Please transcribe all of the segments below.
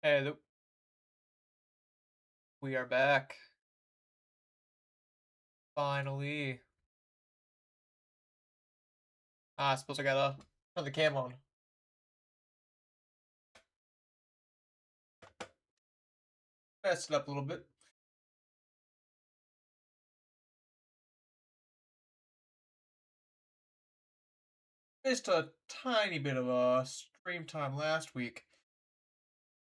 Hey, we are back. Finally. I suppose I gotta turn the cam on. Messed it up a little bit. Missed a tiny bit of stream time last week.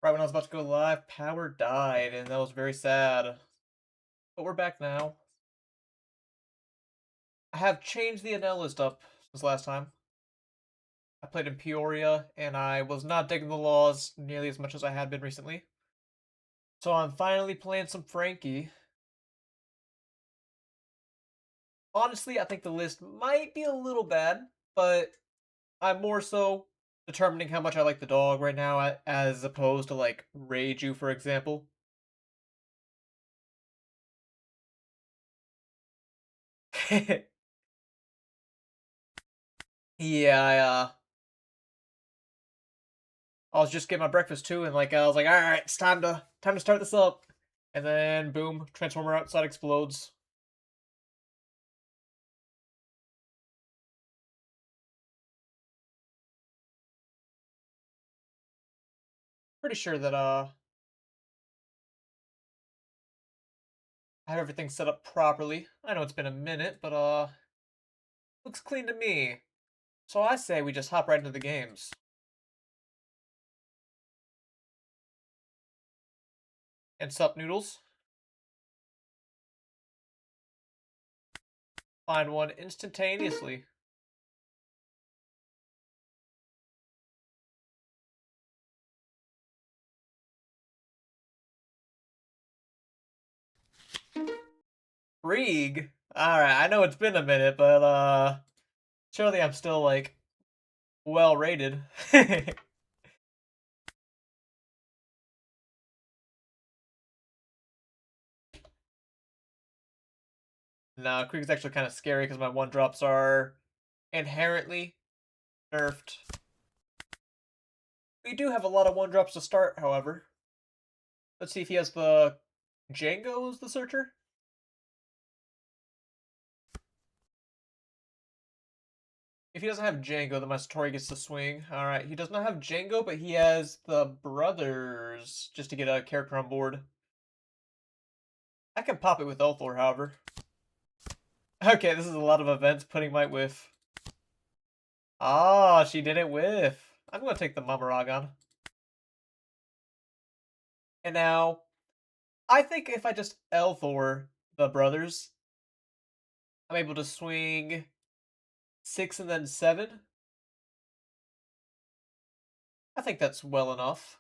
Right when I was about to go live, power died, and that was very sad. But we're back now. I have changed the Enel list up since last time. I played in Peoria, and I was not digging the laws nearly as much as I had been recently. So I'm finally playing some Frankie. Honestly, I think the list might be a little bad, but I'm more so determining how much I like the dog right now, as opposed to like Reju, for example. Yeah, I was just getting my breakfast too, and like I was like, all right, it's time to start this up, and then boom, transformer outside explodes. Pretty sure that I have everything set up properly. I know it's been a minute, but looks clean to me. So I say we just hop right into the games. And sup noodles, find one instantaneously. Krieg. Alright, I know it's been a minute, but surely I'm still like well rated. No, Krieg's actually kind of scary because my one drops are inherently nerfed. We do have a lot of one drops to start, however. Let's see if he has the Django as the searcher. If he doesn't have Django, then my Satori gets to swing. Alright, he does not have Django, but he has the brothers just to get a character on board. I can pop it with Ulthor, however. Okay, this is a lot of events putting my whiff. Ah, she didn't whiff. I'm gonna take the Mamaragon. And now, I think if I just Elthor the brothers, I'm able to swing 6 and then 7. I think that's well enough.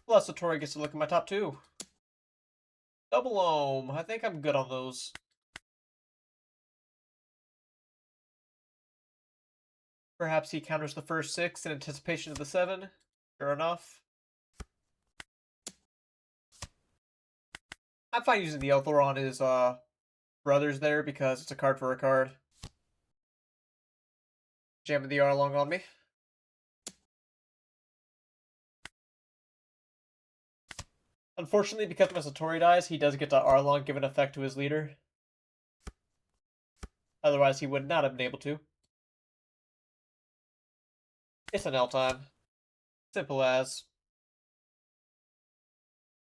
Plus, Satori gets to look at my top 2. Double Ohm. I think I'm good on those. Perhaps he counters the first 6 in anticipation of the 7. Sure enough. I'm fine using the Elthor on his brothers there because it's a card for a card. Jamming the Arlong on me. Unfortunately, because my Satori dies, he does get to Arlong give an effect to his leader. Otherwise, he would not have been able to. It's an L time. Simple as.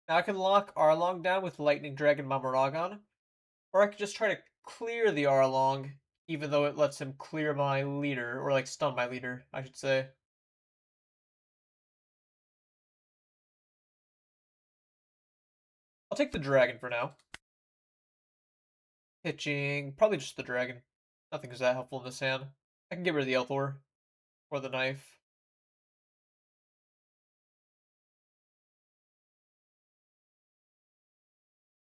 Now I can lock Arlong down with Lightning Dragon Mamaragon, or I could just try to clear the Arlong, even though it lets him clear my leader, or like stun my leader, I should say. I'll take the dragon for now. Pitching, probably just the dragon. Nothing is that helpful in this hand. I can get rid of the Elthor, or the knife.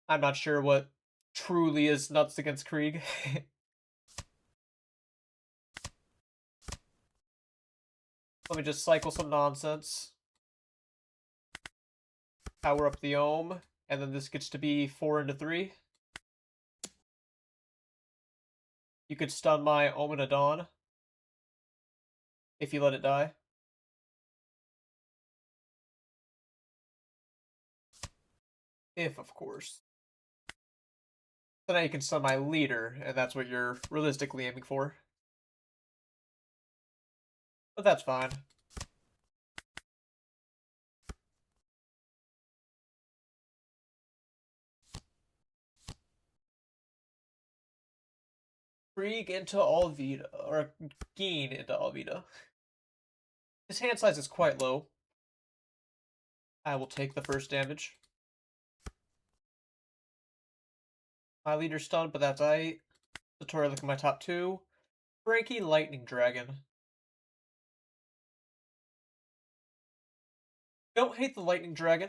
I'm not sure what truly is nuts against Krieg. Let me just cycle some nonsense. Power up the Ohm, and then this gets to be 4 into 3. You could stun my Omen of Dawn. if you let it die. If, of course. So now you can stun my leader, and that's what you're realistically aiming for. But that's fine. Krieg into Alvida, or Geen into Alvida. His hand size is quite low. I will take the first damage. My leader's stunned, but that's aight. Satori, look at my top two. Frankie, Lightning Dragon. Don't hate the Lightning Dragon.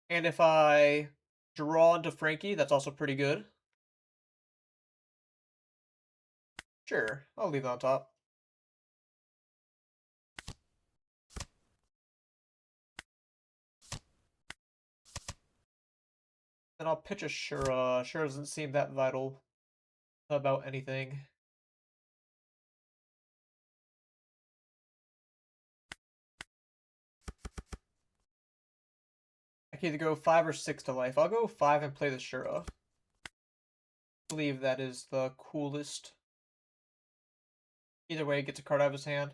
And if I draw into Frankie, that's also pretty good. Sure, I'll leave it on top. Then I'll pitch a Shura. Shura doesn't seem that vital about anything. I can either go 5 or 6 to life. I'll go 5 and play the Shura. I believe that is the coolest. Either way, he gets a card out of his hand.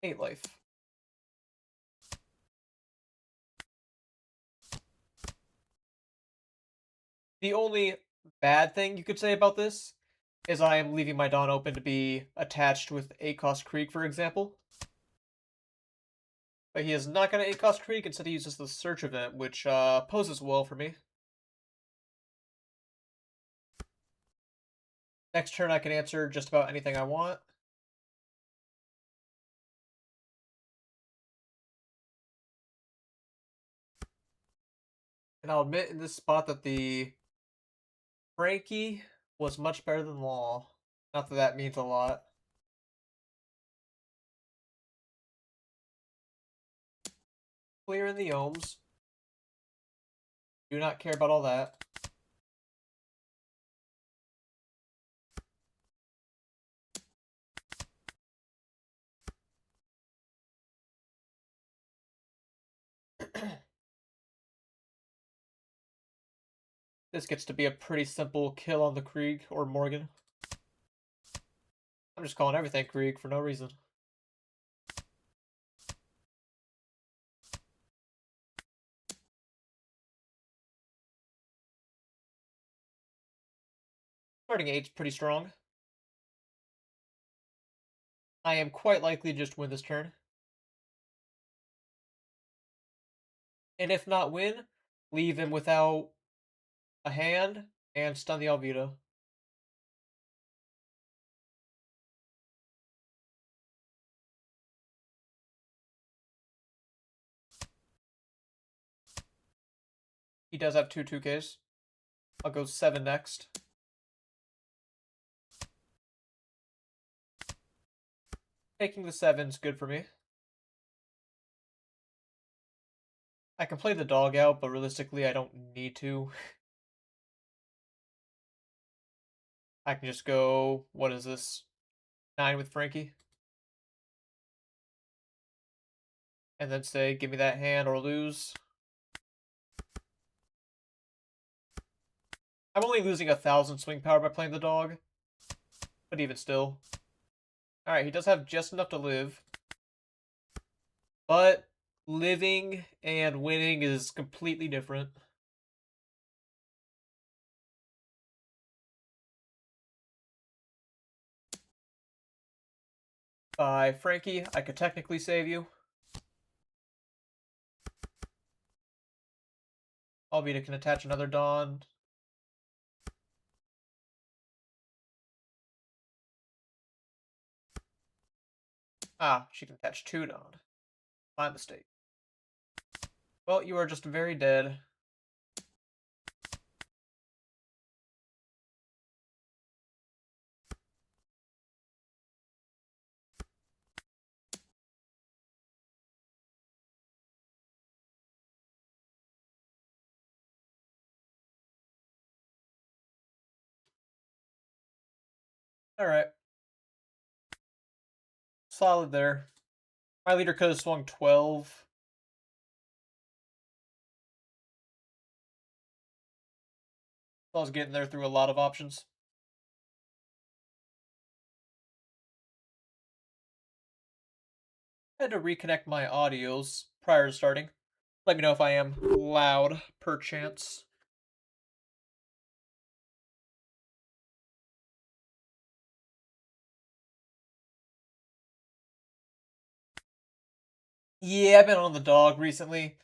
8 life. The only bad thing you could say about this is I am leaving my Dawn open to be attached with 8-cost Krieg, for example. But he is not going to 8-cost Krieg, instead he uses the Search event, which poses well for me. Next turn I can answer just about anything I want. And I'll admit in this spot that the Frankie was much better than Law. Not that that means a lot. Clear in the ohms. Do not care about all that. This gets to be a pretty simple kill on the Krieg or Morgan. I'm just calling everything Krieg for no reason. Starting 8's pretty strong. I am quite likely to just win this turn. And if not win, leave him without a hand and stun the Alvida. He does have two 2Ks. I'll go 7 next. Taking the 7's good for me. I can play the dog out, but realistically I don't need to. I can just go, what is this? 9 with Frankie. And then say, give me that hand or lose. I'm only losing 1,000 swing power by playing the dog. But even still. Alright, he does have just enough to live. But living and winning is completely different. By Frankie, I could technically save you. Alvida can attach another Dawn. Ah, she can attach 2 Dawn. My mistake. Well, you are just very dead. Alright. solid there. My leader could have swung 12. I was getting there through a lot of options. I had to reconnect my audios prior to starting. Let me know if I am loud, perchance. Yeah, I've been on the dog recently.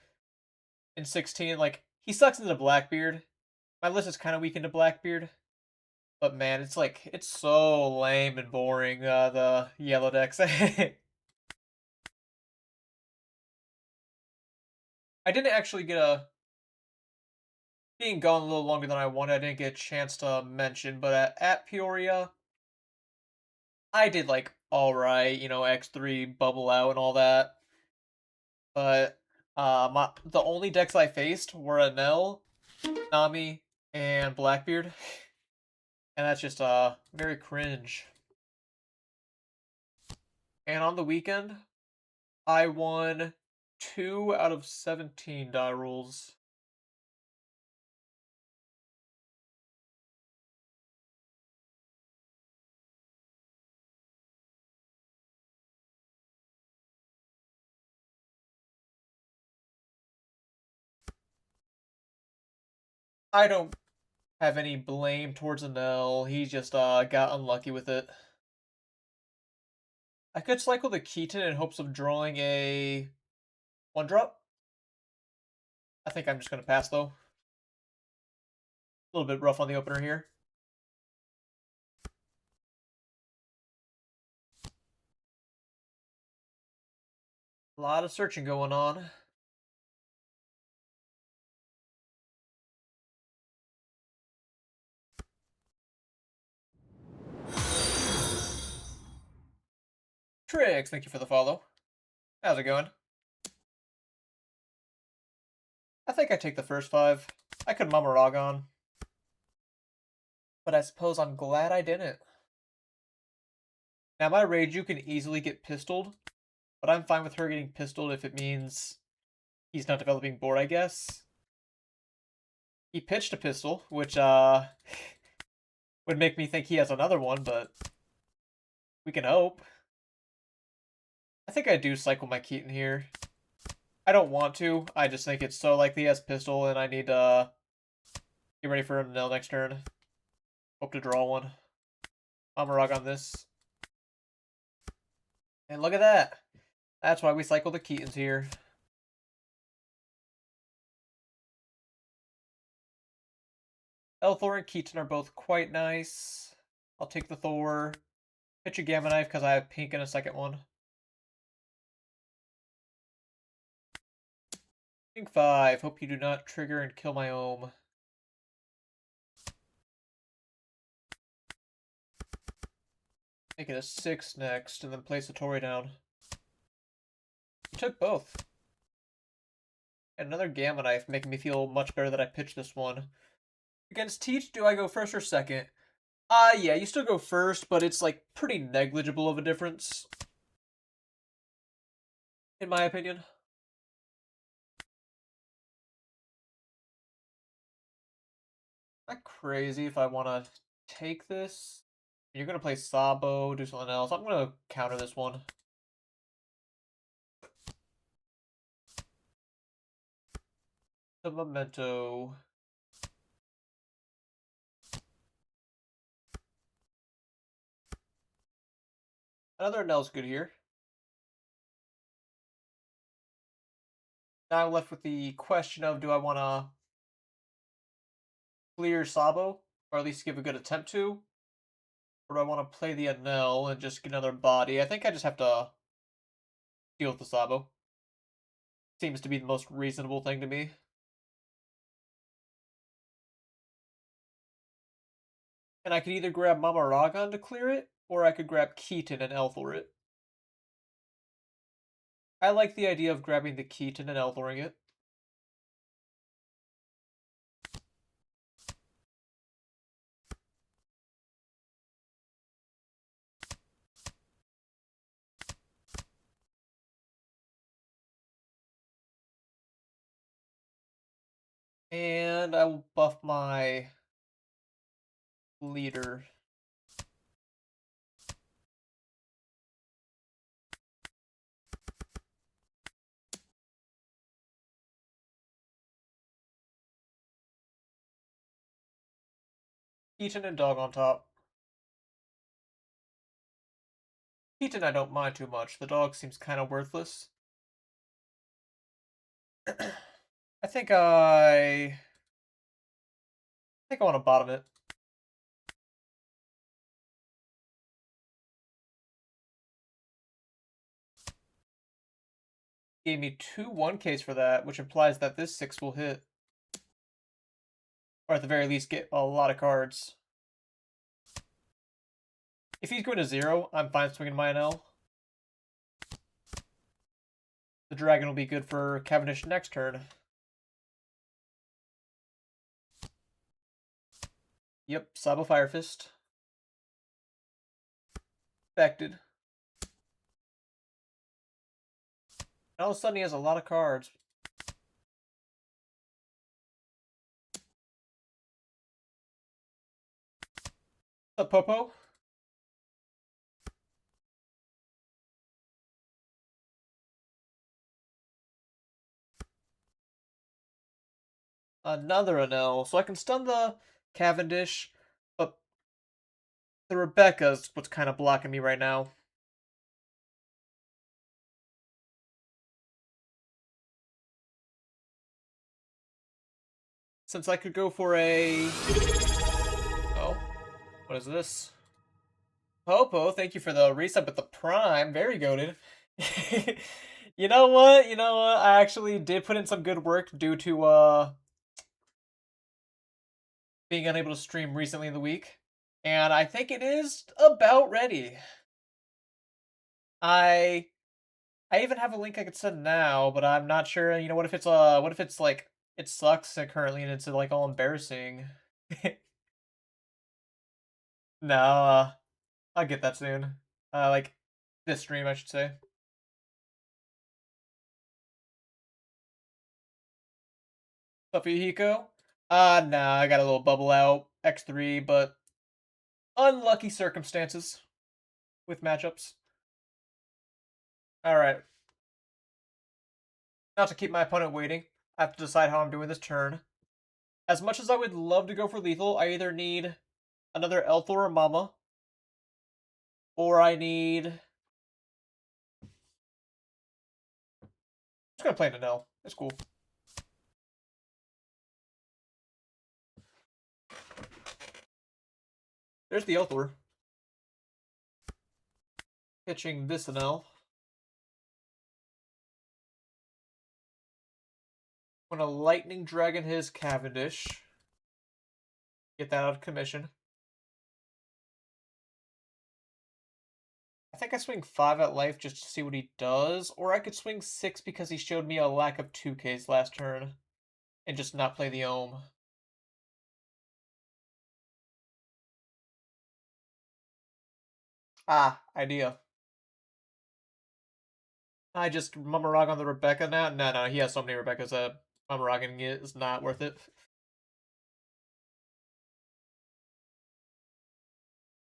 In 16, like, he sucks into Blackbeard. My list is kind of weak into Blackbeard. But man, it's like, it's so lame and boring, the yellow decks. I didn't actually get a... Being gone a little longer than I wanted, I didn't get a chance to mention, but at Peoria, I did, like, alright, you know, X3, Bubble Out, and all that. But, the only decks I faced were Enel, Nami, and Blackbeard. And that's just, very cringe. And on the weekend, I won 2 out of 17 die rolls. I don't have any blame towards Enel. He just got unlucky with it. I could cycle the Keaton in hopes of drawing a 1-drop. I think I'm just going to pass, though. A little bit rough on the opener here. A lot of searching going on. Tricks, thank you for the follow. How's it going? I think I take the first 5. I could Mamaragon. But I suppose I'm glad I didn't. Now my Reiju can easily get pistoled, but I'm fine with her getting pistoled if it means he's not developing board, I guess. He pitched a pistol, which would make me think he has another one, but we can hope. I think I do cycle my Keaton here. I don't want to. I just think it's so likely he has pistol, and I need to get ready for him to nail next turn. Hope to draw one. Amarag on this. And look at that. That's why we cycle the Keatons here. Elthor and Keaton are both quite nice. I'll take the Thor. Pitch a Gamma Knife because I have pink in a second one. Pink 5. Hope you do not trigger and kill my Ohm. Make it a 6 next, and then place a Tori down. You took both. And another Gamma Knife, making me feel much better that I pitched this one. Against Teach, do I go first or second? Yeah, you still go first, but it's, like, pretty negligible of a difference. In my opinion. Not crazy if I want to take this. You're going to play Sabo, do something else. I'm going to counter this one. The Memento. Another Enel's good here. Now I'm left with the question of, do I want to clear Sabo, or at least give a good attempt to? Or do I want to play the Enel and just get another body? I think I just have to deal with the Sabo. Seems to be the most reasonable thing to me. And I could either grab Mama Ragon to clear it, or I could grab Keaton and Elthor it. I like the idea of grabbing the Keaton and Elthoring it. And I will buff my leader. Keaton and Dog on top. Keaton I don't mind too much. The dog seems kind of worthless. I think I want to bottom it. Gave me two 1Ks for that, which implies that this 6 will hit. Or at the very least get a lot of cards. If he's going to 0, I'm fine swinging my Enel. The dragon will be good for Cavendish next turn. Yep, Sabo Fire Fist. Affected. And all of a sudden he has a lot of cards. What's up, Popo? Another Enel. So I can stun the Cavendish, but the Rebecca's what's kind of blocking me right now. Since I could go for a... Oh, what is this? Popo, thank you for the reset with the Prime. Very goated. You know what? You know what? I actually did put in some good work due to being unable to stream recently in the week. And I think it is about ready. I even have a link I could send now, but I'm not sure. You know, what if it's like it sucks currently and it's like all embarrassing. No, I'll get that soon. Like this stream, I should say. What's up, Hiko? Nah, I got a little bubble out X3, but unlucky circumstances with matchups. All right, not to keep my opponent waiting, I have to decide how I'm doing this turn. As much as I would love to go for lethal, I either need another Elthor or Mama, or I need... I'm just gonna play an Enel. It's cool. There's the Elthor. Pitching this Enel. I'm gonna Lightning Dragon his Cavendish. Get that out of commission. I think I swing 5 at life just to see what he does, or I could swing 6 because he showed me a lack of 2Ks last turn, and just not play the Ohm. Ah, idea. I just Mummerog on the Rebecca now? No, he has so many Rebeccas that Mummerogging it is not worth it.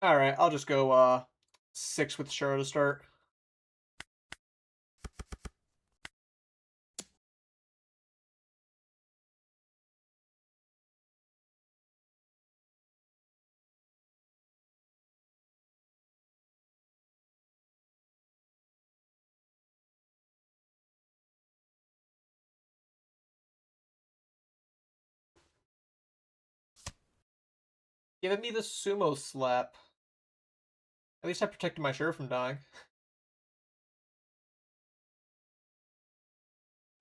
Alright, I'll just go 6 with Shura to start. Giving me the Sumo Slap. At least I protected my Shura from dying.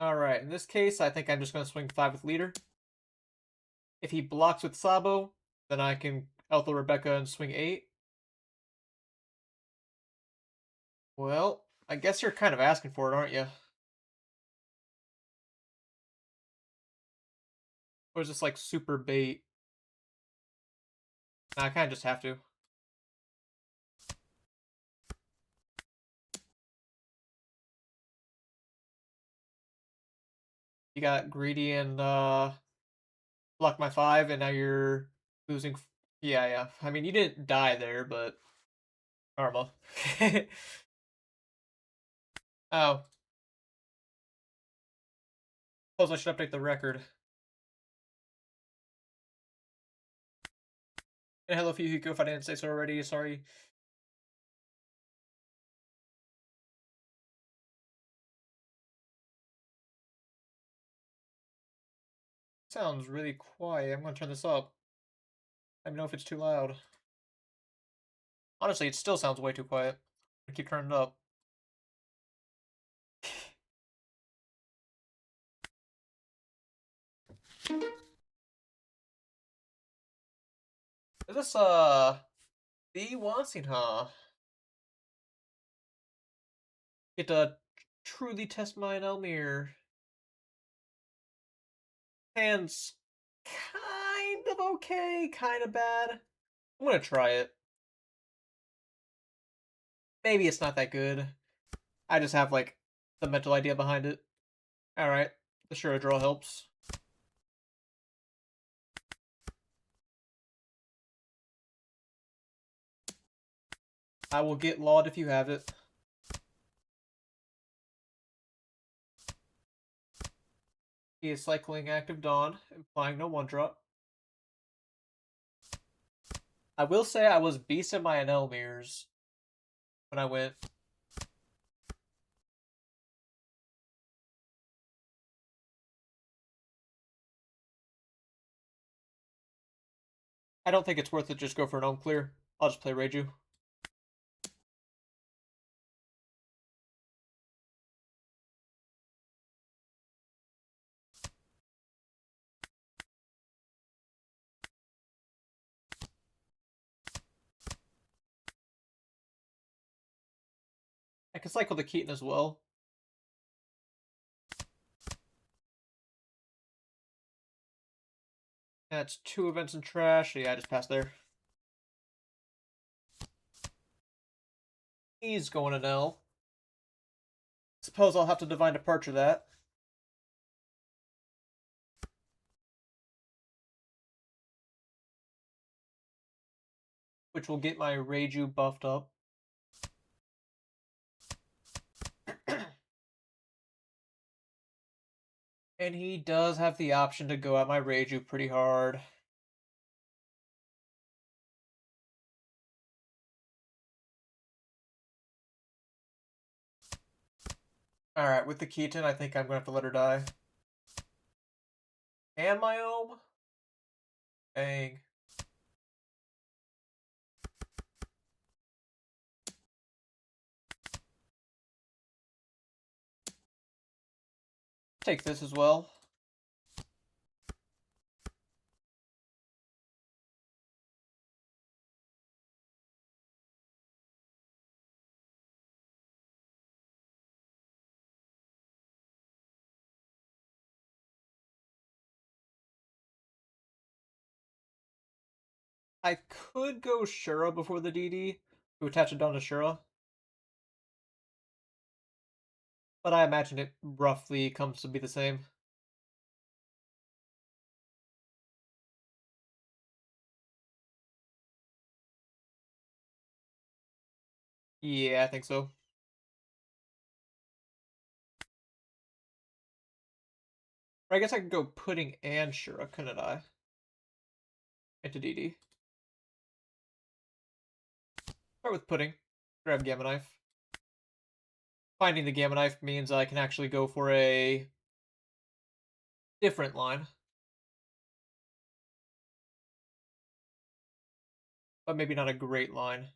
Alright, in this case, I think I'm just going to swing 5 with Leader. If he blocks with Sabo, then I can Elthor Rebecca and swing 8. Well, I guess you're kind of asking for it, aren't you? Or is this like super bait? Nah, I kind of just have to. You got Greedy and blocked my 5, and now you're losing. Yeah, yeah. I mean, you didn't die there, but karma. Oh, suppose I should update the record. And hello, Fuyuhiko, if I didn't say so already. Sorry. Sounds really quiet. I'm gonna turn this up. I don't know if it's too loud. Honestly, it still sounds way too quiet. I keep turning it up. Is this the Wansing, huh? Get to truly test my Elmir. Hand's kind of okay, kind of bad. I'm gonna try it. Maybe it's not that good. I just have like the mental idea behind it. Alright, the Shura draw helps. I will get Laud if you have it. He is cycling Active Dawn, implying no 1-drop. I will say I was beasting my Enel mirrors when I went. I don't think it's worth it just go for an Ohm Clear. I'll just play Reiju. I can cycle the Keaton as well. That's 2 events in trash. Yeah, I just passed there. He's going to Nell. Suppose I'll have to Divine Departure that. Which will get my Reiju buffed up. And he does have the option to go at my Reiju pretty hard. Alright, with the Keaton, I think I'm going to have to let her die. And my Ohm? Dang. Take this as well. I could go Shura before the DD to attach it down to Shura. But I imagine it roughly comes to be the same. Yeah, I think so. Or I guess I could go Pudding and Shura, couldn't I? Into DD. Start with Pudding. Grab Gamma Knife. Finding the Gamma Knife means I can actually go for a different line. But maybe not a great line.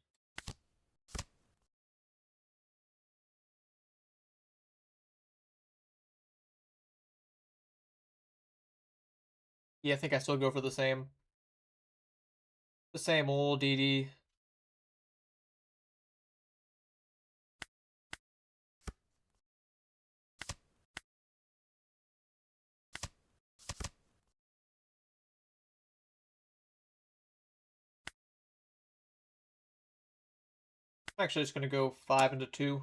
Yeah, I think I still go for the same. The same old DD. I'm actually just going to go 5 into 2.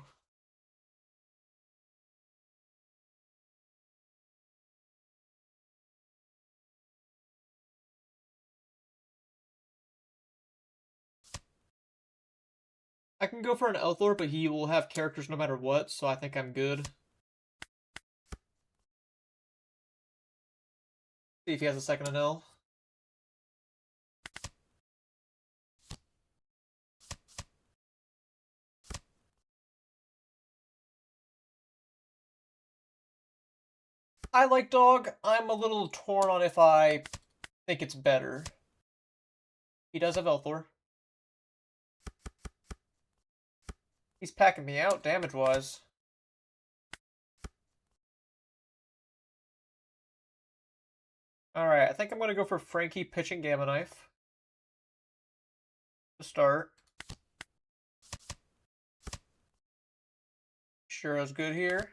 I can go for an Elthor, but he will have characters no matter what, so I think I'm good. See if he has a second Enel. I like dog. I'm a little torn on if I think it's better. He does have Elthor. He's packing me out damage-wise. Alright, I think I'm going to go for Frankie pitching Gamma Knife to start. Sure is good here.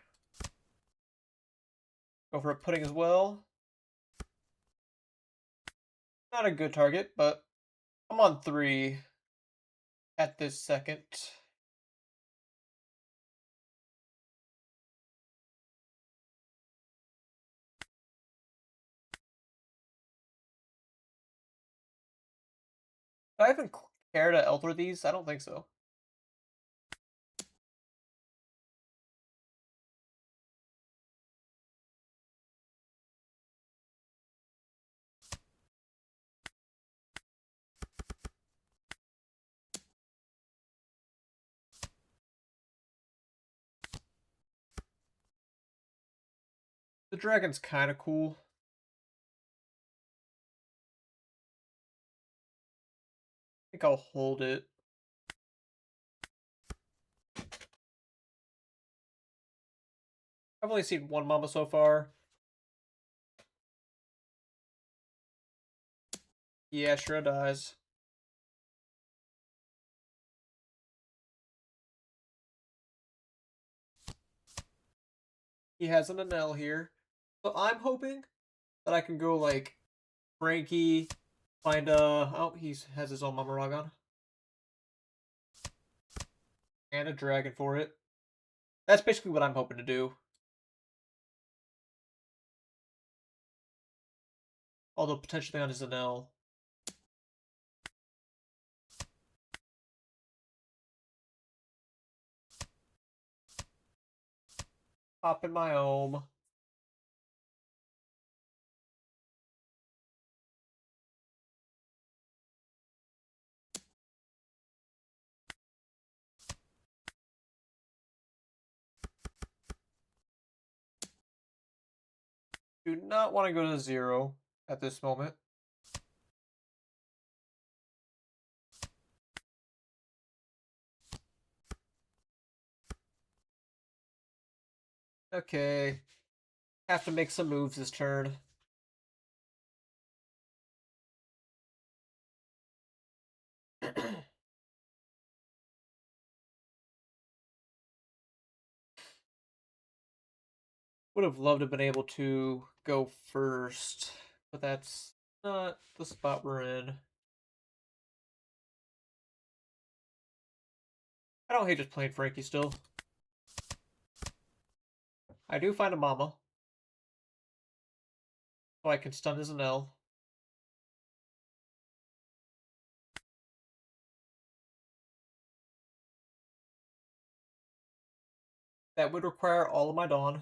Go for a pudding as well. Not a good target, but I'm on 3 at this second. Do I even care to Elthor these? I don't think so. The dragon's kind of cool. I think I'll hold it. I've only seen one Mama so far. Yeah, sure dies. He has an Enel here. So I'm hoping that I can go like Frankie, find oh, he has his own Mamaragon. And a dragon for it. That's basically what I'm hoping to do. Although potentially on his Enel. Pop in my ohm. Do not want to go to 0 at this moment. Okay. Have to make some moves this turn. Would have loved to have been able to go first, but that's not the spot we're in. I don't hate just playing Frankie still. I do find a Mama. So I can stun his Enel. That would require all of my Dawn.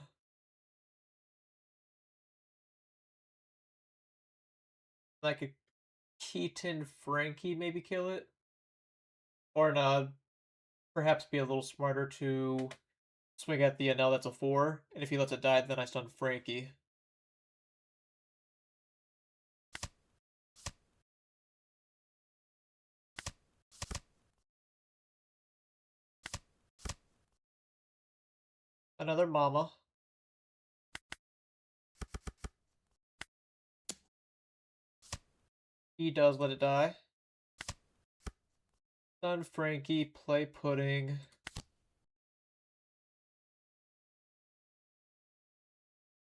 I could Keaton Frankie maybe kill it. Or perhaps be a little smarter to swing at the Enel that's a 4. And if he lets it die, then I stun Frankie. Another Mama. He does let it die. Stun Frankie, play Pudding.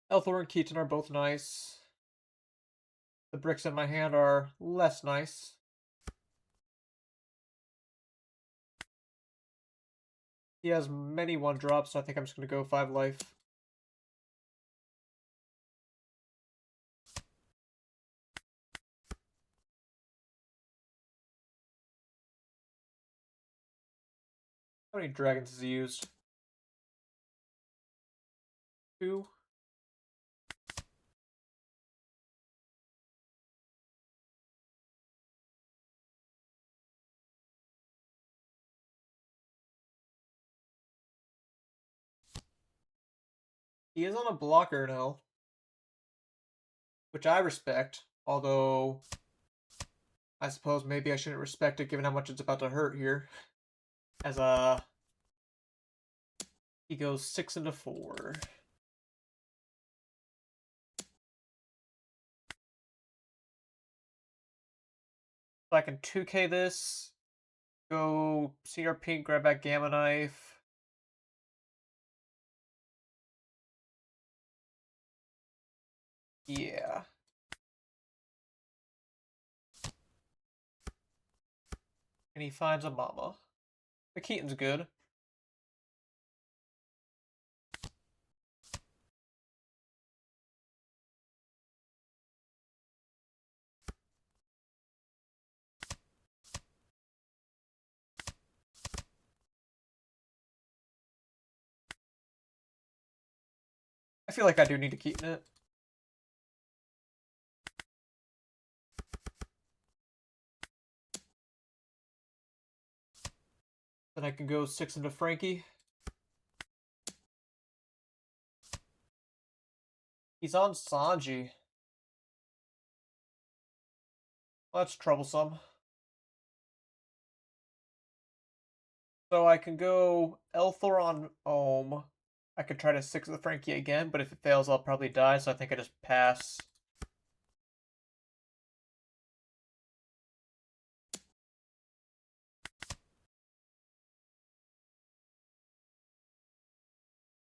Elthor and Keaton are both nice. The bricks in my hand are less nice. He has many 1-drops, so I think I'm just going to go 5 life. How many dragons has he used? 2. He is on a blocker now, which I respect. Although, I suppose maybe I shouldn't respect it given how much it's about to hurt here. As he goes 6 into 4. So I can 2K this, go CRP, grab that Gamma Knife. Yeah. And he finds a mama. The Keaton's good. I feel like I do need to Keaton it. Then I can go 6 into Frankie. He's on Sanji. Well, that's troublesome. So I can go Elthor on Ohm. I could try to 6 the Frankie again, but if it fails, I'll probably die, so I think I just pass.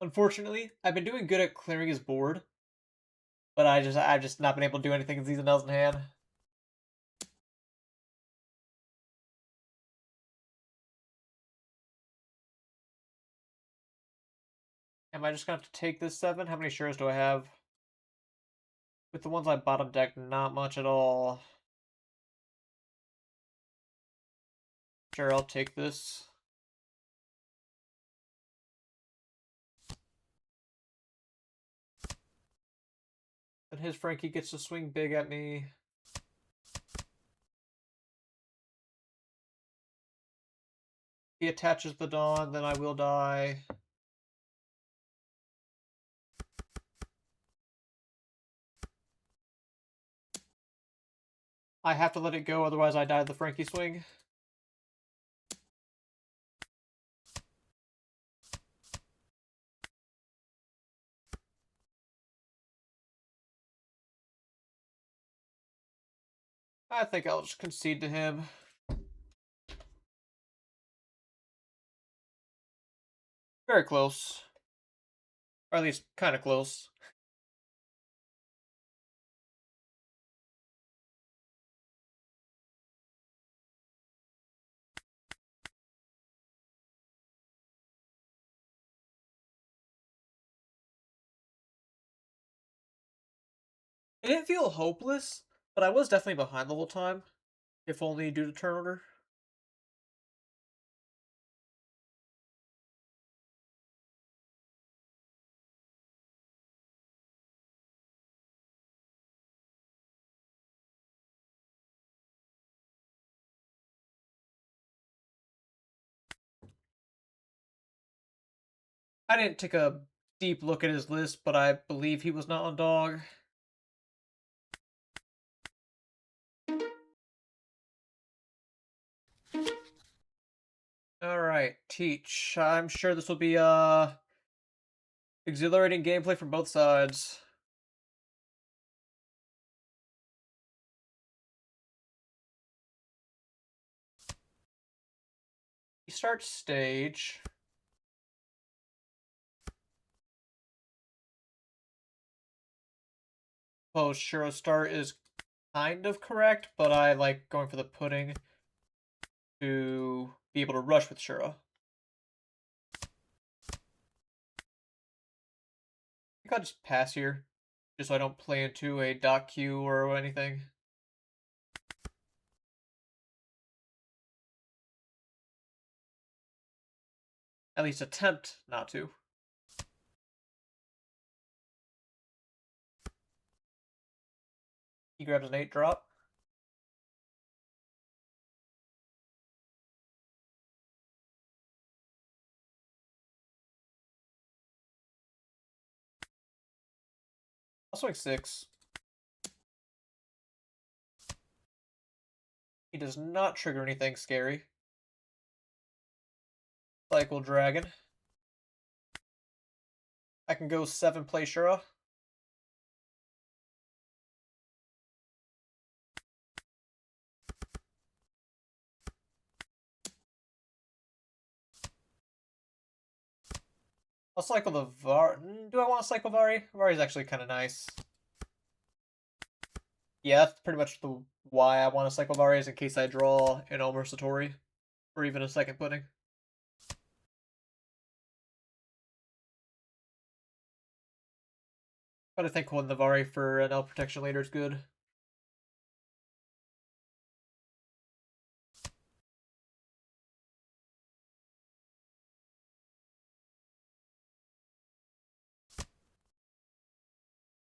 Unfortunately, I've been doing good at clearing his board, but I've just not been able to do anything with these Enels in hand. Am I just gonna have to take this 7? How many shares do I have? With the ones I bottom deck, not much at all. Sure, I'll take this. Then his Frankie gets to swing big at me. He attaches the Dawn, then I will die. I have to let it go, otherwise I die the Frankie swing. I think I'll just concede to him. Very close. Or at least kind of close. It didn't feel hopeless, but I was definitely behind the whole time. If only due to turn order. I didn't take a deep look at his list, but I believe he was not on dog. Alright, teach. I'm sure this will be exhilarating gameplay from both sides. He starts stage. Post Shuro start is kind of correct, but I like going for the pudding to be able to rush with Shuro. I think I'll just pass here, just so I don't play into a dot Q or anything. At least attempt not to. He grabs an 8 drop. I'll swing 6. He does not trigger anything scary. Cycle Dragon. I can go 7 play Shura. I'll cycle the Var. Do I want to cycle Vari? Vari's actually kind of nice. Yeah, that's pretty much the why I want to cycle Vari, is in case I draw an Omer Satori. Or even a second pudding. But I think holding the Vari for an L protection later is good.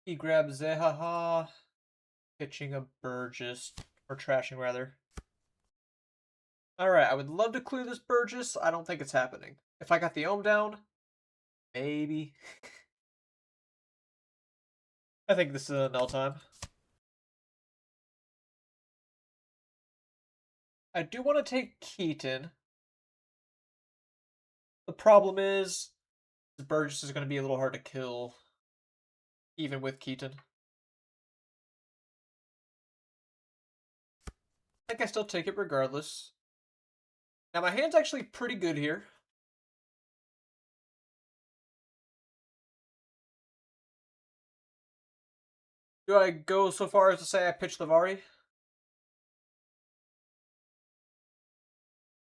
He grabs Zehaha, pitching a Burgess, or trashing rather. Alright, I would love to clear this Burgess. I don't think it's happening. If I got the Ohm down, maybe. I think this is a null time. I do want to take Keaton. The problem is, the Burgess is going to be a little hard to kill, even with Keaton. I think I still take it regardless. Now my hand's actually pretty good here. Do I go so far as to say I pitch the Vari?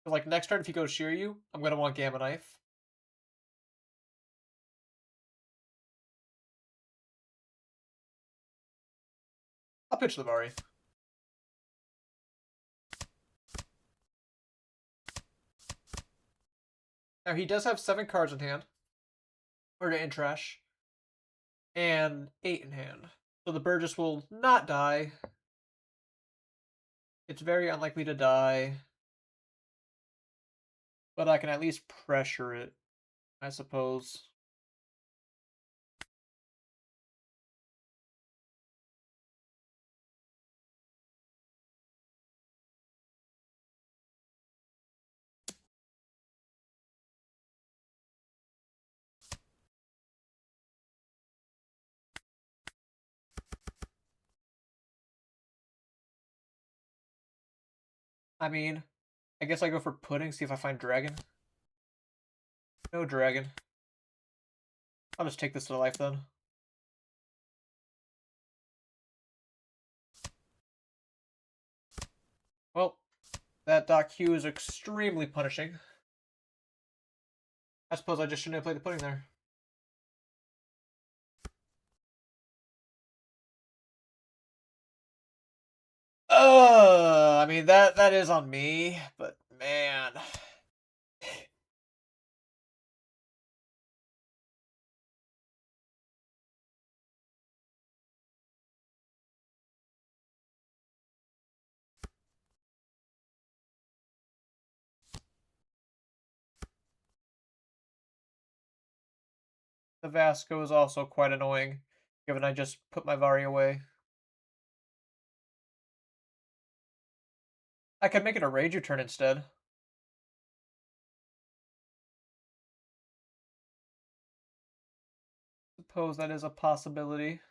Like next turn, if he goes Shiryu, I'm going to want Gamma Knife. I'll pitch the Vari. Now he does have 7 cards in hand. Or in trash. And 8 in hand. So the Burgess will not die. It's very unlikely to die. But I can at least pressure it, I suppose. I mean, I guess I go for pudding, see if I find dragon. No dragon. I'll just take this to life then. Well, that Doc Q is extremely punishing. I suppose I just shouldn't have played the pudding there. I mean that is on me, but man. The Vasco is also quite annoying, given I just put my Vari away. I could make it a Rage turn instead. Suppose that is a possibility.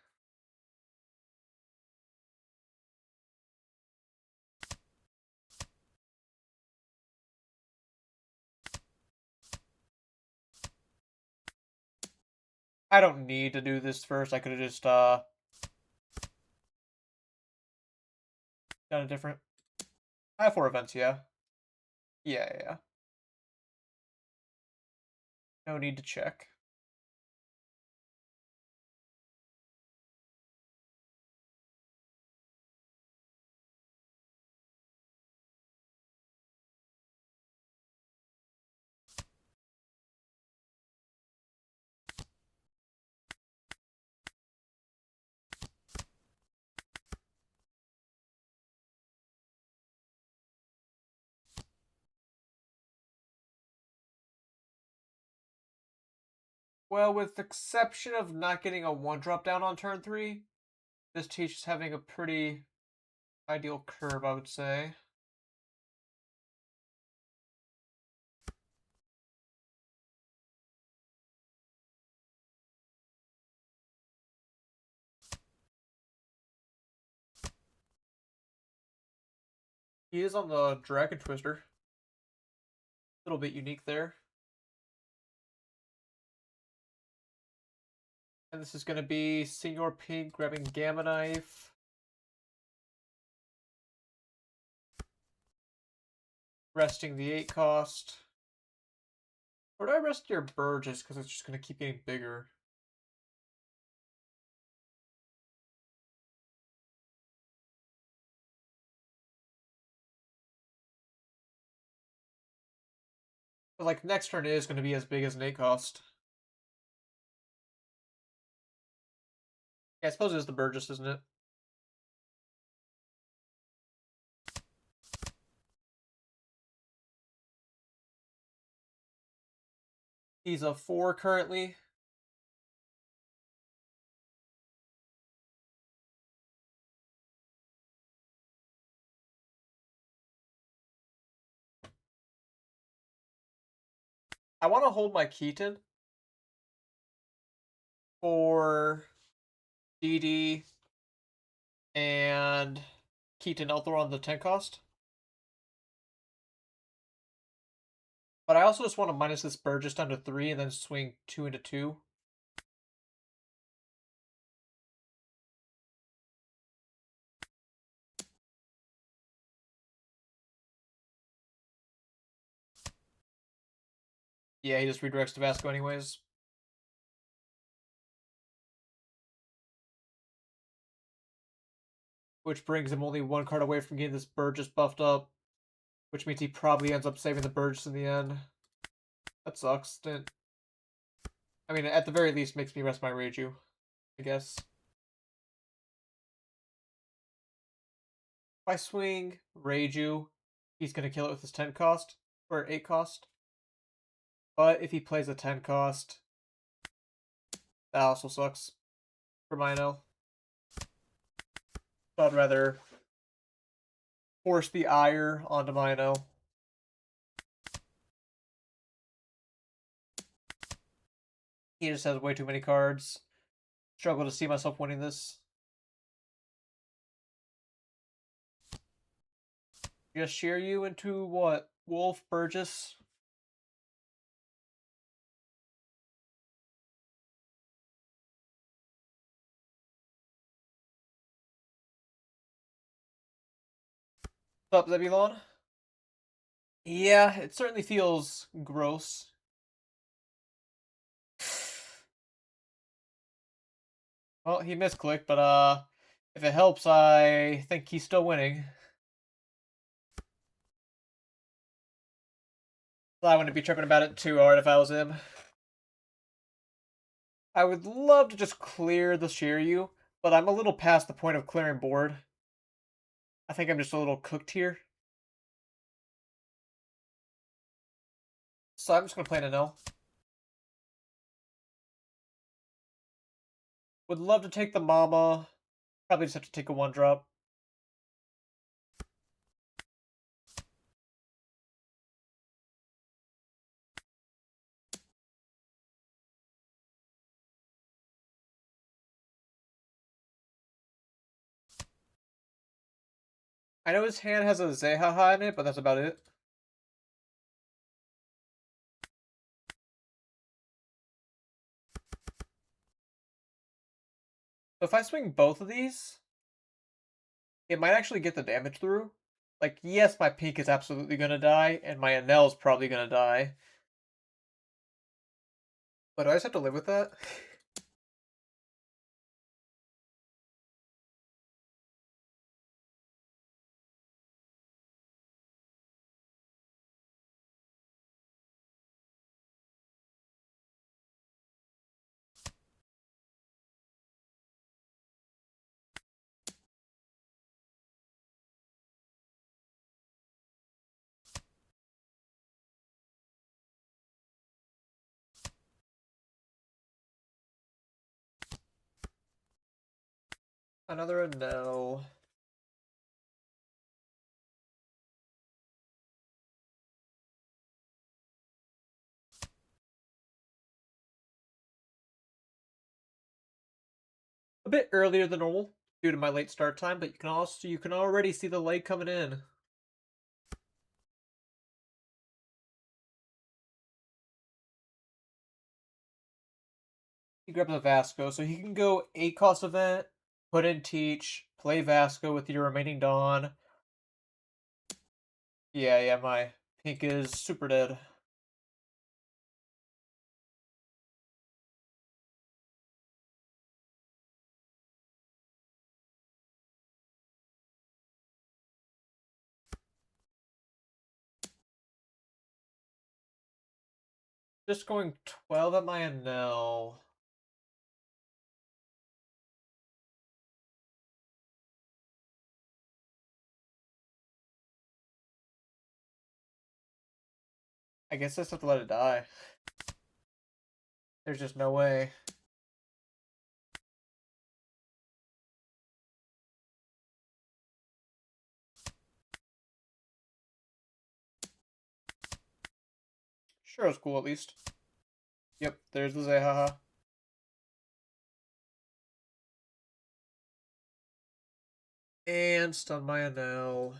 I don't need to do this first. I could have just done a different. I have 4 events, yeah. Yeah. No need to check. Well, with the exception of not getting a 1-drop down on turn 3, this teach is having a pretty ideal curve, I would say. He is on the Dragon Twister. A little bit unique there. And this is going to be Senor Pink grabbing Gamma Knife. Resting the 8 cost. Or do I rest your Burgess because it's just going to keep getting bigger? But like next turn is going to be as big as an 8 cost. Yeah, I suppose it is the Burgess, isn't it? He's a 4 currently. I want to hold my Keaton for DD and Keaton. I'll throw on the 10 cost. But I also just want to minus this Burgess down to 3 and then swing 2 into 2. Yeah, he just redirects to Vasco anyways. Which brings him only 1 card away from getting this Burgess buffed up. Which means he probably ends up saving the Burgess in the end. That sucks. I mean, at the very least, makes me rest my Reju, I guess. If I swing Reju, he's going to kill it with his 10 cost, or 8 cost. But if he plays a 10 cost, that also sucks for my Enel. So I'd rather force the ire onto my Enel. He just has way too many cards. Struggle to see myself winning this. Just shear you into what? Wolf, Burgess? What's up, Zebulon? Yeah, it certainly feels gross. Well, he misclicked, but if it helps, I think he's still winning. I wouldn't be tripping about it too hard if I was him. I would love to just clear the Shiryu, but I'm a little past the point of clearing board. I think I'm just a little cooked here. So I'm just going to play an Enel. Would love to take the Mama. Probably just have to take a 1-drop. I know his hand has a Zehaha in it, but that's about it. So if I swing both of these, it might actually get the damage through. Like, yes, my Pink is absolutely going to die, and my Enel is probably going to die. But do I just have to live with that? Another Enel. A bit earlier than normal due to my late start time, but you can already see the light coming in. He grabs a Vasco, so he can go 8 cost event, put in Teach, play Vasco with your remaining Dawn. Yeah, my pink is super dead. Just going 12 at my Enel. I guess I just have to let it die. There's just no way. Sure, it's cool at least. Yep, there's the Zehaha. And stun my Enel.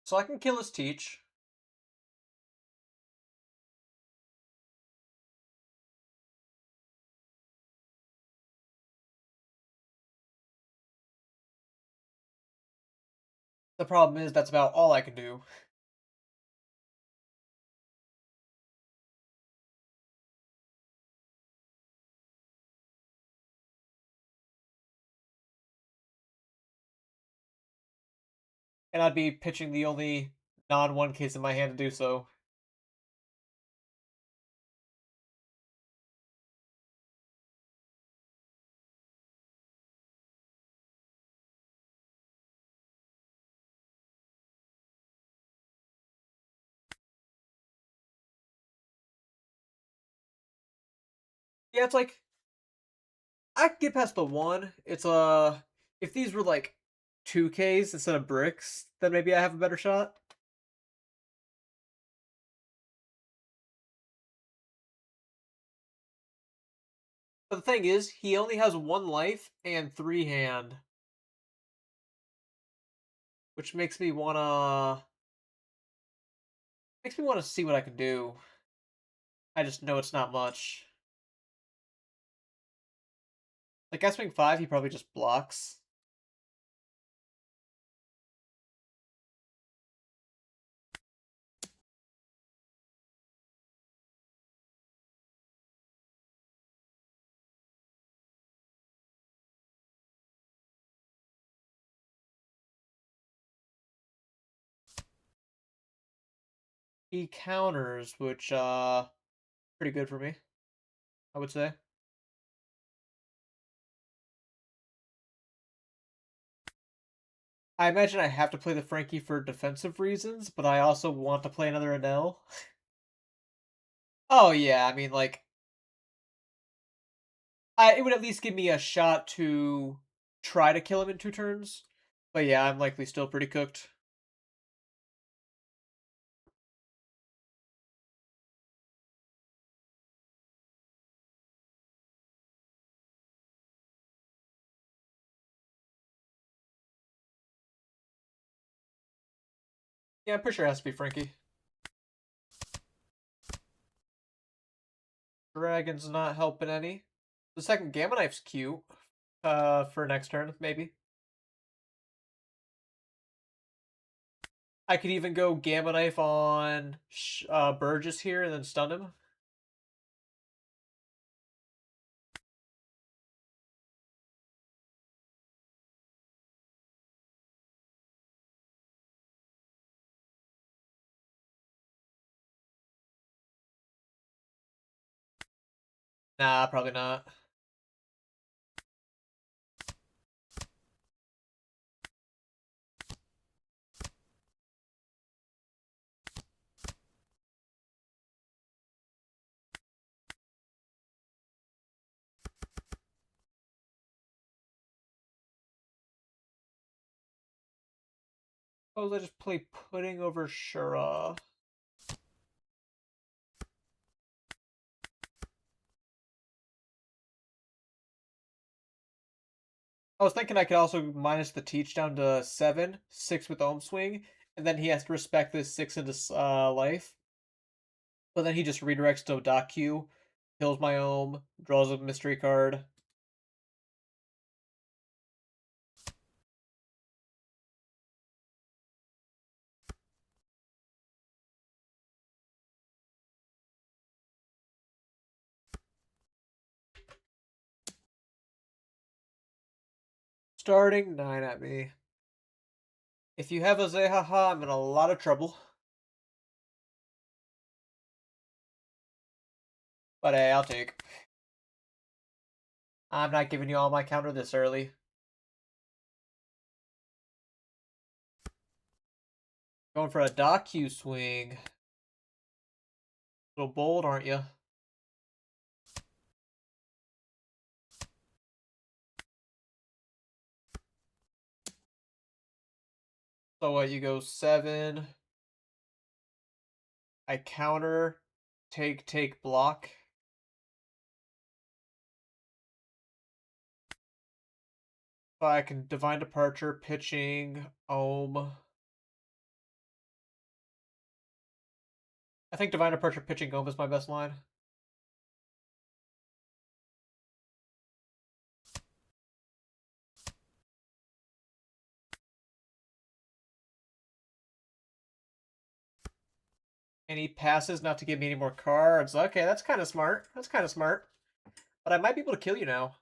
So I can kill his Teach. The problem is that's about all I can do. And I'd be pitching the only non-1 case in my hand to do so. Yeah, it's like I could get past the 1. It's if these were like 2Ks instead of bricks, then maybe I have a better shot. But the thing is, he only has 1 life and 3 hand, which makes me wanna see what I can do. I just know it's not much. Like, I swing 5, he probably just blocks. He counters, which, pretty good for me, I would say. I imagine I have to play the Frankie for defensive reasons, but I also want to play another Enel. Oh, yeah, I mean, like, it would at least give me a shot to try to kill him in 2 turns. But yeah, I'm likely still pretty cooked. Yeah, I'm pretty sure it has to be Frankie. Dragon's not helping any. The second Gamma Knife's cute. For next turn, maybe. I could even go Gamma Knife on Burgess here and then stun him. Nah, probably not. Suppose I just play Pudding over Shura. I was thinking I could also minus the teach down to 7, 6 with Ohm Swing, and then he has to respect this 6 into life. But then he just redirects to Daku, kills my Ohm, draws a mystery card. Starting 9 at me. If you have a Zehaha, I'm in a lot of trouble. But hey, I'll take. I'm not giving you all my counter this early. Going for a Daku swing. A little bold, aren't you? So what, you go 7. I counter. Take, block. So I can Divine Departure, pitching, Ohm. I think Divine Departure, pitching, Ohm is my best line. And he passes not to give me any more cards. Okay, that's kind of smart. That's kind of smart. But I might be able to kill you now.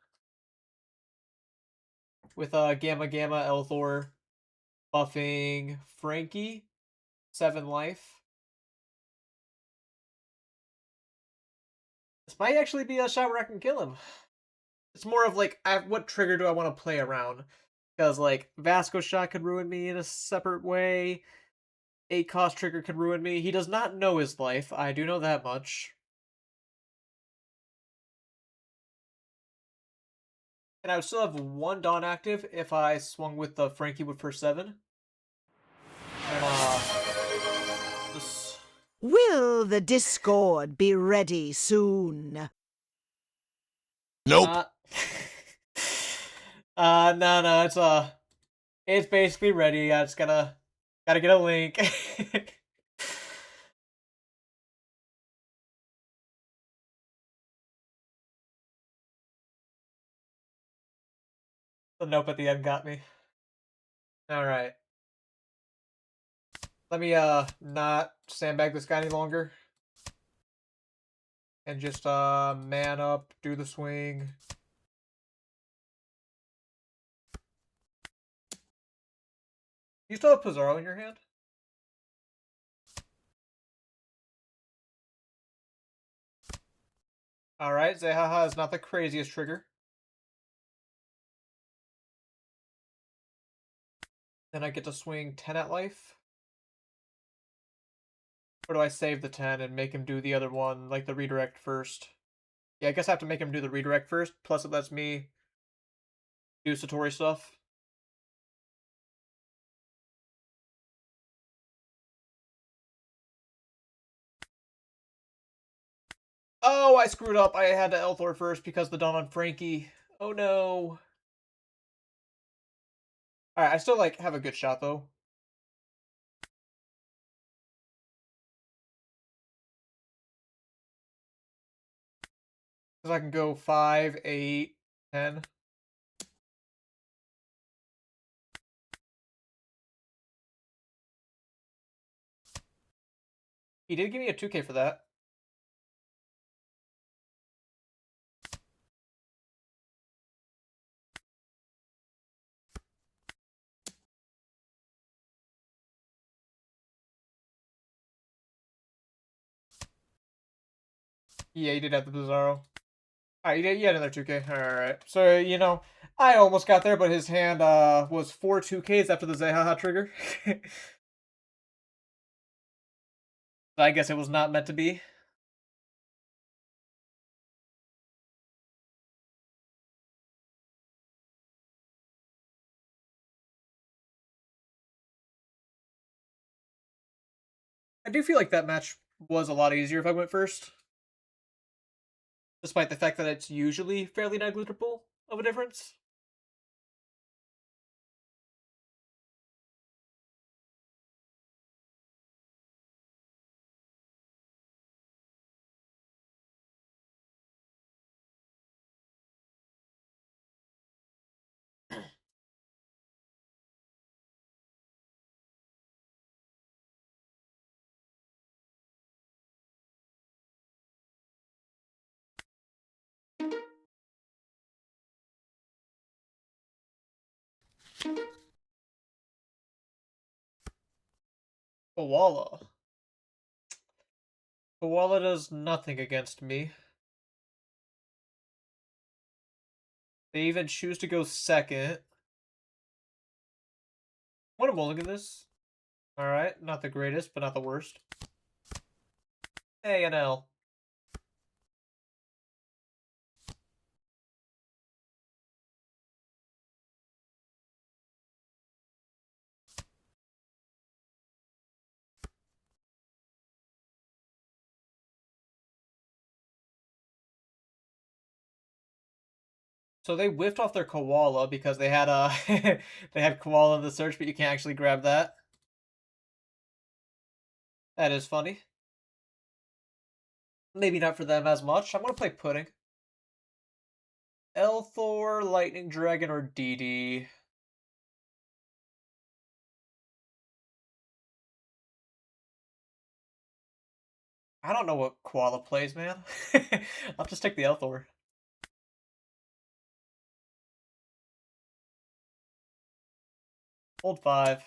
With Gamma Gamma, Elthor, buffing Frankie, 7 life. This might actually be a shot where I can kill him. It's more of like, what trigger do I want to play around? Because like Vasco shot could ruin me in a separate way. 8-cost trigger could ruin me. He does not know his life. I do know that much. And I would still have 1 Dawn active if I swung with the Frankie Wood for 7. And this. Will the Discord be ready soon? Nope. No, it's basically ready. I just gotta get a link. The nope at the end got me. Alright. Let me not sandbag this guy any longer. And just man up, do the swing. You still have Pizarro in your hand? Alright, Zehaha is not the craziest trigger. Then I get to swing 10 at life. Or do I save the 10 and make him do the other one, like the redirect first? Yeah, I guess I have to make him do the redirect first, plus it lets me do Satori stuff. Oh, I screwed up. I had to Elthor first because the Dawn on Frankie. Oh no. Alright, I still like have a good shot though. Because I can go 5, 8, 10. He did give me a 2K for that. Yeah, he did have the Bizarro. Alright, you had another 2K. Alright. So, I almost got there, but his hand was 4 2Ks after the Zehaha trigger. So I guess it was not meant to be. I do feel like that match was a lot easier if I went first, despite the fact that it's usually fairly negligible of a difference. Koala. Koala does nothing against me. They even choose to go second. What a mulligan this. Alright, not the greatest, but not the worst. Hey, Enel. So they whiffed off their koala because they had they had koala in the search, but you can't actually grab that. That is funny. Maybe not for them as much. I'm gonna play Pudding. Elthor, Lightning Dragon, or DD. I don't know what Koala plays, man. I'll just take the Elthor. Hold 5.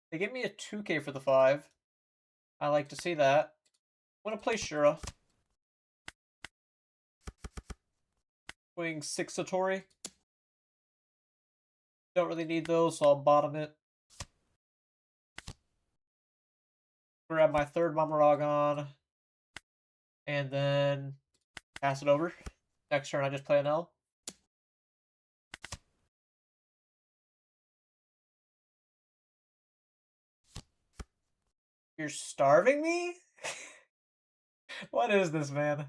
They give me a 2K for the 5. I like to see that. I'm gonna play Shura. Swing 6 Satori. Don't really need those, so I'll bottom it. Grab my third Mamoragon. And then pass it over. Next turn I just play an L. You're starving me? What is this, man?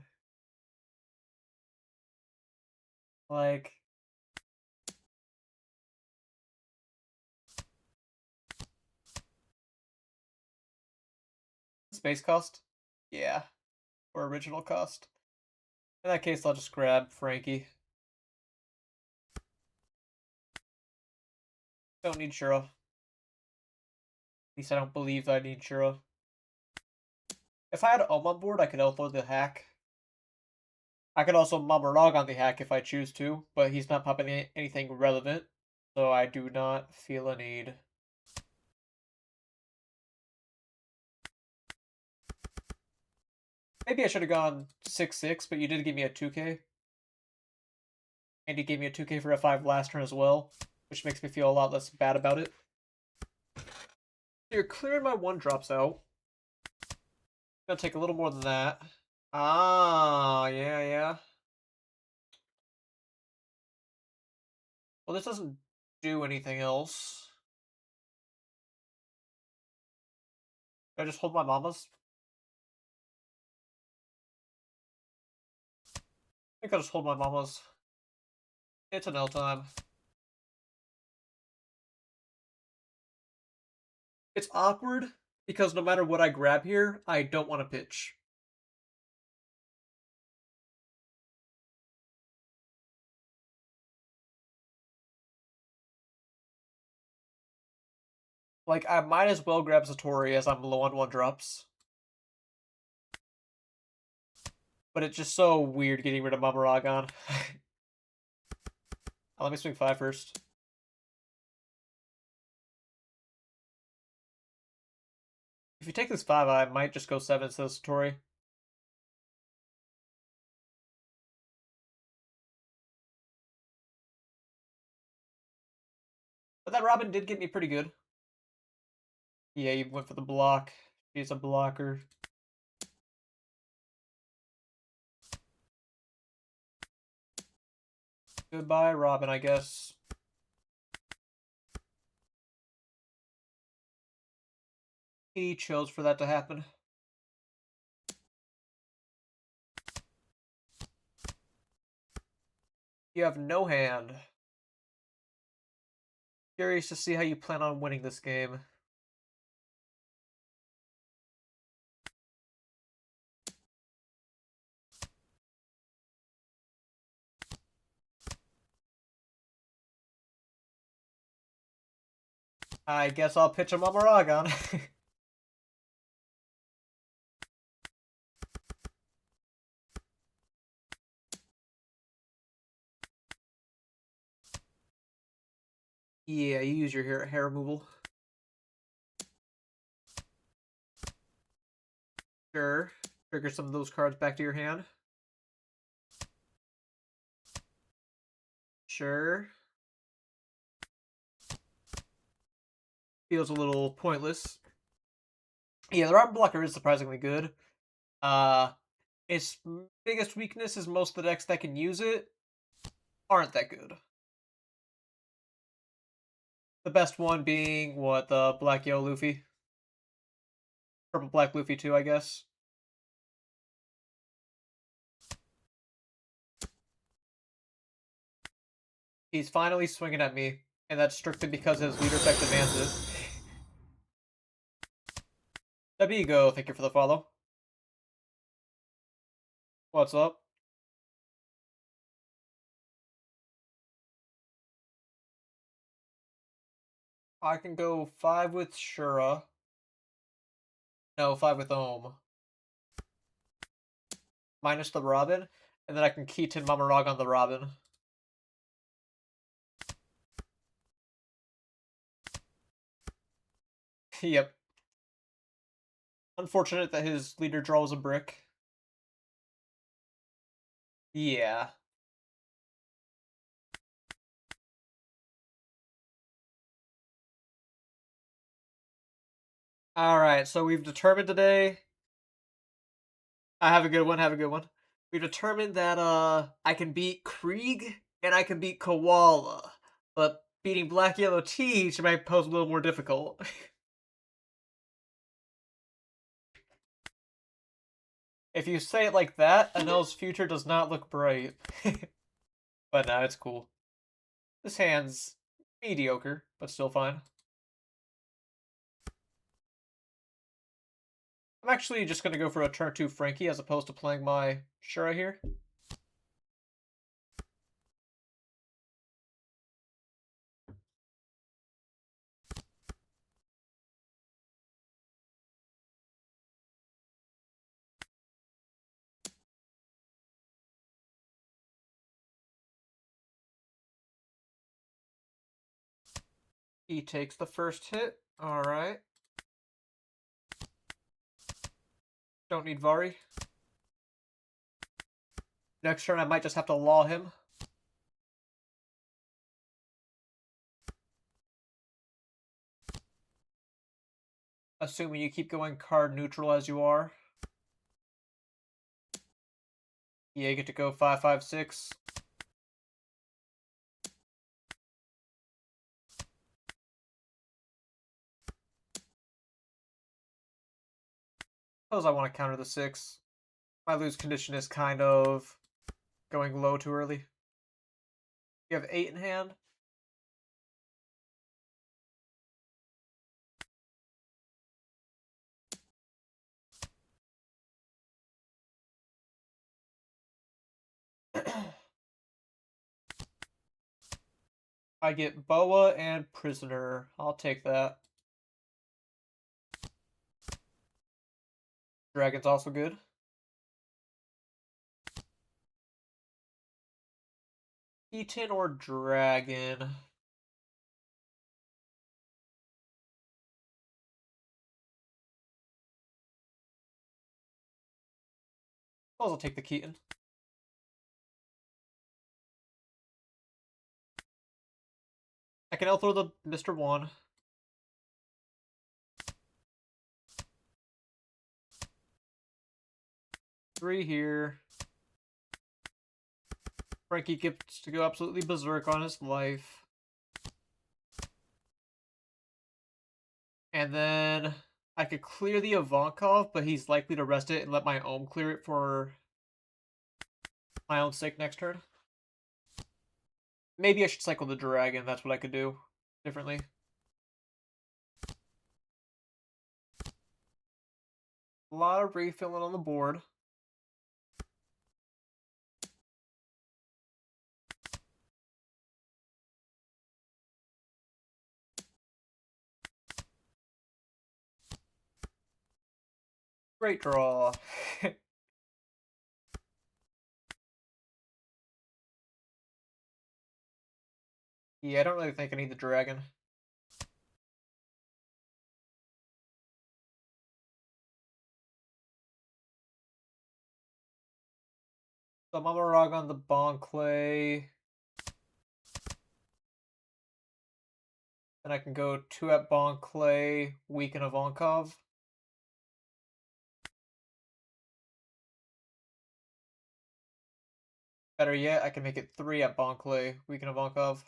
Like, space cost? Yeah, or original cost. In that case, I'll just grab Frankie. Don't need Shura. At least I don't believe I need Shura. If I had Ohm on board, I could Elthor the hack. I could also Mamarog on the hack if I choose to, but he's not popping anything relevant, so I do not feel a need. Maybe I should have gone 6-6, but you did give me a 2K. And you gave me a 2K for a 5 last turn as well, which makes me feel a lot less bad about it. You're clearing my 1-drops out. Gonna take a little more than that. Ah, yeah, yeah. Well, this doesn't do anything else. I just hold my mamas? I think I'll just hold my mamas. It's an L time. It's awkward because no matter what I grab here, I don't want to pitch. Like, I might as well grab Satori as I'm low on 1-drops. But it's just so weird getting rid of Mamoragon. Let me swing 5 first. If you take this 5, I might just go 7 instead of Satori. But that Robin did get me pretty good. Yeah, you went for the block. She's a blocker. Goodbye, Robin, I guess. He chose for that to happen. You have no hand. Curious to see how you plan on winning this game. I guess I'll pitch a Mamaragon. Yeah, you use your hair removal. Sure. Trigger some of those cards back to your hand. Sure. Feels a little pointless. Yeah, the Robin blocker is surprisingly good. Its biggest weakness is most of the decks that can use it aren't that good. The best one being, what, the Black Yellow Luffy? Purple Black Luffy too, I guess. He's finally swinging at me, and that's strictly because his leader effect demands it. Go, thank you for the follow. What's up? I can go 5 with Shura. No, 5 with Ohm. Minus the Robin, and then I can Keaton Mamarog on the Robin. Yep. Unfortunate that his leader draws a brick. Yeah. Alright, so we've determined today. I have a good one, have a good one. We've determined that I can beat Krieg and I can beat Koala. But beating Black Yellow Teach might pose a little more difficult. If you say it like that, Enel's future does not look bright. But nah, it's cool. This hand's mediocre, but still fine. I'm actually just going to go for a turn 2 Frankie as opposed to playing my Shura here. He takes the first hit. Alright. Don't need Vari. Next turn I might just have to law him. Assuming you keep going card neutral as you are. Yeah, you get to go 5/5/6. Suppose I want to counter the 6. My lose condition is kind of going low too early. You have 8 in hand. I get Boa and Prisoner. I'll take that. Dragon's also good. Eaton or Dragon? Suppose I'll take the Keaton. can outthrow the Mr. 1. Three here. Frankie gets to go absolutely berserk on his life. And then I could clear the Ivankov, but he's likely to rest it and let my Ohm clear it for my own sake next turn. Maybe I should cycle the dragon. That's what I could do differently. A lot of refilling on the board. Great draw. Yeah, I don't really think I need the dragon. So Mamarog on the Bon Clay. Then I can go 2 at Bon Clay, weaken Ivankov. Better yet, I can make it 3 at Bon Clay, weaken Ivankov.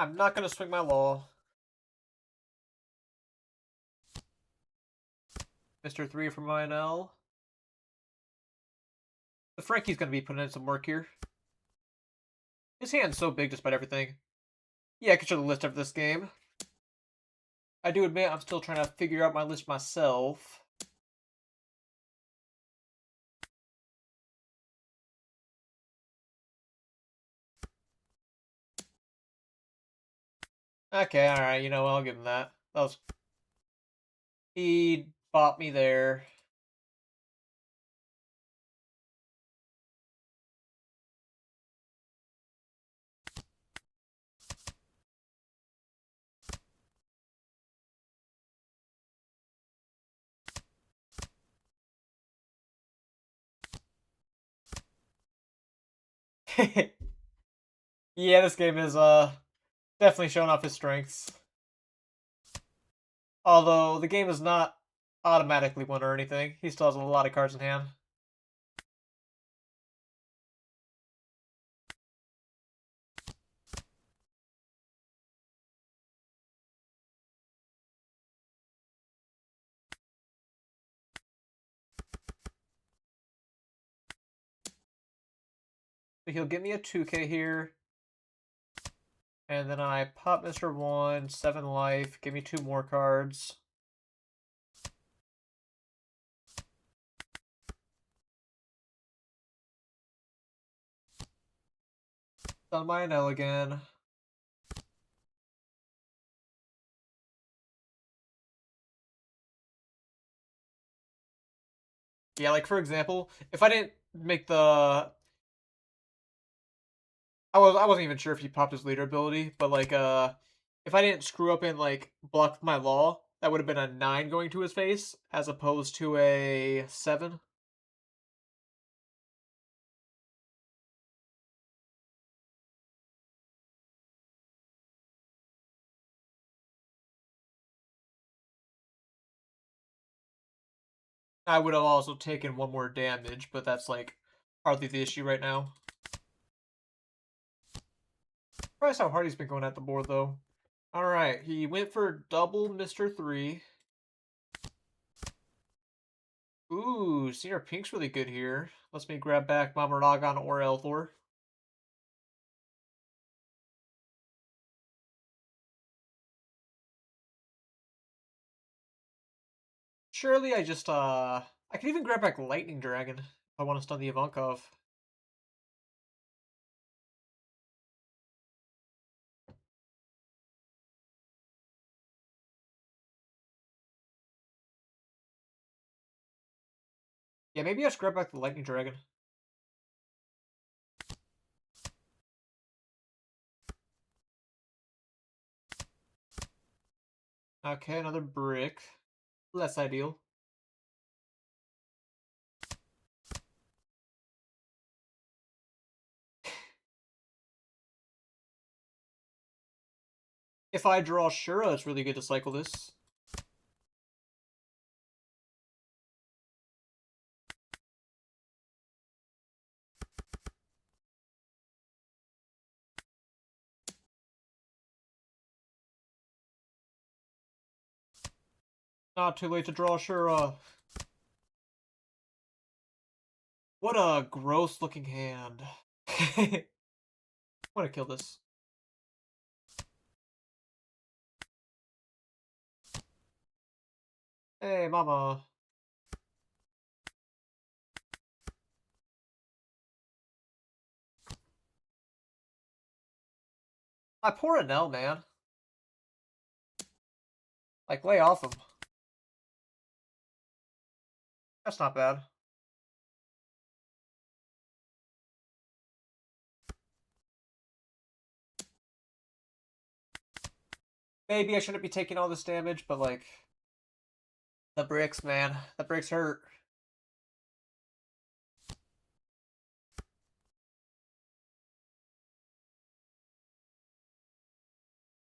I'm not going to swing my law. Mr. 3 from Enel. The Frankie's going to be putting in some work here. His hand's so big despite everything. Yeah, I could show the list of this game. I do admit I'm still trying to figure out my list myself. Okay, alright, you know, I'll give him that. That was... He bought me there. Yeah, this game is definitely showing off his strengths. Although the game is not automatically won or anything. He still has a lot of cards in hand. So he'll give me a 2K here. And then I pop Mr. 1, 7 life, give me 2 more cards. Done my Enel again. Yeah, like for example, if I didn't make the... I wasn't even sure if he popped his leader ability, but like if I didn't screw up and like block my law, that would have been a 9 going to his face, as opposed to a 7. I would have also taken 1 more damage, but that's like hardly the issue right now. Surprised how hard he's been going at the board though. Alright, he went for double Mr. 3. Ooh, Senior Pink's really good here. Lets me grab back Mamaragon or Elthor. Surely I just, I can even grab back Lightning Dragon if I want to stun the Ivankov. Yeah, maybe I should grab back the lightning dragon. Okay, another brick. Less ideal. If I draw Shura, it's really good to cycle this. Not too late to draw Shura. What a gross looking hand. I want to kill this. Hey, mama. My poor Enel, man. Like, lay off him. That's not bad. Maybe I shouldn't be taking all this damage, but like... The bricks, man. The bricks hurt.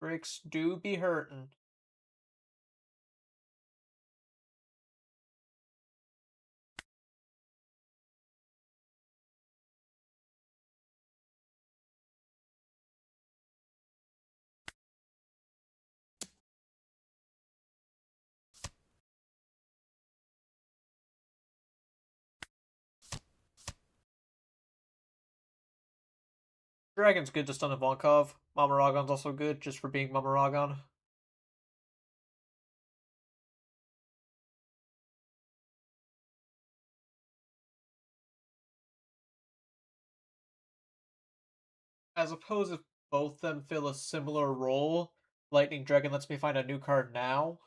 Bricks do be hurting. Dragon's good to stun Ivankov. Mama Ragon's also good just for being Mama Ragon. I suppose if both them fill a similar role, Lightning Dragon lets me find a new card now.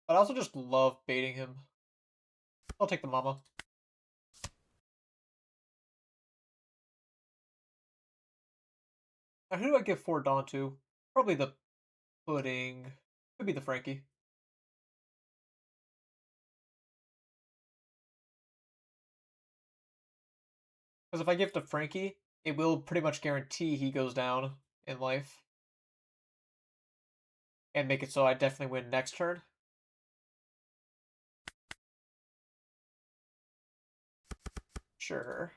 But I also just love baiting him. I'll take the Mama. Now, who do I give 4 Dawn to? Probably the Pudding. Could be the Frankie. Because if I give to Frankie, it will pretty much guarantee he goes down in life. And make it so I definitely win next turn. Sure.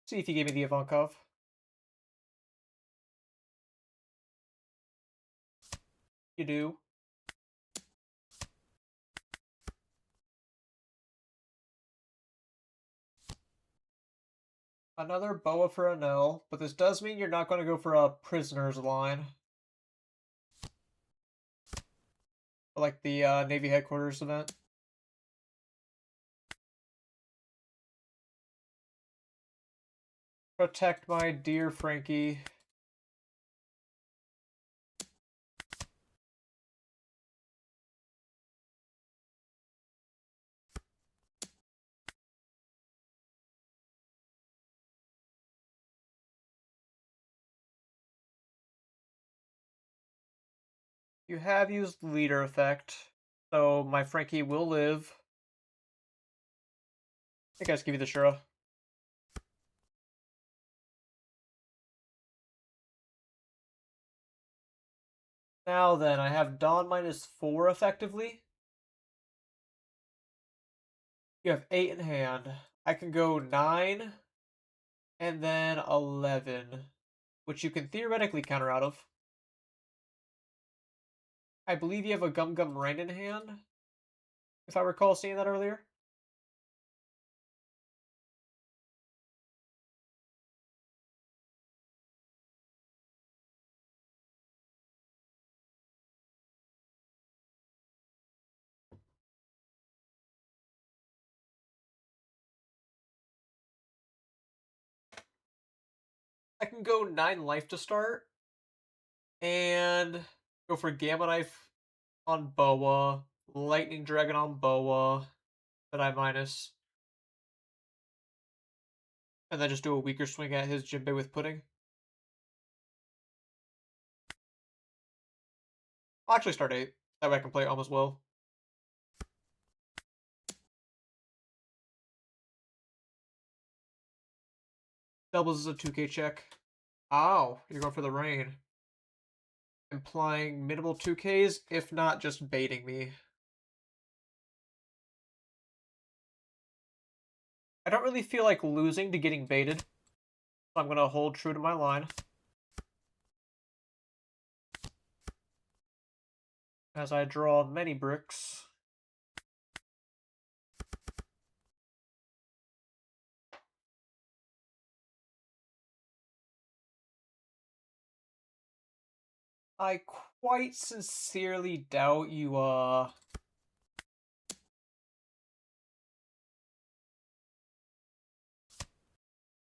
See if he gave me the Ivankov. You do. Another Boa for Enel, but this does mean you're not going to go for a Prisoner's line. Like the Navy Headquarters event. Protect my dear Frankie. You have used leader effect, so my Frankie will live. I think I just give you the Shura. Now then, I have Dawn -4 effectively. You have 8 in hand. I can go 9 and then 11, which you can theoretically counter out of. I believe you have a Gum Gum Rain in hand, if I recall seeing that earlier. can go 9 life to start and go for Gamma Knife on Boa, Lightning Dragon on Boa that I minus, and then just do a weaker swing at his Jinbei with Pudding. I'll actually start 8. That way I can play almost well. Doubles is a 2k check. Ow, you're going for the rain. Implying minimal 2ks, if not just baiting me. I don't really feel like losing to getting baited, so I'm going to hold true to my line. As I draw many bricks. I quite sincerely doubt you,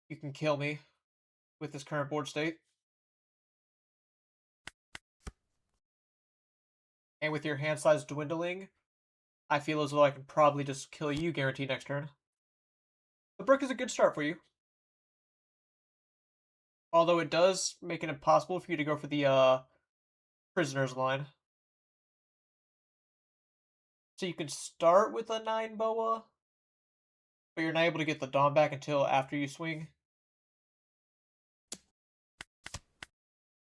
you can kill me with this current board state. And with your hand size dwindling, I feel as though I can probably just kill you guaranteed next turn. The brick is a good start for you. Although it does make it impossible for you to go for the, prisoners line. So you can start with a 9 boa, but you're not able to get the Dawn back until after you swing.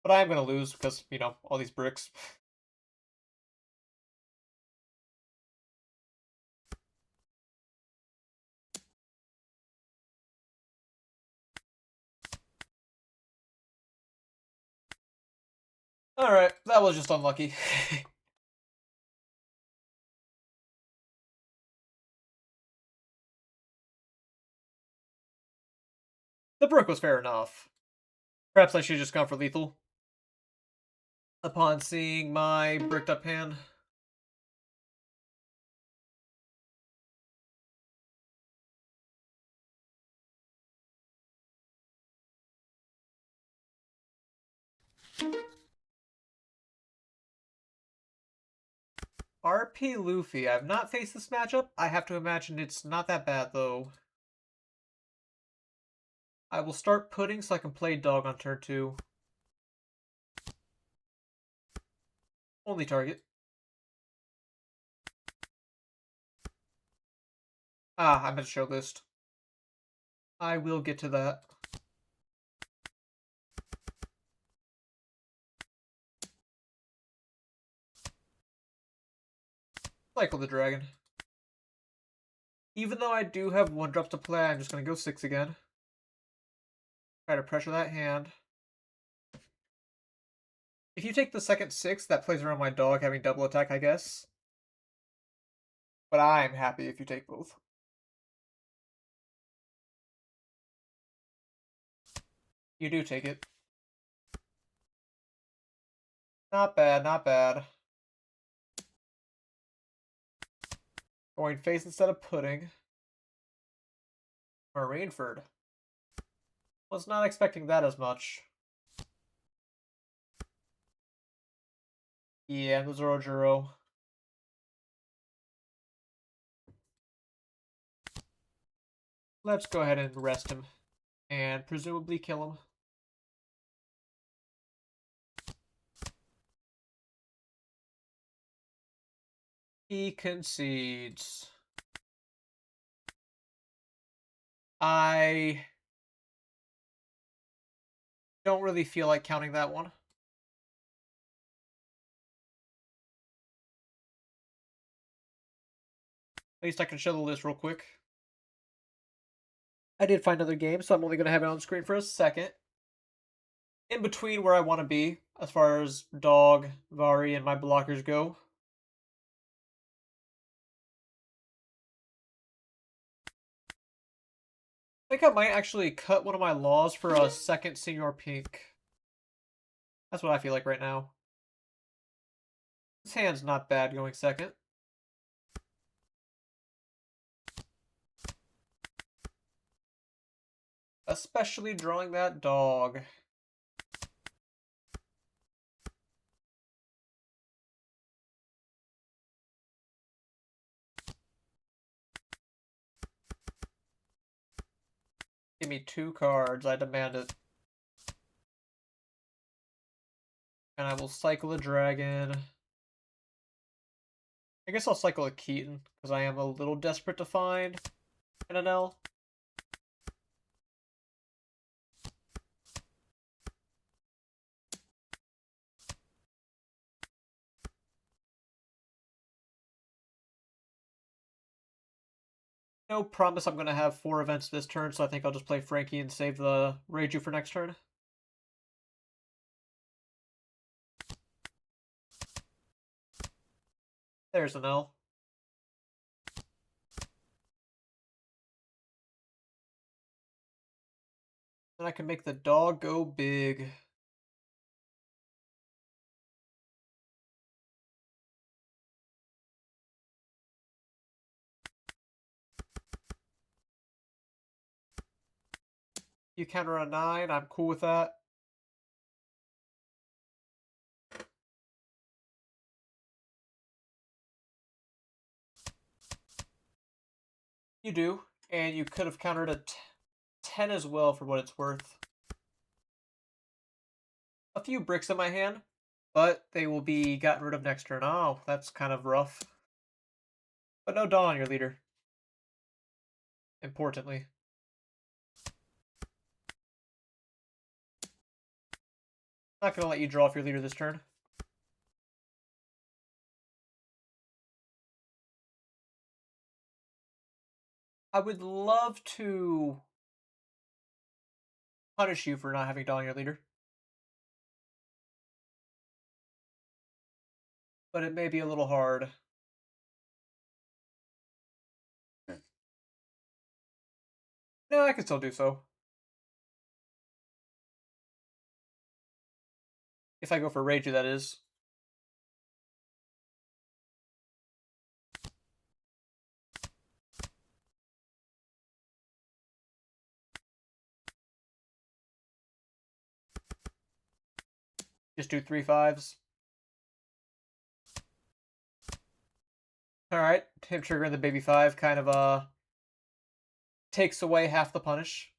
But I am going to lose because, you know, all these bricks. Alright, that was just unlucky. The brick was fair enough. Perhaps I should have just gone for lethal. Upon seeing my bricked up hand. RP Luffy. I have not faced this matchup. I have to imagine it's not that bad, though. I will start Pudding so I can play Dog on turn 2. Only target. Ah, I'm at show list. I will get to that. Cycle the dragon. Even though I do have 1-drops to play, I'm just going to go 6 again. Try to pressure that hand. If you take the second 6, that plays around my dog having double attack, I guess. But I'm happy if you take both. You do take it. Not bad, not bad. Going face instead of Pudding. Marineford. Was not expecting that as much. Yeah, the Zorojuro. Let's go ahead and rest him. And presumably kill him. He concedes. I don't really feel like counting that one. At least I can show the list real quick. I did find another game, so I'm only going to have it on screen for a second. In between where I want to be, as far as Dog, Vari, and my blockers go. I think I might actually cut one of my laws for a second Senior Pink. That's what I feel like right now. This hand's not bad going second. Especially drawing that Dog. Give me 2 cards. I demand it. And I will cycle a dragon. I guess I'll cycle a Keaton, because I am a little desperate to find an Enel. No promise I'm going to have 4 events this turn, so I think I'll just play Frankie and save the Reiju for next turn. There's an L. Then I can make the dog go big. You counter a 9, I'm cool with that. You do, and you could have countered a 10 as well for what it's worth. A few bricks in my hand, but they will be gotten rid of next turn. Oh, that's kind of rough. But no Dawn on your leader. Importantly. Not going to let you draw off your leader this turn. I would love to punish you for not having Dawn on your leader. But it may be a little hard. No, I can still do so. If I go for Reiju, that is. Just do 3 5s. Alright, him triggering the baby 5 kind of takes away half the punish.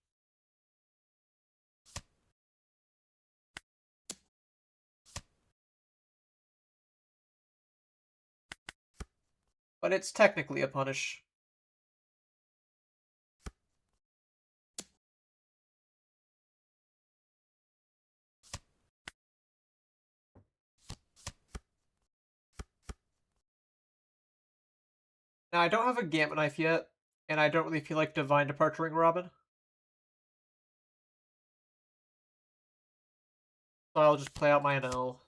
But it's technically a punish. Now, I don't have a Gamma Knife yet, and I don't really feel like Divine Departuring Robin. So I'll just play out my NL.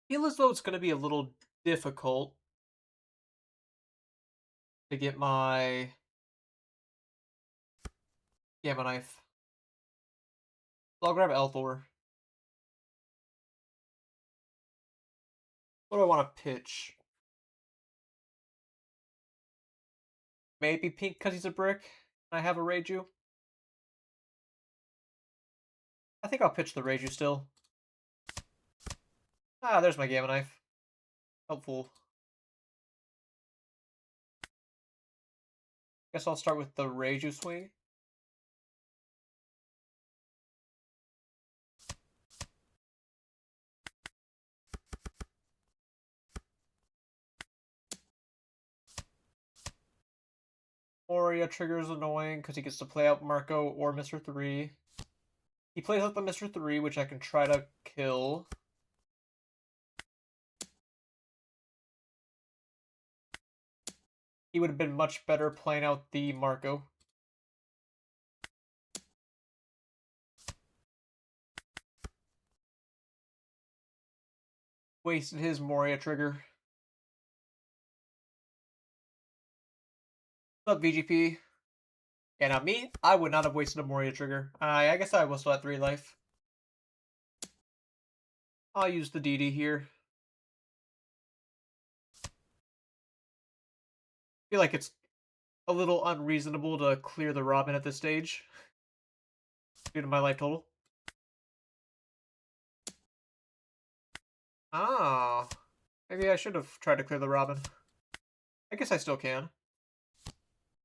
Feel as though it's going to be a little difficult to get my Gamma Knife. So I'll grab Elthor. What do I want to pitch? Maybe pink because he's a brick. I have a Reiju. I think I'll pitch the Reiju still. Ah, there's my Gamma Knife. Helpful. Guess I'll start with the Reiju swing. Moria triggers annoying because he gets to play out Marco or Mr. 3. He plays out the Mr. 3, which I can try to kill. He would have been much better playing out the Marco. Wasted his Moria trigger. What's up, VGP? Yeah, now me, I would not have wasted a Moria trigger. I guess I will still have 3 life. I'll use the DD here. I feel like it's a little unreasonable to clear the Robin at this stage due to my life total. Ah. Maybe I should have tried to clear the Robin. I guess I still can.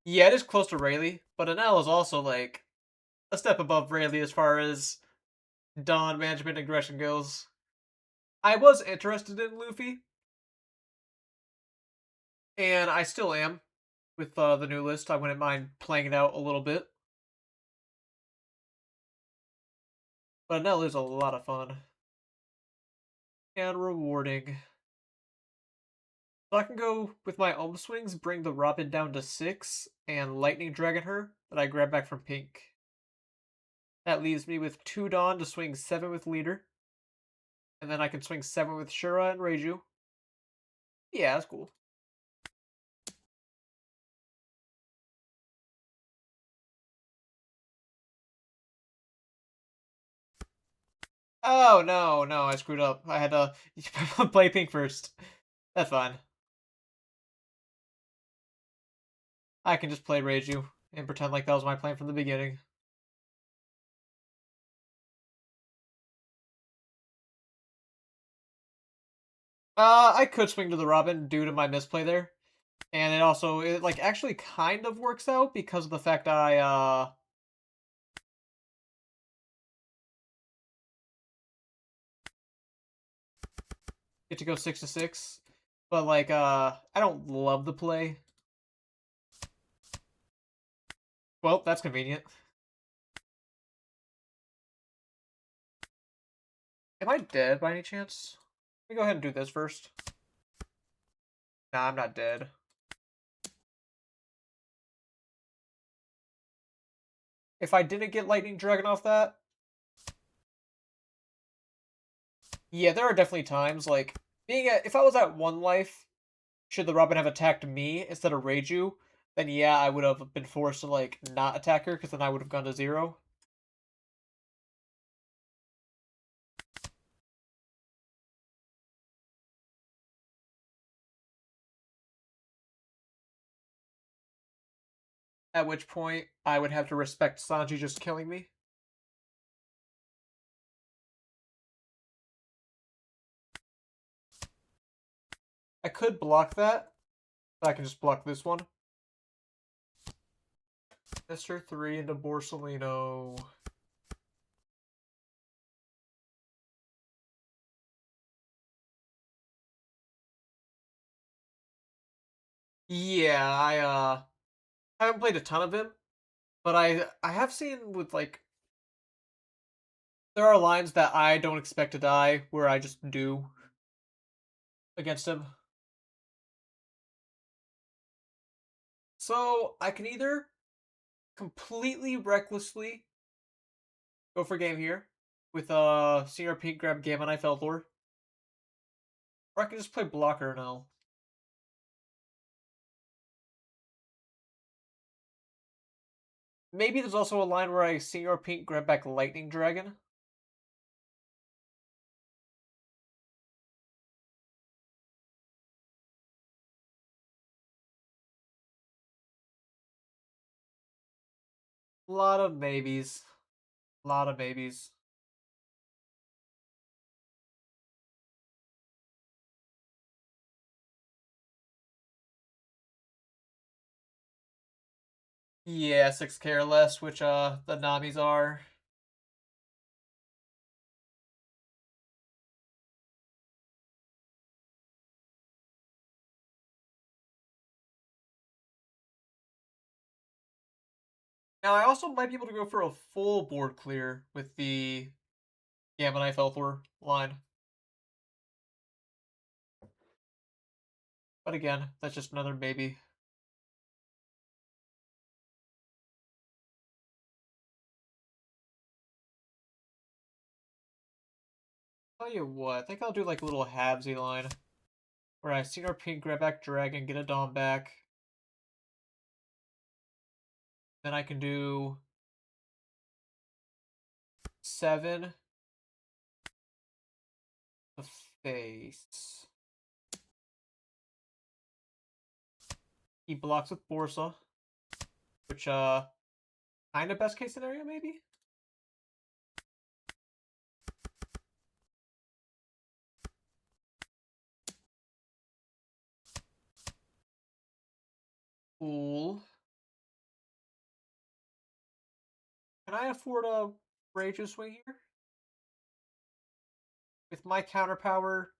Yeah, it is close to Rayleigh, but Enel is also, like, a step above Rayleigh as far as Dawn management aggression goes. I was interested in Luffy, and I still am with the new list. I wouldn't mind playing it out a little bit. But Enel is a lot of fun. And rewarding. So I can go with my Ohm Swings, bring the Robin down to 6, and Lightning Dragon her that I grab back from Pink. That leaves me with 2 Dawn to swing 7 with Leader. And then I can swing 7 with Shura and Reiju. Yeah, that's cool. Oh, no, I screwed up. I had to play Pink first. That's fine. I can just play Reiju and pretend like that was my plan from the beginning. I could swing to the Robin due to my misplay there. And it also, like, actually kind of works out because of the fact I, get to go 6 to 6. But, like, I don't love the play. Well, that's convenient. Am I dead by any chance? Let me go ahead and do this first. Nah, I'm not dead. If I didn't get Lightning Dragon off that... Yeah, there are definitely times, like, if I was at 1 life, should the Robin have attacked me instead of Reiju, then yeah, I would have been forced to, like, not attack her, because then I would have gone to 0. At which point, I would have to respect Sanji just killing me. I could block that, but I can just block this one. Mr. 3 into Borsalino. Yeah, I haven't played a ton of him, but I have seen with, like, there are lines that I don't expect to die where I just do against him. So I can either completely recklessly go for game here with Senior Pink grab Gamma Knife Eldor, or I can just play blocker now. Maybe there's also a line where I Senior Pink grab back Lightning Dragon. A lot of maybes. A lot of maybes. Yeah, 6 care less, which the Namis are. Now I also might be able to go for a full board clear with the Gamma Knife Elthor line. But again, that's just another maybe. Tell you what, I think I'll do like a little halvesy line. Where I Senior Pink, grab back Dragon, get a Dom back. Then I can do 7 the face. He blocks with Borsa. Which kind of best case scenario maybe? Cool. Can I afford a Rage Swing here? With my counter power,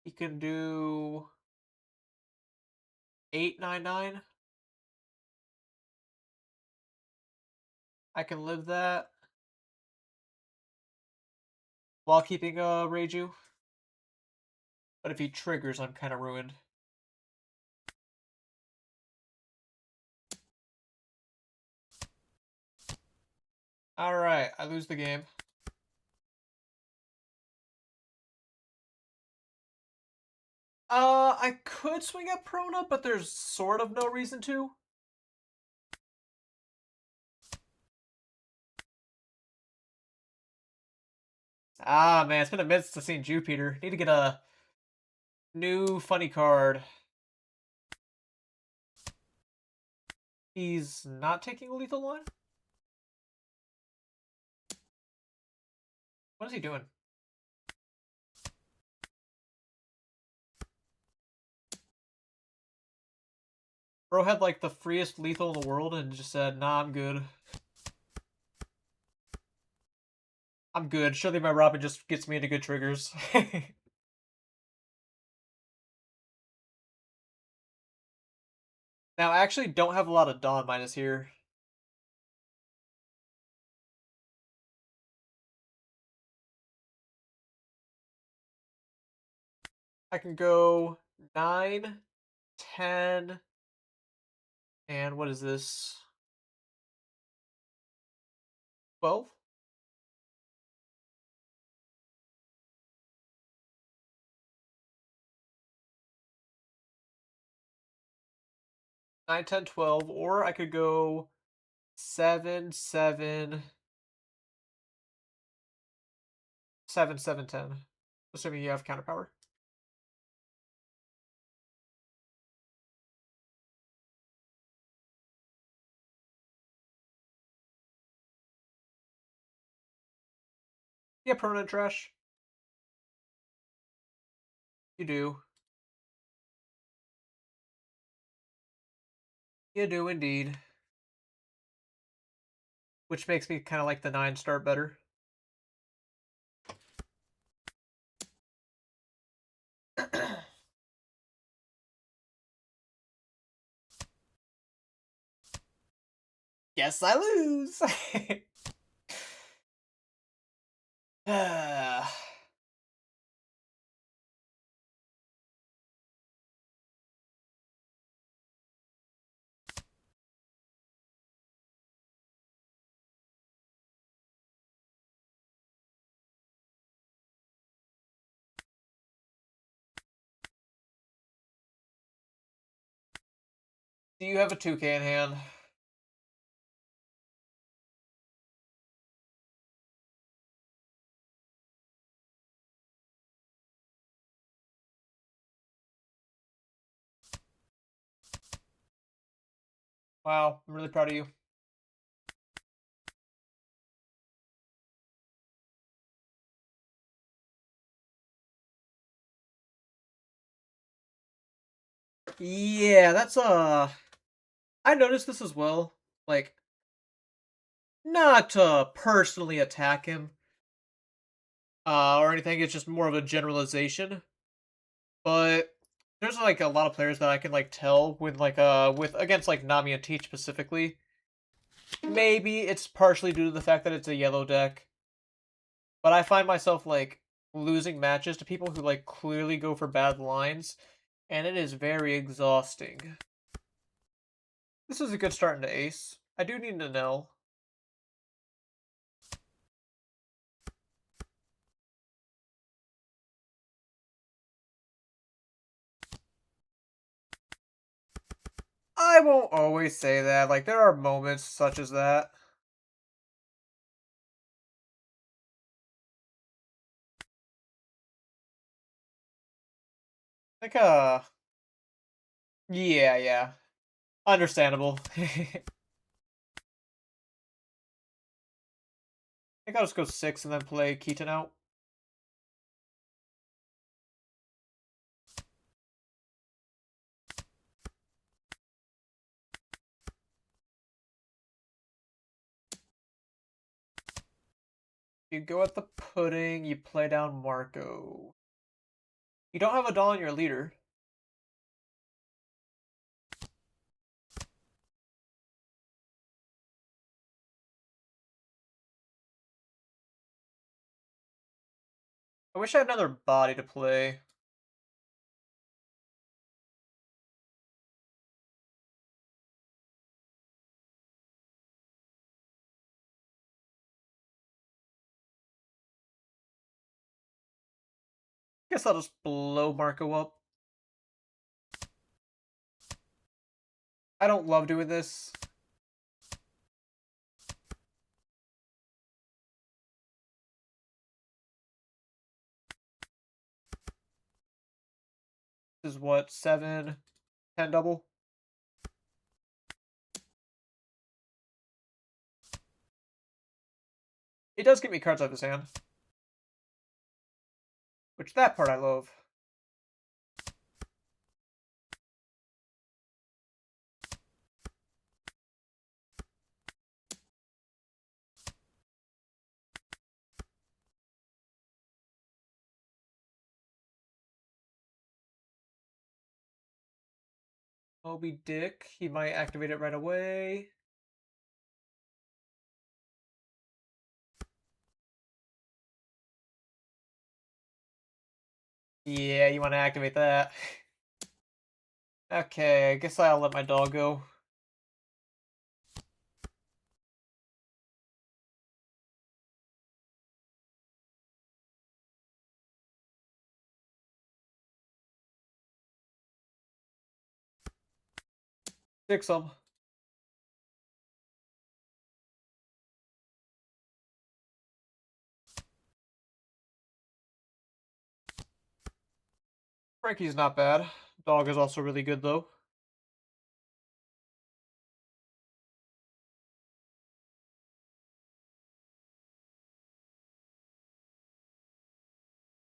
he can do 899. I can live that while keeping a Reiju. But if he triggers, I'm kind of ruined. Alright, I lose the game. I could swing at Prona, but there's sort of no reason to. Ah, man, it's been a minute since I've seen Jupiter. Need to get a new funny card. He's not taking a lethal one? What is he doing? Bro had like the freest lethal in the world and just said, nah, I'm good. I'm good. Surely my Robin just gets me into good triggers. Now, I actually don't have a lot of Dawn minus here. I can go 9, 10, and what is this? 12? 9, 10, 12, or I could go 7, 7, 7, 7, 10. Assuming you have counter power. Yeah, permanent trash. You do. You do indeed. Which makes me kind of like the 9 start better. Guess I lose. Do you have a 2K in hand? Wow, I'm really proud of you. Yeah, that's I noticed this as well. Like, not to personally attack him, or anything. It's just more of a generalization. But there's like a lot of players that I can like tell with like with against like Nami and Teach specifically. Maybe it's partially due to the fact that it's a yellow deck, but I find myself like losing matches to people who like clearly go for bad lines, and it is very exhausting. This is a good start into Ace. I do need an Enel. I won't always say that. Like, there are moments such as that. Like, yeah, yeah. Understandable. I think I'll just go 6 and then play Keaton out. You go at the pudding, you play down Marco. You don't have a doll in your leader. I wish I had another body to play. Guess I'll just blow Marco up. I don't love doing this. This is what, 7, 10 double? It does get me cards out of his hand. Which, that part I love. Moby Dick, he might activate it right away. Yeah, you want to activate that. Okay, I guess I'll let my dog go. Fix him. Frankie's not bad. Dog is also really good, though.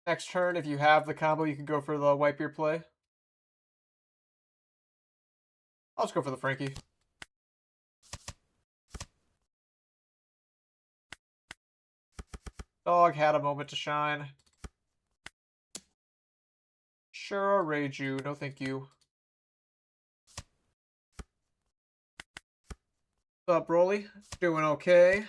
Next turn, if you have the combo, you can go for the wipe your play. I'll just go for the Frankie. Dog had a moment to shine. Sure, Reju. No thank you. What's up, Broly? Doing okay.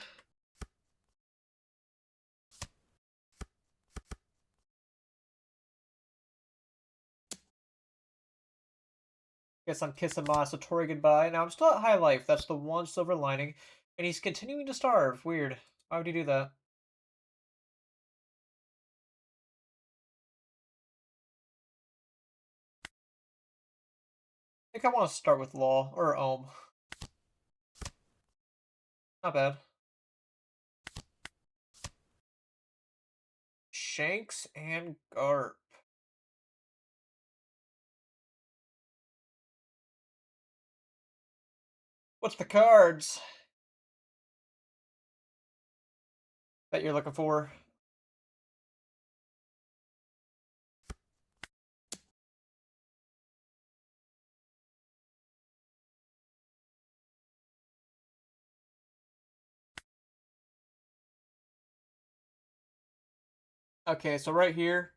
Guess I'm kissing my Satori goodbye. Now, I'm still at high life. That's the one silver lining. And he's continuing to starve. Weird. Why would he do that? I think I want to start with Law. Or Ohm. Not bad. Shanks and Garp. What's the cards that you're looking for? Okay, so right here,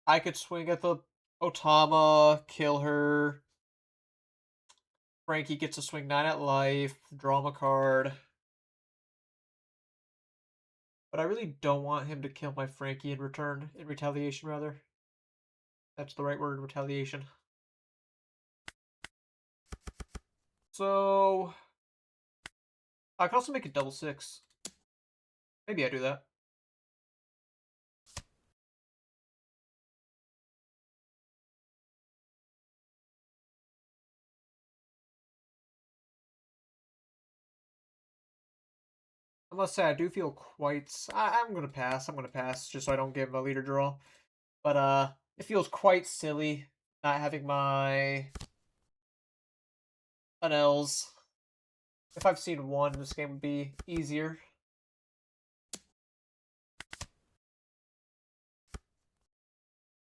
I could swing at the Otama, kill her. Frankie gets to swing 9 at life, draw him a card. But I really don't want him to kill my Frankie in return. In retaliation, rather. That's the right word, retaliation. So, I could also make it double 6. Maybe I do that. I must say, I do feel quite... I'm gonna pass. I'm gonna pass, just so I don't give him a leader draw. But, it feels quite silly not having my Enels. If I've seen one, this game would be easier.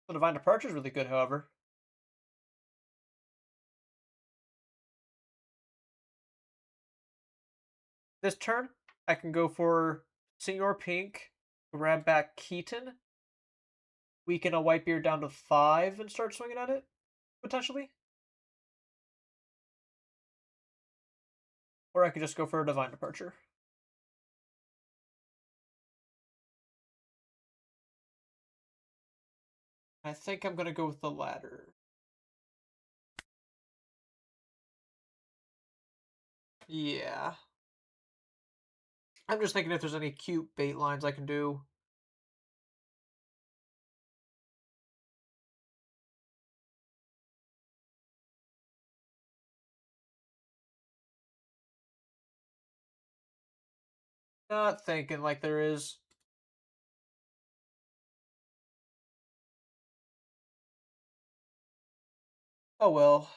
The Divine Departure is really good, however. This turn, I can go for Senor Pink, Grab back Keaton. Weaken a Whitebeard down to 5 and start swinging at it, potentially. Or I could just go for a Divine Departure. I think I'm going to go with the latter. Yeah. I'm just thinking if there's any cute bait lines I can do. Not thinking like there is. Oh well.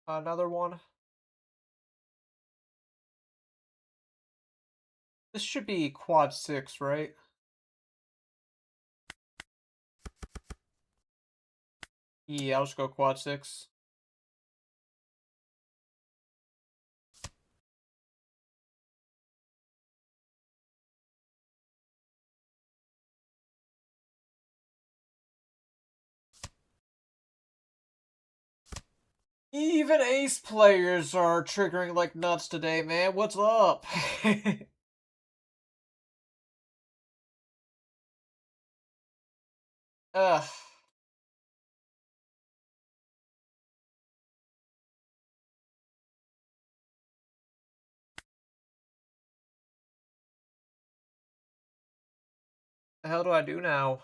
Another one. This should be quad 6, right? Yeah, I'll just go quad 6. Even ace players are triggering like nuts today, man. What's up? Ugh. The hell do I do now?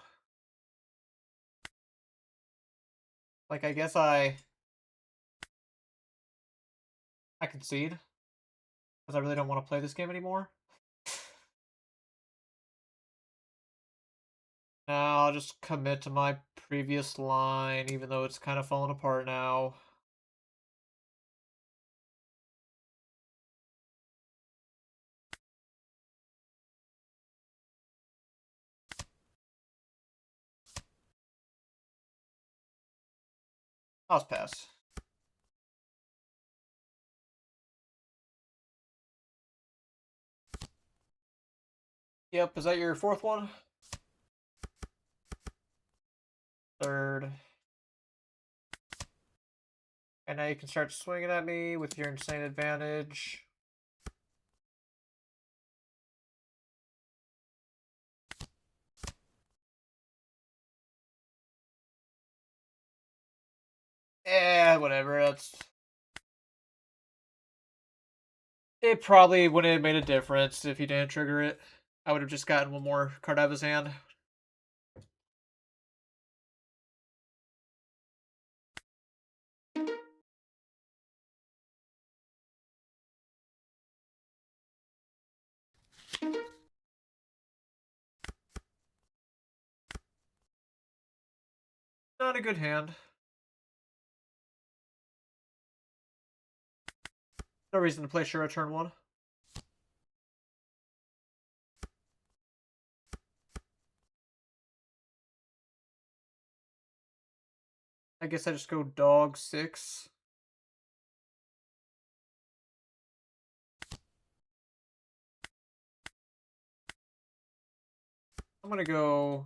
Like, I guess I concede. Because I really don't want to play this game anymore. Now I'll just commit to my previous line, even though it's kind of falling apart now. I'll pass. Yep, is that your fourth one? Third. And now you can start swinging at me with your insane advantage. Whatever. It probably wouldn't have made a difference if he didn't trigger it. I would have just gotten one more card out of his hand. Not a good hand. No reason to play Shura turn 1. I guess I just go dog 6. I'm gonna go...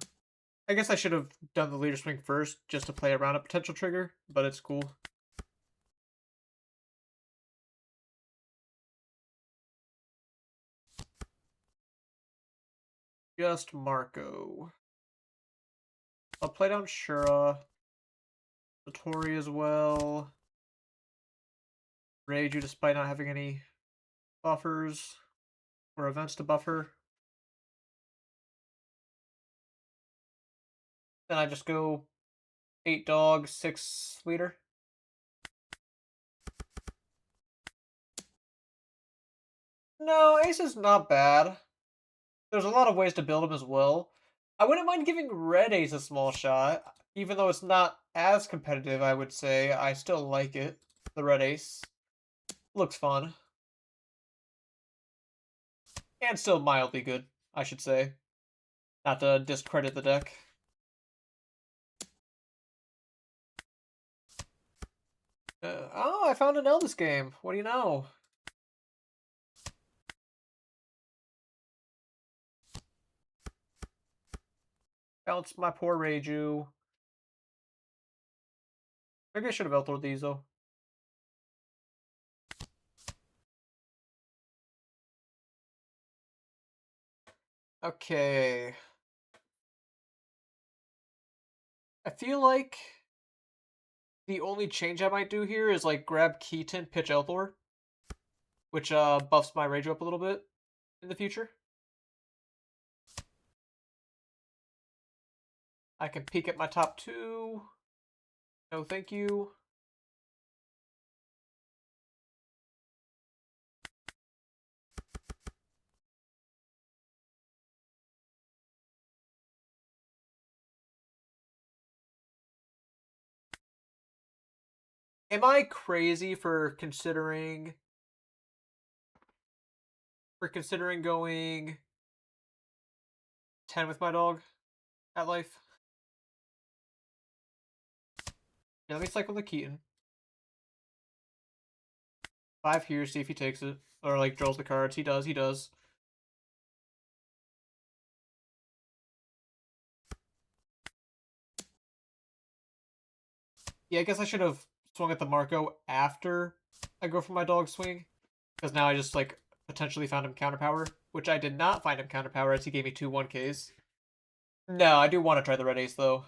I guess I should have done the leader swing first, just to play around a potential trigger, but it's cool. Just Marco. I'll play down Shura. Satori as well. Reiju despite not having any buffers or events to buffer. Then I just go 8 dog, 6 leader. No, Ace is not bad. There's a lot of ways to build him as well. I wouldn't mind giving Red Ace a small shot. Even though it's not as competitive, I would say. I still like it. The Red Ace. Looks fun. And still mildly good, I should say. Not to discredit the deck. Oh, I found Enel this game. What do you know? Bounce my poor Reju. Maybe I should have outlawed these though. Okay. I feel like the only change I might do here is like grab Keaton, pitch Elthor, which buffs my Reju up a little bit in the future. I can peek at my top two. No, thank you. Am I crazy for considering going 10 with my dog at life? Yeah, let me cycle the Keaton. 5 here, see if he takes it. Or like draws the cards. He does, he does. Yeah, I guess I should have swung at the Marco after I go for my dog swing. Because now I just like potentially found him counterpower. Which I did not find him counterpower as he gave me 2 1Ks. No, I do want to try the red ace though.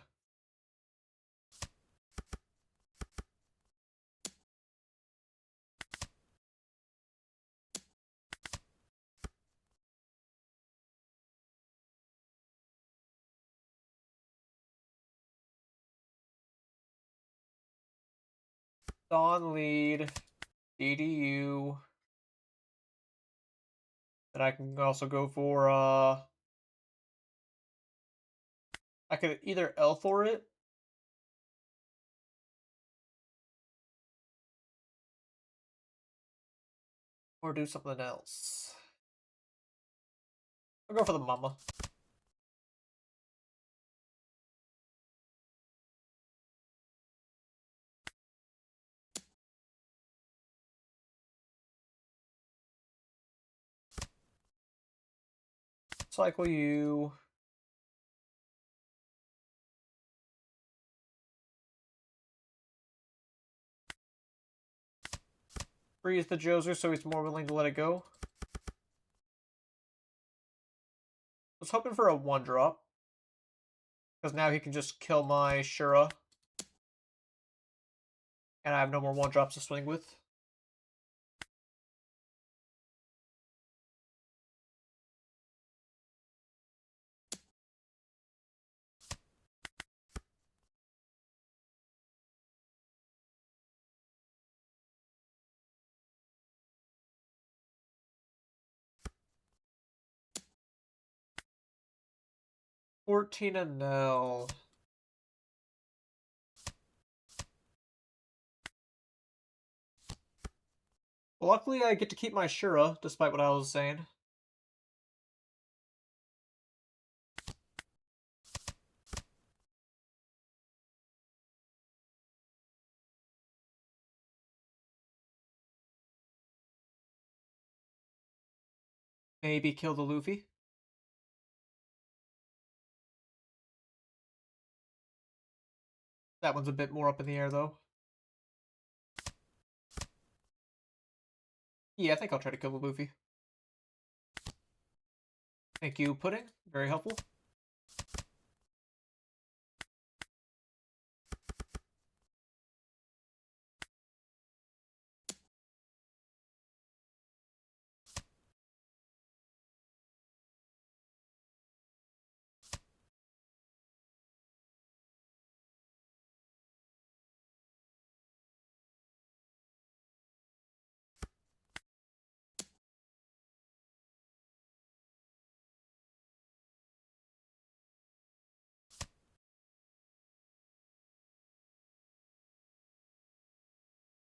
Dawn lead. DDU. Then I can also go for I could either L4 it. Or do something else. I'll go for the mama. Cycle you. Freeze the Joser so he's more willing to let it go. I was hoping for a 1-drop. Because now he can just kill my Shura. And I have no more 1-drops to swing with. $14 Enel. Well, luckily I get to keep my Shura, despite what I was saying. Maybe kill the Luffy. That one's a bit more up in the air, though. Yeah, I think I'll try to kill the Luffy. Thank you, Pudding. Very helpful.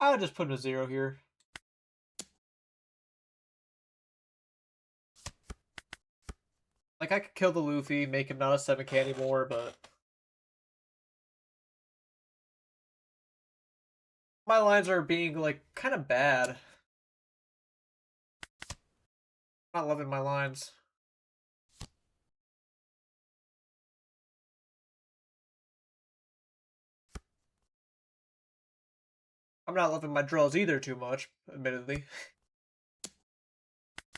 I'll just put him to 0 here. Like, I could kill the Luffy, make him not a 7K anymore, but... My lines are being, like, kind of bad. Not loving my lines. I'm not loving my draws either too much, admittedly.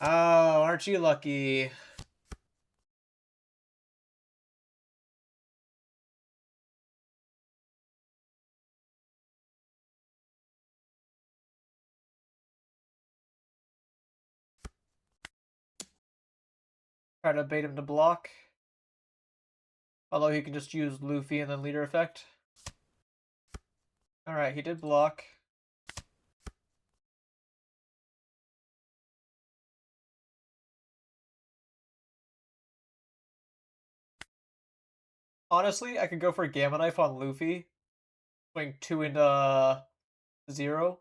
Oh, aren't you lucky? Try to bait him to block. Although he can just use Luffy and then leader effect. Alright, he did block. Honestly, I could go for a Gamma Knife on Luffy. Swing 2 into 0.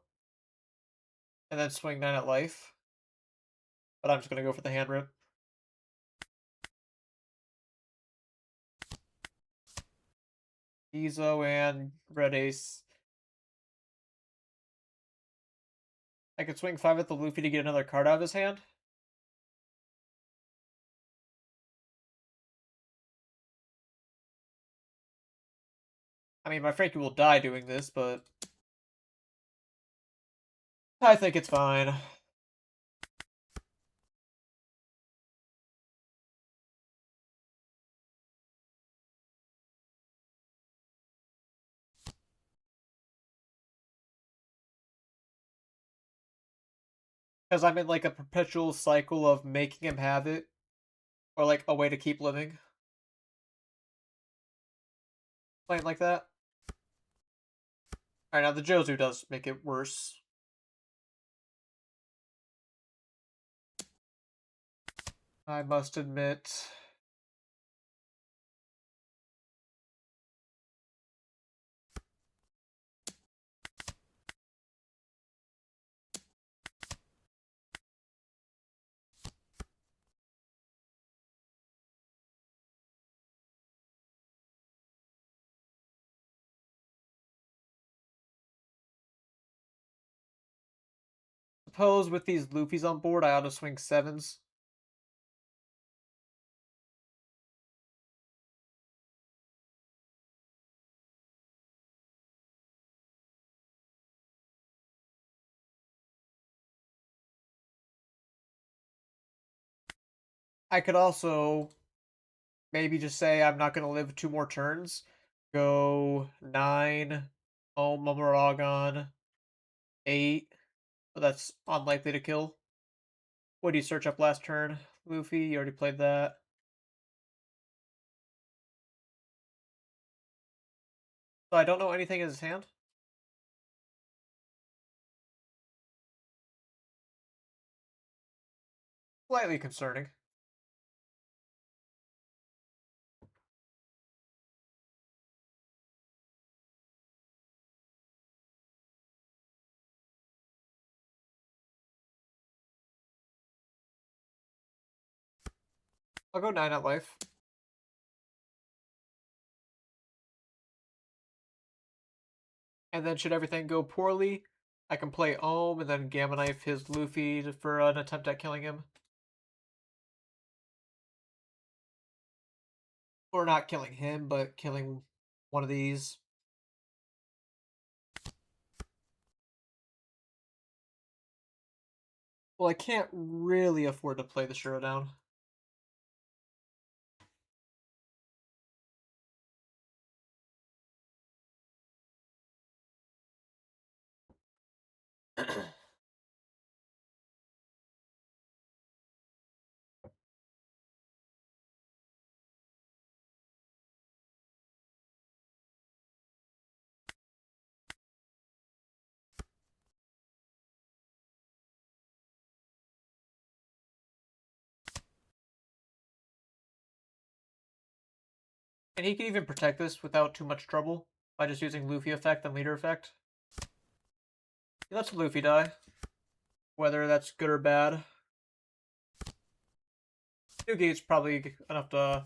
And then swing 9 at life. But I'm just going to go for the hand rip. Izo and Red Ace. I could swing 5 at the Luffy to get another card out of his hand. I mean, my Frankie will die doing this, but I think it's fine. Because I'm in like a perpetual cycle of making him have it. Or like a way to keep living. Playing like that. Alright, now the Jozu does make it worse. I must admit. Suppose with these Luffys on board, I ought to swing 7s. I could also maybe just say I'm not going to live 2 more turns. Go 9, Momoragon, 8. But that's unlikely to kill. What do you search up last turn? Luffy, you already played that. So I don't know anything in his hand. Slightly concerning. I'll go 9 at life. And then should everything go poorly, I can play Ohm and then Gamma Knife his Luffy for an attempt at killing him. Or not killing him, but killing one of these. Well, I can't really afford to play the Showdown. And he can even protect this without too much trouble by just using Luffy effect and leader effect. He lets Luffy die. Whether that's good or bad. 2 gates probably enough to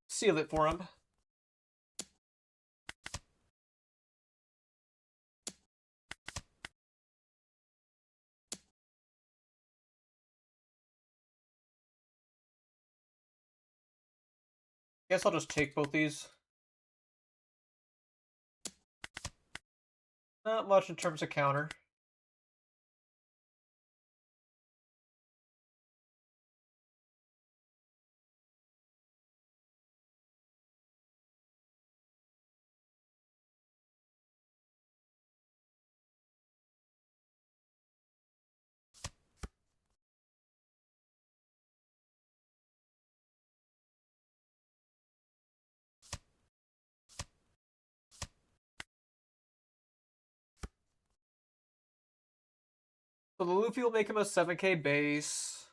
seal it for him. Guess I'll just take both these. Not much in terms of counter. So the Luffy will make him a 7k base.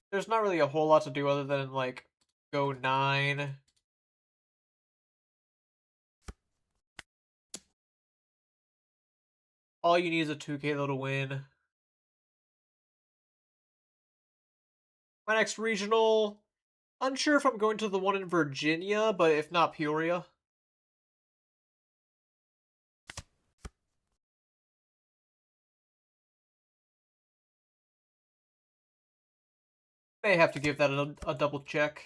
There's not really a whole lot to do other than, like, go 9. All you need is a 2k though to win. My next regional, unsure if I'm going to the one in Virginia, but if not Peoria. May have to give that a double check.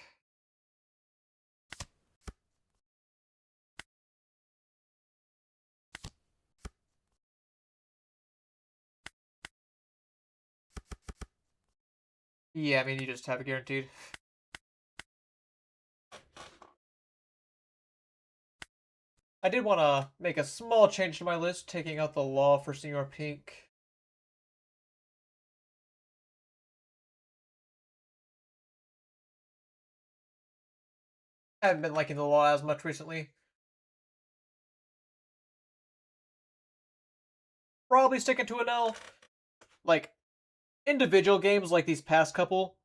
Yeah, I mean, you just have it guaranteed. I did want to make a small change to my list, taking out the law for Senior Pink. I haven't been liking the law as much recently. Probably sticking to Enel. Like, individual games like these past couple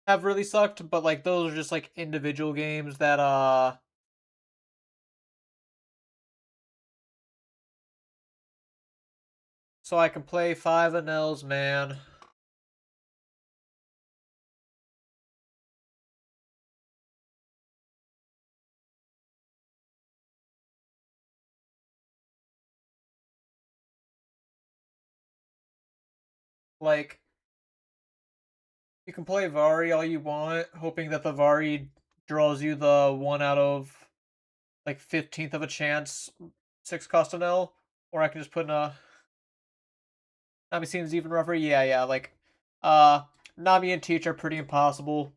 have really sucked, but like those are just like individual games that so I can play 5 Enels, man. Like, you can play Vari all you want, hoping that the Vari draws you the 1 out of like 15th of a chance 6 cost Enel, or I can just put in a Nami seems even rougher. Yeah, like Nami and Teach are pretty impossible,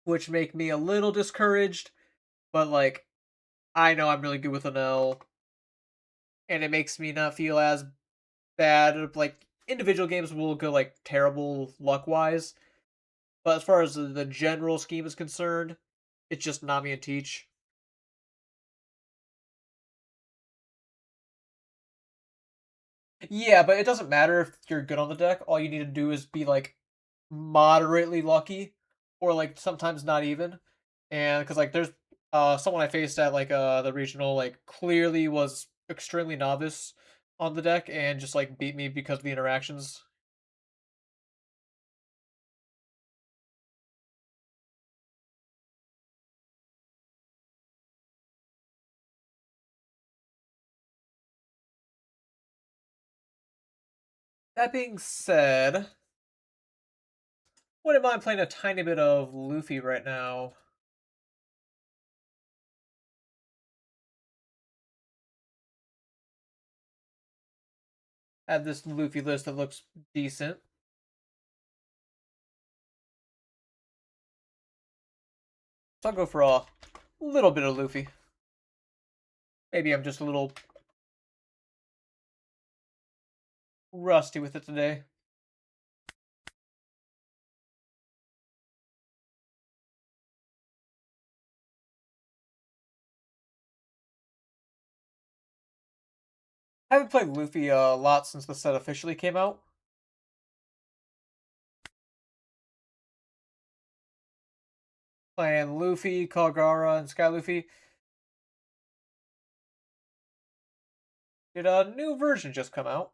which make me a little discouraged, but like I know I'm really good with Enel, and it makes me not feel as bad. Like individual games will go like terrible luck wise, but as far as the general scheme is concerned, it's just Nami and Teach. Yeah, but it doesn't matter if you're good on the deck. All you need to do is be like moderately lucky, or like sometimes not even. And because like there's someone I faced at like the regional like clearly was extremely novice on the deck and just like beat me because of the interactions. That being said, wouldn't mind playing a tiny bit of Luffy right now. I have this Luffy list that looks decent. So I'll go for a little bit of Luffy. Maybe I'm just a little rusty with it today. I haven't played Luffy a lot since the set officially came out. Playing Luffy, Kagura, and Sky Luffy. Did a new version just come out?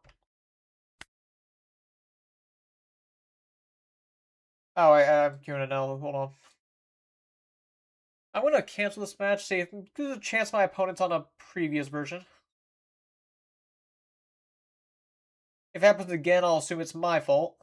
Oh, I'm queuing it now. Hold on. I'm gonna cancel this match. See if there's a chance my opponent's on a previous version. If it happens again, I'll assume it's my fault.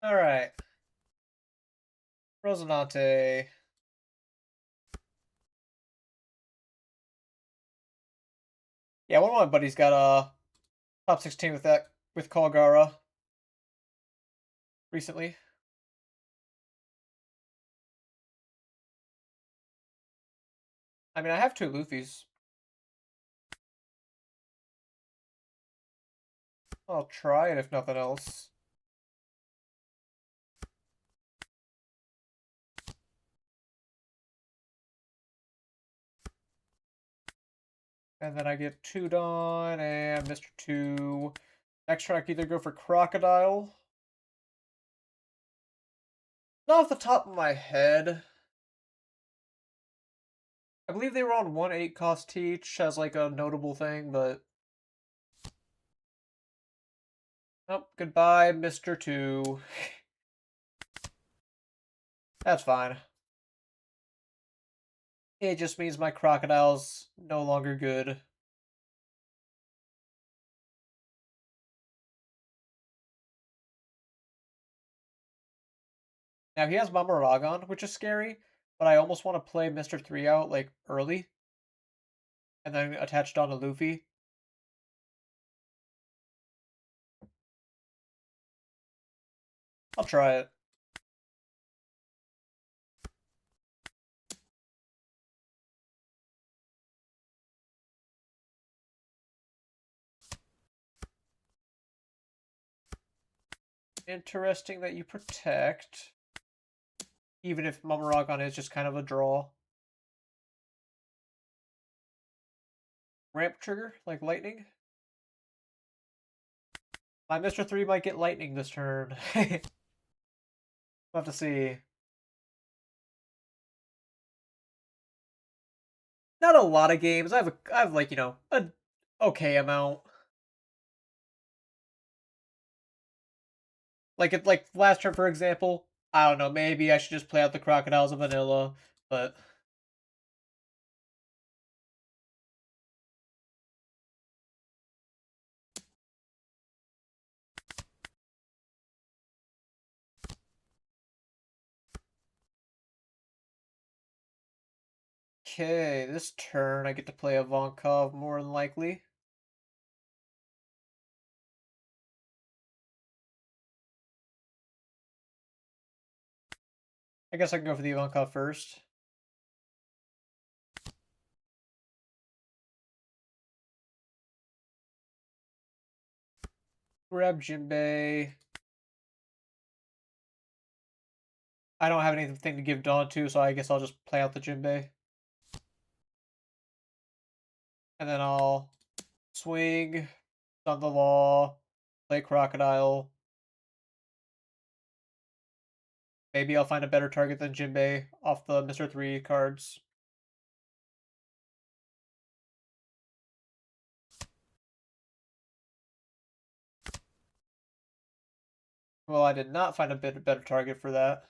Alright. Rosinante. Yeah, one of my buddies got a top 16 with that with Kalgara recently. I mean, I have 2 Luffys. I'll try it if nothing else. And then I get 2 Dawn and Mr. 2. Next turn I can either go for Crocodile. Not off the top of my head. I believe they were on 1/8 cost each as like a notable thing, but oh, goodbye, Mr. 2. That's fine. It just means my Crocodile's no longer good. Now he has Mamaragon, which is scary, but I almost want to play Mr. 3 out like early and then attach Dawn to Luffy. I'll try it. Interesting that you protect, even if Mamaragon is just kind of a draw. Ramp trigger, like lightning. My Mr. 3 might get lightning this turn. We'll have to see. Not a lot of games. I have like, a okay amount. Like last turn, for example, I don't know, maybe I should just play out the Crocodiles of Vanilla, but okay, this turn I get to play Ivankov more than likely. I guess I can go for the Ivankov first. Grab Jinbei. I don't have anything to give Dawn to, so I guess I'll just play out the Jinbei. And then I'll swing, stun the law, play Crocodile. Maybe I'll find a better target than Jinbei off the Mr. 3 cards. Well, I did not find a better target for that.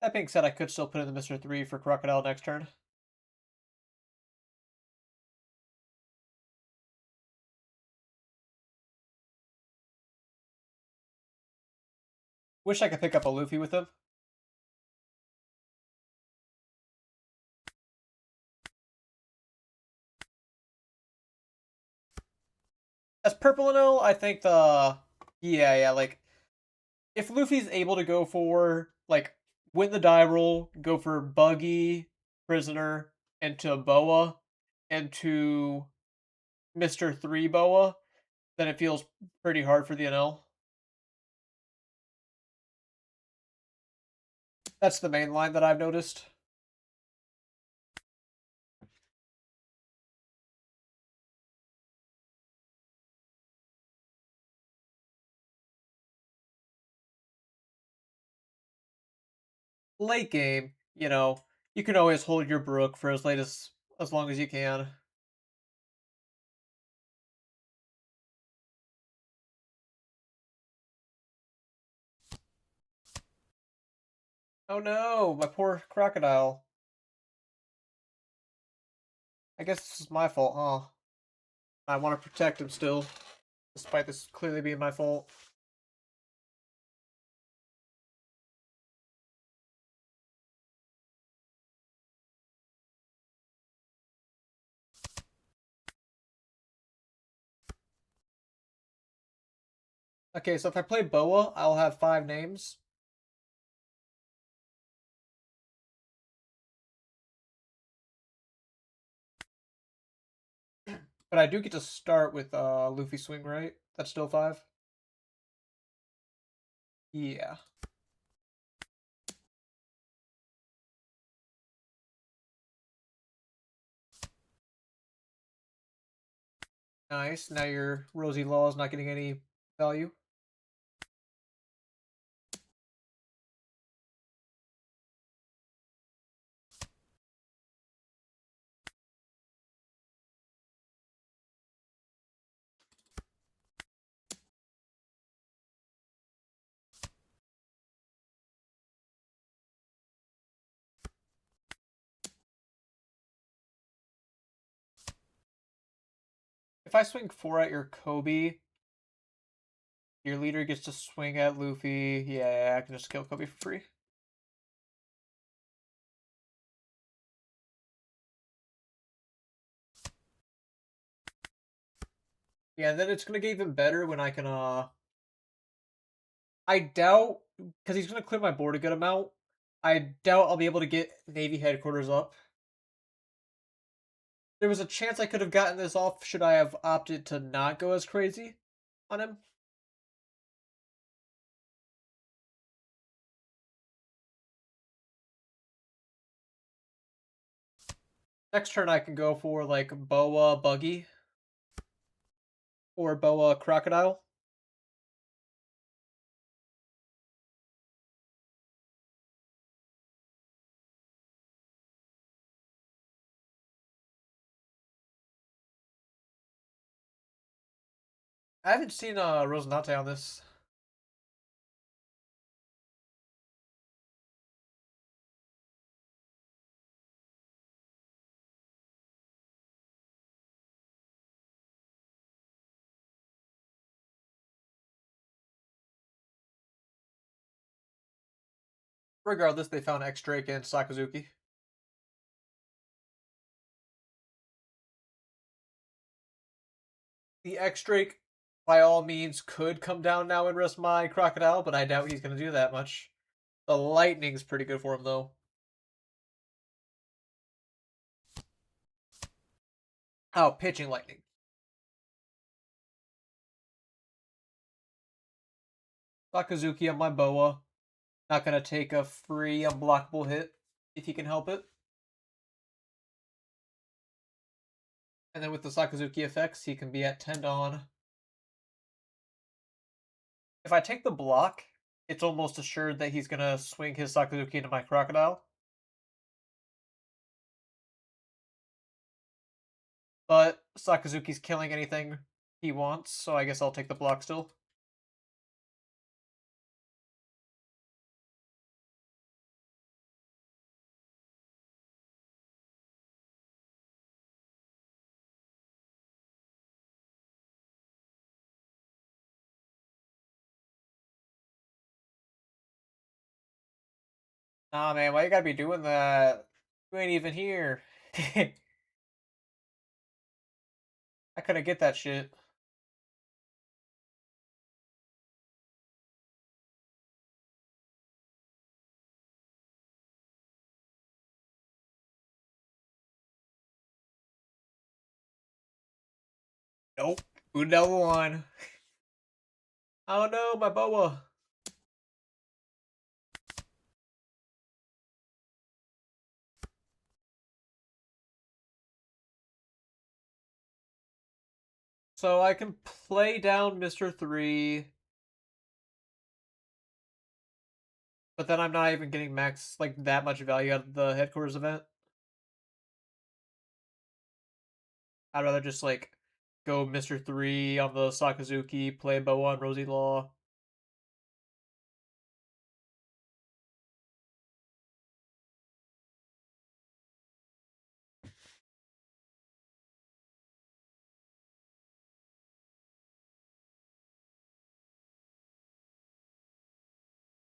That being said, I could still put in the Mr. 3 for Crocodile next turn. Wish I could pick up a Luffy with him. As Purple Enel, I think yeah, like if Luffy's able to go for like win the die roll, go for Buggy, Prisoner, into Boa, into Mr. 3 Boa, then it feels pretty hard for the NL. That's the main line that I've noticed. late game, you can always hold your brook for as long as you can. Oh no, my poor crocodile. I guess this is my fault, huh? I want to protect him still, despite this clearly being my fault. Okay, so if I play Boa, I'll have 5 names. But I do get to start with Luffy Swing, right? That's still 5? Yeah. Nice. Now your Rosy Law is not getting any value. If I swing 4 at your Kobe, your leader gets to swing at Luffy. Yeah, I can just kill Kobe for free. Yeah, and then it's gonna get even better when I can I doubt, because he's gonna clear my board a good amount. I doubt I'll be able to get Navy headquarters up. There was a chance I could have gotten this off should I have opted to not go as crazy on him. Next turn I can go for like Boa Buggy or Boa Crocodile. I haven't seen Rosinante on this. Regardless, they found X Drake and Sakazuki. The X Drake, by all means, could come down now and risk my Crocodile, but I doubt he's going to do that much. The Lightning's pretty good for him, though. Oh, pitching Lightning. Sakazuki on my Boa. Not going to take a free unblockable hit if he can help it. And then with the Sakazuki effects, he can be at 10 on. If I take the block, it's almost assured that he's going to swing his Sakazuki into my Crocodile. But Sakazuki's killing anything he wants, so I guess I'll take the block still. Nah, man, why you gotta be doing that? You ain't even here. I couldn't get that shit. Nope. Udell one. Oh no, my Boa. So I can play down Mr. 3. But then I'm not even getting max, like, that much value out of the headquarters event. I'd rather just, like, go Mr. 3 on the Sakazuki, play Boa on Rosie Law.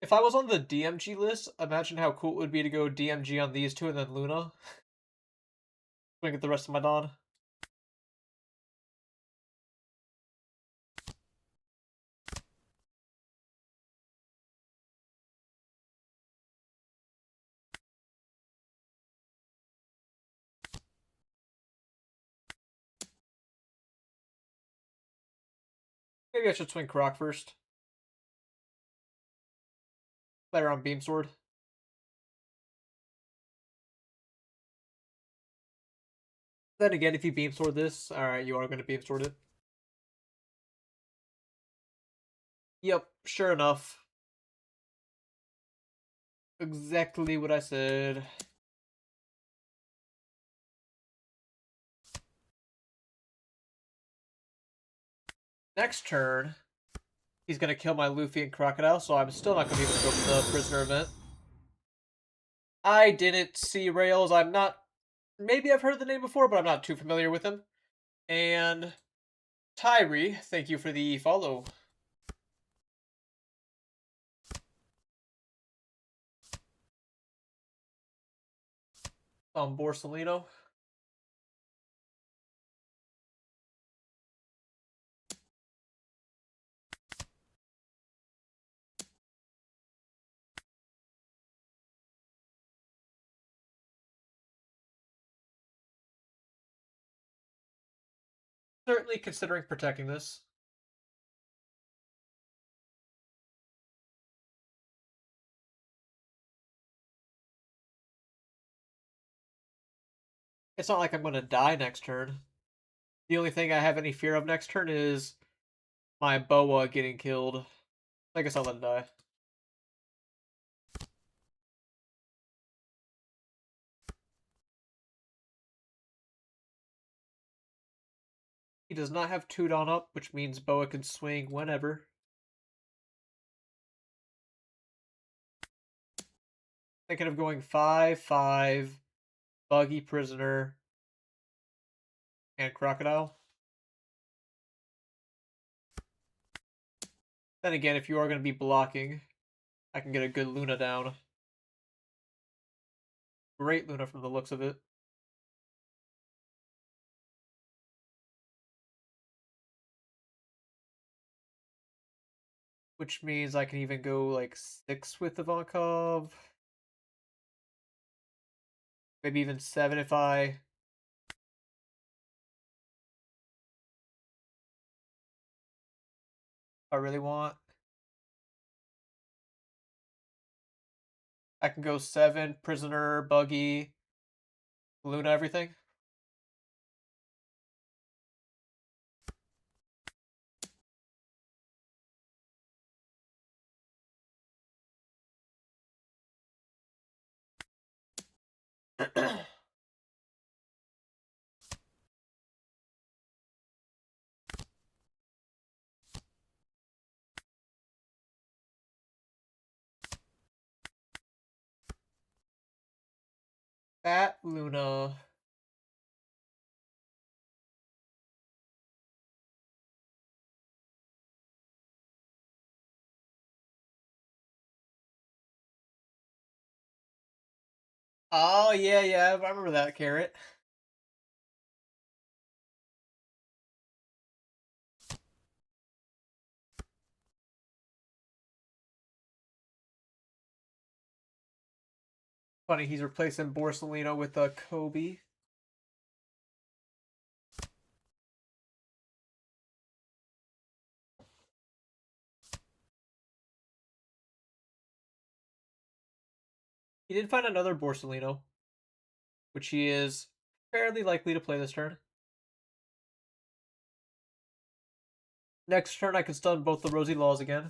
If I was on the DMG list, imagine how cool it would be to go DMG on these two and then Luna. Swing at the rest of my Dawn. Maybe I should swing Croc first. Play around Beam Sword. Then again, if you Beam Sword this, alright, you are going to Beam Sword it. Yep, sure enough. Exactly what I said. Next turn, he's going to kill my Luffy and Crocodile, so I'm still not going to be able to go for the Prisoner event. I didn't see Rails. I'm not... Maybe I've heard the name before, but I'm not too familiar with him. And Tyree, thank you for the follow. Borsalino. Certainly considering protecting this. It's not like I'm going to die next turn. The only thing I have any fear of next turn is my Boa getting killed. I guess I'll let it die. He does not have Tudon up, which means Boa can swing whenever. Thinking of going 5/5, Buggy Prisoner, and Crocodile. Then again, if you are going to be blocking, I can get a good Luna down. Great Luna from the looks of it. Which means I can even go like 6 with Ivankov. Maybe even 7 if I really want. I can go 7, Prisoner, Buggy, Luna, everything. Fat Luna. Oh, yeah, yeah, I remember that carrot. Funny, he's replacing Borsalino with a Kobe. He did find another Borsalino, which he is fairly likely to play this turn. Next turn, I can stun both the Rosy Laws again.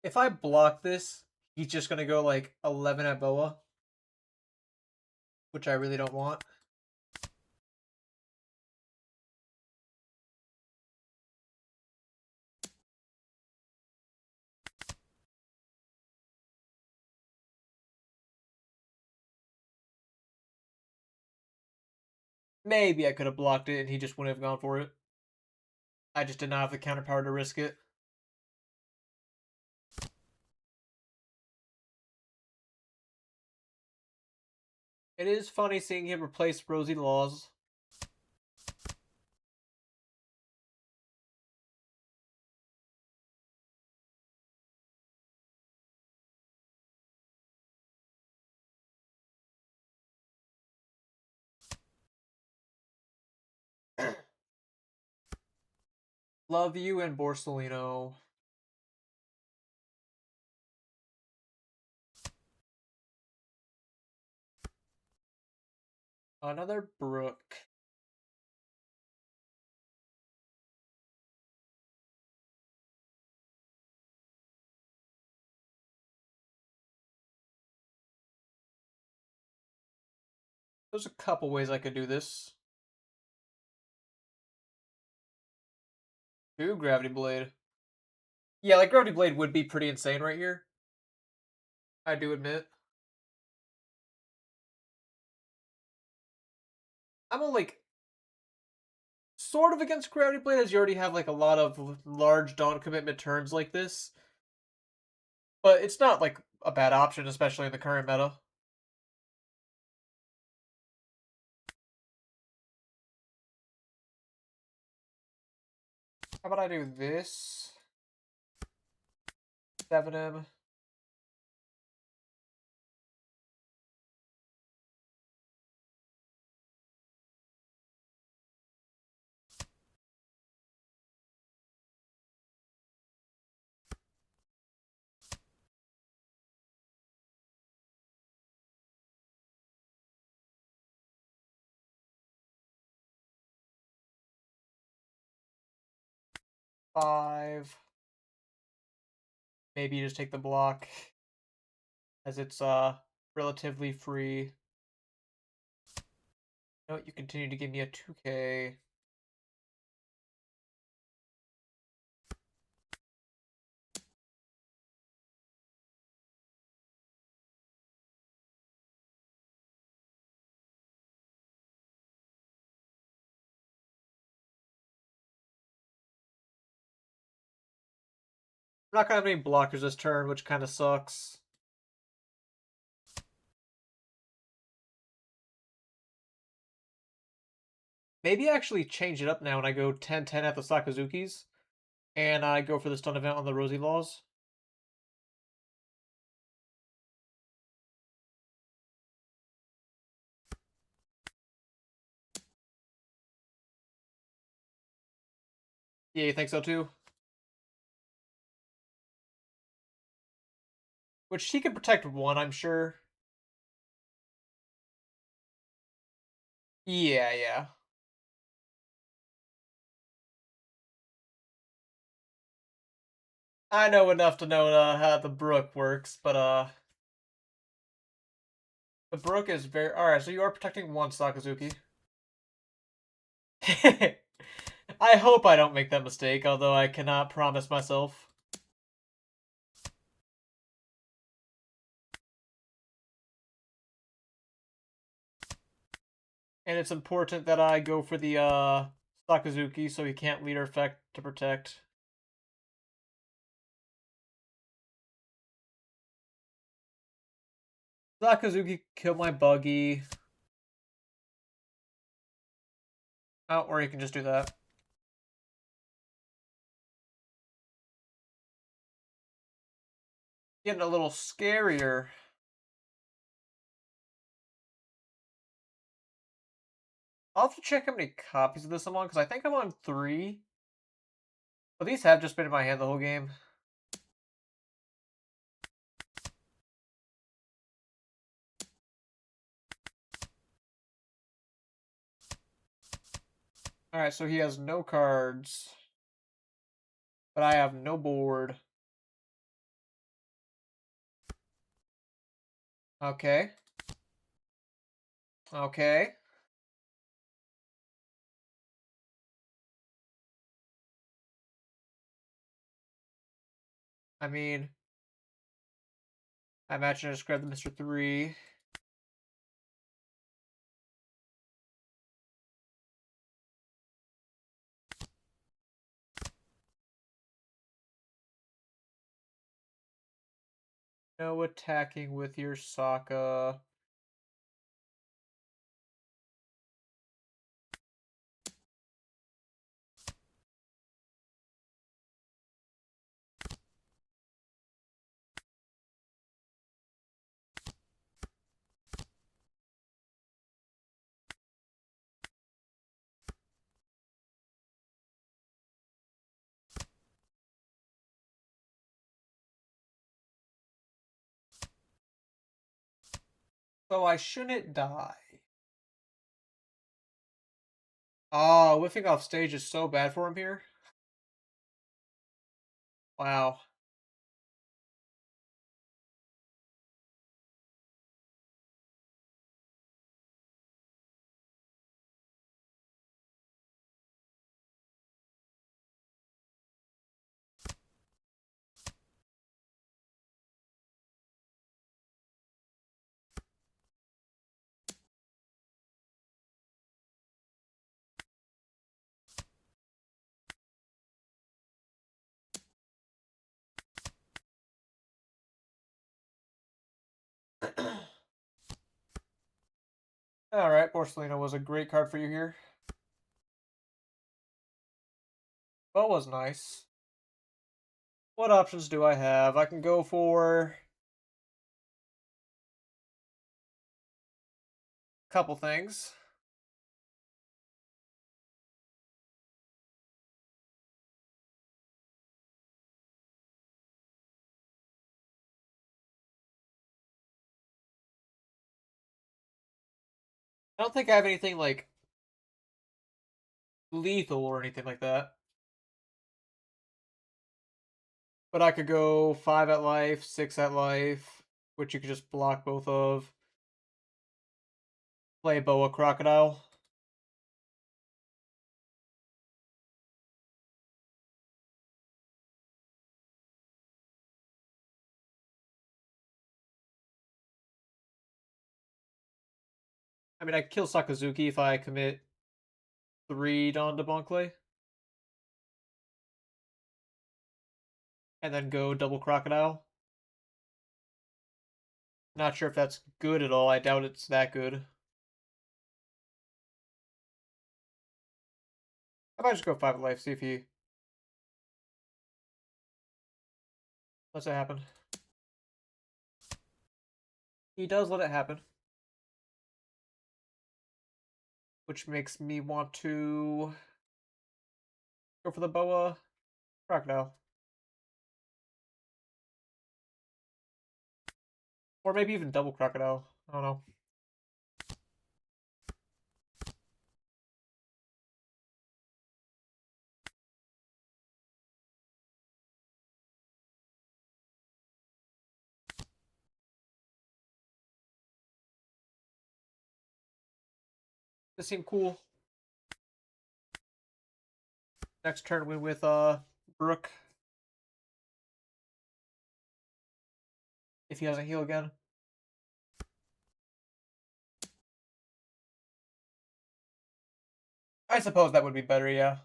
If I block this, he's just gonna go like 11 at Boa, which I really don't want. Maybe I could have blocked it and he just wouldn't have gone for it. I just did not have the counterpower to risk it. It is funny seeing him replace Rosie Laws. Love you and Borsellino. Another Brook. There's a couple ways I could do this. Ooh, Gravity Blade. Yeah, like Gravity Blade would be pretty insane right here. I do admit. I'm like sort of against Gravity Blade as you already have like a lot of large don't commitment turns like this. But it's not like a bad option, especially in the current meta. How about I do this? 7M. Five. Maybe you just take the block as it's relatively free. No, you continue to give me a 2K. I'm not gonna have any blockers this turn, which kind of sucks. Maybe actually change it up now and I go 10-10 at the Sakazukis. And I go for the stun event on the Rosie Laws. Yeah, you think so too? Which she can protect one, I'm sure. Yeah, yeah. I know enough to know how the Brook works, but the Brook is very alright. So you are protecting one Sakazuki. I hope I don't make that mistake, although I cannot promise myself. And it's important that I go for the Sakazuki so he can't leader effect to protect. Sakazuki kill my buggy. Oh, or you can just do that. Getting a little scarier. I'll have to check how many copies of this I'm on, because I think I'm on 3. But these have just been in my hand the whole game. Alright, so he has no cards. But I have no board. Okay. Okay. I mean, I imagine I just grabbed the Mr. 3. No attacking with your Sokka. So I shouldn't die. Oh, whiffing off stage is so bad for him here. Wow. Alright, Porcelino was a great card for you here. Well, was nice. What options do I have? I can go for a couple things. I don't think I have anything like lethal or anything like that. But I could go 5 at life, 6 at life, which you could just block both of. Play Boa Crocodile. I mean, I kill Sakazuki if I commit 3 Don Debunkle. And then go double Crocodile. Not sure if that's good at all. I doubt it's that good. I might just go 5 at life, see if he lets it happen. He does let it happen. Which makes me want to go for the Boa Crocodile. Or maybe even double Crocodile. I don't know. This seemed cool. Next turn win with Brook. If he doesn't heal again. I suppose that would be better, yeah.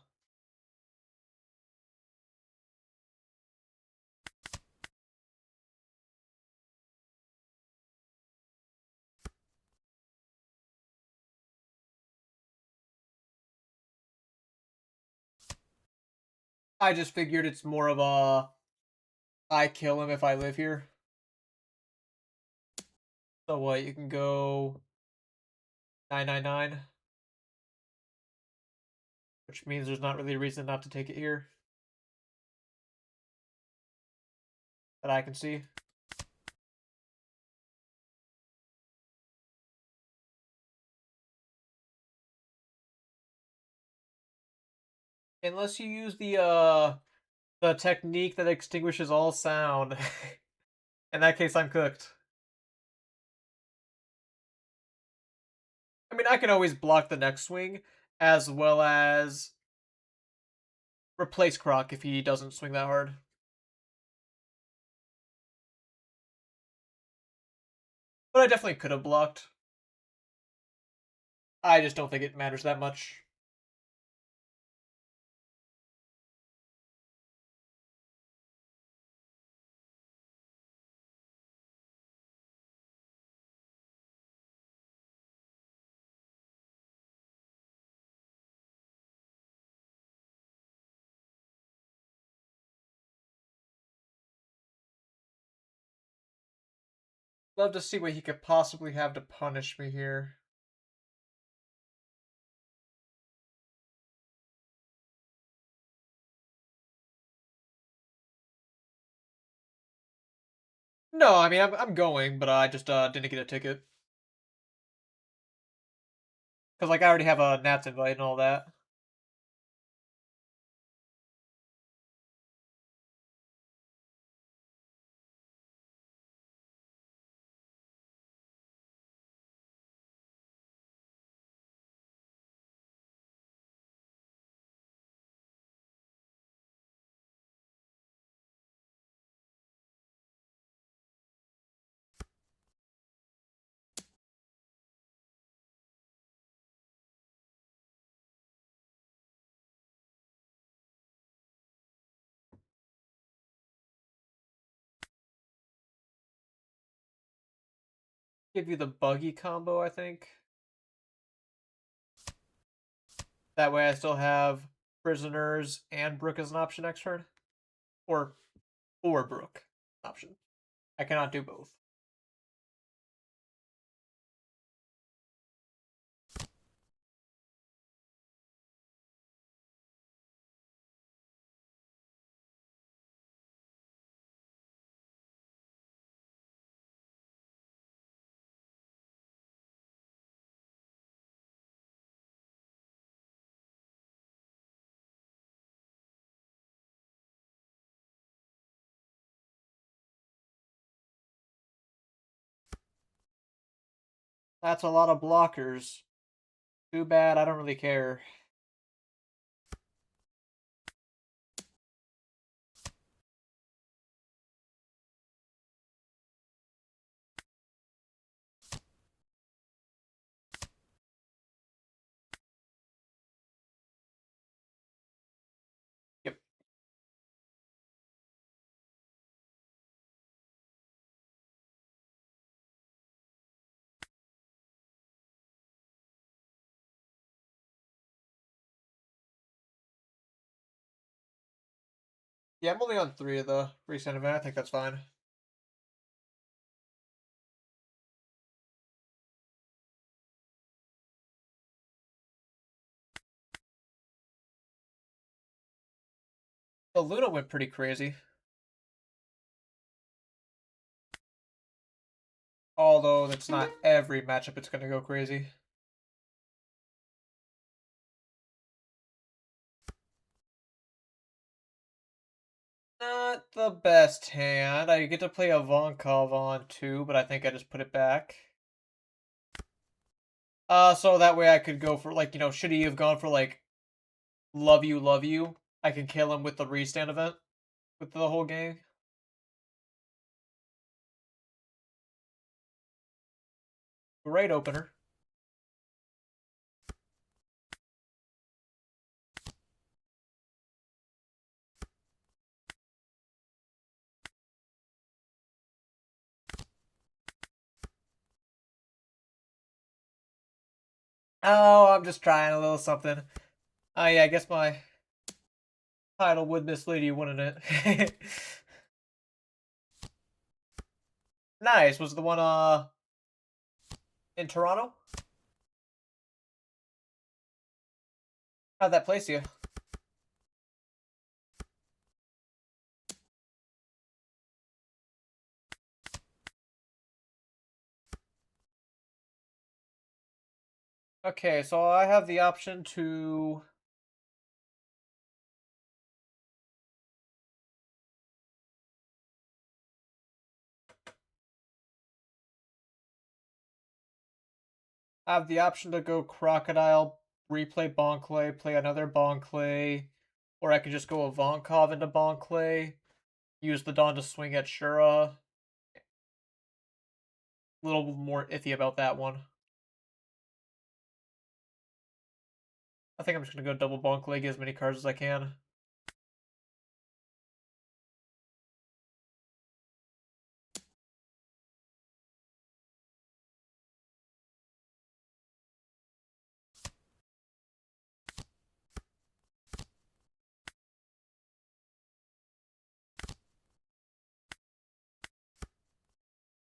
I just figured it's more of a I kill him if I live here. So what, you can go 999. Which means there's not really a reason not to take it here. That I can see. Unless you use the technique that extinguishes all sound. In that case, I'm cooked. I mean, I can always block the next swing, as well as replace Croc if he doesn't swing that hard. But I definitely could have blocked. I just don't think it matters that much. Love to see what he could possibly have to punish me here. No, I mean, I'm going, but I just didn't get a ticket. Because, like, I already have a Nats invite and all that. Give you the buggy combo, I think. That way I still have prisoners and Brook as an option next turn. Or Brook option. I cannot do both. That's a lot of blockers. Too bad, I don't really care. Yep. Yeah, I'm only on 3 of the recent event. I think that's fine. The Luna went pretty crazy. Although that's not every matchup it's going to go crazy. Not the best hand. I get to play a Vonkov on too, but I think I just put it back. So that way I could go for, like, should he have gone for, like, love you, I can kill him with the restand event with the whole gang. Great opener. Oh, I'm just trying a little something. Oh yeah, I guess my title would mislead you, wouldn't it? Nice. Was the one in Toronto? How'd that place you? Okay, so I have the option to I have the option to go Crocodile, replay Bonclay, play another Bonclay, or I could just go Ivankov into Bonclay, use the Dawn to swing at Shura. A little more iffy about that one. I think I'm just going to go double Bonclay, get as many cards as I can.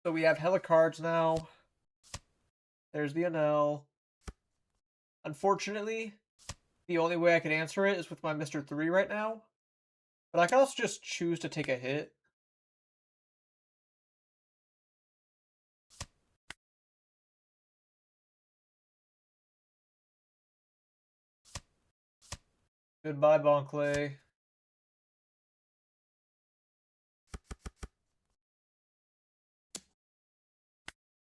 So we have hella cards now. There's the Enel. Unfortunately, the only way I can answer it is with my Mr. 3 right now. But I can also just choose to take a hit. Goodbye, Bonclay.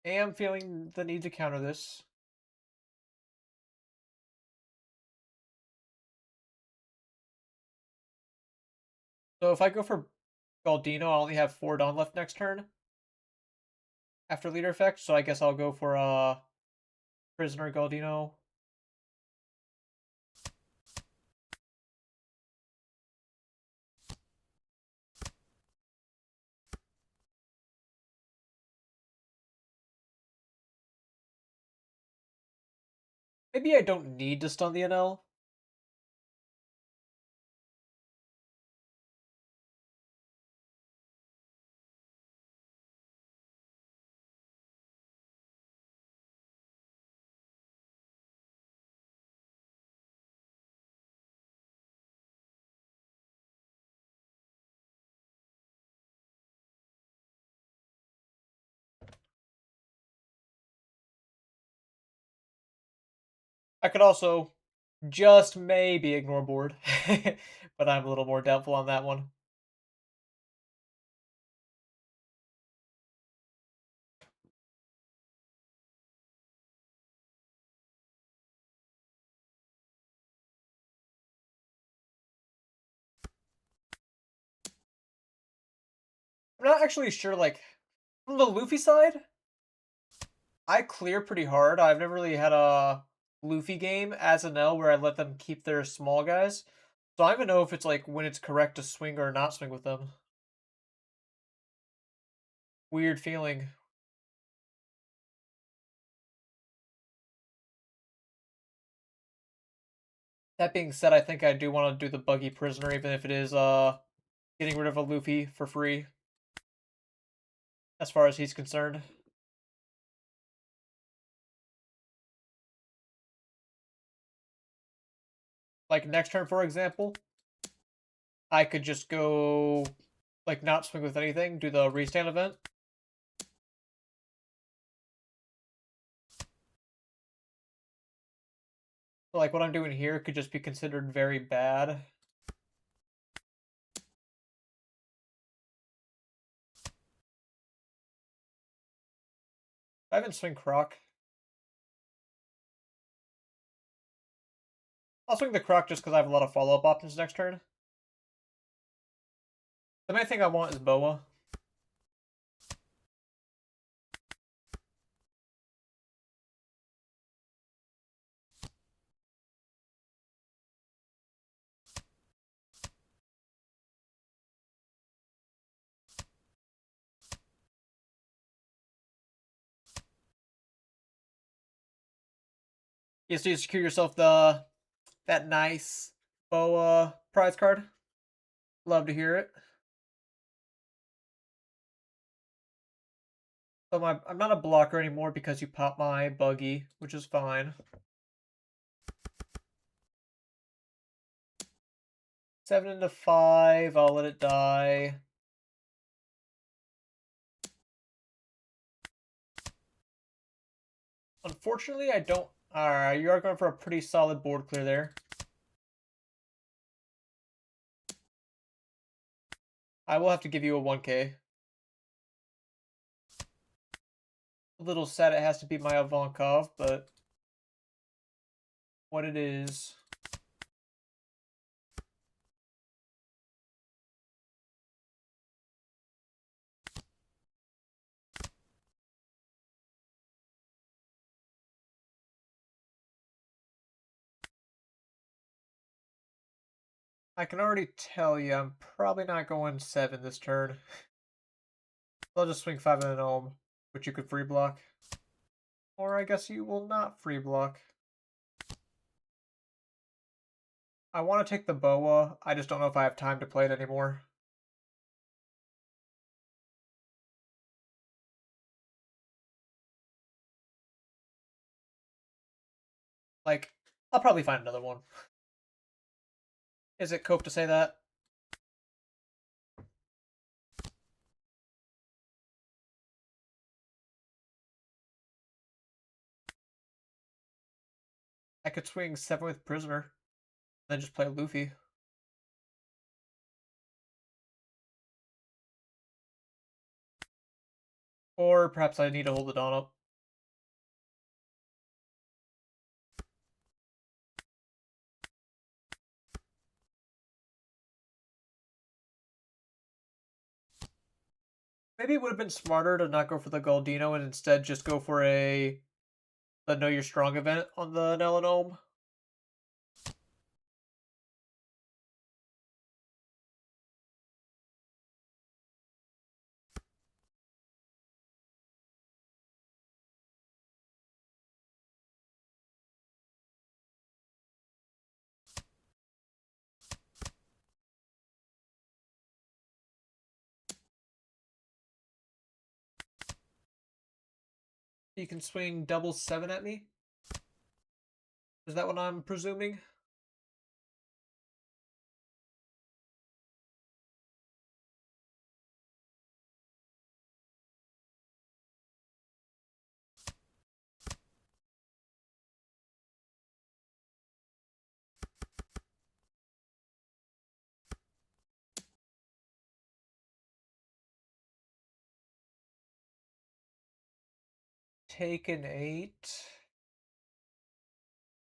Am feeling the need to counter this. So if I go for Galdino, I only have 4 Dawn left next turn. After leader effect, so I guess I'll go for Prisoner Galdino. Maybe I don't need to stun the NL. I could also just maybe ignore board, but I'm a little more doubtful on that one. I'm not actually sure, like, from the Luffy side, I clear pretty hard. I've never really had a Luffy game as an L where I let them keep their small guys. So I don't even know if it's like when it's correct to swing or not swing with them. Weird feeling. That being said, I think I do want to do the buggy prisoner, even if it is getting rid of a Luffy for free, as far as he's concerned. Like next turn, for example, I could just go like not swing with anything, do the restand event. So like what I'm doing here could just be considered very bad. I haven't swing Croc. I'll swing the Croc just because I have a lot of follow-up options next turn. The main thing I want is Boa. Yes, so you secure yourself that nice Boa prize card. Love to hear it. So I'm not a blocker anymore because you popped my buggy, which is fine. 7 into 5, I'll let it die. Unfortunately, I don't... Alright, you are going for a pretty solid board clear there. I will have to give you a 1k. A little sad it has to be my Ivankov, but what it is. I can already tell you I'm probably not going 7 this turn. I'll just swing 5 in an Ohm, which you could free block. Or I guess you will not free block. I want to take the Boa, I just don't know if I have time to play it anymore. Like, I'll probably find another one. Is it cope to say that? I could swing 7 with Prisoner, then just play Luffy. Or perhaps I need to hold the Dawn up. Maybe it would have been smarter to not go for the Galdino and instead just go for the Know You're Strong event on the Enel and Ohm. You can swing double 7 at me? Is that what I'm presuming? Take an 8.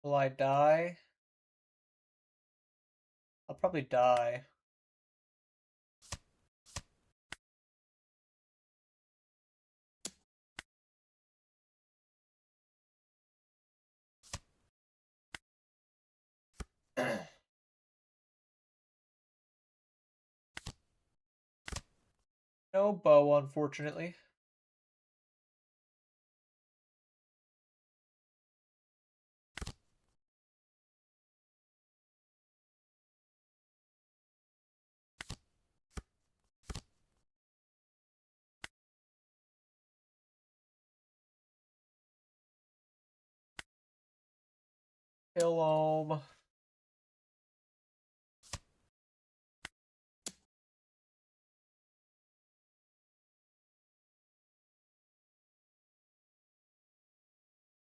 Will I die? I'll probably die. No bow, unfortunately. Kill Ohm.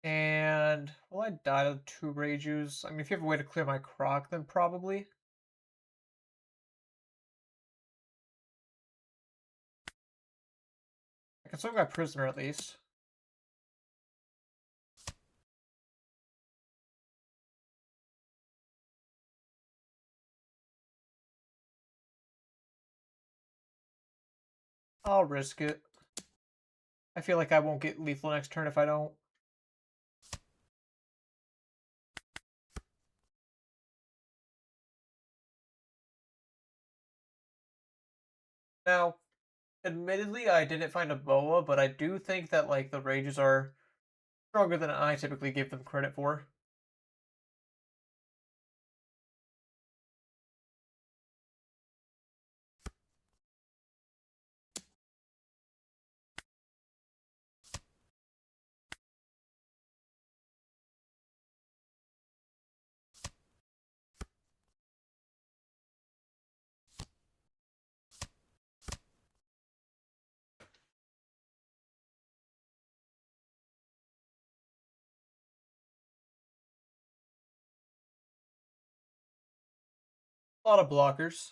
And will I die to 2 Reju's? I mean, if you have a way to clear my Croc, then probably. I can swing my Prisoner at least. I'll risk it. I feel like I won't get lethal next turn if I don't. Now, admittedly, I didn't find a Boa, but I do think that like the Rages are stronger than I typically give them credit for. A lot of blockers.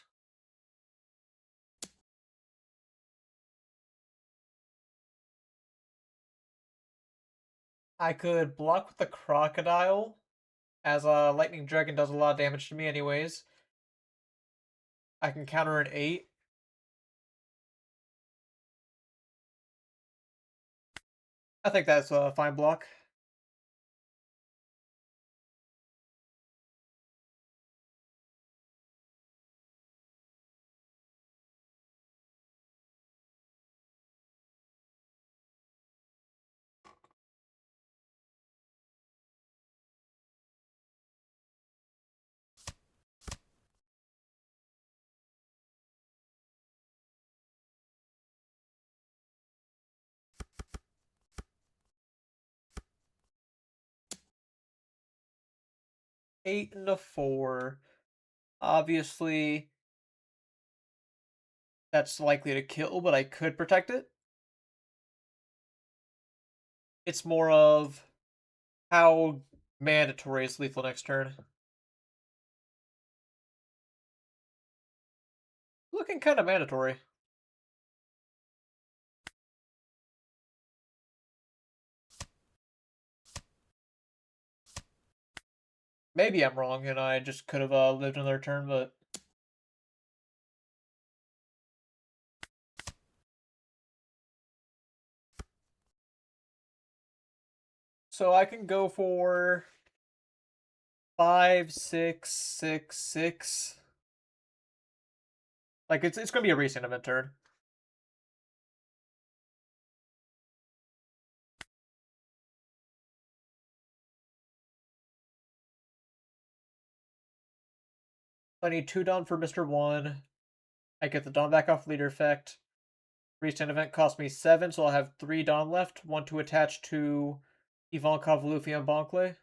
I could block with the crocodile, as a lightning dragon does a lot of damage to me anyways. I can counter an 8. I think that's a fine block. Eight and a 4. Obviously, that's likely to kill, but I could protect it. It's more of how mandatory is lethal next turn. Looking kind of mandatory. Maybe I'm wrong and I just could have lived another turn, but so I can go for 5, 6, 6, 6. Like it's gonna be a recent event turn. I need 2 Dawn for Mr. 1. I get the Dawn back off leader effect. Recent event cost me 7, so I'll have 3 Dawn left. 1 to attach to Ivankov, Luffy, and Bonkley.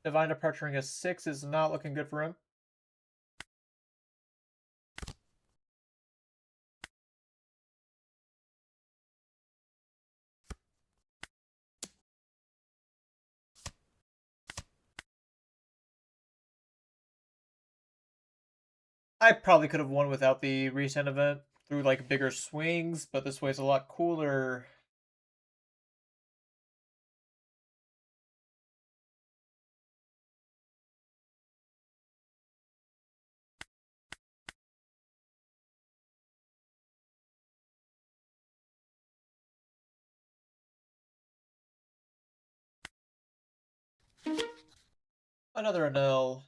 Divine Departuring a 6 is not looking good for him. I probably could have won without the recent event through like bigger swings, but this way's a lot cooler. Another Enel.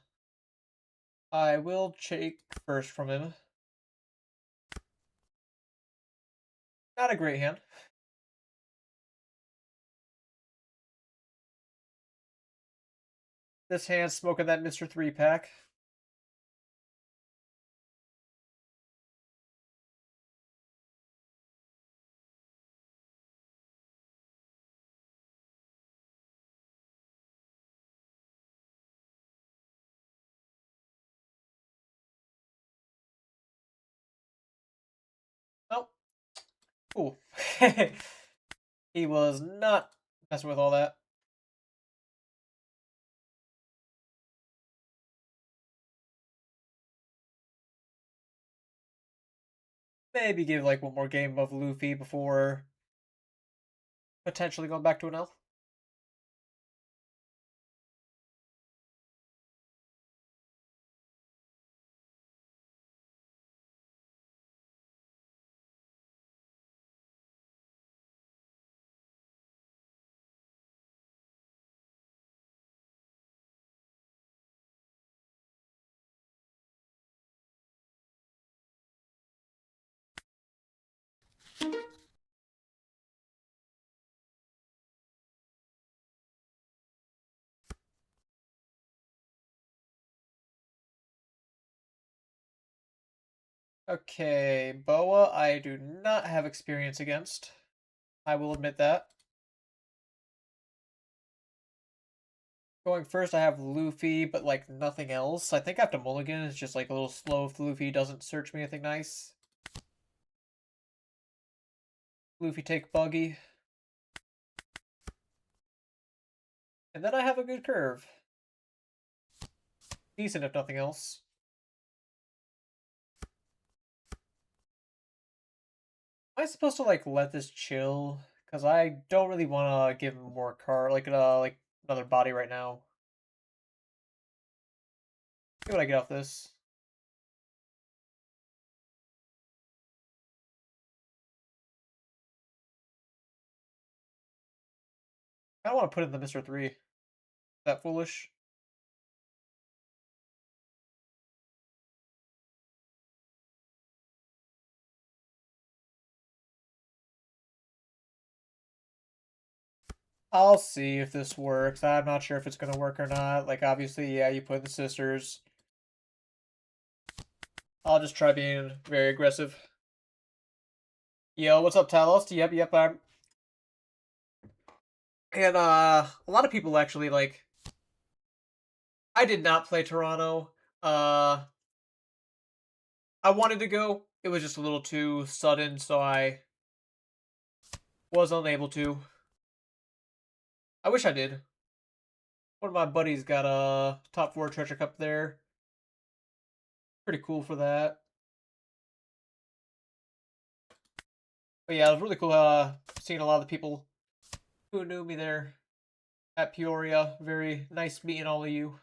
I will take first from him. Not a great hand. This hand's smoking that Mr. 3 pack. Oh, cool. He was not messing with all that. Maybe give like one more game of Luffy before potentially going back to an elf. Okay, Boa, I do not have experience against. I will admit that. Going first, I have Luffy, but like nothing else. I think I have to mulligan. It's just like a little slow if Luffy doesn't search me anything nice. Luffy take buggy. And then I have a good curve. Decent if nothing else. Am I supposed to like let this chill? Because I don't really want to give him more car like another body right now. See what I get off this. I don't want to put it in the Mr. 3. Is that foolish? I'll see if this works. I'm not sure if it's going to work or not. Like, obviously, yeah, you put in the sisters. I'll just try being very aggressive. Yo, what's up, Talos? Yep, I'm... And, a lot of people actually, like... I did not play Toronto. I wanted to go. It was just a little too sudden, so I was unable to. I wish I did. One of my buddies got a top 4 treasure cup there. Pretty cool for that. But yeah, it was really cool seeing a lot of the people who knew me there at Peoria. Very nice meeting all of you.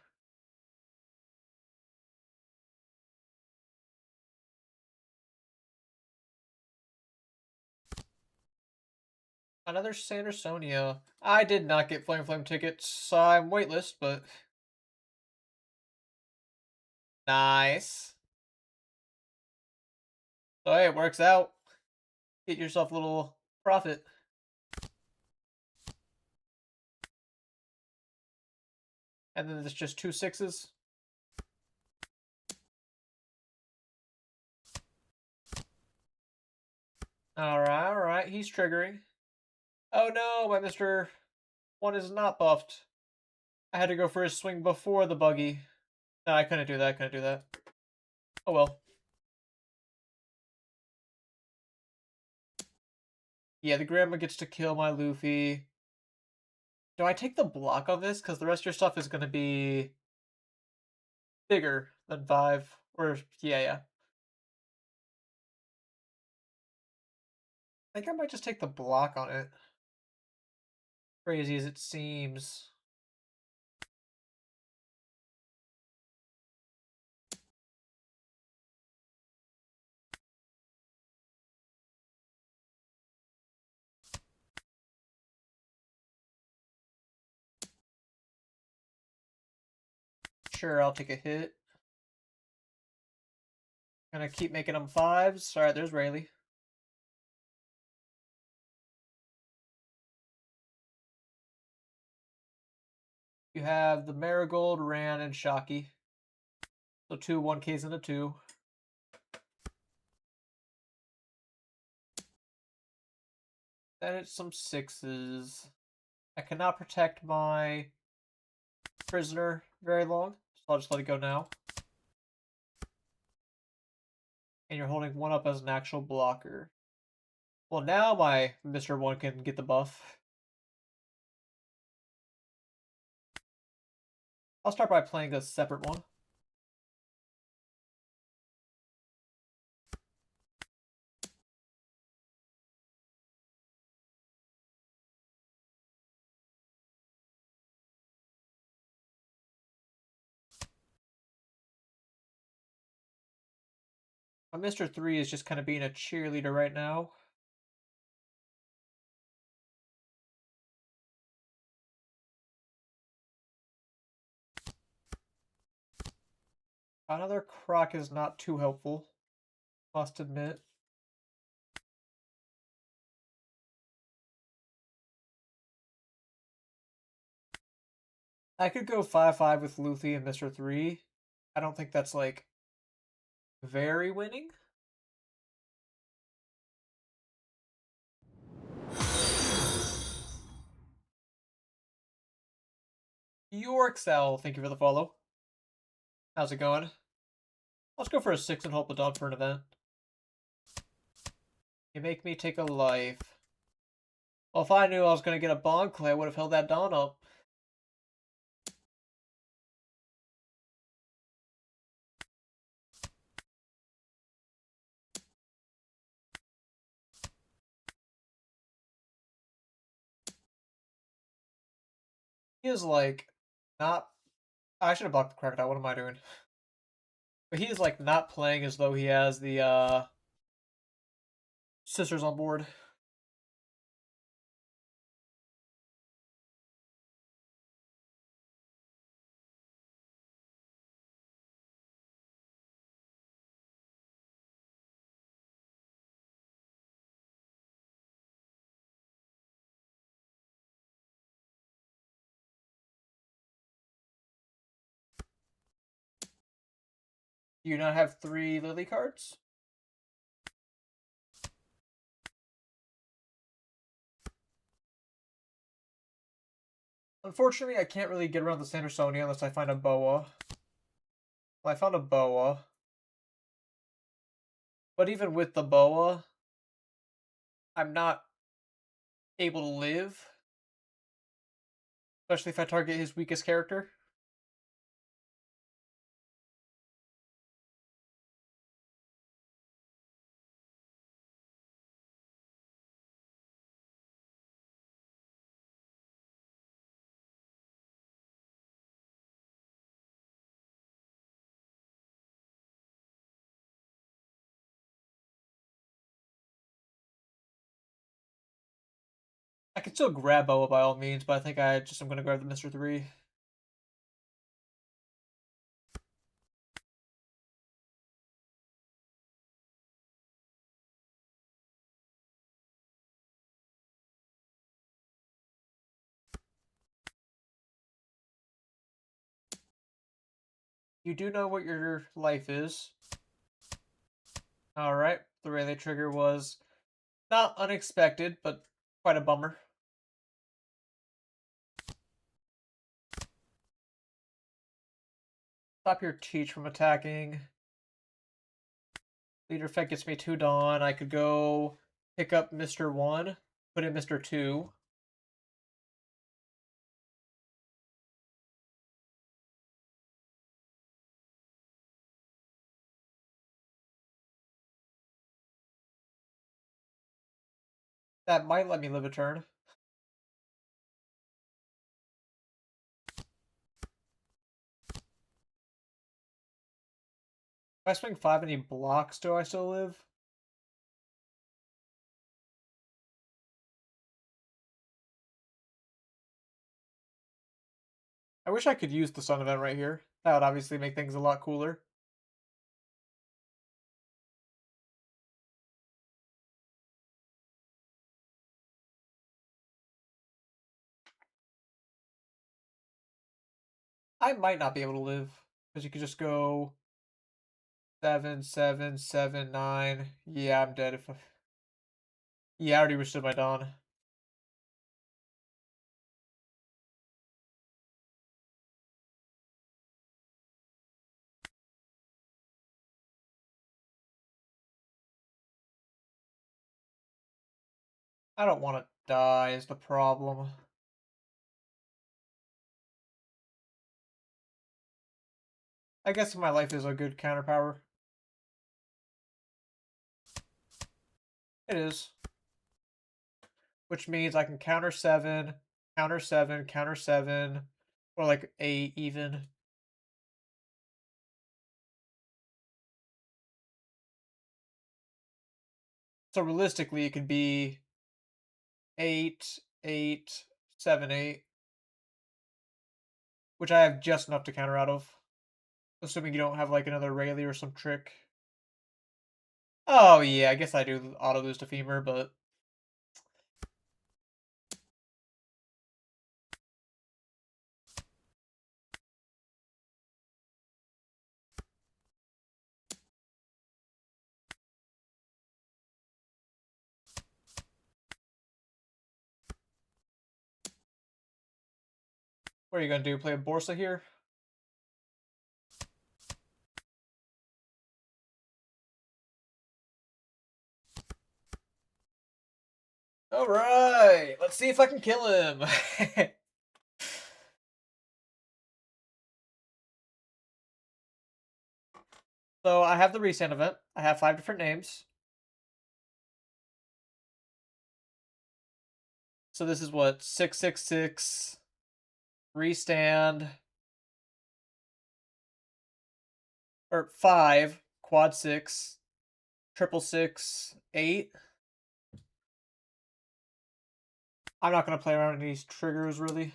Another Sandersonia. I did not get Flame tickets, so I'm waitlist, but nice. So hey, it works out. Get yourself a little profit. And then there's just 2 6s. Alright, he's triggering. Oh no, my Mr. 1 is not buffed. I had to go for his swing before the buggy. No, I couldn't do that, Oh well. Yeah, the grandma gets to kill my Luffy. Do I take the block on this? Because the rest of your stuff is going to be bigger than 5. Or, yeah. I think I might just take the block on it. Crazy as it seems. Sure, I'll take a hit. Gonna keep making them 5s. Alright, there's Rayleigh. You have the Marigold, Ran, and Shocky. So 2 1Ks and a 2. Then it's some 6s. I cannot protect my prisoner very long, so I'll just let it go now. And you're holding 1 up as an actual blocker. Well, now my Mr. 1 can get the buff. I'll start by playing a separate one. My Mr. 3 is just kind of being a cheerleader right now. Another croc is not too helpful, must admit. I could go 5-5 with Luffy and Mr. 3. I don't think that's, like, very winning. Yorkcell, thank you for the follow. How's it going? Let's go for a 6 and hope the dog for an event. You make me take a life. Well, if I knew I was going to get a bond clay, I would have held that Dawn up. He is like, not... I should have blocked the crocodile, what am I doing? But he is like not playing as though he has the sisters on board. Do you not have 3 Lily cards? Unfortunately, I can't really get around the Sandersonia unless I find a boa. Well, I found a boa. But even with the boa, I'm not able to live. Especially if I target his weakest character. I could still grab boa by all means, but I think I just am going to grab the Mr. 3. You do know what your life is. Alright, the relay trigger was not unexpected, but quite a bummer. Stop your Teach from attacking. Leader effect gets me 2 Dawn. I could go pick up Mr. 1, put in Mr. 2. That might let me live a turn. If I swing 5 and he blocks, do I still live? I wish I could use the Sun event right here. That would obviously make things a lot cooler. I might not be able to live. Because you could just go 7, 7, 7, 9. Yeah, I'm dead if I... Yeah, I already withstood my Dawn. I don't want to die is the problem. I guess my life is a good counterpower. It is. Which means I can counter 7, counter 7, counter 7, or like 8 even. So realistically, it could be 8, 8, 7, 8. Which I have just enough to counter out of. Assuming you don't have like another Rayleigh or some trick. Oh yeah, I guess I do auto lose to Femur, but What are you gonna do? Play a Borsa here? Alright, let's see if I can kill him. So I have the restand event. I have 5 different names. So this is what? 666, restand, or 5, quad 6, triple 6, 8. I'm not gonna play around with these triggers really.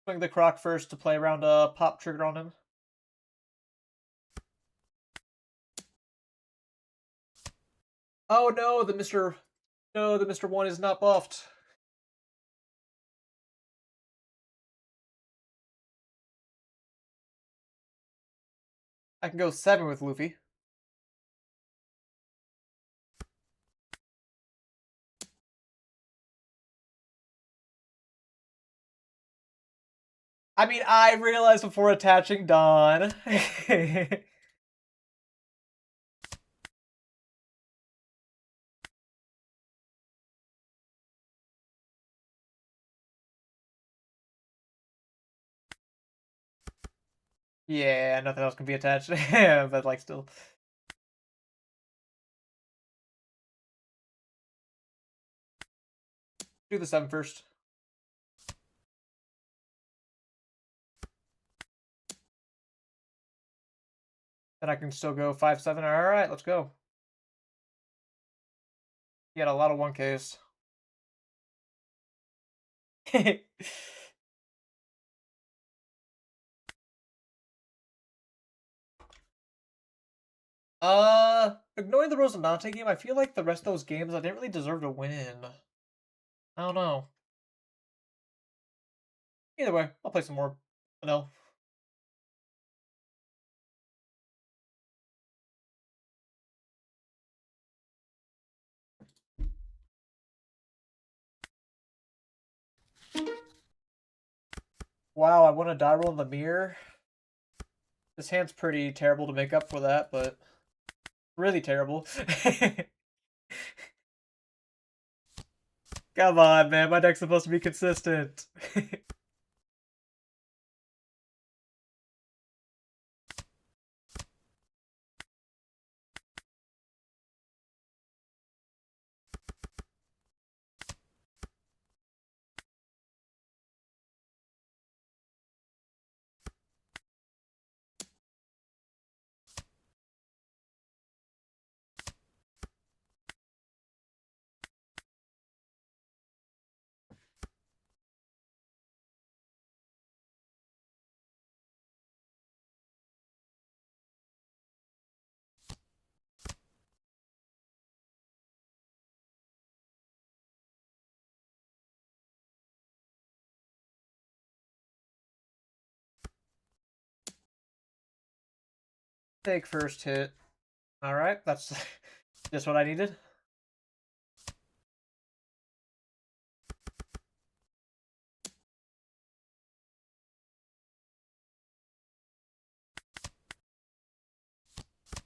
Swing the croc first to play around a pop trigger on him. Oh no, the Mr. 1 is not buffed. I can go 7 with Luffy. I mean, I realized before attaching Dawn. Yeah, nothing else can be attached. But like still. Do the 7 first. Then I can still go 5-7. Alright, let's go. He had a lot of 1Ks. Ignoring the Rosinante game, I feel like the rest of those games I didn't really deserve to win. I don't know. Either way, I'll play some more Enel. Wow, I won a die roll in the mirror. This hand's pretty terrible to make up for that, but really terrible. Come on, man. My deck's supposed to be consistent. Take first hit. Alright, that's just what I needed.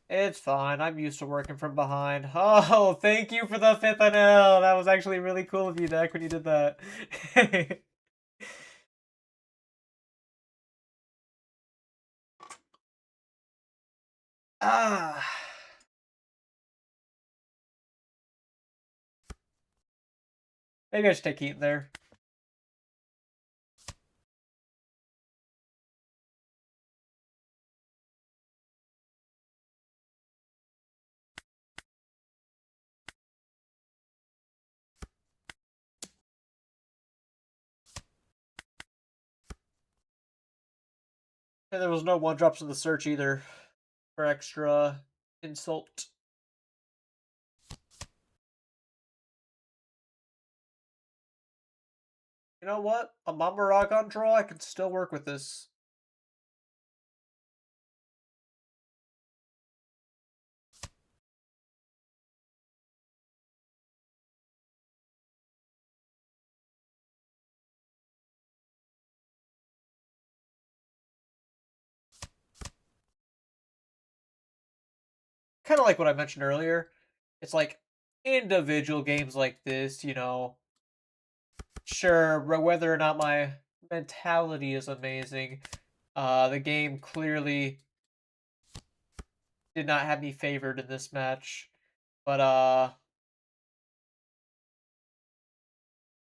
It's fine. I'm used to working from behind. Oh, thank you for the 5th NL. That was actually really cool of you, Deck, when you did that. Ah. Maybe I should take heat there. And there was no 1-drops in the search either for extra insult. You know what? A Mamaragon draw, I can still work with this. kind of like what I mentioned earlier. It's like individual games like this, sure, whether or not my mentality is amazing, the game clearly did not have me favored in this match. But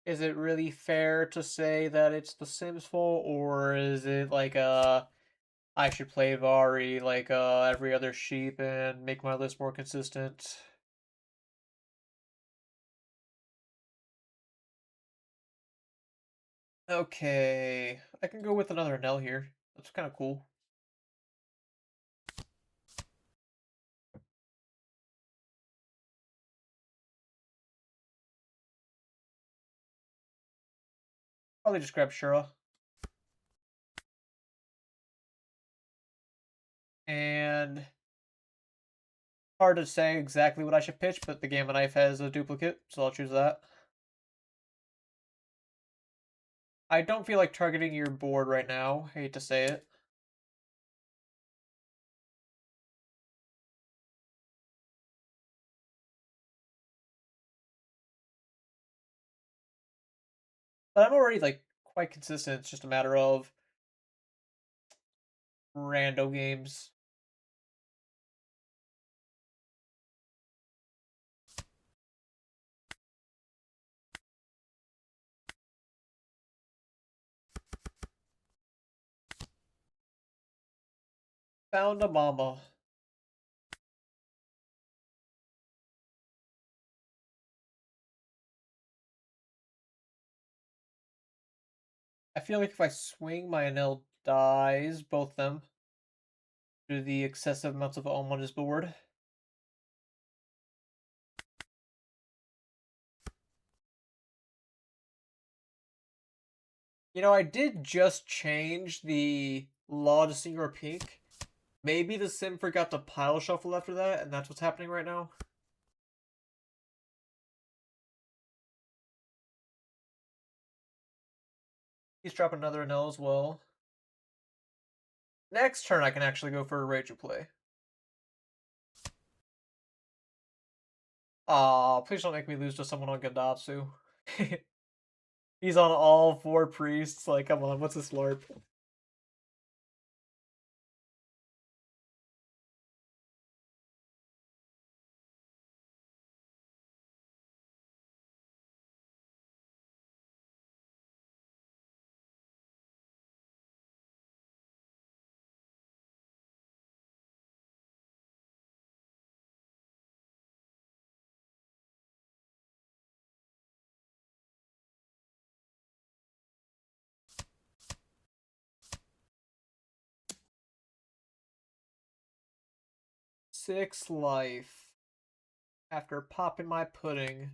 is it really fair to say that it's the Sims' fault, or is it like I should play Vari like every other sheep and make my list more consistent? Okay, I can go with another Enel here. That's kind of cool. Probably just grab Shura. And hard to say exactly what I should pitch, but the Gamma Knife has a duplicate, so I'll choose that. I don't feel like targeting your board right now. Hate to say it. But I'm already like quite consistent. It's just a matter of rando games. Found a mama. I feel like if I swing, my Enel dies, both of them, due to the excessive amounts of Ohm on his board. I did just change the law to single or pink. Maybe the sim forgot to pile shuffle after that, and that's what's happening right now. He's dropping another Enel as well. Next turn, I can actually go for a Rage play. Aw, please don't make me lose to someone on Gadatsu. He's on all 4 priests. Like, come on, what's this LARP? Six life. After popping my pudding.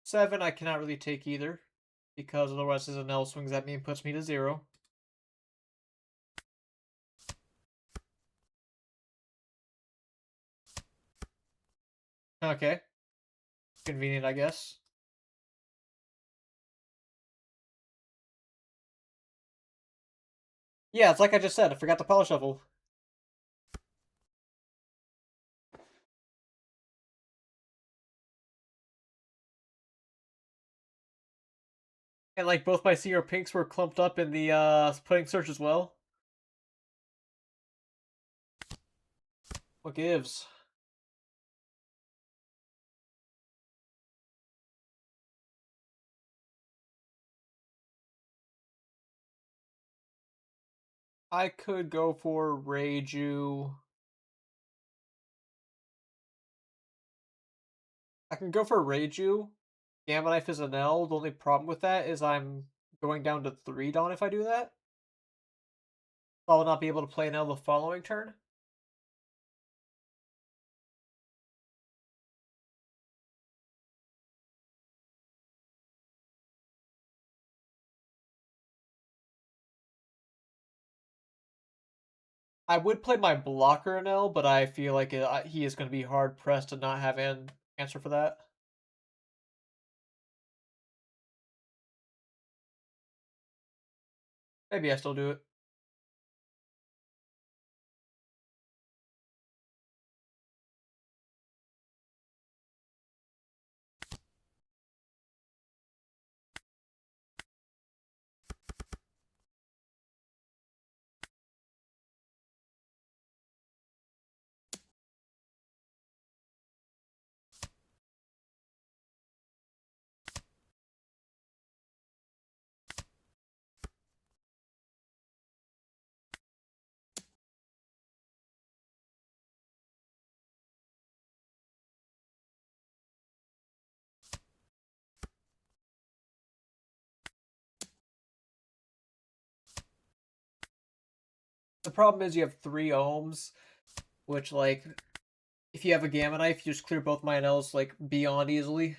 Seven, I cannot really take either. Because otherwise his Enel swings at me and puts me to 0. Okay. Convenient, I guess. Yeah, it's like I just said. I forgot to polish shuffle. And like both my Seer Pinks were clumped up in the pudding search as well. What gives? I could go for Reiju. I can go for Reiju. Gamma Knife is an L. The only problem with that is I'm going down to 3 Dawn if I do that. I will not be able to play an L the following turn. I would play my blocker Enel, but I feel like he is going to be hard pressed to not have an answer for that. Maybe I still do it. The problem is you have 3 ohms, which, like, if you have a Gamma Knife, you just clear both my Enels, like, beyond easily.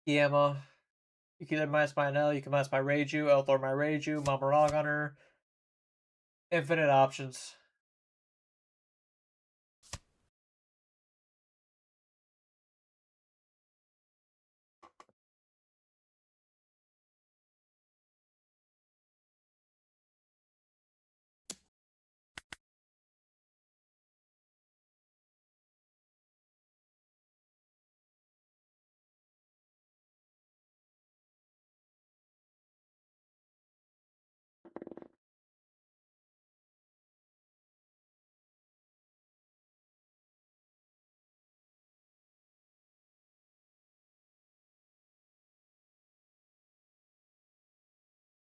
Gamma. You can either minus my Enel, you can minus my Reju, Elthor my Reju, Mamarog on her. Infinite options.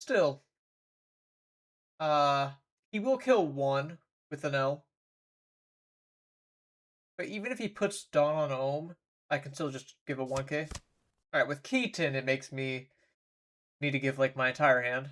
Still, uh, he will kill 1 with an L. But even if he puts Dawn on Ohm, I can still just give a 1k. Alright, with Keaton, it makes me need to give, like, my entire hand.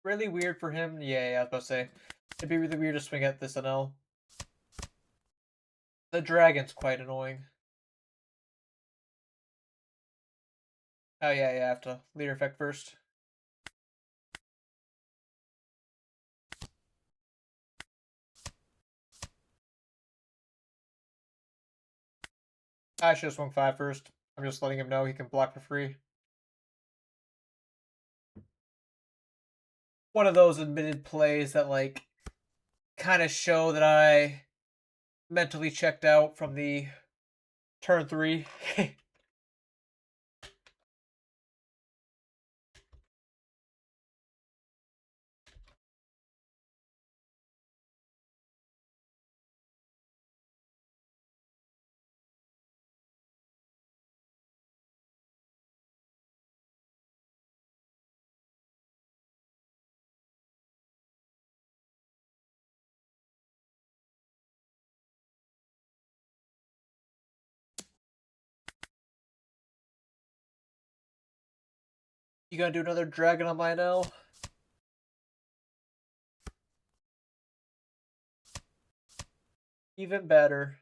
Really weird for him. Yeah, I was about to say. It'd be really weird to swing at this NL. The dragon's quite annoying. Oh yeah, I have to leader effect first. I should have swung 5 first. I'm just letting him know he can block for free. One of those admitted plays that, like, kind of show that I mentally checked out from the turn 3. You gonna do another dragon on my NL? Even better.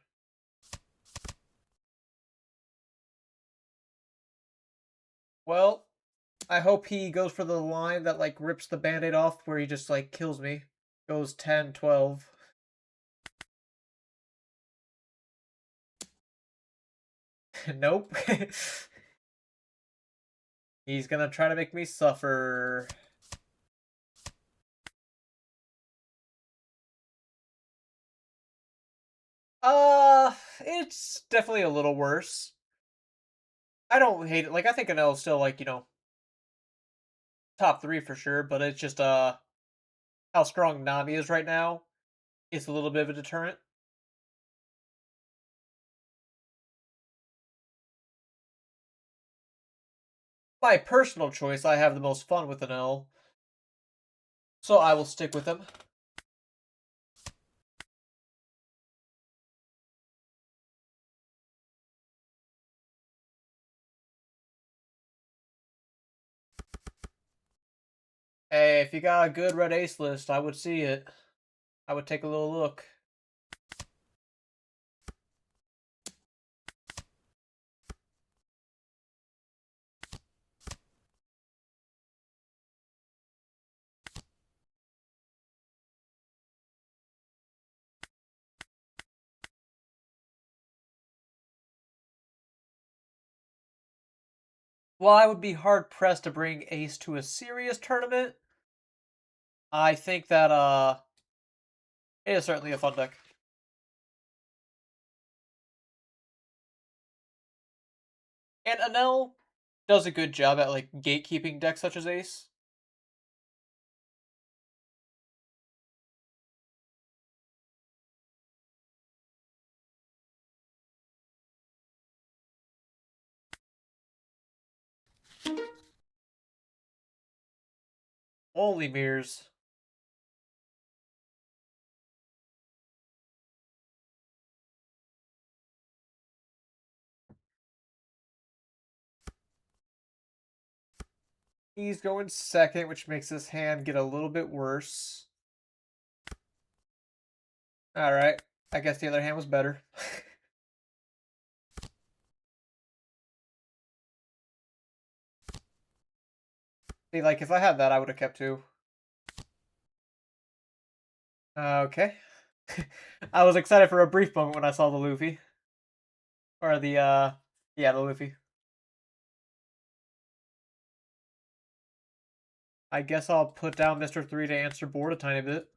Well, I hope he goes for the line that, like, rips the band-aid off where he just, like, kills me. Goes 10, 12. Nope. He's gonna try to make me suffer. It's definitely a little worse. I don't hate it. Like, I think Enel's still, like, top 3 for sure, but it's just, how strong Nami is right now. It's a little bit of a deterrent. My personal choice, I have the most fun with Enel, so I will stick with him. Hey, if you got a good red ace list, I would see it. I would take a little look. While I would be hard pressed to bring ace to a serious tournament, I think that it is certainly a fun deck. And Enel does a good job at like gatekeeping decks such as ace. Only mirrors. He's going second, which makes this hand get a little bit worse. Alright. I guess the other hand was better. See, like, if I had that, I would have kept two. Okay. I was excited for a brief moment when I saw the Luffy. Or the, yeah, the Luffy. I guess I'll put down Mr. 3 to answer board a tiny bit.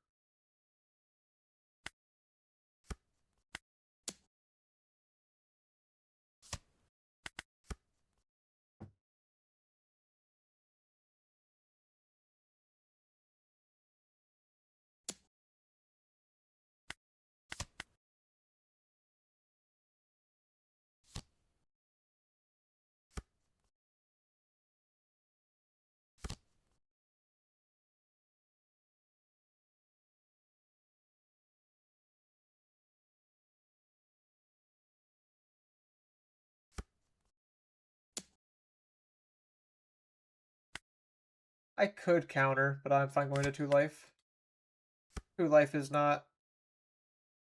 I could counter, but I'm fine going to 2 life. 2 life is not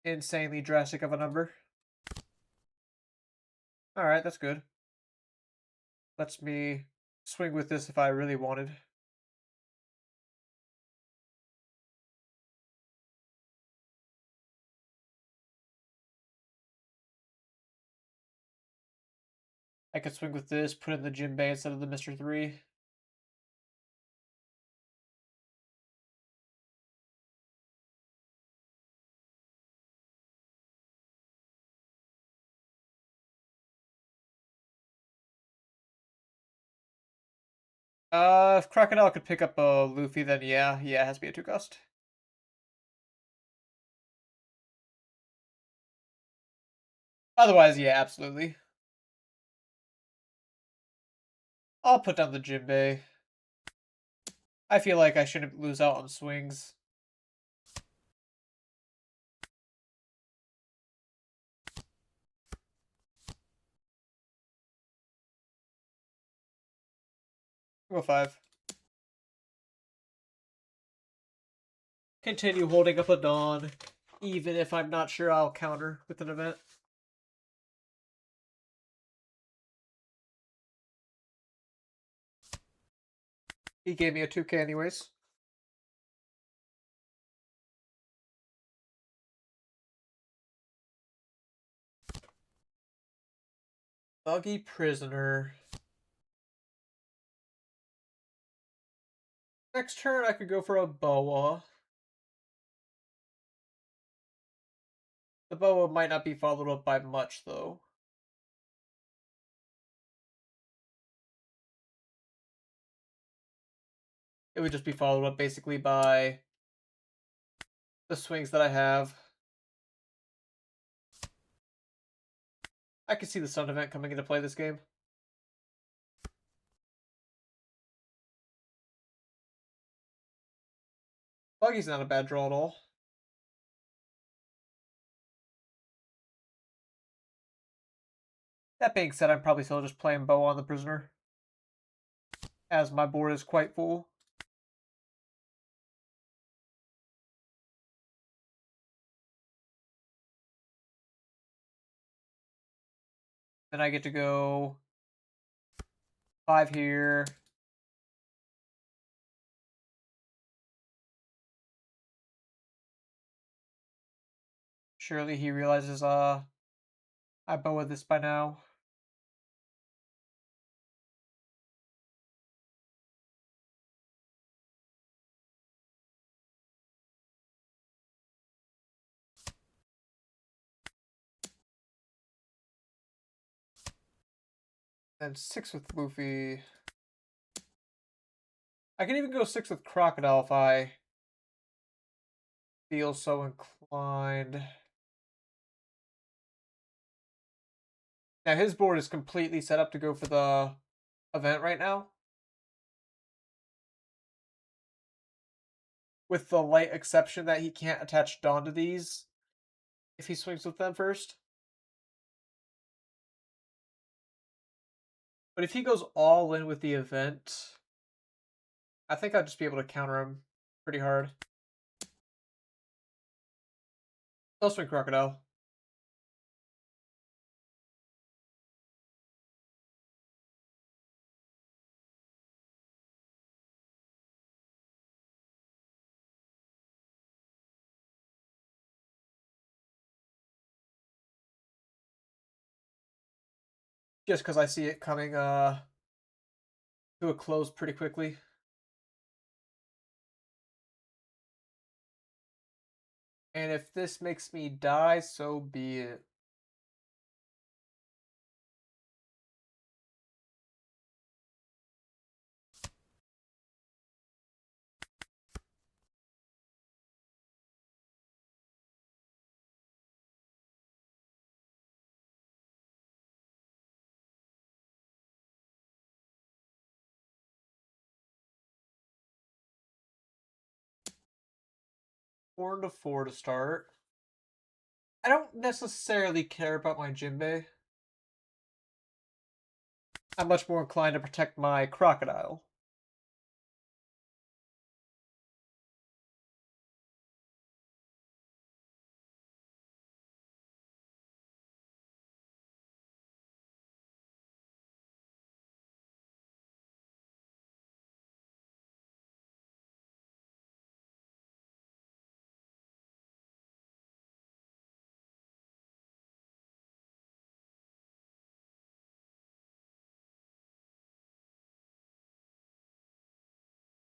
insanely drastic of a number. Alright, that's good. Lets me swing with this if I really wanted. I could swing with this, put in the Jinbei instead of the Mr. 3. If Crocodile could pick up a Luffy, then yeah, it has to be a 2 cost. Otherwise, yeah, absolutely. I'll put down the Jinbei. I feel like I shouldn't lose out on swings. Go 5. Continue holding up a Dawn, even if I'm not sure I'll counter with an event. He gave me a 2K anyways. Buggy prisoner. Next turn, I could go for a boa. The boa might not be followed up by much, though. It would just be followed up basically by the swings that I have. I could see the Sun event coming into play this game. Buggy's not a bad draw at all. That being said, I'm probably still just playing boa on the prisoner, as my board is quite full. Then I get to go 5 here. Surely he realizes I boa this by now. Then 6 with Luffy. I can even go 6 with Crocodile if I feel so inclined. Now his board is completely set up to go for the event right now, with the light exception that he can't attach Dawn to these if he swings with them first. But if he goes all in with the event, I think I'd just be able to counter him pretty hard. I'll swing Crocodile. Just because I see it coming to a close pretty quickly. And if this makes me die, so be it. Four to 4 to start. I don't necessarily care about my Jinbei. I'm much more inclined to protect my Crocodile.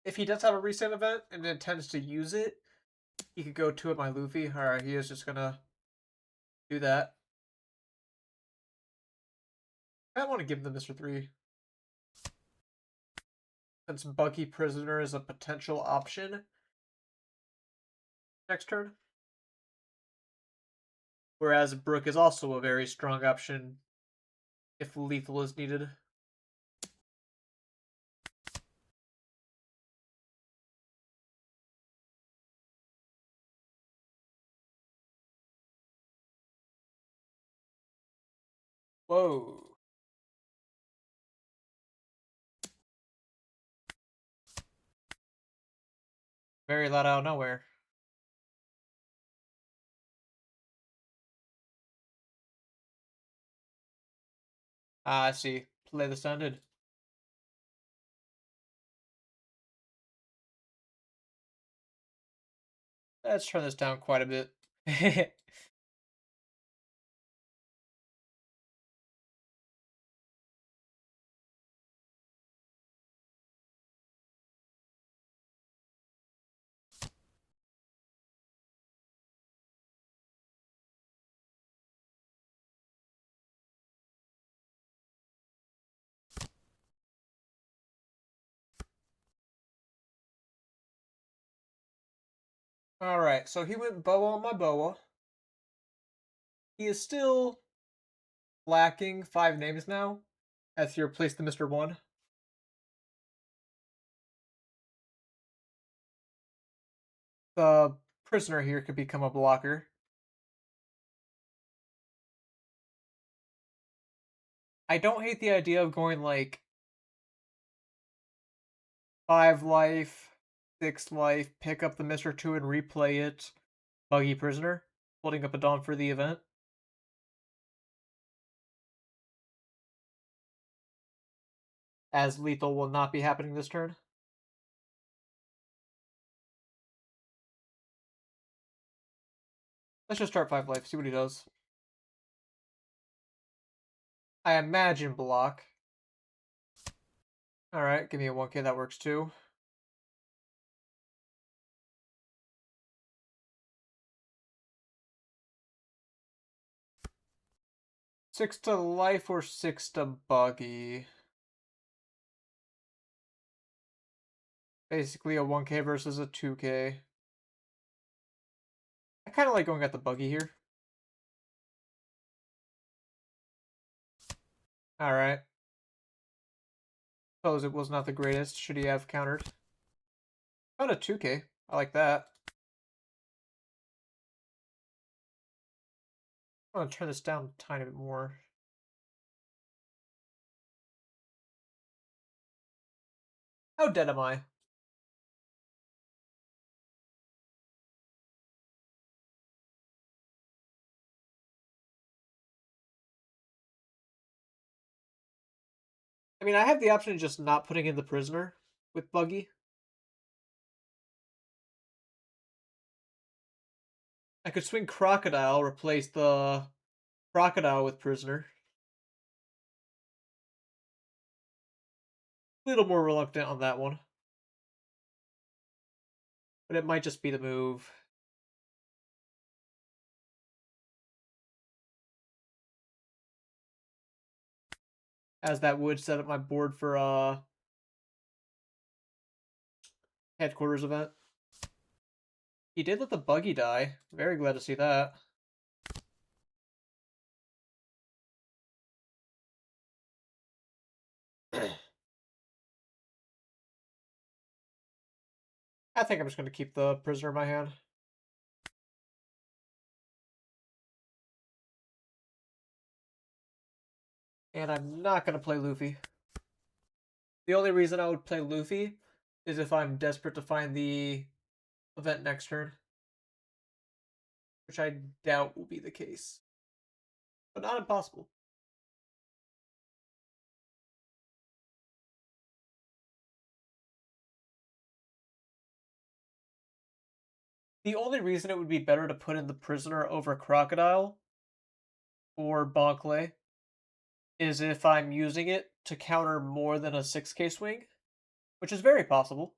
If he does have a reset event and intends to use it, he could go 2 at my Luffy. Alright, he is just gonna do that. I want to give him the Mr. 3. Since Buggy Prisoner is a potential option next turn. Whereas Brook is also a very strong option if lethal is needed. Whoa. Very loud out of nowhere. Ah, I see. Play this ended. Let's turn this down quite a bit. Alright, so he went boa on my boa. He is still lacking 5 names now, as he replaced the Mr. 1. The prisoner here could become a blocker. I don't hate the idea of going like 5 life, 6 life, pick up the Mr. 2 and replay it. Buggy prisoner, holding up a Dawn for the event. As lethal will not be happening this turn. Let's just start 5 life, see what he does. I imagine block. Alright, give me a 1k, that works too. Six to life or 6 to buggy. Basically a 1k versus a 2k. I kind of like going at the buggy here. Alright. Suppose it was not the greatest. Should he have countered? About a 2k. I like that. I'm going to turn this down a tiny bit more. How dead am I? I mean, I have the option of just not putting in the prisoner with buggy. I could swing crocodile, replace the crocodile with prisoner. A little more reluctant on that one. But it might just be the move. As that would set up my board for a headquarters event. He did let the buggy die. Very glad to see that. I think I'm just going to keep the prisoner in my hand. And I'm not going to play Luffy. The only reason I would play Luffy is if I'm desperate to find the event next turn. Which I doubt will be the case. But not impossible. The only reason it would be better to put in the prisoner over Crocodile or Bonkley is if I'm using it to counter more than a 6k swing, which is very possible.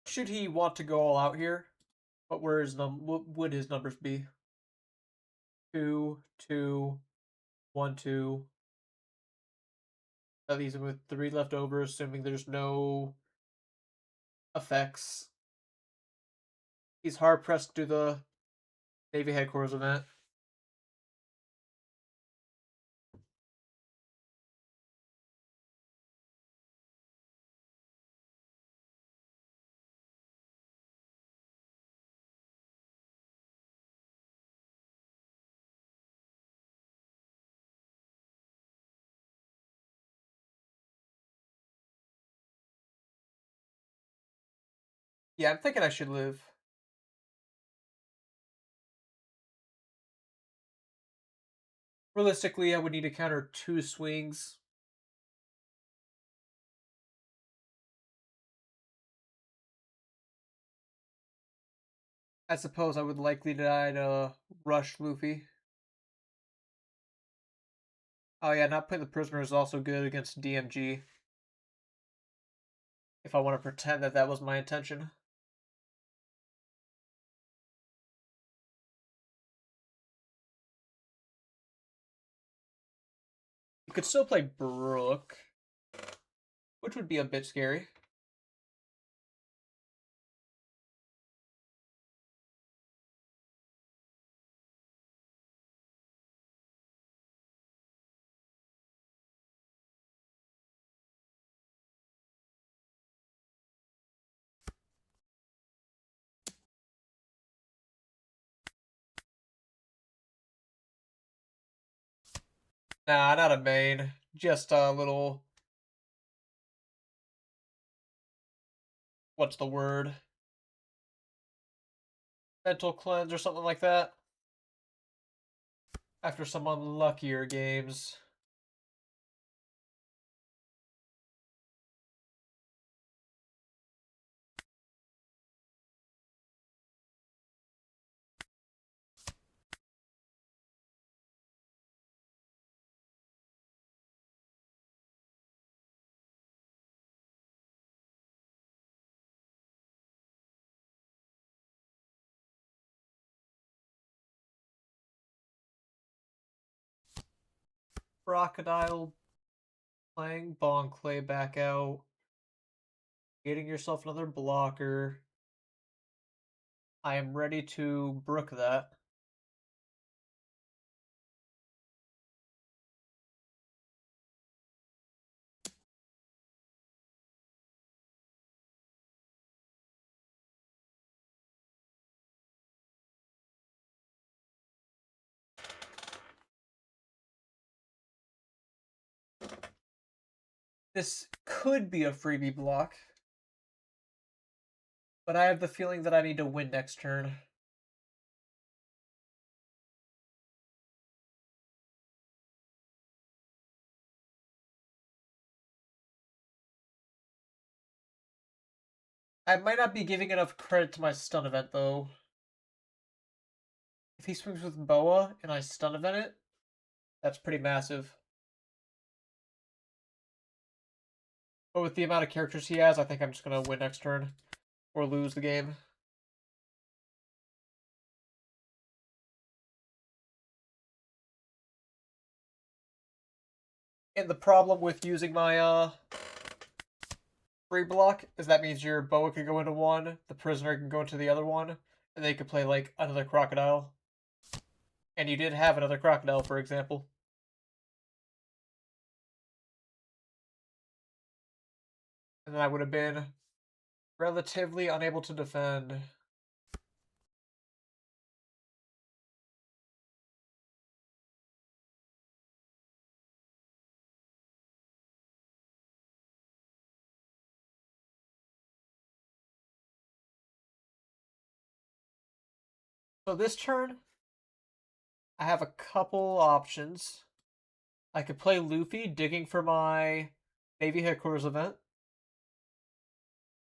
Should he want to go all out here? What would his numbers be? 2, 2, 1, 2. That leaves him with 3 left over, assuming there's no effects. He's hard pressed to do the Navy headquarters event. Yeah, I'm thinking I should live. Realistically, I would need to counter 2 swings. I suppose I would likely die to rush Luffy. Oh yeah, not putting the prisoner is also good against DMG. If I want to pretend that that was my intention. You could still play Brook, which would be a bit scary. Nah, not a main. Just a little... What's the word? Mental cleanse or something like that. After some unluckier games. Crocodile playing Bon Clay back out. Getting yourself another blocker. I am ready to brook that. This could be a freebie block, but I have the feeling that I need to win next turn. I might not be giving enough credit to my stun event, though. If he swings with Boa and I stun event it, that's pretty massive. But with the amount of characters he has, I think I'm just going to win next turn. Or lose the game. And the problem with using my free block is that means your Boa can go into one, the prisoner can go into the other one, and they could play like another crocodile. And you did have another crocodile, for example. And then I would have been relatively unable to defend. So this turn, I have a couple options. I could play Luffy, digging for my Navy Headquarters event,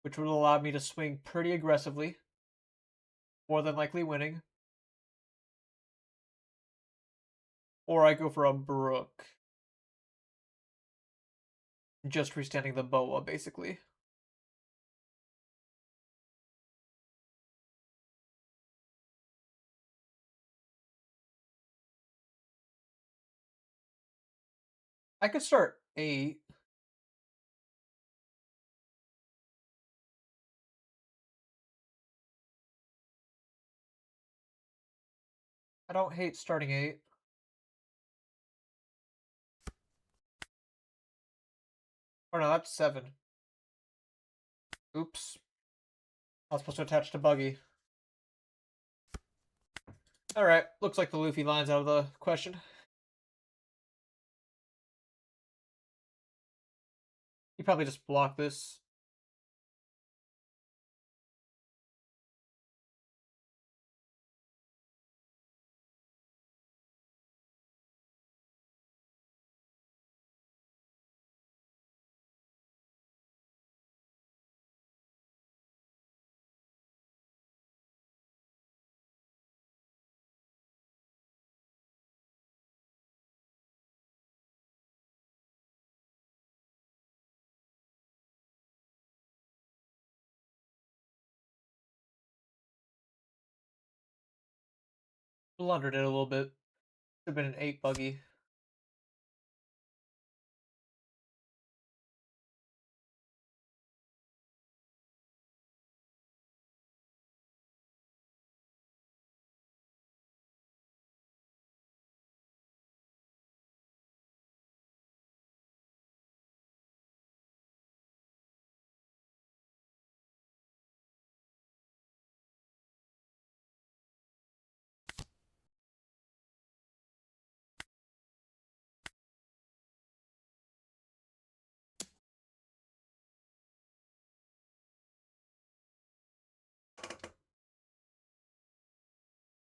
which would allow me to swing pretty aggressively, more than likely winning. Or I go for a Brook, just restanding the Boa, basically. I could start 8. I don't hate starting 8. Or no, that's 7. Oops. I was supposed to attach to Buggy. Alright, looks like the Luffy line's out of the question. You probably just block this. Blundered it a little bit. Should have been an 8 buggy.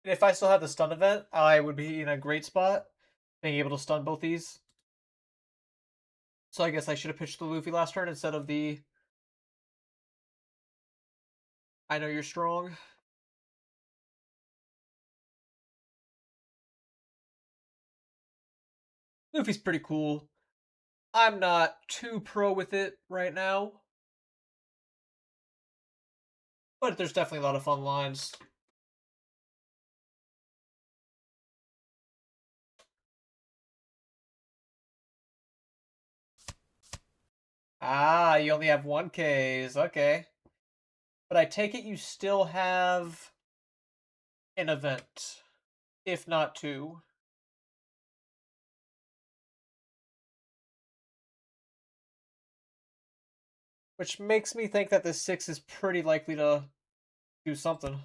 And if I still had the stun event, I would be in a great spot, being able to stun both these. So I guess I should have pitched the Luffy last turn instead of the I know you're strong. Luffy's pretty cool. I'm not too pro with it right now, but there's definitely a lot of fun lines. Ah, you only have 1Ks. Okay. But I take it you still have an event, if not two. Which makes me think that this 6 is pretty likely to do something.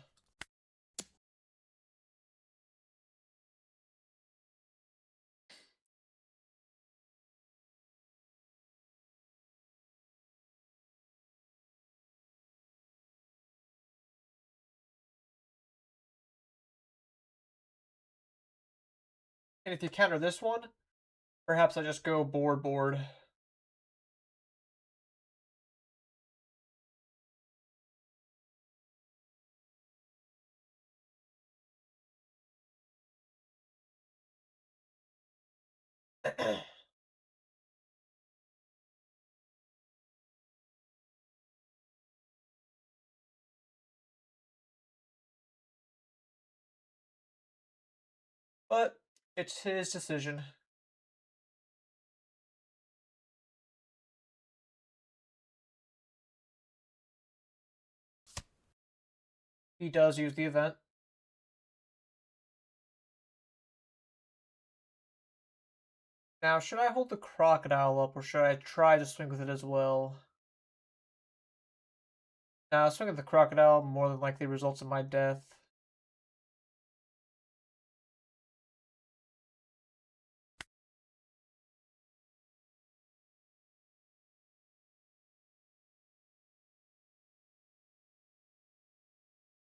And if you counter this one, perhaps I just go board. But it's his decision. He does use the event. Now, should I hold the crocodile up, or should I try to swing with it as well? Now, swing at the crocodile more than likely results in my death.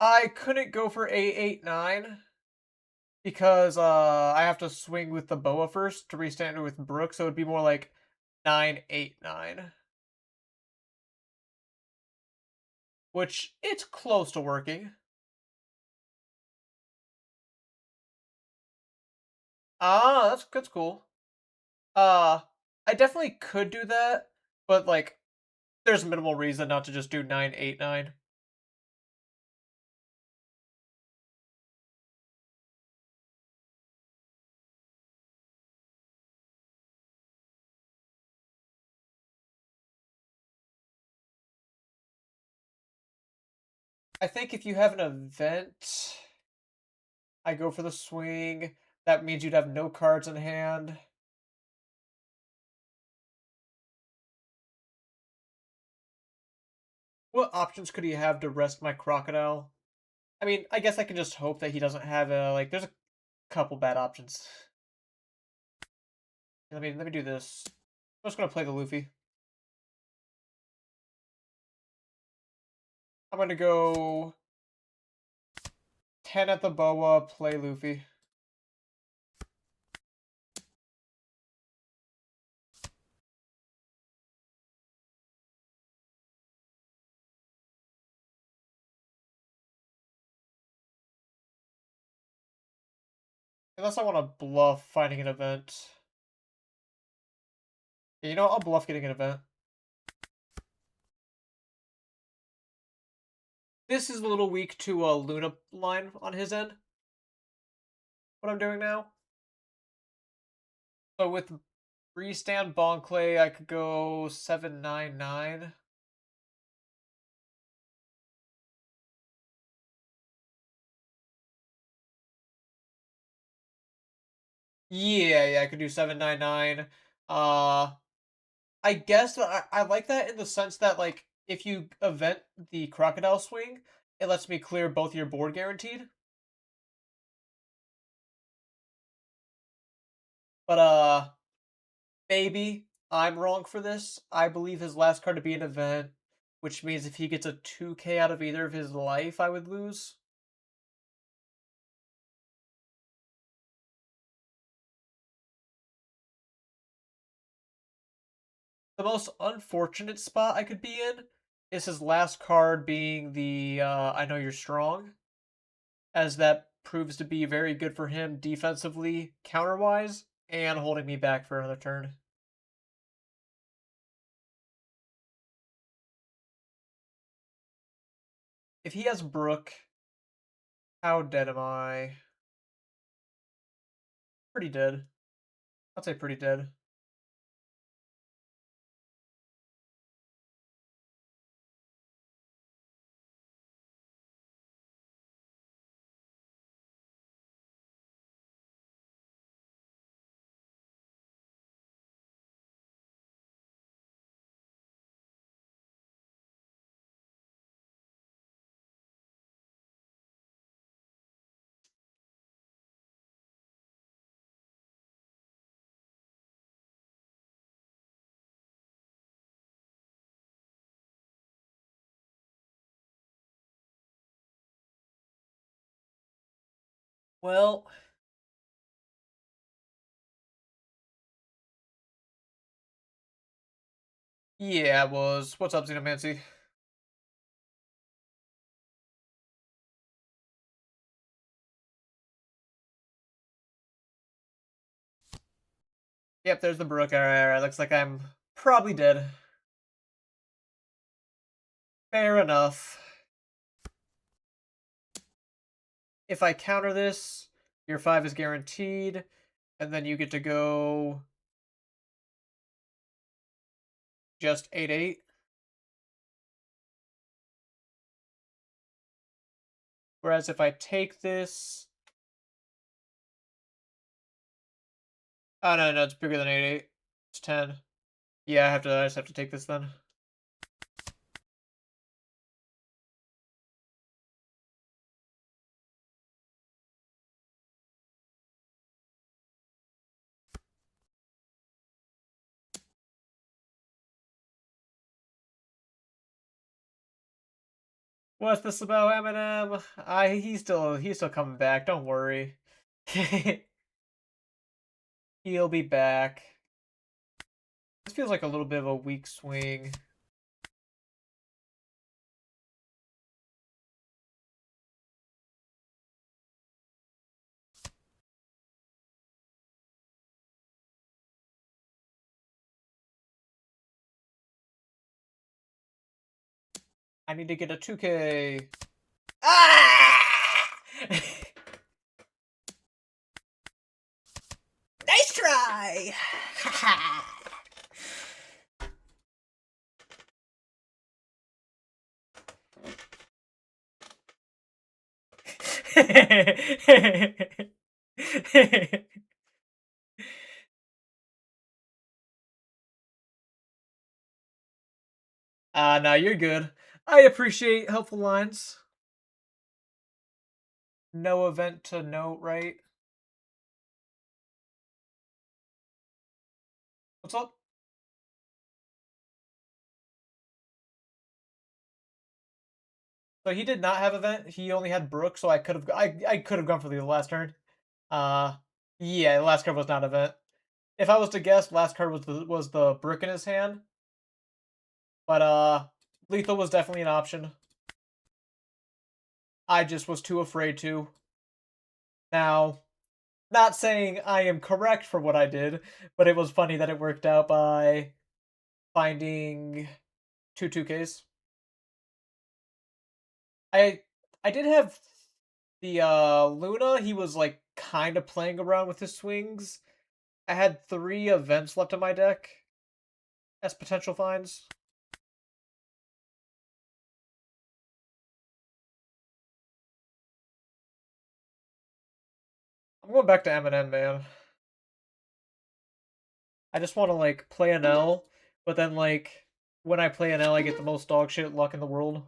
I couldn't go for A89 because I have to swing with the boa first to restand it with Brook, so it'd be more like 989, which it's close to working. Ah, that's cool. Uh, I definitely could do that, but like, there's minimal reason not to just do 989. I think if you have an event, I go for the swing. That means you'd have no cards in hand. What options could he have to rest my crocodile? I mean, I guess I can just hope that he doesn't have a like. There's a couple bad options. Let me do this. I'm just gonna play the Luffy. I'm gonna go 10 at the boa, play Luffy. Unless I want to bluff finding an event. Yeah, you know what? I'll bluff getting an event. This is a little weak to a Luna line on his end. what I'm doing now. So with Freestand Bonclay, I could go 799. Yeah, I could do 799. Uh, I guess I like that in the sense that, like, if you event the Crocodile Swing, it lets me clear both your board guaranteed. But, maybe I'm wrong for this. I believe his last card to be an event, which means if he gets a 2K out of either of his life, I would lose. The most unfortunate spot I could be in is his last card being the I know you're strong, as that proves to be very good for him defensively, counter-wise, and holding me back for another turn. If he has Brook, how dead am I? Pretty dead. I'd say pretty dead. Well, yeah, it was. What's up, Xenomancy? Yep, there's the Brook. Alright, looks like I'm probably dead. Fair enough. If I counter this, your 5 is guaranteed, and then you get to go just 8-8. Whereas if I take this... Oh, no, it's bigger than 8-8. It's 10. Yeah, I just have to take this then. What's this about Eminem? He's still coming back, don't worry. He'll be back. This feels like a little bit of a weak swing. I need to get a 2K. Ah! Nice try! No, you're good. I appreciate helpful lines. No event to note, right? What's up? So he did not have event. He only had Brook, so I could have gone for the last turn. Uh, yeah, the last card was not event. If I was to guess, last card was the Brook in his hand. But lethal was definitely an option. I just was too afraid to. Now, not saying I am correct for what I did, but it was funny that it worked out by finding two 2Ks. I I did have The Luna, he was like kind of playing around with his swings. I had 3 events left in my deck as potential finds. I'm going back to M&M, man. I just want to like play an L, but then like when I play an L, I get the most dog shit luck in the world.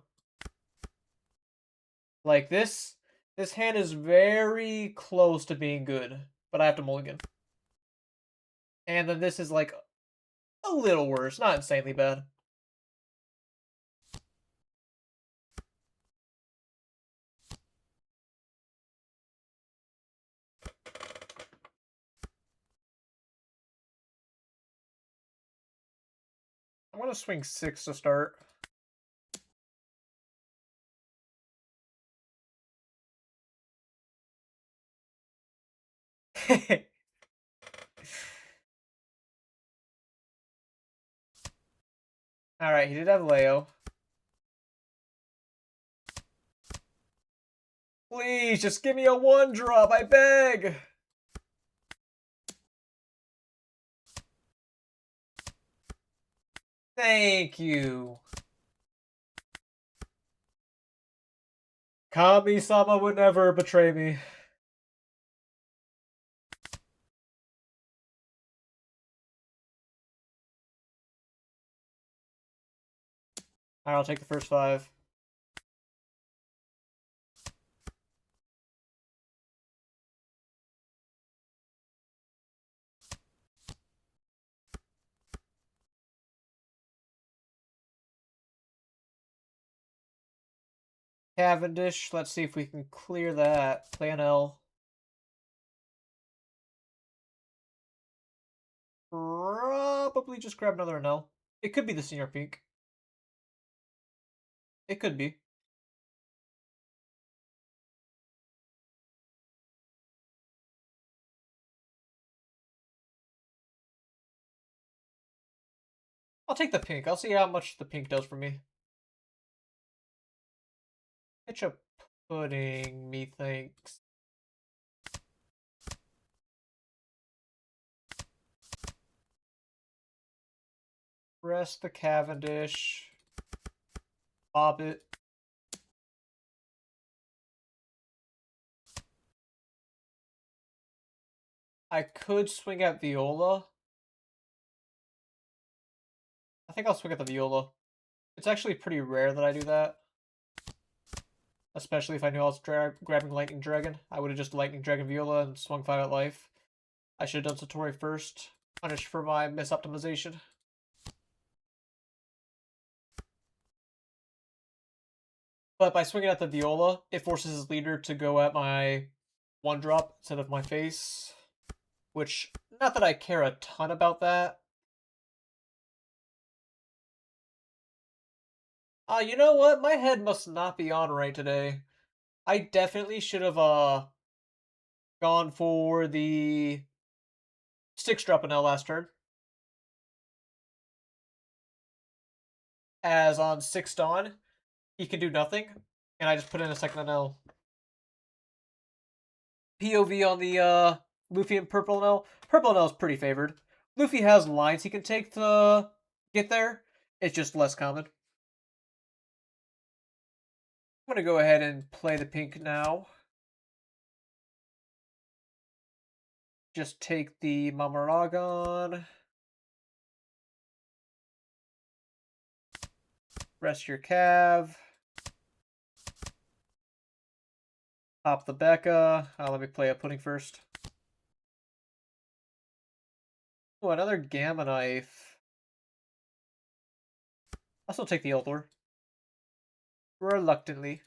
Like this hand is very close to being good, but I have to mulligan. And then this is like a little worse, not insanely bad. I want to swing 6 to start. Alright, he did have Leo. Please, just give me a 1-drop, I beg! Thank you. Kami-sama would never betray me. Alright, I'll take the first 5. Cavendish, let's see if we can clear that. Play an L. Probably just grab another Enel. It could be the senior pink. It could be. I'll take the pink. I'll see how much the pink does for me. Pitch a pudding, methinks. Rest the Cavendish. Bob it. I could swing at Viola. I think I'll swing at the Viola. It's actually pretty rare that I do that. Especially if I knew I was grabbing Lightning Dragon. I would have just Lightning Dragon Viola and swung 5 at life. I should have done Satori first. Punished for my misoptimization. But by swinging at the Viola, it forces his leader to go at my 1-drop instead of my face. Which, not that I care a ton about that. You know what? My head must not be on right today. I definitely should have, gone for the 6-drop in L last turn. As on 6 Dawn, he can do nothing, and I just put in a second L. POV on the, Luffy and Purple Enel. Purple Enel is pretty favored. Luffy has lines he can take to get there. It's just less common. I'm going to go ahead and play the pink now. Just take the Mamaragon. Rest your Cav. Pop the Becca. Let me play a pudding first. Oh, another Gamma Knife. I'll still take the Eldor. Reluctantly.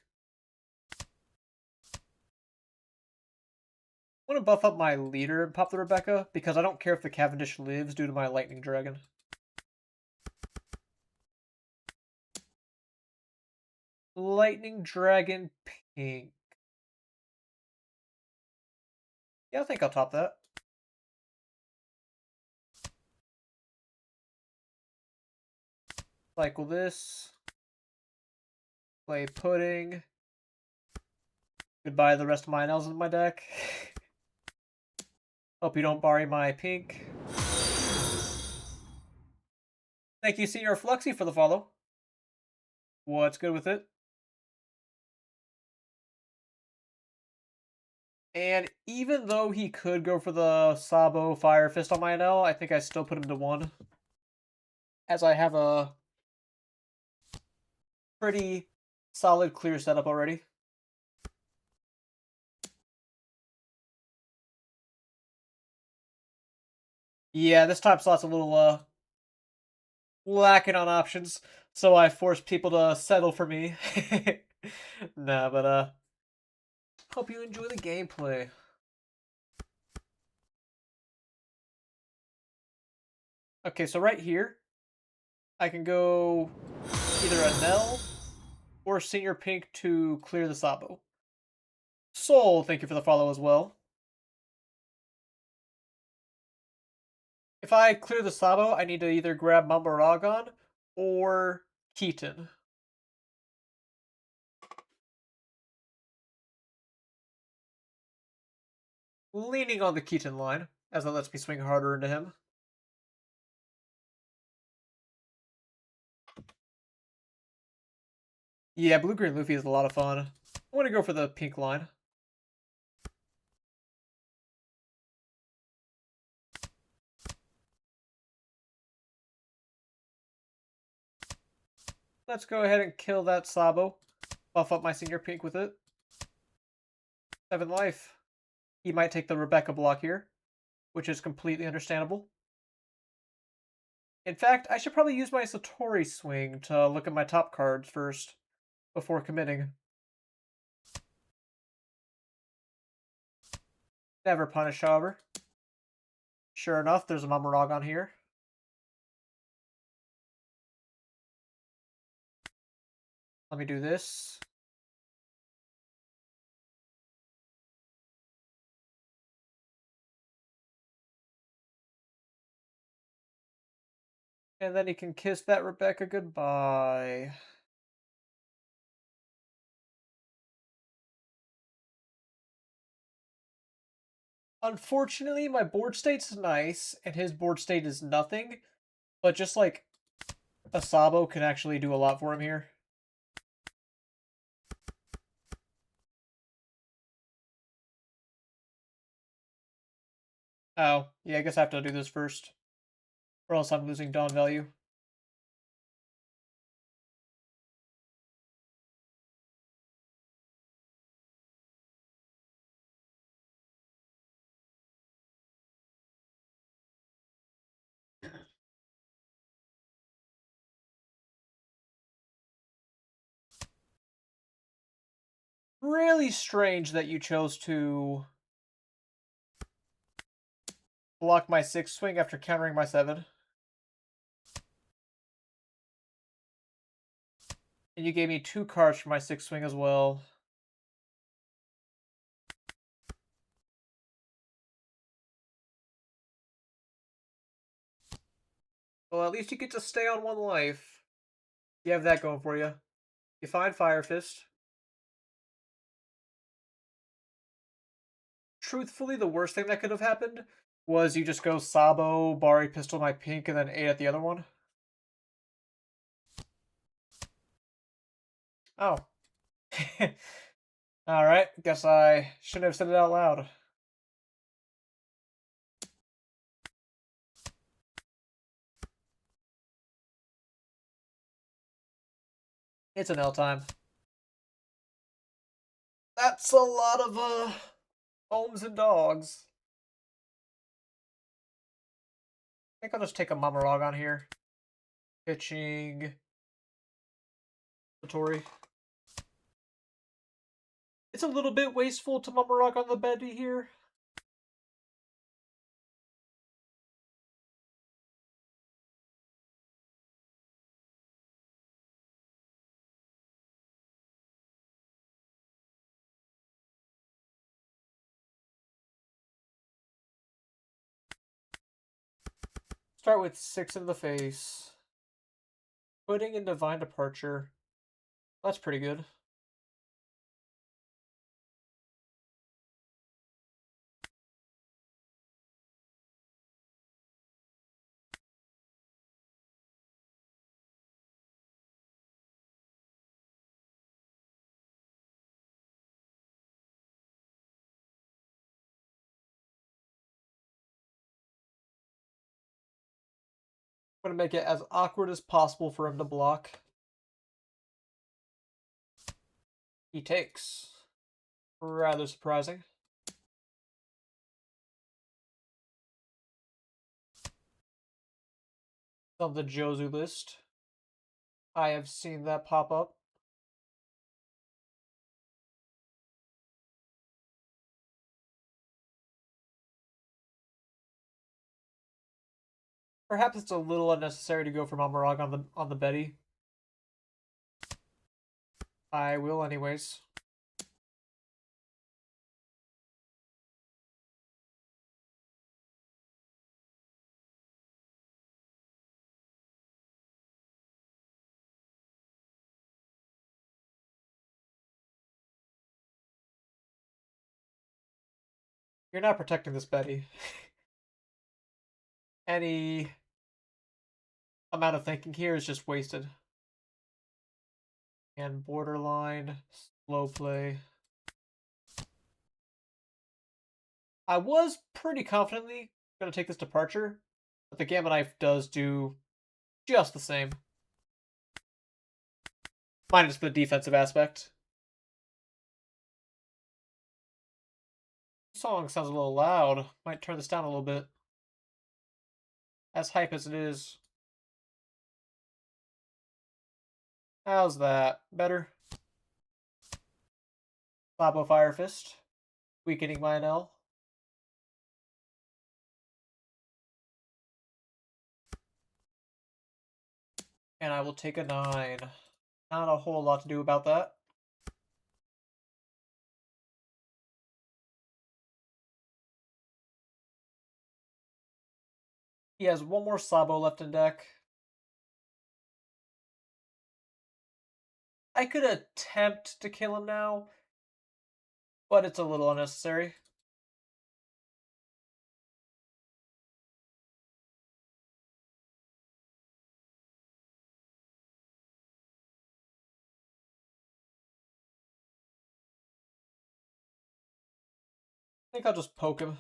I want to buff up my leader and pop the Rebecca, because I don't care if the Cavendish lives due to my Lightning Dragon. Lightning Dragon pink. Yeah, I think I'll top that. Cycle this. Play pudding. Goodbye the rest of my Enels in my deck. Hope you don't borrow my pink. Thank you, Senior Fluxy, for the follow. What's good with it? And even though he could go for the Sabo Fire Fist on my Enel, I think I still put him to 1. As I have a pretty solid clear setup already. Yeah, this top slot's a little lacking on options, so I forced people to settle for me. Nah, but hope you enjoy the gameplay. Okay, so right here, I can go either a Nell or Senior Pink to clear the Sabo. Soul, thank you for the follow as well. If I clear the Sabo, I need to either grab Mamaragon or Keaton. Leaning on the Keaton line, as that lets me swing harder into him. Yeah, Blue-Green Luffy is a lot of fun. I'm going to go for the pink line. Let's go ahead and kill that Sabo. Buff up my Senior Pink with it. 7 life. He might take the Rebecca block here, which is completely understandable. In fact, I should probably use my Satori swing to look at my top cards first, before committing. Never punish, however. Sure enough, there's a Mamaragon here. Let me do this. And then he can kiss that Rebecca goodbye. Unfortunately, my board state's nice, and his board state is nothing. But just like a Sabo can actually do a lot for him here. Oh, yeah, I guess I have to do this first. Or else I'm losing Dawn value. Really strange that you chose to block my 6 swing after countering my 7. And you gave me 2 cards for my 6 swing as well. Well, at least you get to stay on 1 life. You have that going for you. You find Fire Fist. Truthfully, the worst thing that could have happened was you just go Sabo, Bari, Pistol, my pink, and then 8 at the other one. Oh. Alright, guess I shouldn't have said it out loud. It's an L time. That's a lot of, homes and dogs. I think I'll just take a Mamarog on here. Pitching Satori. It's a little bit wasteful to Mamarog on the bed here. Start with 6 in the face. Putting in Divine Departure. That's pretty good. I'm gonna make it as awkward as possible for him to block. He takes. Rather surprising. On the Jozu list. I have seen that pop up. Perhaps it's a little unnecessary to go for Mamarog on the Betty. I will anyways. You're not protecting this Betty. Any amount of thinking here is just wasted. And borderline, slow play. I was pretty confidently going to take this departure, but the Gamma Knife does do just the same. Minus the defensive aspect. Song sounds a little loud. Might turn this down a little bit. As hype as it is. How's that? Better? Labo Fire Fist. Weakening my Enel. And I will take a 9. Not a whole lot to do about that. He has one more Sabo left in deck. I could attempt to kill him now, but it's a little unnecessary. I think I'll just poke him.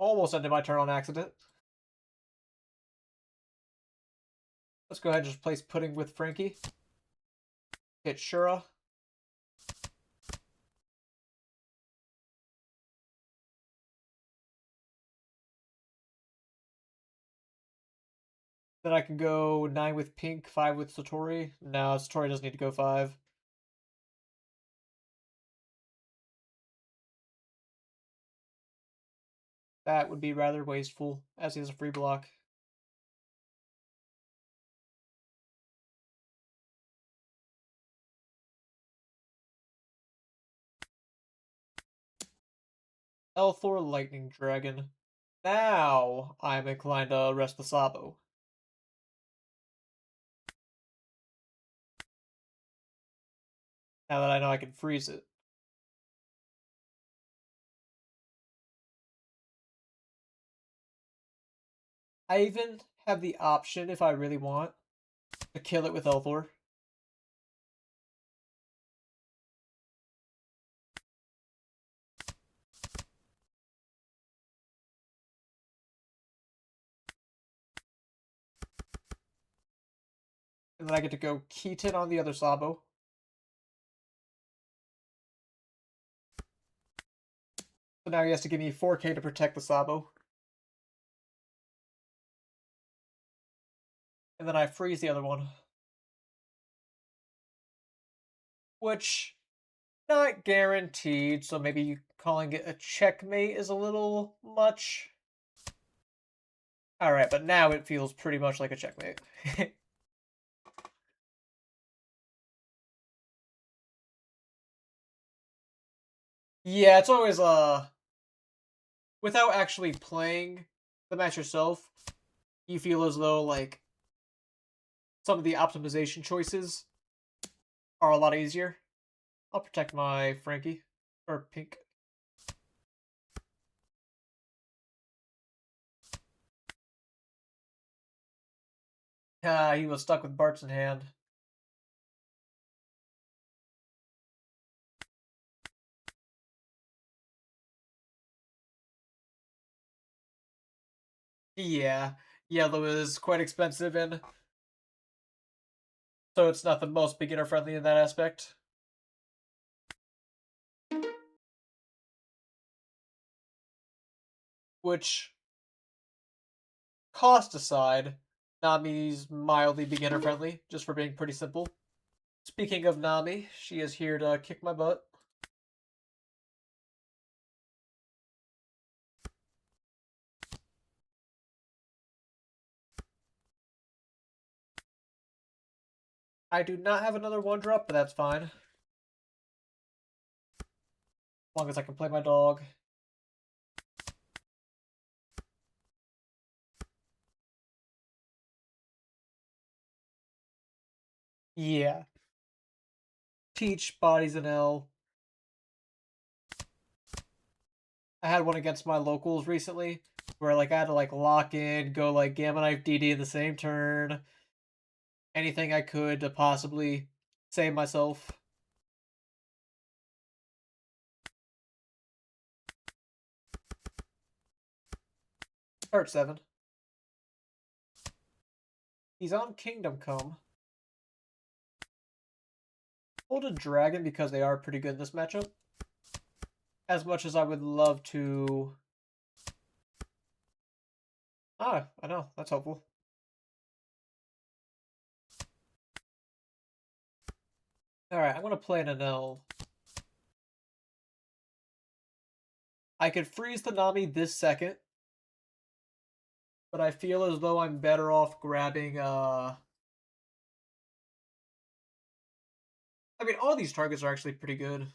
Almost ended my turn on accident. Let's go ahead and just place Pudding with Frankie. Hit Shura. Then I can go 9 with Pink, 5 with Satori. No, Satori doesn't need to go 5. That would be rather wasteful, as he has a free block. Elthor Lightning Dragon. Now I'm inclined to rest the Sabo. Now that I know I can freeze it. I even have the option, if I really want, to kill it with Elthor. And then I get to go Keaton on the other Sabo. So now he has to give me 4k to protect the Sabo. And then I freeze the other one. Which, not guaranteed, so maybe calling it a checkmate is a little much. Alright, but now it feels pretty much like a checkmate. Yeah, it's always, without actually playing the match yourself, you feel as though, like, some of the optimization choices are a lot easier. I'll protect my Frankie. Or Pink. Ah, he was stuck with Bart's in hand. Yeah, yellow is quite expensive, and so it's not the most beginner friendly in that aspect. Which, cost aside, Nami's mildly beginner friendly, just for being pretty simple. Speaking of Nami, she is here to kick my butt. I do not have another 1-drop, but that's fine. As long as I can play my dog. Yeah. Teach, bodies, and L. I had one against my locals recently, where like I had to like lock in, go like Gamma Knife DD in the same turn. Anything I could to possibly save myself. Part 7. He's on Kingdom Come. Hold a dragon because they are pretty good in this matchup. As much as I would love to... Ah, I know. That's helpful. Alright, I'm going to play an Enel. I could freeze the Nami this second, but I feel as though I'm better off grabbing, I mean, all these targets are actually pretty good.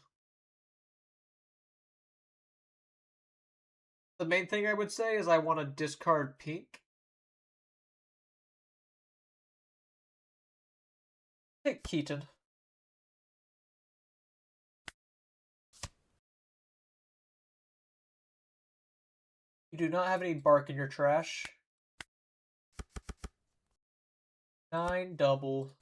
The main thing I would say is I want to discard pink. Take Keaton. You do not have any bark in your trash. 9 double.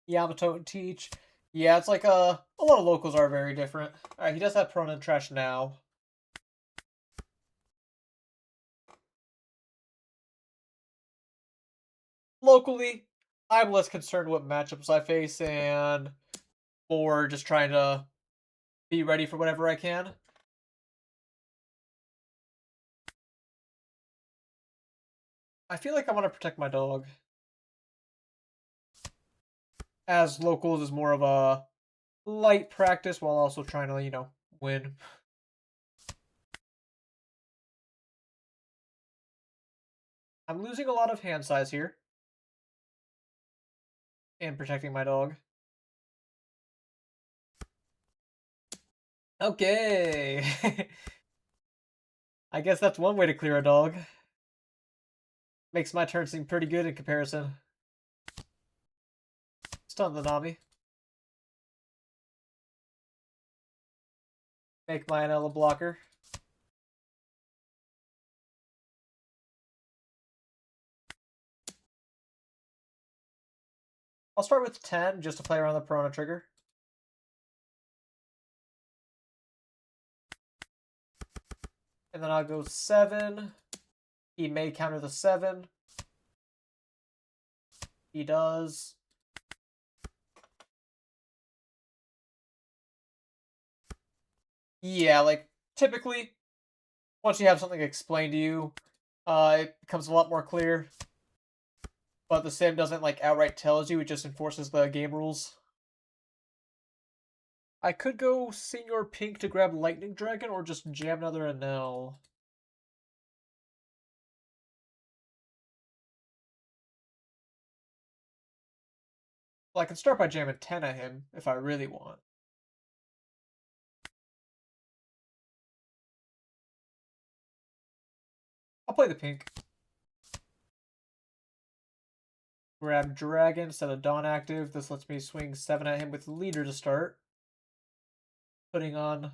Yamato and Teach. Yeah, it's like a lot of locals are very different. Alright, he does have Prone and Trash now. Locally, I'm less concerned what matchups I face and more just trying to be ready for whatever I can. I feel like I want to protect my dog. As locals is more of a light practice while also trying to, win. I'm losing a lot of hand size here. And protecting my dog. Okay. I guess that's one way to clear a dog. Makes my turn seem pretty good in comparison. Stun the Nami. Make my Enel a blocker. I'll start with 10 just to play around the Piranha trigger. And then I'll go 7. He may counter the 7. He does. Yeah, like, typically, once you have something explained to you, it becomes a lot more clear. But the sim doesn't, like, outright tells you, it just enforces the game rules. I could go Senior Pink to grab Lightning Dragon, or just jam another Enel. Well, I can start by jamming 10 at him, if I really want. I'll play the pink. Grab Dragon, set a Dawn active. This lets me swing 7 at him with Leader to start. Putting on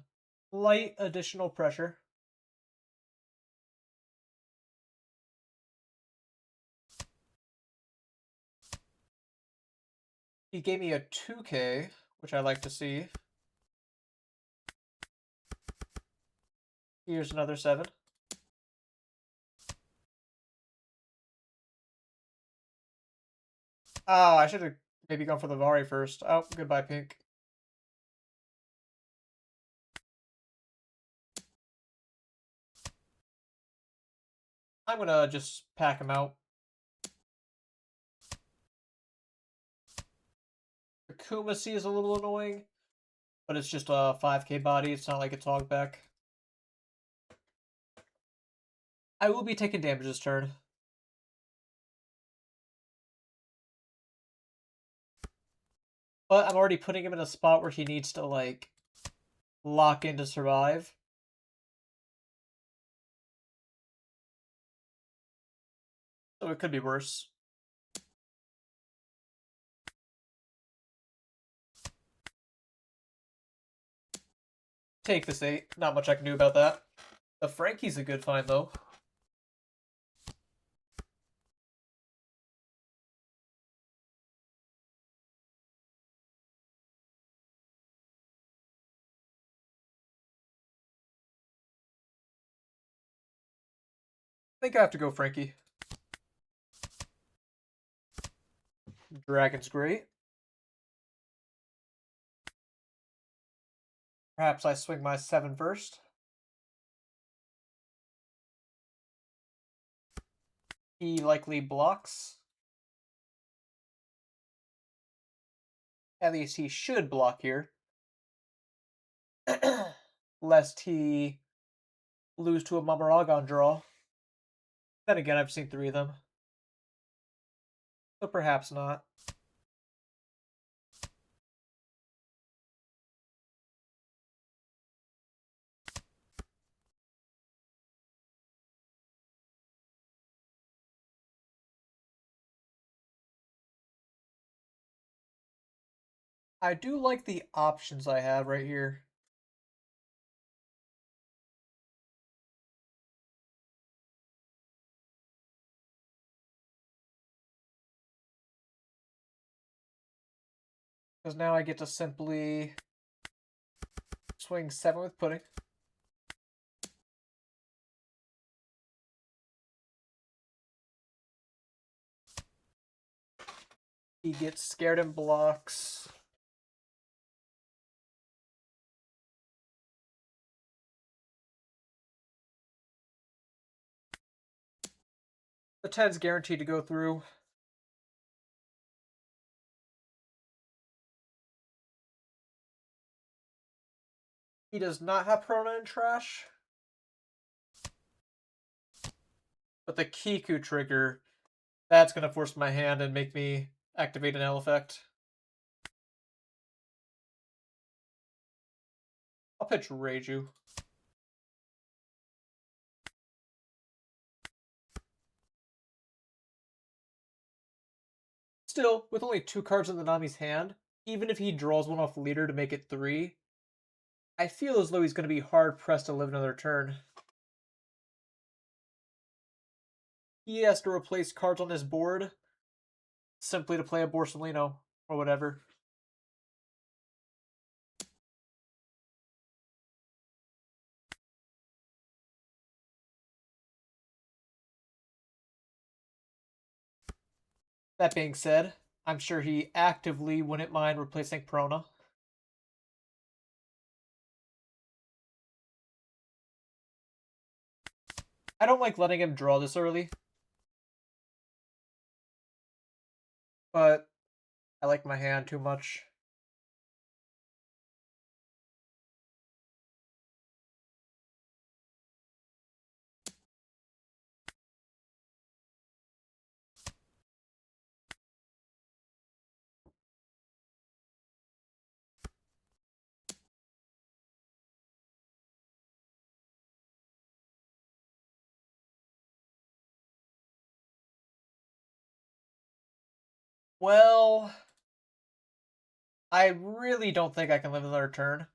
light additional pressure. He gave me a 2K, which I like to see. Here's another 7. Oh, I should have maybe gone for the Vari first. Oh, goodbye, Pink. I'm gonna just pack him out. The Kumasi is a little annoying, but it's just a 5K body. It's not like a Talkback. I will be taking damage this turn. But I'm already putting him in a spot where he needs to, like, lock in to survive. So it could be worse. Take this 8. Not much I can do about that. The Frankie's a good find, though. I think I have to go Frankie. Dragon's great. Perhaps I swing my 7 first. He likely blocks. At least he should block here. Lest he lose to a Mamaragon draw. Then again, I've seen 3 of them. So perhaps not. I do like the options I have right here. Because now I get to simply swing 7 with Pudding. He gets scared and blocks. The 10's guaranteed to go through. He does not have Prona and Trash. But the Kiku trigger, that's going to force my hand and make me activate an L effect. I'll pitch Reiju. Still, with only 2 cards in the Nami's hand, even if he draws one off Leader to make it 3, I feel as though he's going to be hard-pressed to live another turn. He has to replace cards on his board simply to play a Borsalino or whatever. That being said, I'm sure he actively wouldn't mind replacing Prona. I don't like letting him draw this early, but I like my hand too much. Well, I really don't think I can live another turn.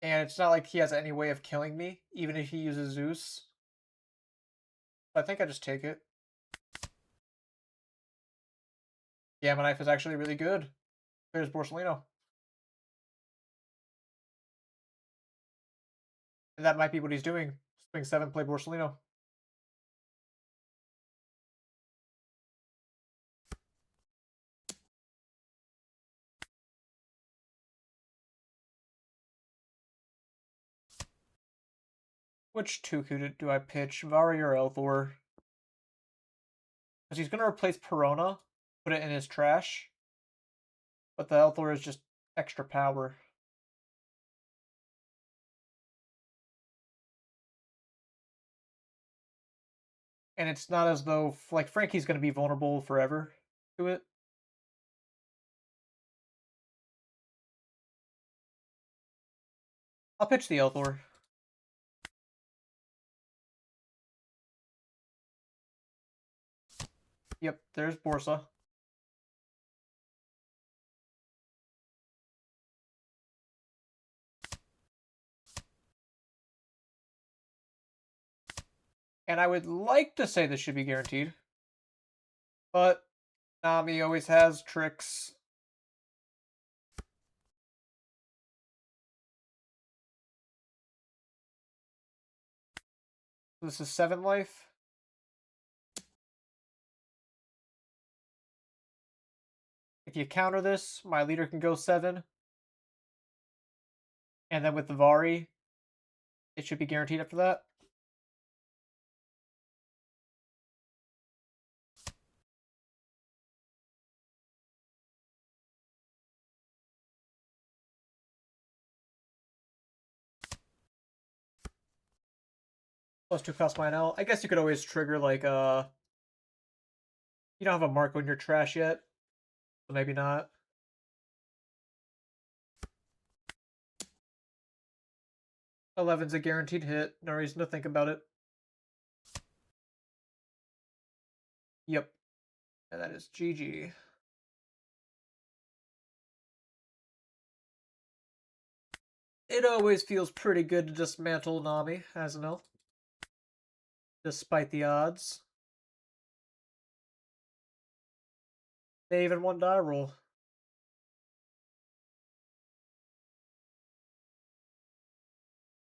And it's not like he has any way of killing me, even if he uses Zeus. I think I just take it. Yeah, my knife is actually really good. There's Borsellino. And that might be what he's doing. Swing 7, play Borsellino. Which Tuku do I pitch? Vari or Elthor? Because he's going to replace Perona, put it in his trash. But the Elthor is just extra power. And it's not as though, like, Frankie's going to be vulnerable forever to it. I'll pitch the Elthor. Yep, there's Borsa. And I would like to say this should be guaranteed. But Nami always has tricks. This is 7 life. If you counter this, my leader can go 7. And then with the Vari, it should be guaranteed after that. +2 cost my Enel. I guess you could always trigger, like, you don't have a Marco in your trash yet. So maybe not. 11's a guaranteed hit. No reason to think about it. Yep. And that is GG. It always feels pretty good to dismantle Nami as an elf. Despite the odds. They even won die roll.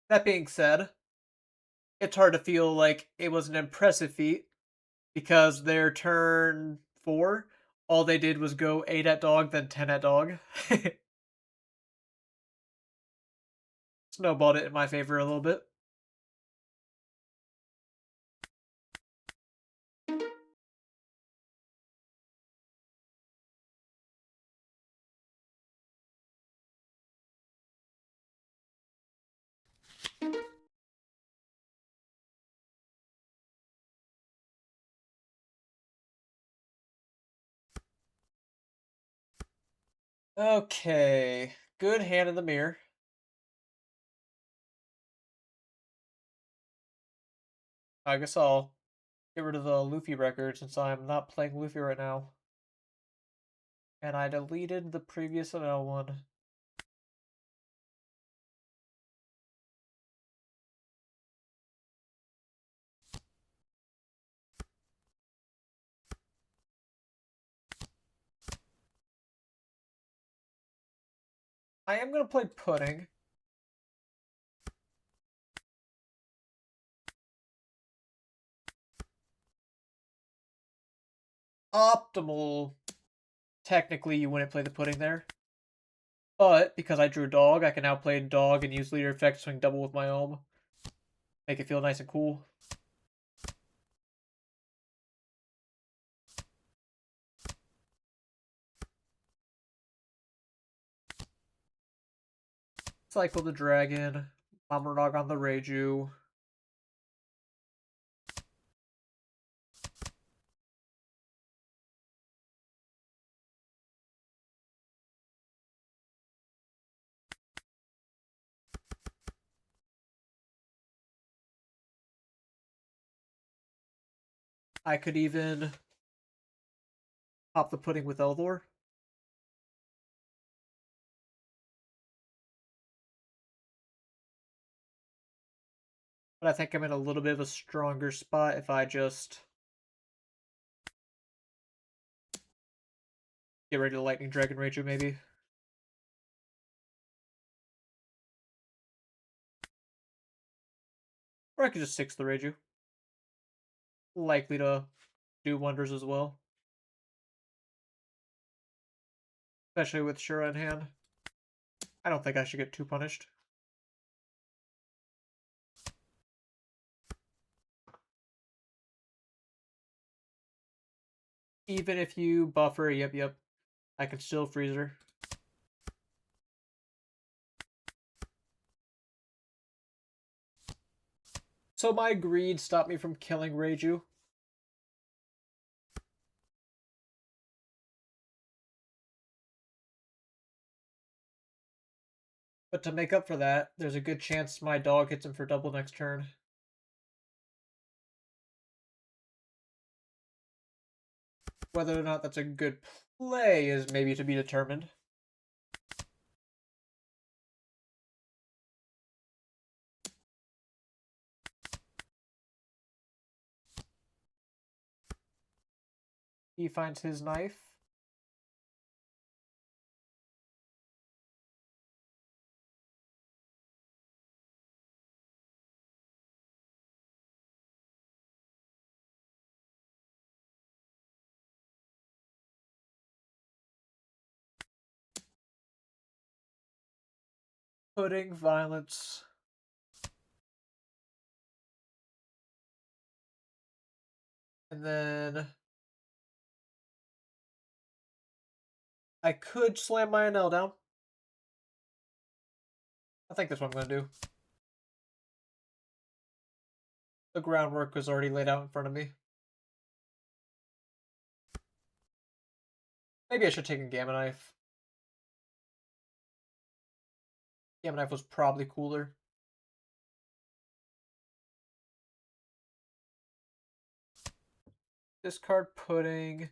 That being said, it's hard to feel like it was an impressive feat because their turn 4, all they did was go 8 at dog, then 10 at dog. Snowballed it in my favor a little bit. Okay, good hand in the mirror. I guess I'll get rid of the Luffy record since I'm not playing Luffy right now. And I deleted the previous NL one. I am going to play Pudding. Optimal. Technically, you wouldn't play the Pudding there. But, because I drew Dog, I can now play Dog and use Leader Effect, swing double with my Ohm. Make it feel nice and cool. Cycle the Dragon. Bomber Dog on the Reju. I could even pop the pudding with Eldor. But I think I'm in a little bit of a stronger spot if I just get ready to Lightning Dragon Reju, maybe. Or I could just 6 the Reju. Likely to do wonders as well. Especially with Shura in hand. I don't think I should get too punished. Even if you buffer, yep. I can still freeze her. So my greed stopped me from killing Reiju. But to make up for that, there's a good chance my dog hits him for double next turn. Whether or not that's a good play is maybe to be determined. He finds his knife. Pudding, violence. And then I could slam my Enel down. I think that's what I'm going to do. The groundwork was already laid out in front of me. Maybe I should take a Gamma Knife. Gamma Knife was probably cooler. Discard Pudding.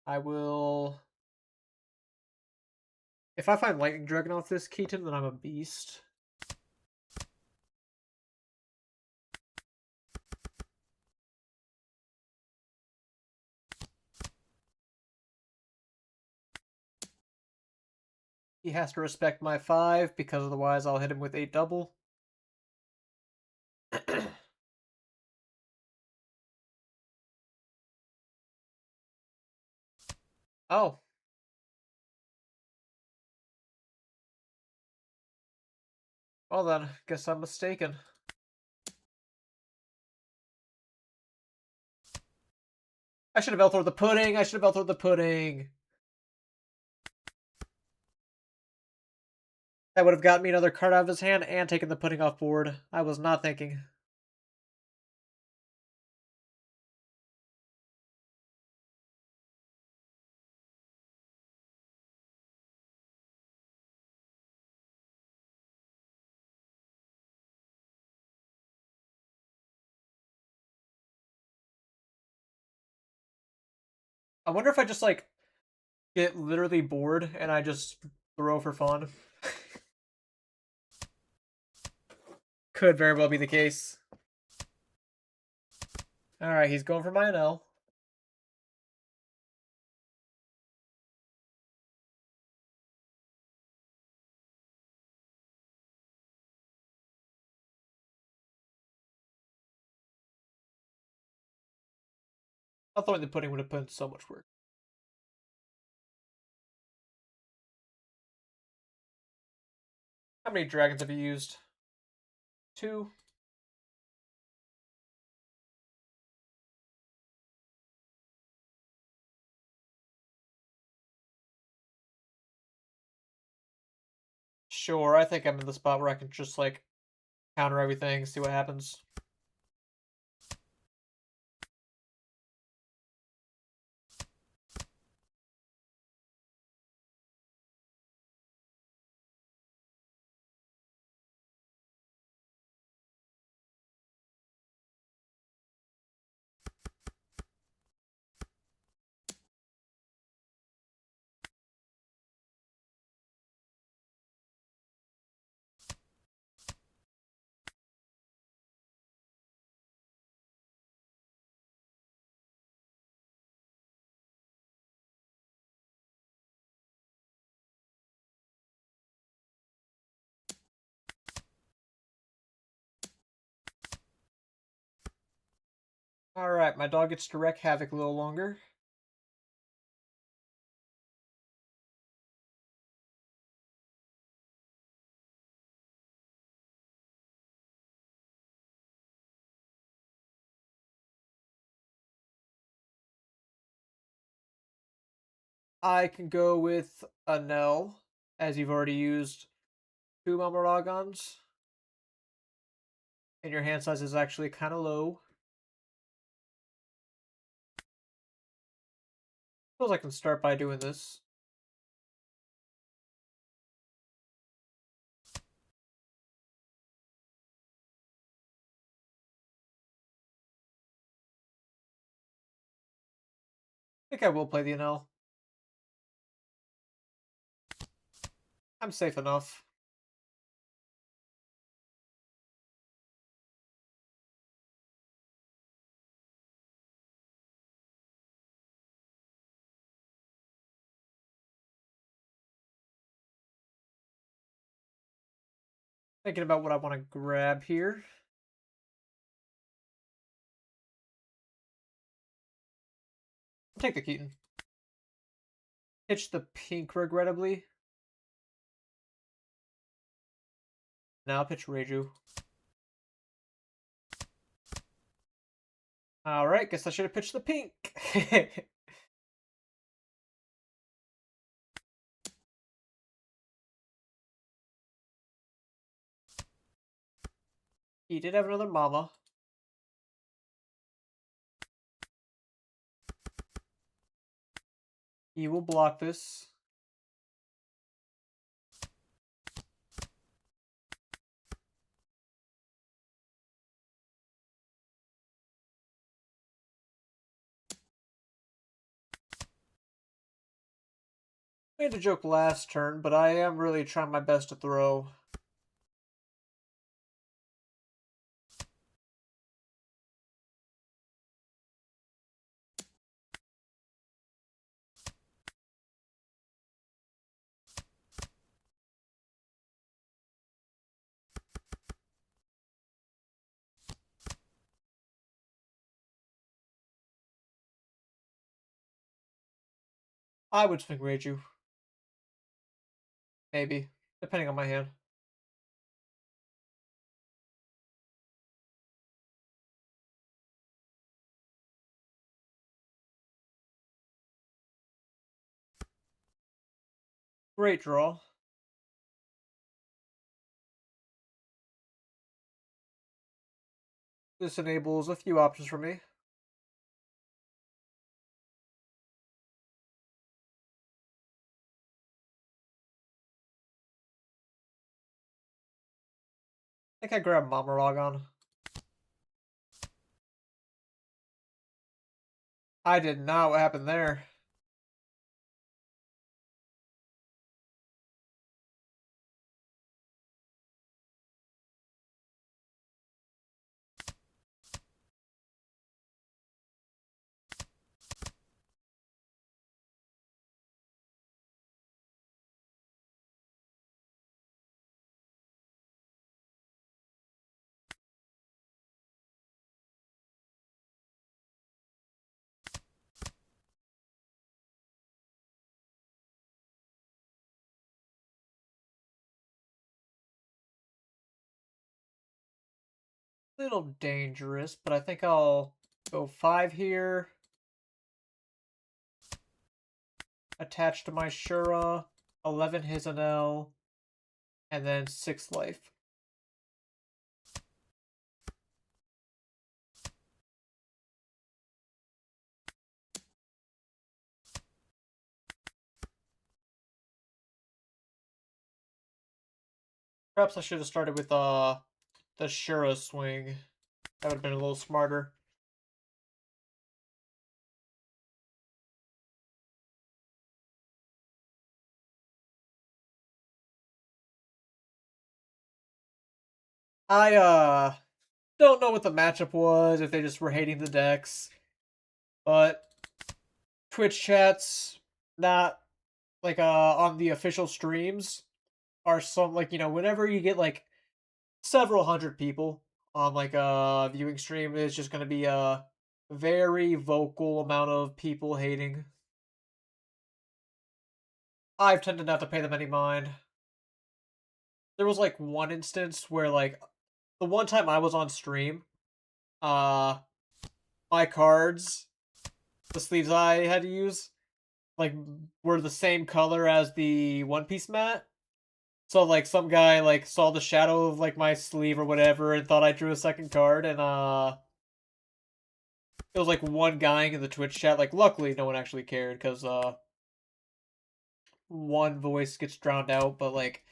I will... If I find Lightning Dragon off this Keaton, then I'm a beast. He has to respect my 5, because otherwise I'll hit him with 8 double. Oh. Well then, guess I'm mistaken. I should have Elthor the Pudding! I should have Elthor the Pudding! That would have gotten me another card out of his hand and taken the pudding off board. I was not thinking. I wonder if I just, like, get literally bored and I just throw for fun. Could very well be the case. Alright, he's going for my NL. I thought the pudding would have put in so much work. How many dragons have you used? 2? Sure, I think I'm in the spot where I can just, like, counter everything, see what happens. Alright, my dog gets to wreak havoc a little longer. I can go with Enel, as you've already used 2 Mamaragons, and your hand size is actually kind of low. Suppose I can start by doing this. I think I will play the Enel. I'm safe enough. Thinking about what I want to grab here. I'll take the Keaton. Pitch the pink, regrettably. Now I'll pitch Reju. Alright, guess I should have pitched the pink. He did have another mama. He will block this. Made a joke last turn, but I am really trying my best to throw. I would swing Reiju. Maybe. Depending on my hand. Great draw. This enables a few options for me. I think I grab Mamaragon. I did not. What happened there? Little dangerous, but I think I'll go 5 here. Attach to my Shura. 11 his Enel. And then 6 life. Perhaps I should have started with the Shura swing. That would have been a little smarter. I don't know what the matchup was, if they just were hating the decks. But Twitch chats, not like on the official streams, are some like, you know, whenever you get like several hundred people on like a viewing stream, it's just gonna be Very vocal amount of people hating. I've tended not to pay them any mind. There was like one instance where like the one time I was on stream, uh my cards, the sleeves I had to use, like were the same color as the One Piece mat. So like some guy like saw the shadow of like my sleeve or whatever and thought I drew a second card and it was like one guy in the Twitch chat. Like luckily no one actually cared because one voice gets drowned out, but like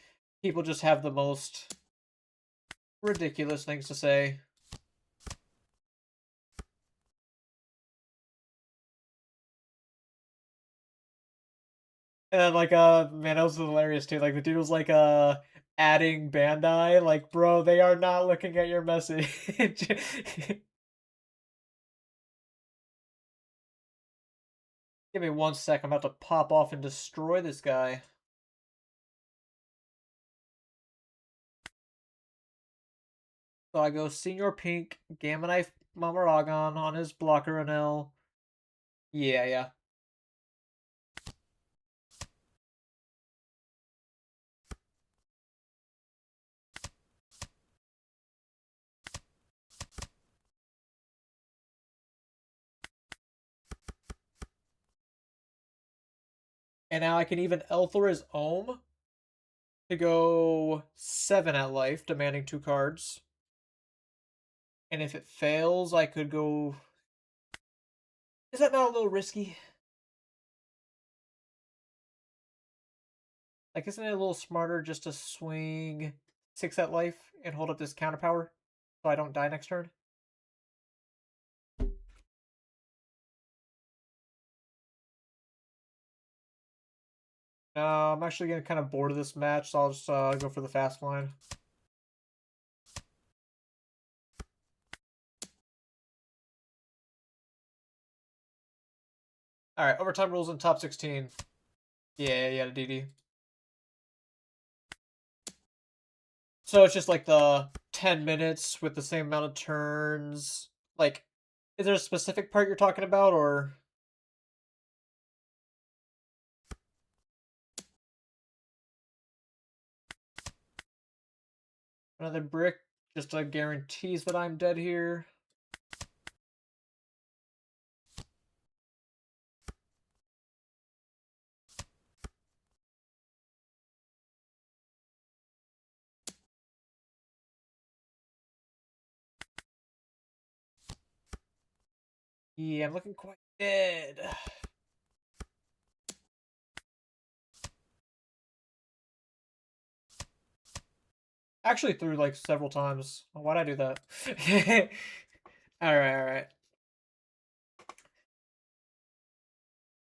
people just have the most ridiculous things to say. And then like man, that was hilarious too. Like the dude was like adding Bandai, like bro, they are not looking at your message. Give me 1 sec, I'm about to pop off and destroy this guy. So I go Senior Pink, Gamma Knife Mamaragon on his blocker Enel. Yeah, yeah. And now I can even Elthor his Ohm to go 7 at life, demanding 2 cards. And if it fails, I could go... Is that not a little risky? Like, isn't it a little smarter just to swing 6 at life and hold up this counter power so I don't die next turn? No, I'm actually getting kind of bored of this match, so I'll just go for the fast line. Alright, overtime rules in top 16. Yeah, yeah, DD. So it's just like the 10 minutes with the same amount of turns. Like, is there a specific part you're talking about, or... Another brick just guarantees that I'm dead here. Yeah, I'm looking quite dead. Actually threw like several times. Why'd I do that? Alright, alright.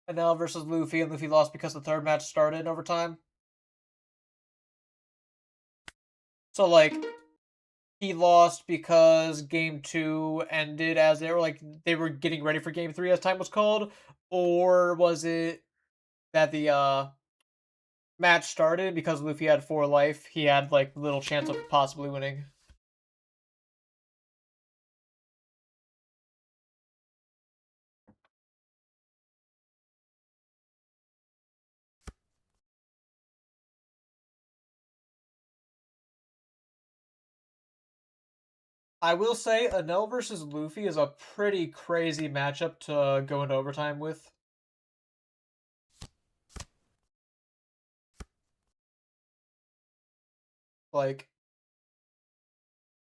Enel versus Luffy, and Luffy lost because the third match started in overtime. So like he lost because game 2 ended as they were getting ready for game 3 as time was called, or was it that the match started because Luffy had 4 life, he had like little chance of possibly winning? I will say Enel versus Luffy is a pretty crazy matchup to go into overtime with. Like,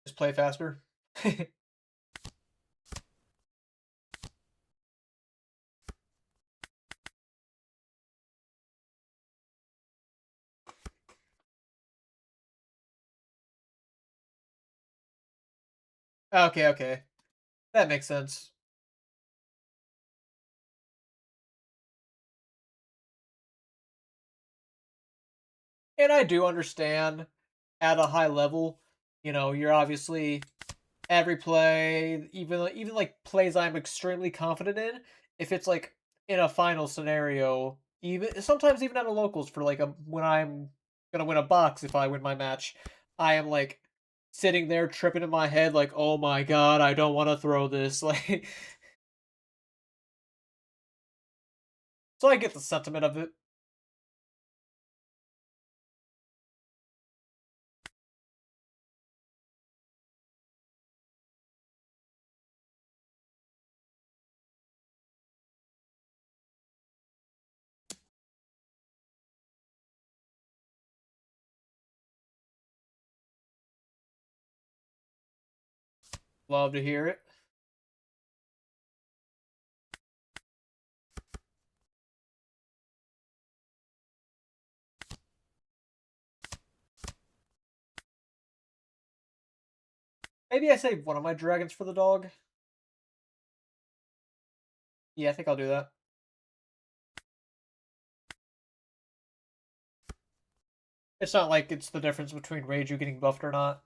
just play faster. Okay, okay. That makes sense. And I do understand at a high level, you're obviously every play, even like plays I'm extremely confident in, if it's like in a final scenario, even sometimes even at a locals for like a when I'm gonna win a box if I win my match, I am like sitting there tripping in my head like, oh my god, I don't want to throw this. Like So I get the sentiment of it. Love to hear it. Maybe I save one of my dragons for the dog. Yeah, I think I'll do that. It's not like it's the difference between Reiju getting buffed or not.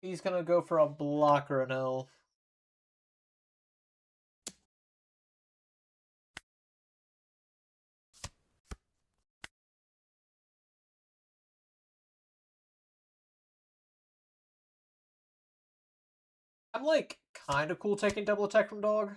He's gonna go for a blocker Enel. I'm like kind of cool taking double attack from dog.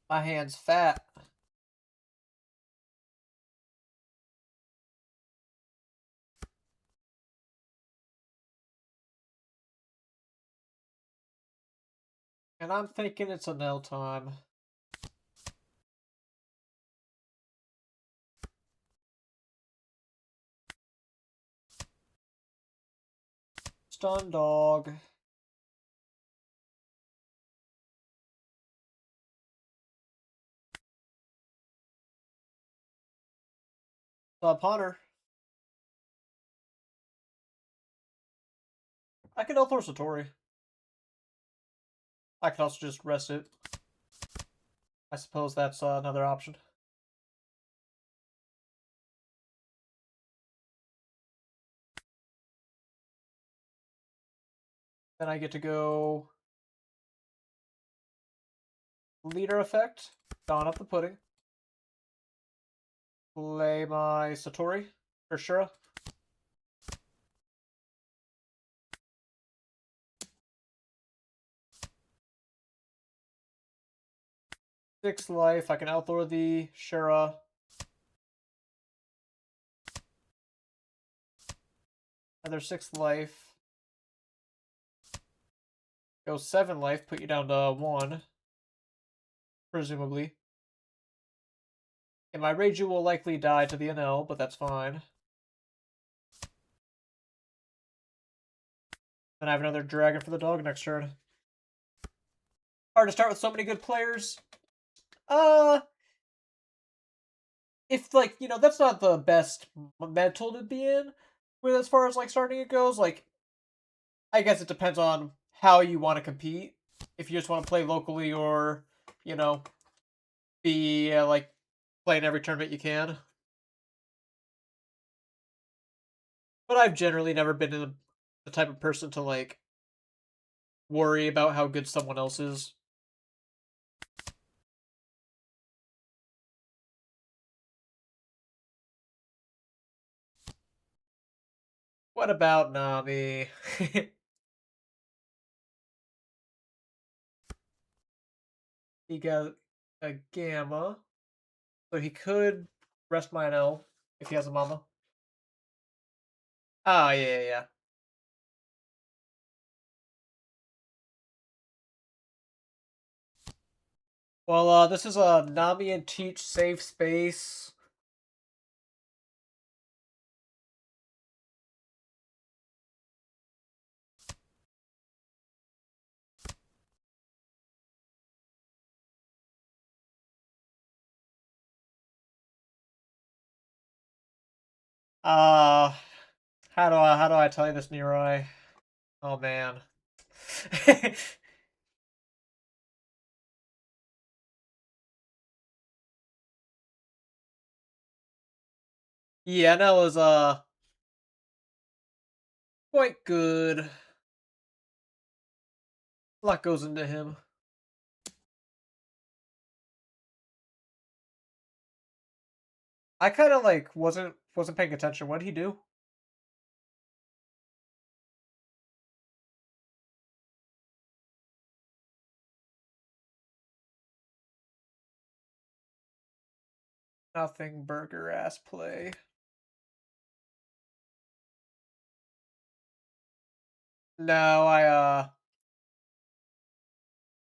My hand's fat. And I'm thinking it's Enel time. Stun dog. Sub Hunter. I can Elthor Satori. I could also just rest it. I suppose that's another option. Then I get to go leader effect, dawn up the pudding. Play my Satori, or Shura. Six life, I can Elthor the Shura. Another 6 life. Go 7 life, put you down to 1. Presumably. And my Reiju will likely die to the Enel, but that's fine. Then I have another dragon for the dog next turn. Hard to start with so many good players. If, like, you know, that's not the best mental to be in with as far as, like, starting it goes. Like, I guess it depends on how you want to compete. If you just want to play locally or, you know, be, like, playing every tournament you can. But I've generally never been the type of person to, like, worry about how good someone else is. What about Nami? He got a Gamma. So he could rest my L if he has a Mama. Oh, yeah. Well, this is a Nami and Teach safe space. Uh, how do I tell you this, Neroy? Oh man. Yeah, Enel is quite good. A lot goes into him. I kind of like wasn't paying attention. What did he do? Nothing burger ass play. No, I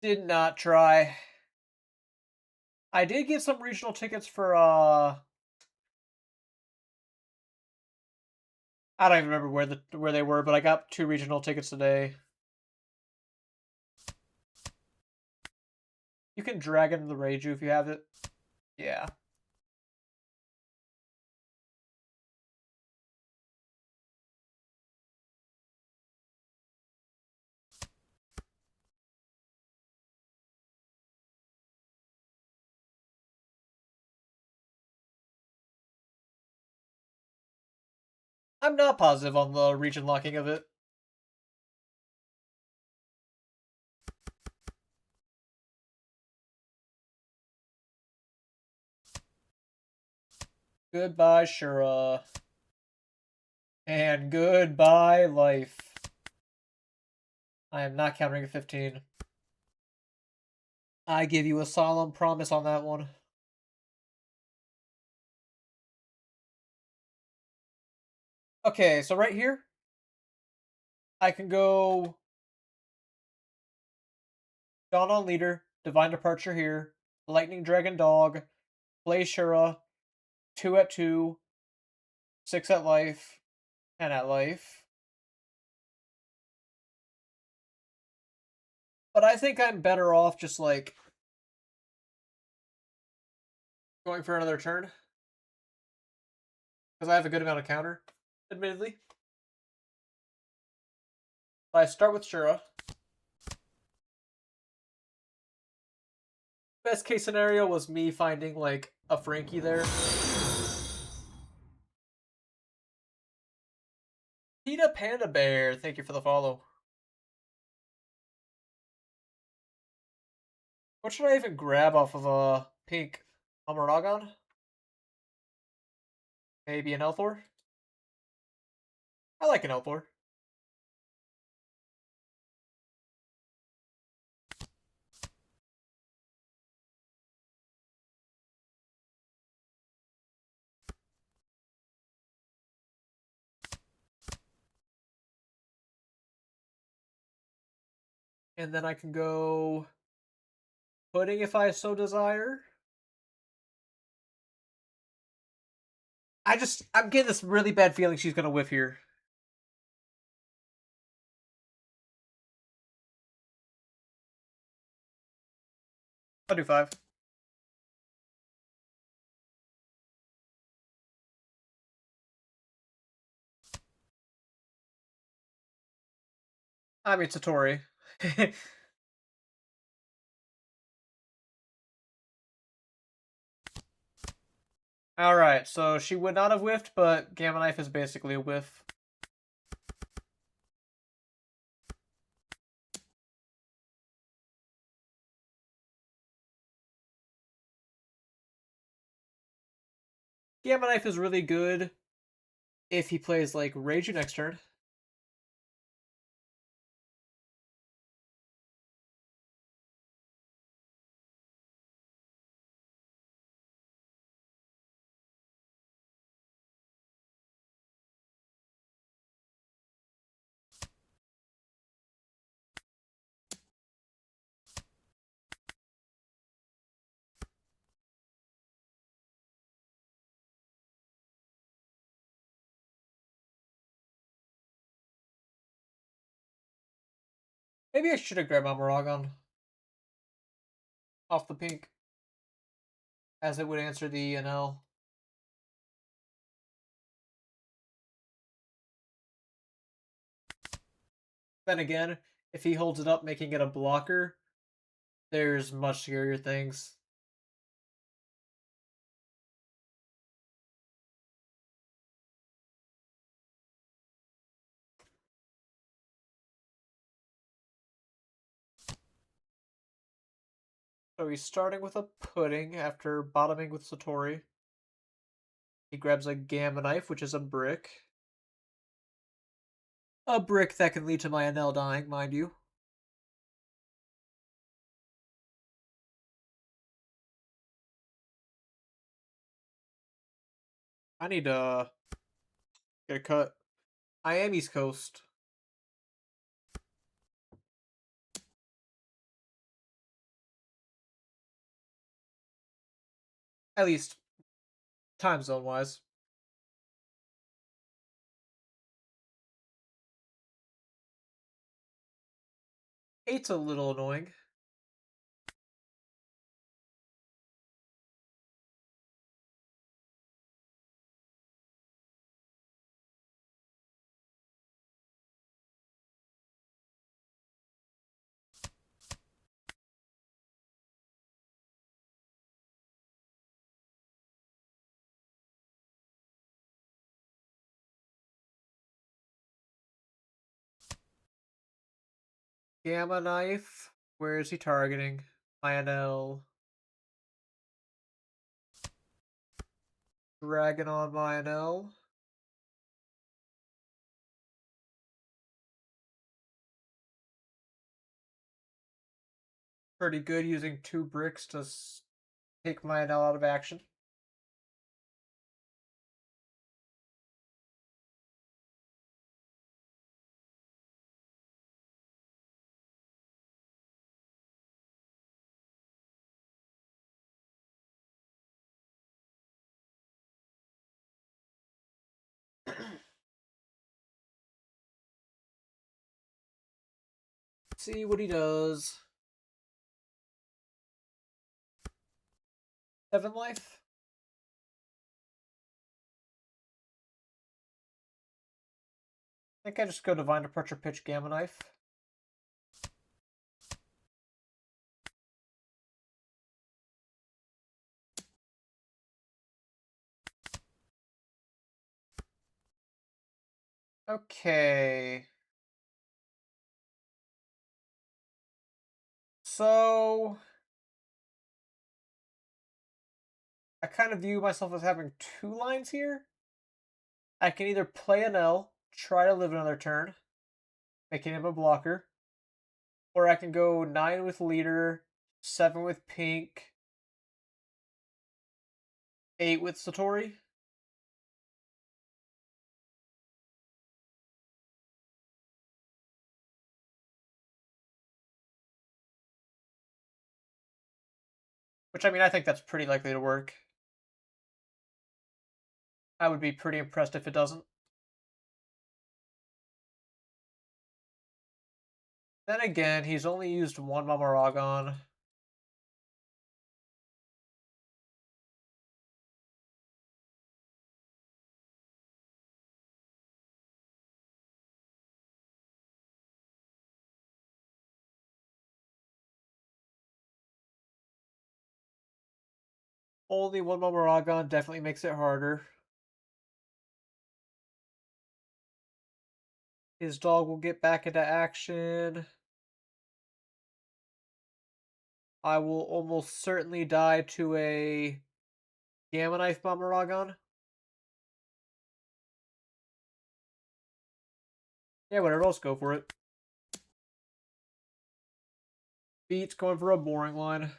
did not try. I did get some regional tickets for I don't even remember where they were, but I got 2 regional tickets today. You can drag into the Reju if you have it. Yeah. I'm not positive on the region locking of it. Goodbye, Shura. And goodbye, life. I am not countering a 15. I give you a solemn promise on that one. Okay, so right here, I can go Dawn on Leader, Divine Departure here, Lightning Dragon Dog, play Shura, 2 at 2, 6 at life, 10 at life. But I think I'm better off just like going for another turn. Because I have a good amount of counter, admittedly. I start with Shura. Best case scenario was me finding like a Frankie there. Peter Panda Bear, thank you for the follow. What should I even grab off of a pink Amaragon? Maybe an Elthor? I like an Elthor. And then I can go Pudding if I so desire. I'm getting this really bad feeling she's gonna whiff here. I'll do 5. I mean, Satori. Alright, so she would not have whiffed, but Gamma Knife is basically a whiff. Gamma Knife is really good if he plays like Rage next turn. Maybe I should have grabbed Amaragon off the pink, as it would answer the Enel. Then again, if he holds it up, making it a blocker, there's much scarier things. So he's starting with a pudding after bottoming with Satori. He grabs a gamma knife, which is a brick. A brick that can lead to my Enel dying, mind you. I need to get a cut. I am East Coast. At least time zone wise. 8's a little annoying. Gamma knife. Where is he targeting? My Enel. Dragon on my Enel. Pretty good using 2 bricks to take my Enel out of action. See what he does. 7 life. I think I just go Divine Departure, pitch Gamma Knife. Okay. So I kind of view myself as having 2 lines here. I can either play an L, try to live another turn, making him a blocker, or I can go 9 with leader, 7 with pink, 8 with Satori. Which, I mean, I think that's pretty likely to work. I would be pretty impressed if it doesn't. Then again, he's only used 1 Mamoragon. Only 1 Mamoragon definitely makes it harder. His dog will get back into action. I will almost certainly die to a Gamma Knife Mamoragon. Yeah, whatever, else go for it. Beats going for a boring line.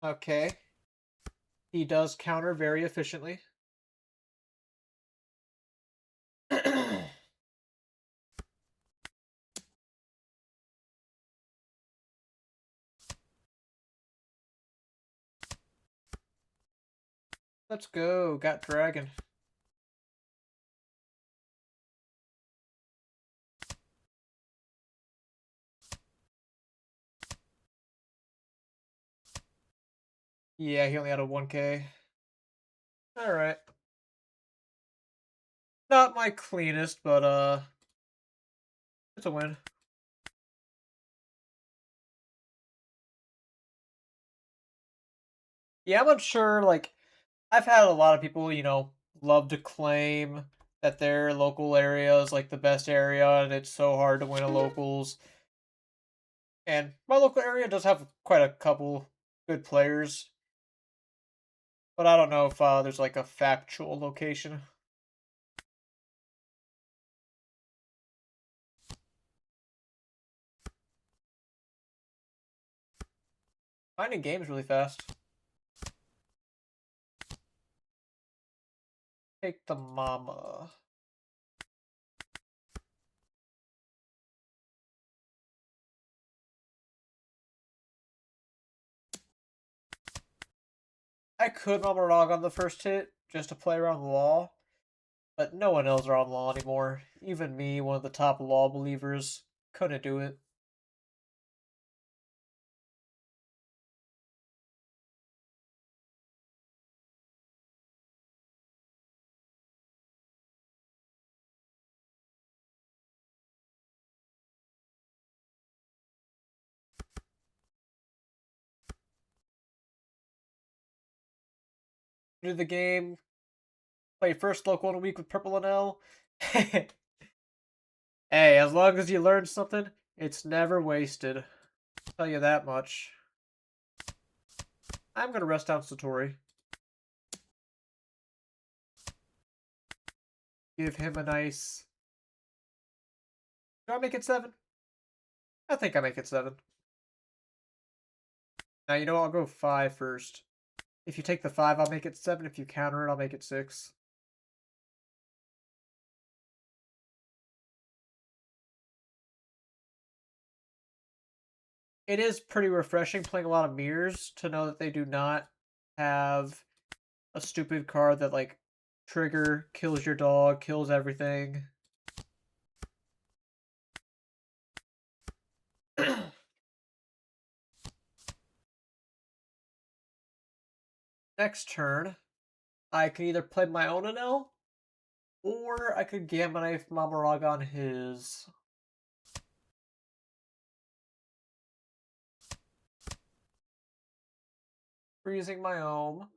Okay. He does counter very efficiently. Let's go. Got Dragon. Yeah, he only had a 1K. Alright. Not my cleanest, but it's a win. Yeah, I'm unsure, like, I've had a lot of people, love to claim that their local area is, like, the best area, and it's so hard to win a locals. And my local area does have quite a couple good players, but I don't know if, there's, like, a factual location. Finding games really fast. Take the mama. I could mama Rog on the first hit, just to play around the law, but no one else are on law anymore. Even me, one of the top law believers, couldn't do it. Do the game, play first local in a week with Purple Enel. Hey, as long as you learn something, it's never wasted. I'll tell you that much. I'm gonna rest down Satori. Give him a nice... Do I make it 7? I think I make it 7. Now, you know what? I'll go 5 first. If you take the 5, I'll make it 7. If you counter it, I'll make it 6. It is pretty refreshing playing a lot of mirrors to know that they do not have a stupid card that, like, trigger, kills your dog, kills everything. Next turn, I can either play my own Enel, or I could Gamma Knife Mamarag on his. Freezing my own.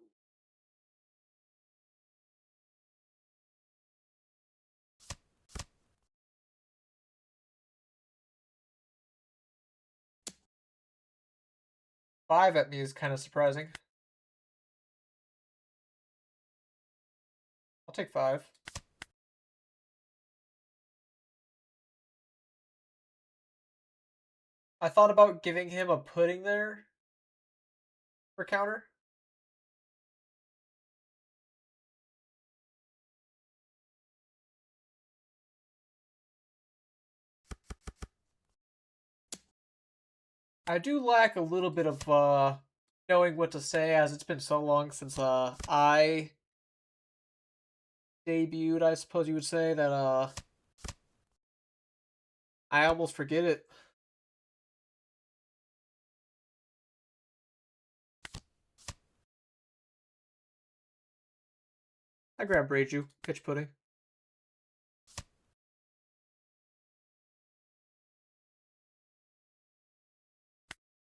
Five at me is kind of surprising. I'll take 5. I thought about giving him a pudding there for counter. I do lack a little bit of knowing what to say, as it's been so long since I debuted, I suppose you would say, that I almost forget it. I grab Reju, pitch pudding.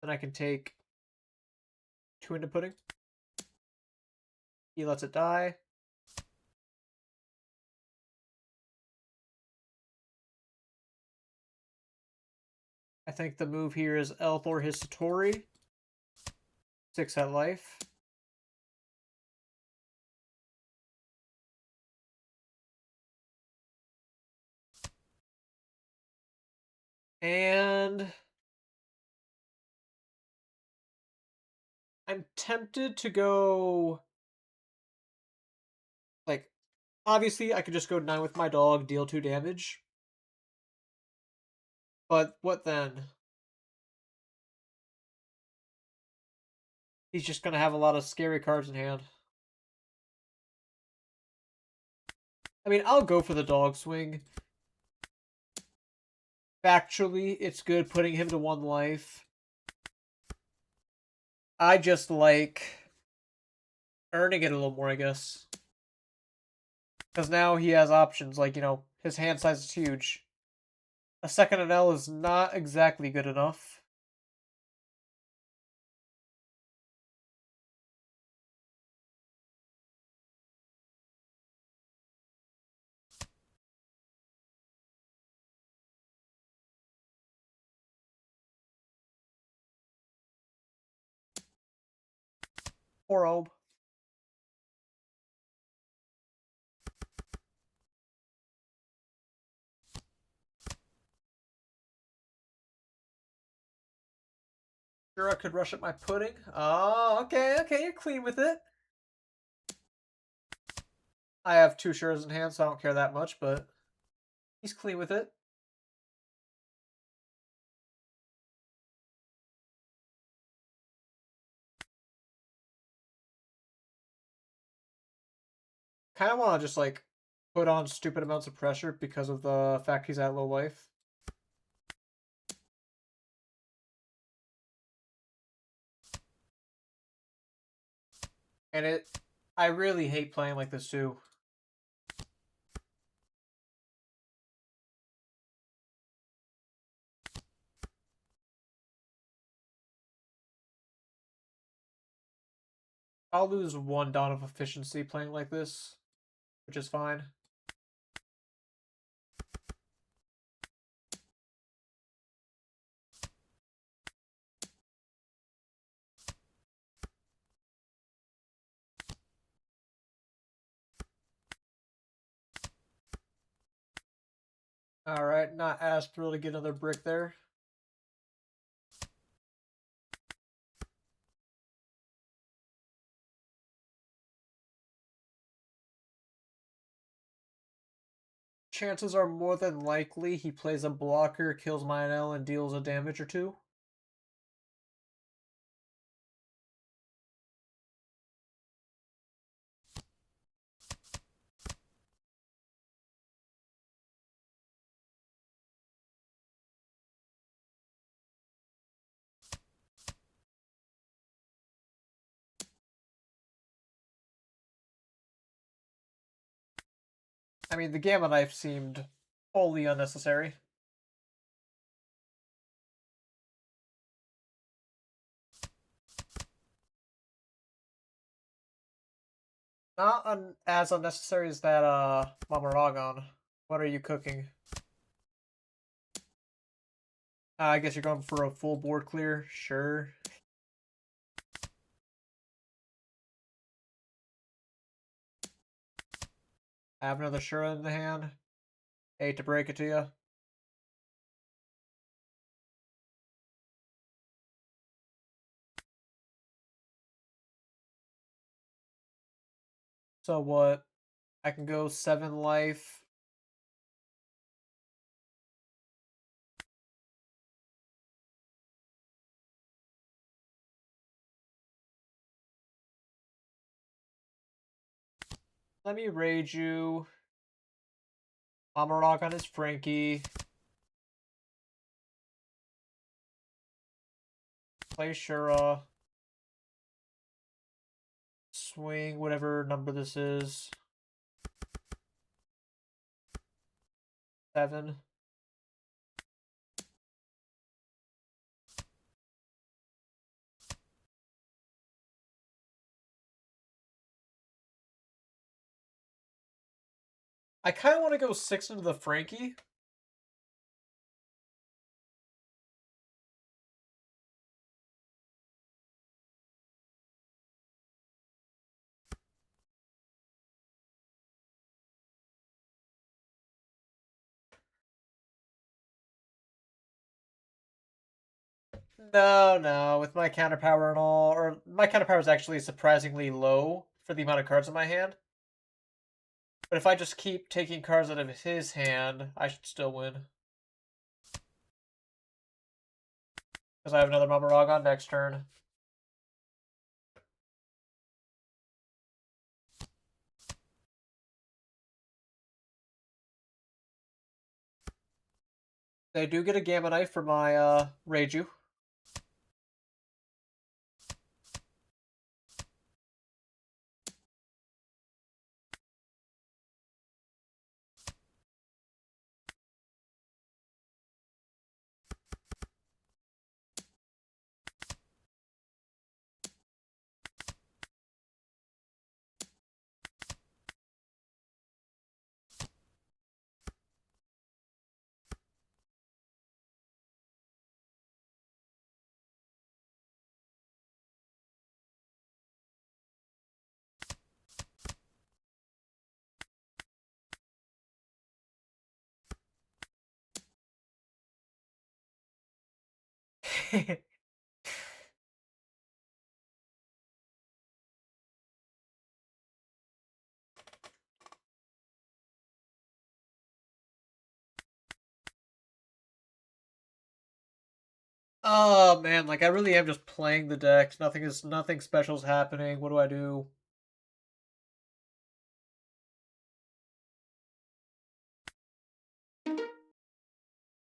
Then I can take 2 into pudding. He lets it die. I think the move here is Elthor his Satori. 6 at life. And I'm tempted to go, like, obviously I could just go 9 with my dog, deal 2 damage. But what then? He's just gonna have a lot of scary cards in hand. I mean, I'll go for the dog swing. Factually, it's good putting him to 1 life. I just like earning it a little more, I guess. Because now he has options, like, his hand size is huge. A second Enel is not exactly good enough. Poor Obe. Sure, I could rush up my pudding. Oh, okay, you're clean with it. I have 2 Shuras in hand, so I don't care that much, but he's clean with it. Kind of want to just, like, put on stupid amounts of pressure because of the fact he's at low life. And I really hate playing like this too. I'll lose 1 dot of efficiency playing like this, which is fine. Alright, not as thrilled to get another brick there. Chances are more than likely he plays a blocker, kills my Enel, and deals a damage or 2. I mean, the Gamma Knife seemed wholly unnecessary. Not as unnecessary as that, Mama Ragon. What are you cooking? I guess you're going for a full board clear. Sure. I have another Shura in the hand. Hate to break it to you. So what? I can go 7 life. Let me raid you. Amarok on his Frankie. Play Shura. Swing whatever number this is. 7. I kind of want to go 6 into the Frankie. No, with my counter power and all, or my counter power is actually surprisingly low for the amount of cards in my hand. But if I just keep taking cards out of his hand, I should still win. Because I have another Mamarog on next turn. They do get a Gamma Knife for my Reiju. Oh man, like I really am just playing the decks. Nothing special's happening. What do I do?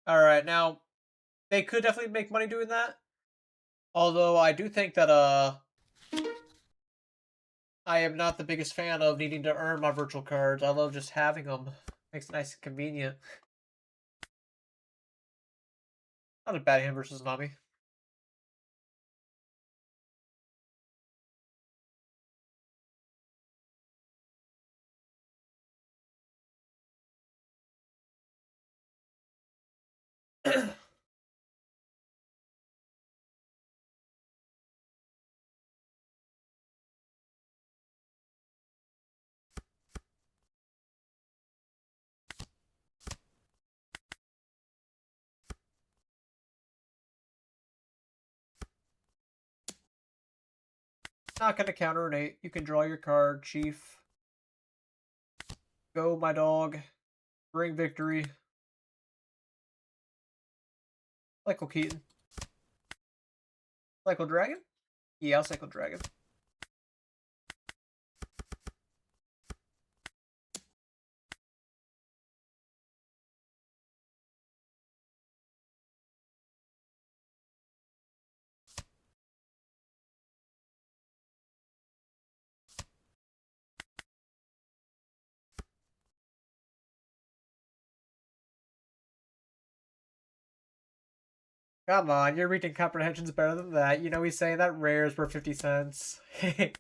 All right, now they could definitely make money doing that. Although I do think that I am not the biggest fan of needing to earn my virtual cards. I love just having them. Makes it nice and convenient. Not a bad hand versus Nami. Not gonna counter an 8. You can draw your card, Chief. Go, my dog. Bring victory. Cycle Keaton. Cycle Dragon? Yeah, I'll Cycle Dragon. Come on, your reading comprehension's better than that. You know he's saying that rares were 50 cents. So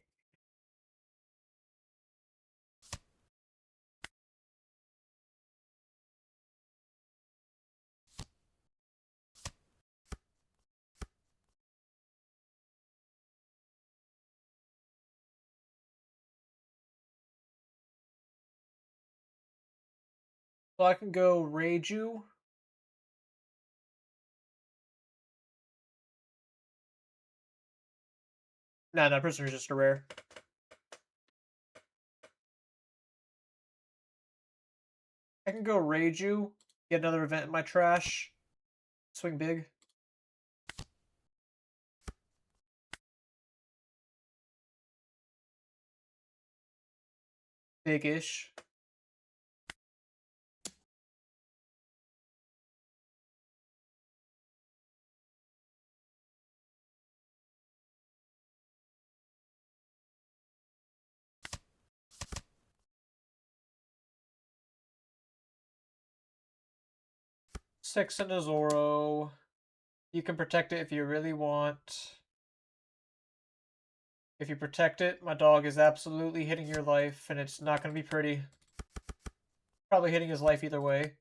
I can go Reju. No, Prisoner's just a rare. I can go Reju, get another event in my trash, swing big. Big-ish. Six into Zoro. You can protect it if you really want. If you protect it, my dog is absolutely hitting your life, and it's not going to be pretty. Probably hitting his life either way.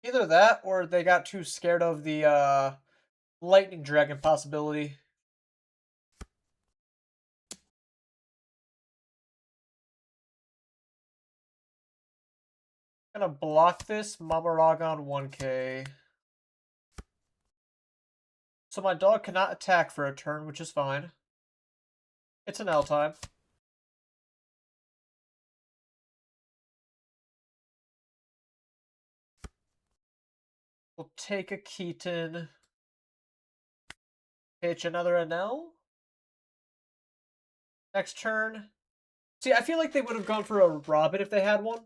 Either that, or they got too scared of the lightning dragon possibility. Gonna block this Mamaragon 1k. So my dog cannot attack for a turn, which is fine. It's an L time. We'll take a Keaton. Pitch another Enel. Next turn. See, I feel like they would have gone for a Robin if they had one.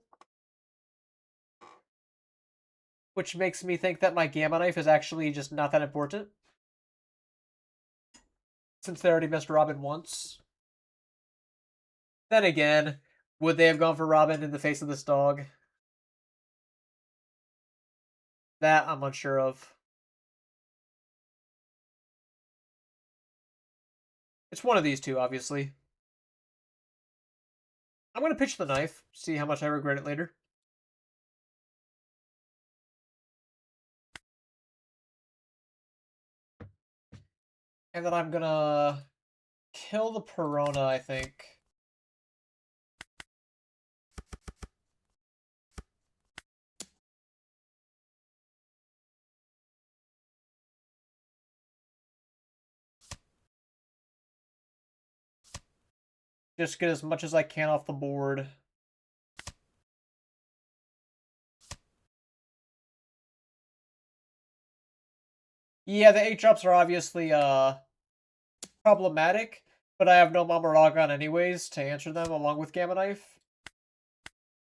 Which makes me think that my Gamma Knife is actually just not that important. Since they already missed Robin once. Then again, would they have gone for Robin in the face of this dog? That I'm unsure of. It's one of these two, obviously. I'm going to pitch the knife, see how much I regret it later. And then I'm gonna kill the Piranha, I think. Just get as much as I can off the board. Yeah, the 8 drops are obviously problematic, but I have no Mamaragon anyways to answer them along with Gamma Knife.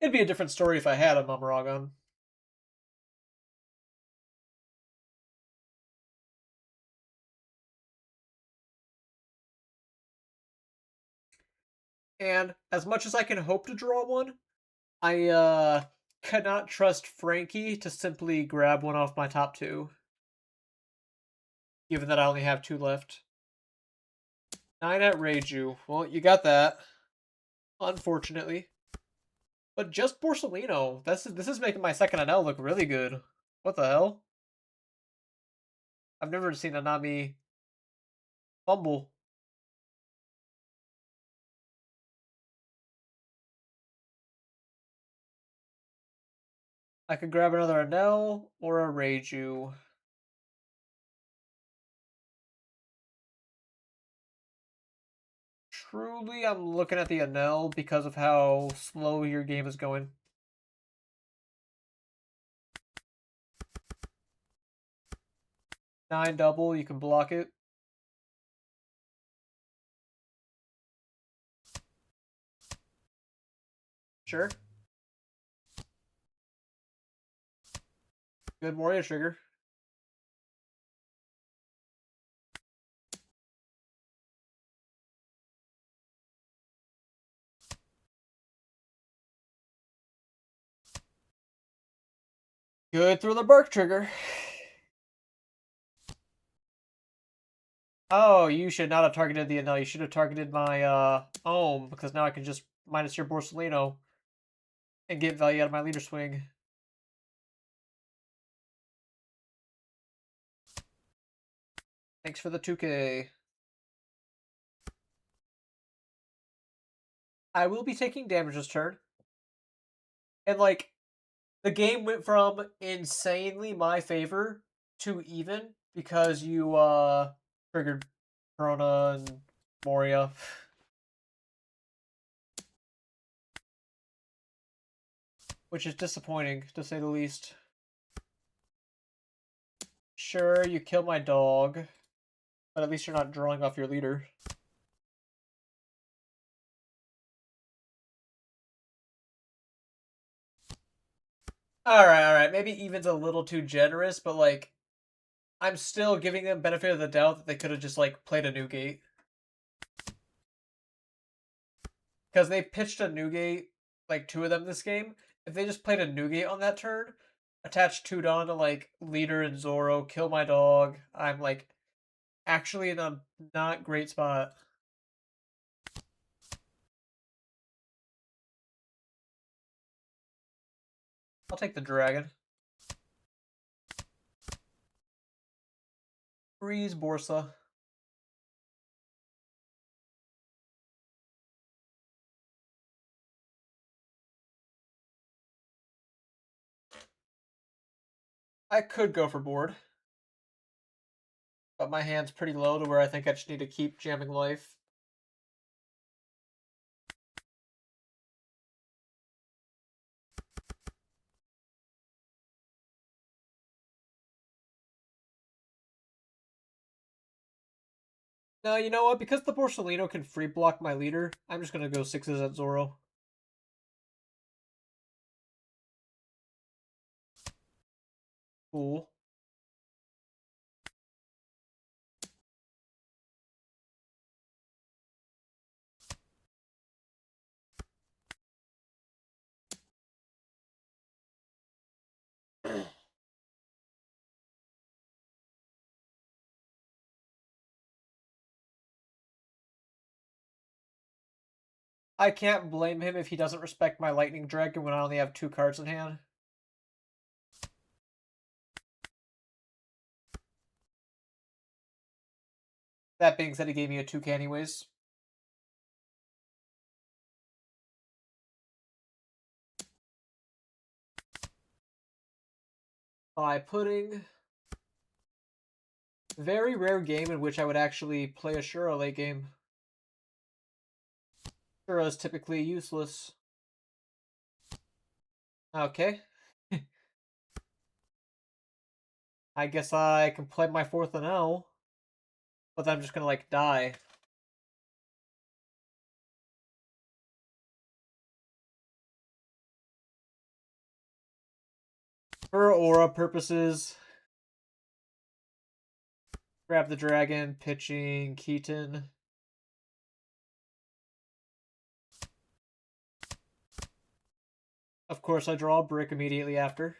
It'd be a different story if I had a Mamaragon. And as much as I can hope to draw one, I cannot trust Frankie to simply grab one off my top 2, given that I only have 2 left. 9 at Reju. Well, you got that. Unfortunately. But just Borsellino. This is making my second Enel look really good. What the hell? I've never seen a Nami fumble. I could grab another Enel or a Reiju. Truly, I'm looking at the Enel because of how slow your game is going. Nine double, you can block it. Sure. Good Moria trigger. Good through the Bark trigger. Oh, you should not have targeted the Enel. You should have targeted my Ohm, because now I can just minus your Borsellino and get value out of my leader swing. Thanks for the 2K. I will be taking damage this turn. And like, the game went from insanely my favor to even because you triggered Corona and Moria. Which is disappointing, to say the least. Sure, you kill my dog, but at least you're not drawing off your leader. Alright. Maybe even's a little too generous, but like, I'm still giving them benefit of the doubt that they could have just like played a Newgate. Because they pitched a Newgate, like 2 of them this game. If they just played a Newgate on that turn, attach Tudon to like leader and Zoro, kill my dog, I'm like actually in a not great spot. I'll take the dragon. Freeze Borsa. I could go for board, but my hand's pretty low to where I think I just need to keep jamming life. No, you know what? Because the Borsellino can free block my leader, I'm just gonna go 6s at Zoro. Cool. I can't blame him if he doesn't respect my Lightning Dragon when I only have 2 cards in hand. That being said, he gave me a 2K anyways. By putting very rare game in which I would actually play a Shura late game. Shura is typically useless. Okay. I guess I can play my 4th Enel, but then I'm just gonna like die. For aura purposes, grab the dragon, pitching Keaton. Of course, I draw a brick immediately after.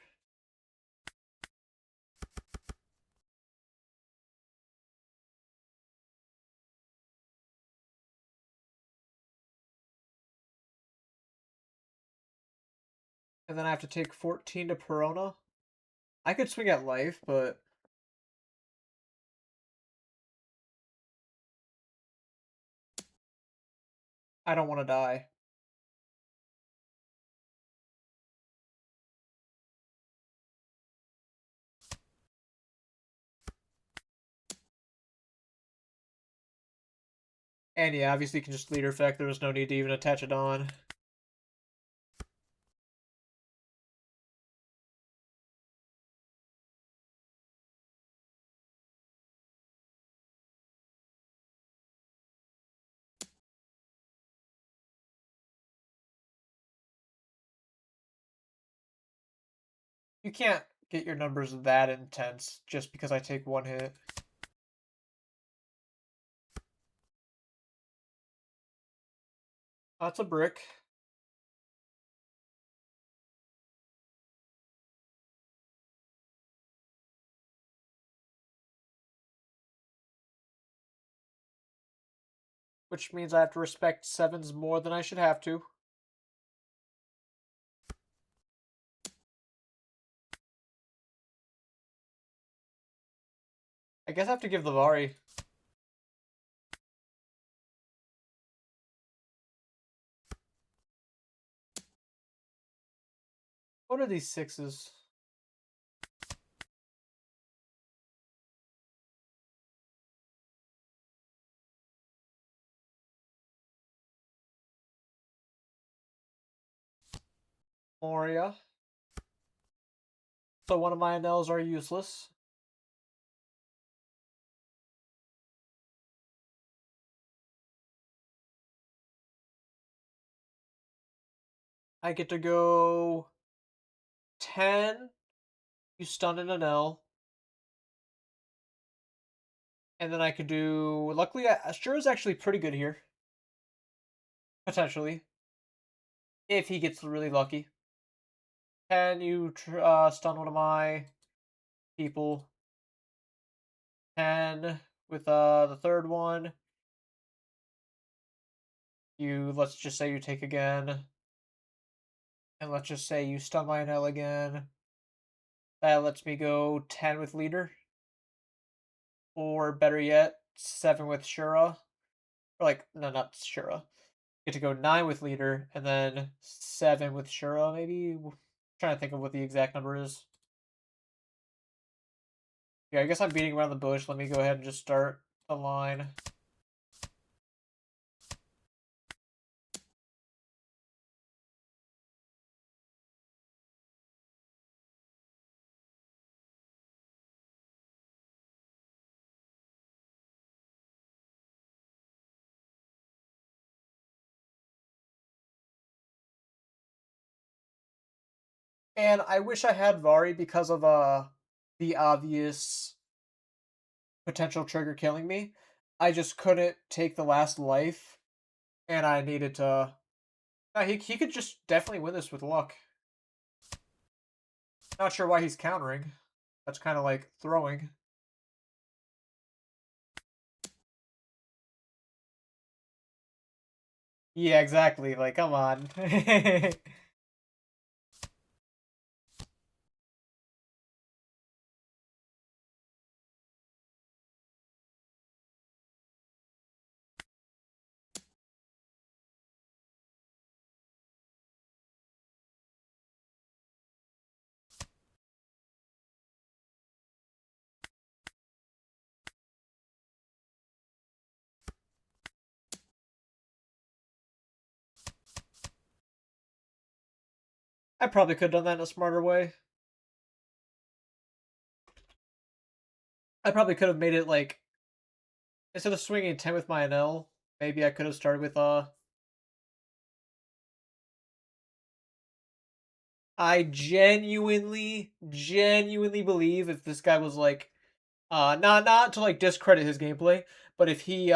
And then I have to take 14 to Perona. I could swing at life, but I don't want to die. And yeah, obviously you can just leader effect. There was no need to even attach it on. You can't get your numbers that intense just because I take one hit. That's a brick. Which means I have to respect 7s more than I should have to. I guess I have to give the Vari. What are these 6s? Moria. So one of my Enels are useless. I get to go 10. You stun an Enel. And then I could do... Luckily, Sure is actually pretty good here. Potentially. If he gets really lucky. 10, you stun one of my people. 10 with the third one. Let's just say you take again. And let's just say you stun my Enel again. That lets me go 10 with leader. Or better yet, 7 with Shura. Or like, no, not Shura. Get to go 9 with leader, and then 7 with Shura, maybe? Trying to think of what the exact number is. Yeah, I guess I'm beating around the bush. Let me go ahead and just start the line. And I wish I had Vari because of the obvious potential trigger killing me. I just couldn't take the last life, and I needed to... No, he could just definitely win this with luck. Not sure why he's countering. That's kind of like throwing. Yeah, exactly. Like, come on. I probably could have done that in a smarter way. I probably could have made it like instead of swinging 10 with my Enel, maybe I could have started with I genuinely believe if this guy was like not to like discredit his gameplay, but if he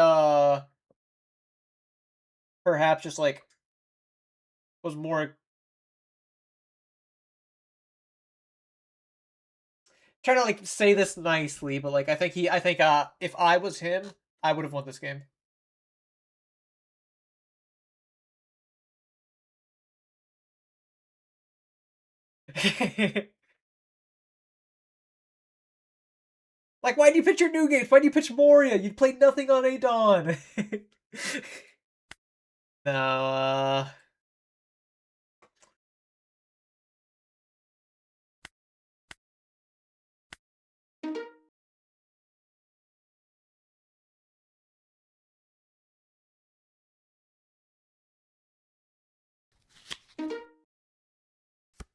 perhaps just like was more trying to like say this nicely, but like I think if I was him, I would have won this game. Like, why do you pitch your new games? Why do you pitch Moria? You played nothing on Adon. No,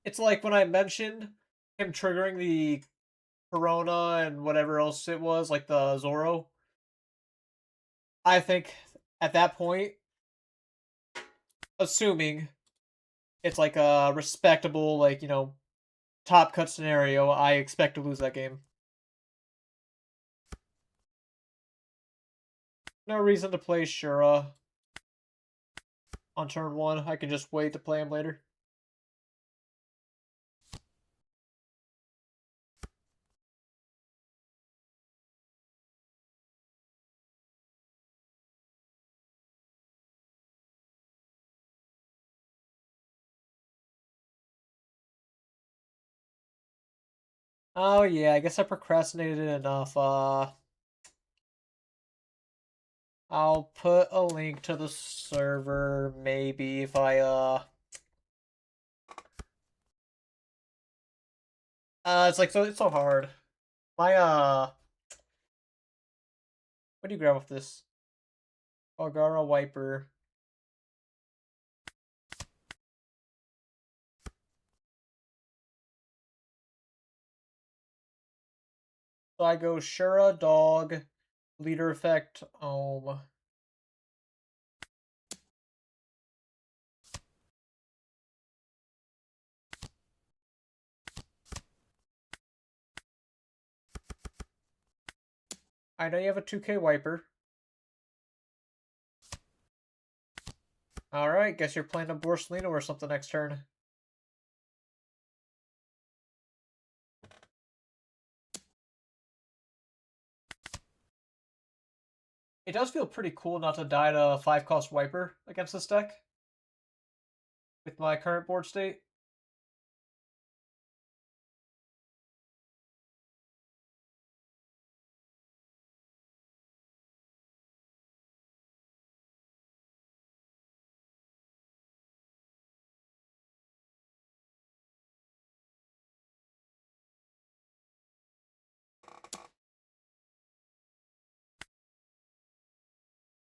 it's like when I mentioned him triggering the Corona and whatever else it was, like the Zoro. I think at that point, assuming it's like a respectable, like, top cut scenario, I expect to lose that game. No reason to play Shura on turn one. I can just wait to play him later. Oh yeah, I guess I procrastinated enough. I'll put a link to the server maybe if I it's like it's so hard. My what do you grab off this? Ogara wiper. So I go Shura, dog, leader effect, I know you have a 2K wiper. Alright, guess you're playing a Borsalino or something next turn. It does feel pretty cool not to die to a 5-cost wiper against this deck. With my current board state.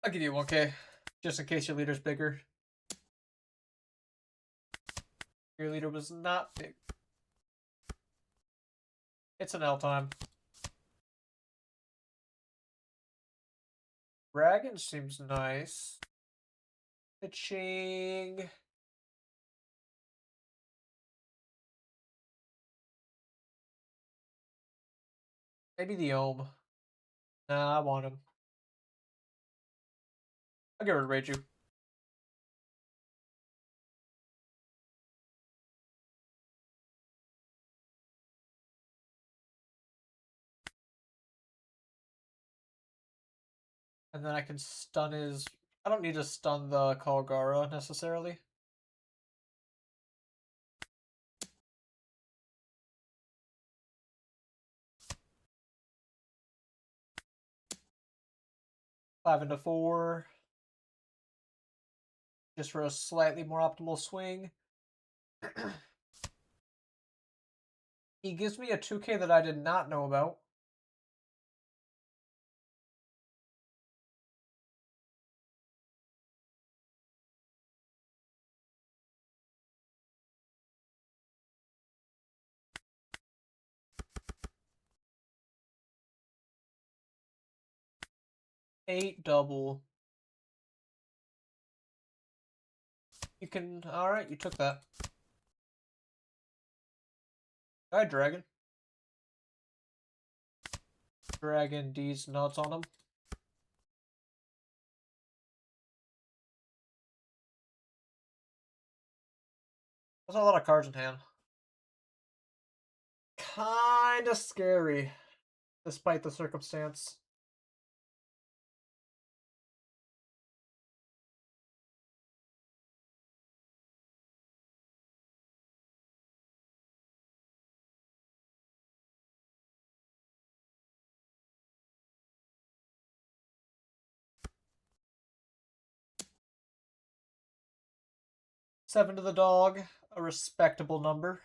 I'll give you 1K. Just in case your leader's bigger. Your leader was not big. It's an L time. Dragon seems nice. Pitching. Maybe the Ohm. Nah, I want him. I'll get rid of Reju. And then I can stun his... I don't need to stun the Kalgara necessarily. Five into four. Just for a slightly more optimal swing. He gives me a 2K that I did not know about. 8 double. You can. Alright, you took that. Alright, Dragon. Dragon D's nuts on him. That's a lot of cards in hand. Kinda scary, despite the circumstance. Seven to the dog, a respectable number.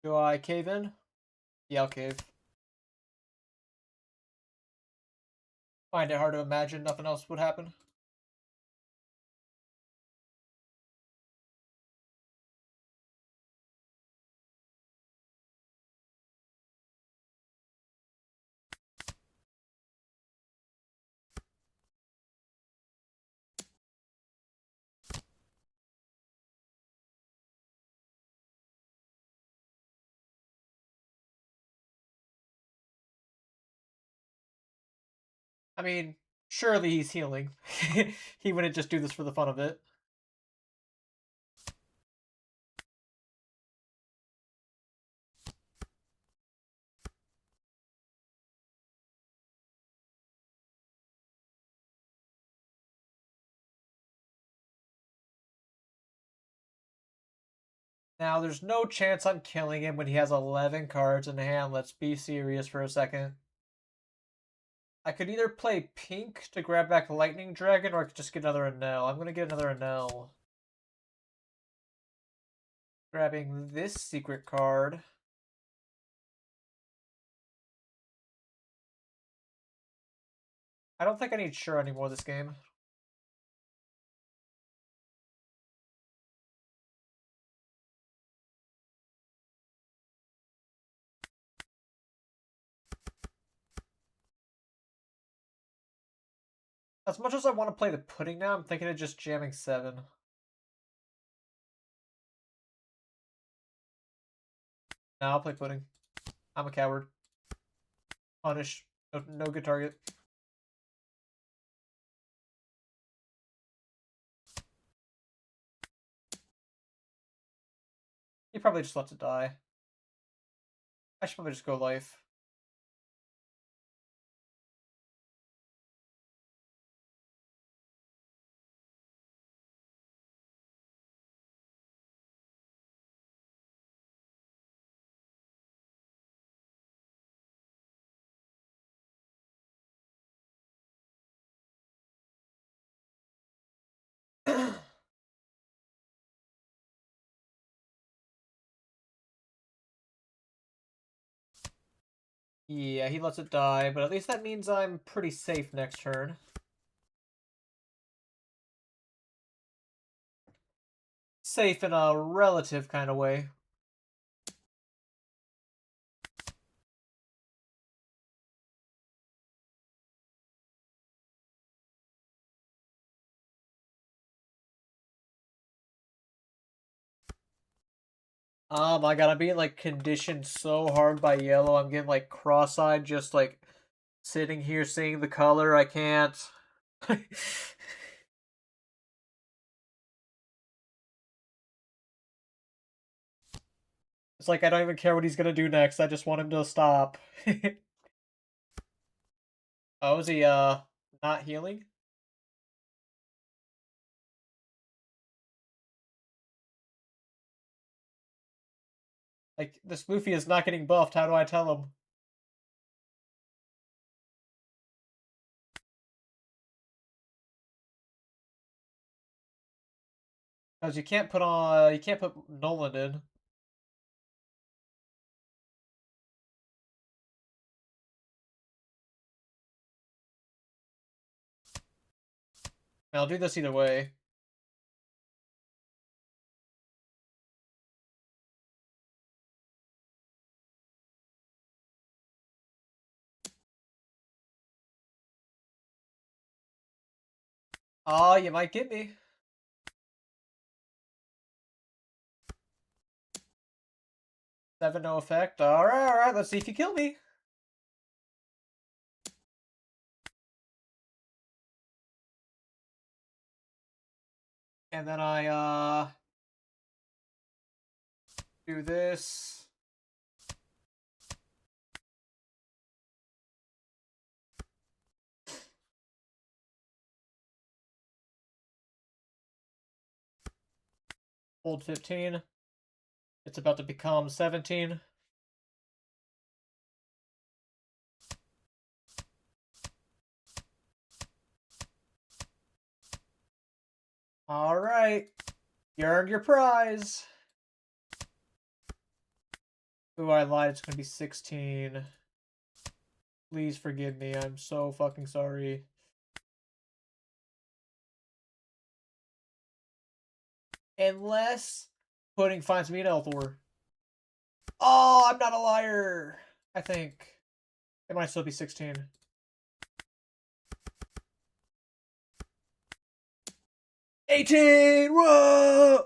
Do I cave in? Yeah, I'll cave. Find it hard to imagine nothing else would happen. I mean, surely he's healing. He wouldn't just do this for the fun of it. Now, there's no chance I'm killing him when he has 11 cards in hand. Let's be serious for a second. I could either play pink to grab back Lightning Dragon, or I could just get another Enel. I'm going to get another Enel. Grabbing this secret card. I don't think I need Sure anymore this game. As much as I want to play the pudding now, I'm thinking of just jamming 7. Now I'll play pudding. I'm a coward. Punish. No good target. He probably just lets it die. I should probably just go life. Yeah, he lets it die, but at least that means I'm pretty safe next turn. Safe in a relative kind of way. I gotta be like conditioned so hard by yellow. I'm getting like cross-eyed just like sitting here seeing the color. I can't. It's like I don't even care what he's gonna do next. I just want him to stop. Oh, is he not healing? Like this Luffy is not getting buffed. How do I tell him? Because you can't put Nolan in. I'll do this either way. Oh, you might get me. Seven, no effect. Alright, alright, let's see if you kill me. And then I, do this. Hold 15. It's about to become 17. Alright. You earned your prize. Ooh, I lied. It's gonna be 16. Please forgive me. I'm so fucking sorry. Unless Pudding finds me an Elthor. Oh, I'm not a liar. I think. It might still be 16. 18! Whoa!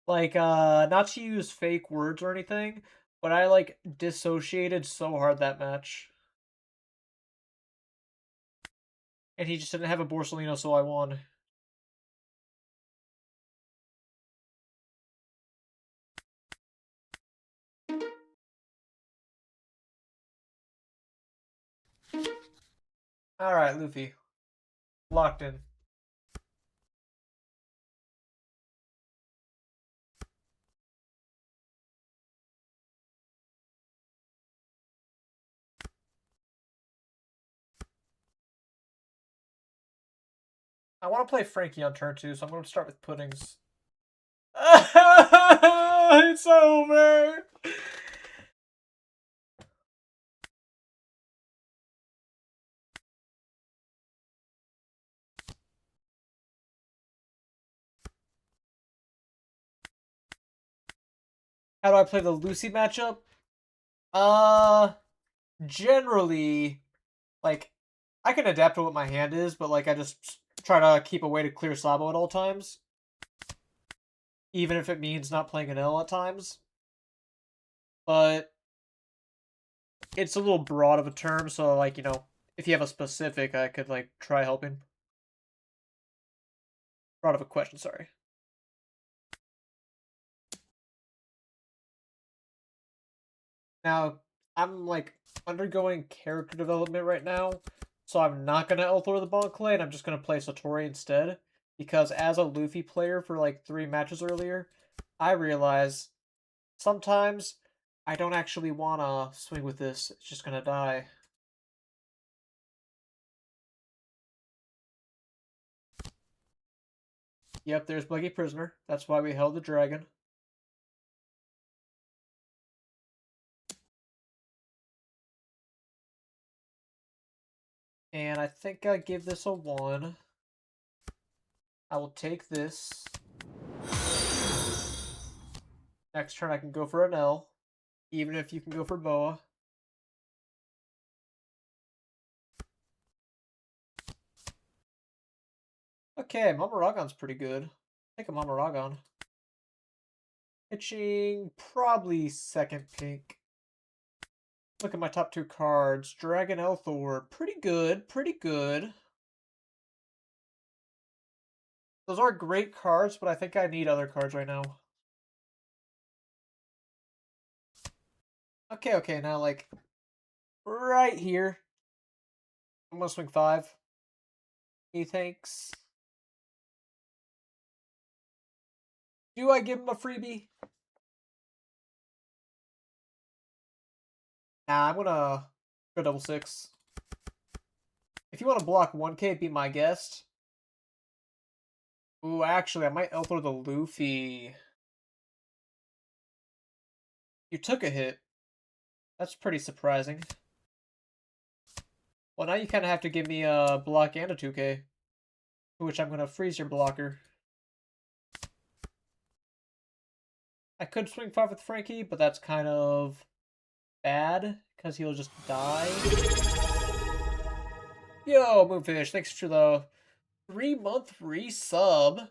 Like, not to use fake words or anything, but I, like, dissociated so hard that match. And he just didn't have a Borsellino, so I won. Alright, Luffy. Locked in. I want to play Frankie on turn 2, so I'm going to start with Puddings. It's over! How do I play the Lucy matchup? Generally, like, I can adapt to what my hand is, but, like, I just try to keep a way to clear Sabo at all times. Even if it means not playing an L at times. But it's a little broad of a term, so, like, you know, if you have a specific, I could, like, try helping. Broad of a question, sorry. Now, I'm, like, undergoing character development right now, so I'm not going to Elthor the Bon Clay, and I'm just going to play Satori instead. Because as a Luffy player for, like, 3 matches earlier, I realize sometimes I don't actually want to swing with this. It's just going to die. Yep, there's Buggy Prisoner. That's why we held the dragon. And I think I'll give this a 1. I will take this. Next turn I can go for an L. Even if you can go for Boa. Okay, Mamaragon's pretty good. Take a Mamaragon. Pitching probably second pink. Look at my top 2 cards. Dragon Elthor. Pretty good, pretty good. Those are great cards, but I think I need other cards right now. Okay, okay, now, like, right here. I'm gonna swing 5. Methinks. Do I give him a freebie? Nah, I'm gonna go double 6. If you want to block 1k, be my guest. Ooh, actually, I might Elthor the Luffy. You took a hit. That's pretty surprising. Well, now you kind of have to give me a block and a 2k. To which I'm going to freeze your blocker. I could swing 5 with Frankie, but that's kind of bad, because he'll just die. Yo, Moonfish, thanks for the 3-month resub.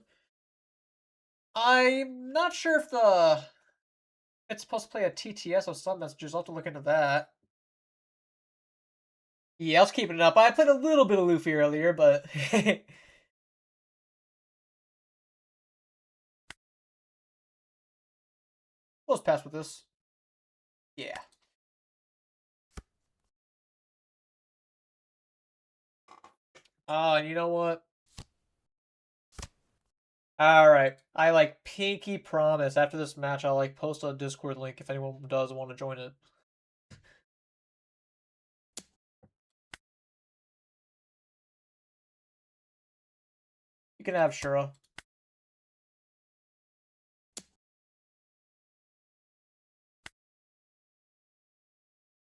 I'm not sure if it's supposed to play a TTS or some messages. I'll have to look into that. Yeah, I was keeping it up. I played a little bit of Luffy earlier, but let's pass with this. Yeah. Oh, and you know what? Alright. I pinky promise after this match I'll post a Discord link if anyone does want to join it. You can have Shura.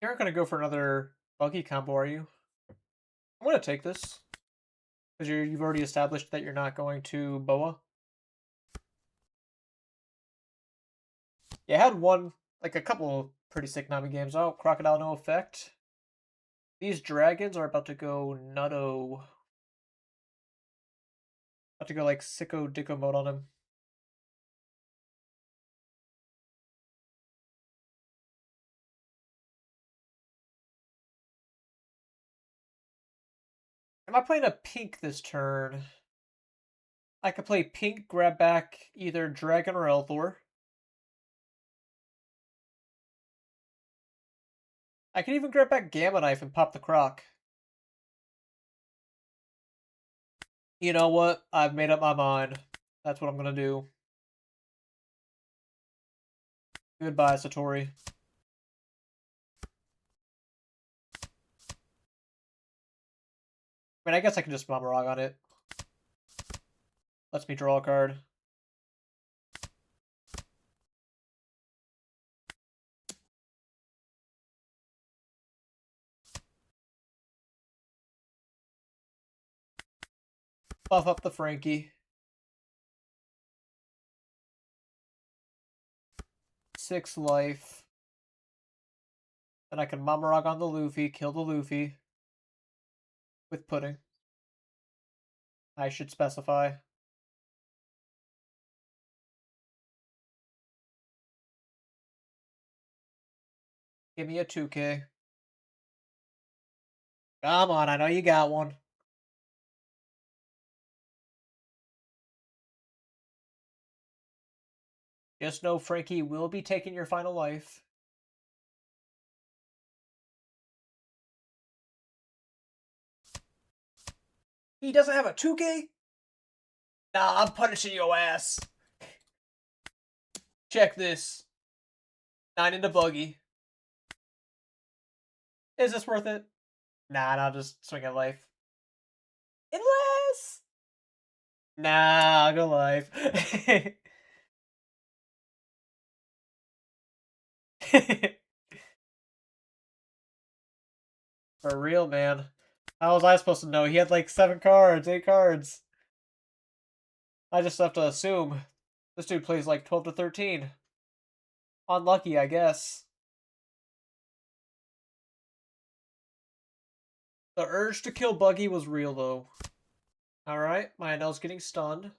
You aren't gonna go for another buggy combo, are you? I'm gonna take this. Because you've already established that you're not going to Boa. Yeah, I had a couple of pretty sick Nami games. Oh, Crocodile no effect. These dragons are about to go nutto. About to go sicko dicko mode on him. Am I playing a pink this turn? I could play pink, grab back either Dragon or Elthor. I can even grab back Gamma Knife and pop the Croc. You know what? I've made up my mind. That's what I'm gonna do. Goodbye, Satori. I mean, I guess I can just Mamarog on it. Lets me draw a card. Buff up the Frankie. 6 life. Then I can Mamarog on the Luffy, kill the Luffy. With Pudding. I should specify. Give me a 2K. Come on, I know you got one. Just know Frankie will be taking your final life. He doesn't have a 2K? Nah, I'm punishing your ass. Check this. 9 into buggy. Is this worth it? Nah, I'll just swing at life. Unless... Nah, I'll go life. For real, man. How was I supposed to know? He had 7 cards, 8 cards. I just have to assume. This dude plays 12 to 13. Unlucky, I guess. The urge to kill Buggy was real, though. Alright, my Enel's getting stunned.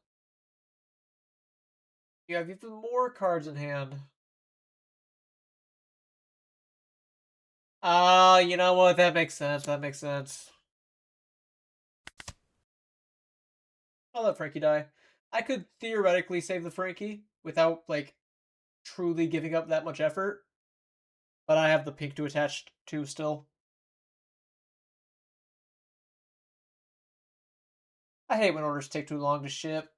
You have even more cards in hand. Ah, you know what? That makes sense. That makes sense. I'll let Frankie die. I could theoretically save the Frankie without, truly giving up that much effort. But I have the pink to attach to still. I hate when orders take too long to ship.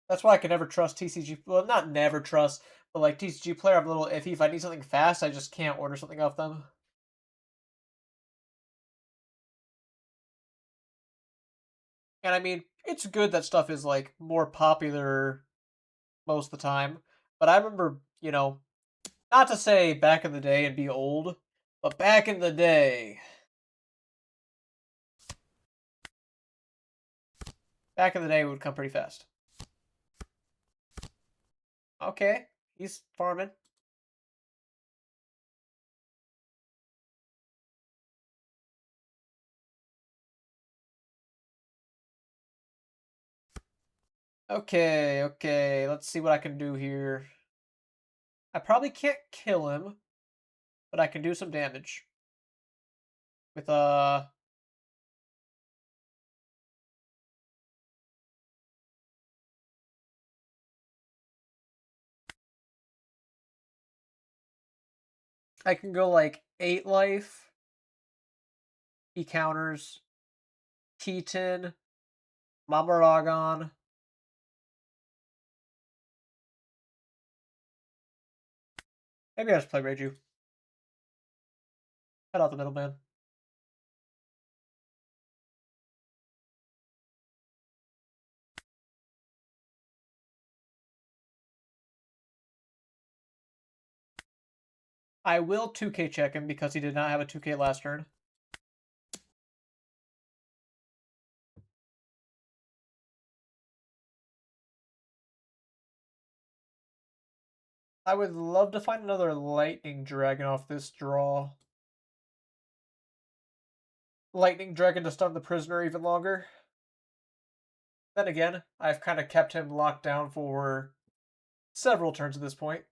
That's why I can never trust TCG. Well, not never trust, but TCG player, I'm a little iffy. If I need something fast, I just can't order something off them. And I mean, it's good that stuff is more popular most of the time. But I remember, not to say back in the day and be old, but back in the day, Back in the day, it would come pretty fast. Okay, he's farming. Okay, okay, let's see what I can do here. I probably can't kill him, but I can do some damage. With, I can go like 8 life. He counters. Keaton. Mamaragon. Maybe I just play Reju. Cut out the middleman. I will 2k check him because he did not have a 2k last turn. I would love to find another Lightning Dragon off this draw. Lightning Dragon to stun the prisoner even longer. Then again, I've kind of kept him locked down for several turns at this point.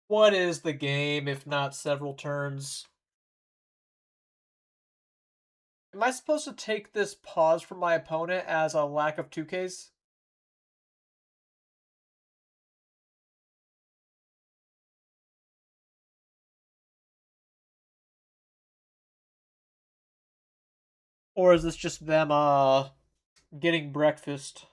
What is the game if not several turns? Am I supposed to take this pause from my opponent as a lack of 2Ks? Or is this just them getting breakfast?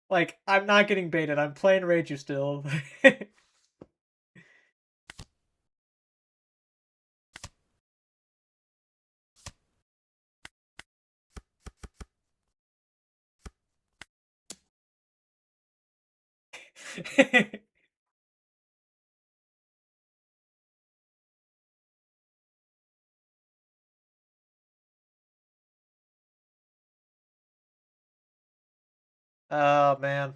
Like, I'm not getting baited. I'm playing Reiju still. Oh, man.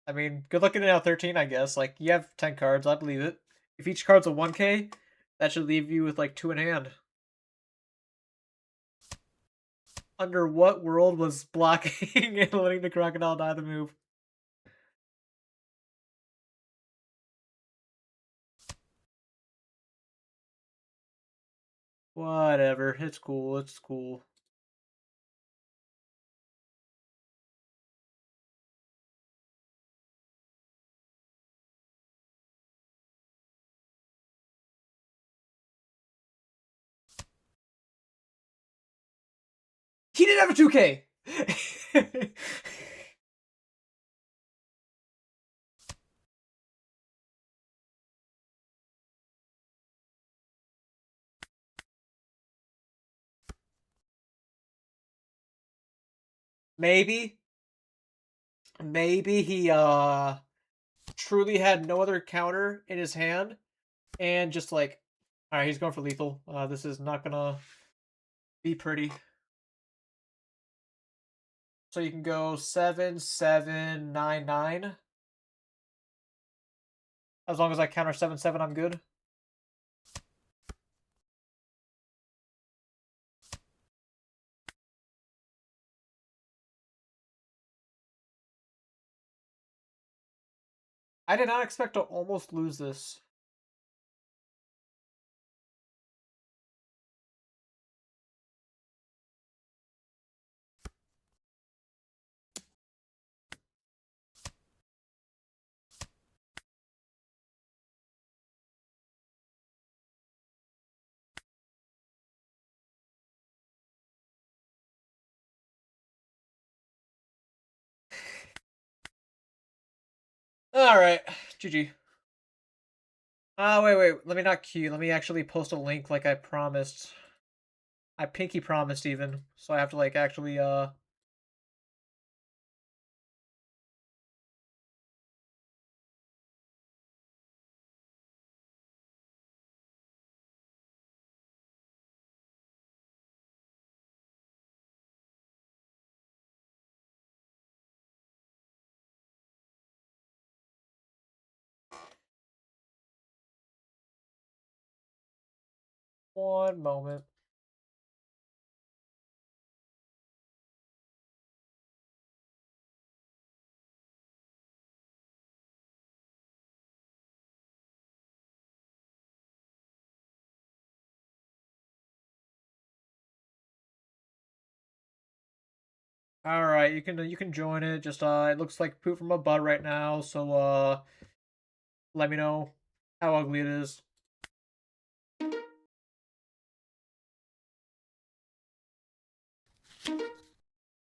I mean, good luck getting out 13, I guess. Like, you have 10 cards, I believe it. If each card's a 1k, that should leave you with like 2 in hand. Under what world was blocking and letting the crocodile die the move? Whatever. It's cool. It's cool. He didn't have a 2K! Maybe. Maybe he truly had no other counter in his hand and just like, alright, he's going for lethal. This is not gonna be pretty. So you can go 7, 7, 9, 9. As long as I counter 7, 7, I'm good. I did not expect to almost lose this. Alright, GG. Wait. Let me not queue. Let me actually post a link like I promised. I pinky promised even. So I have to like actually 1 moment. Alright, you can join it. Just it looks like poop from a butt right now, so let me know how ugly it is.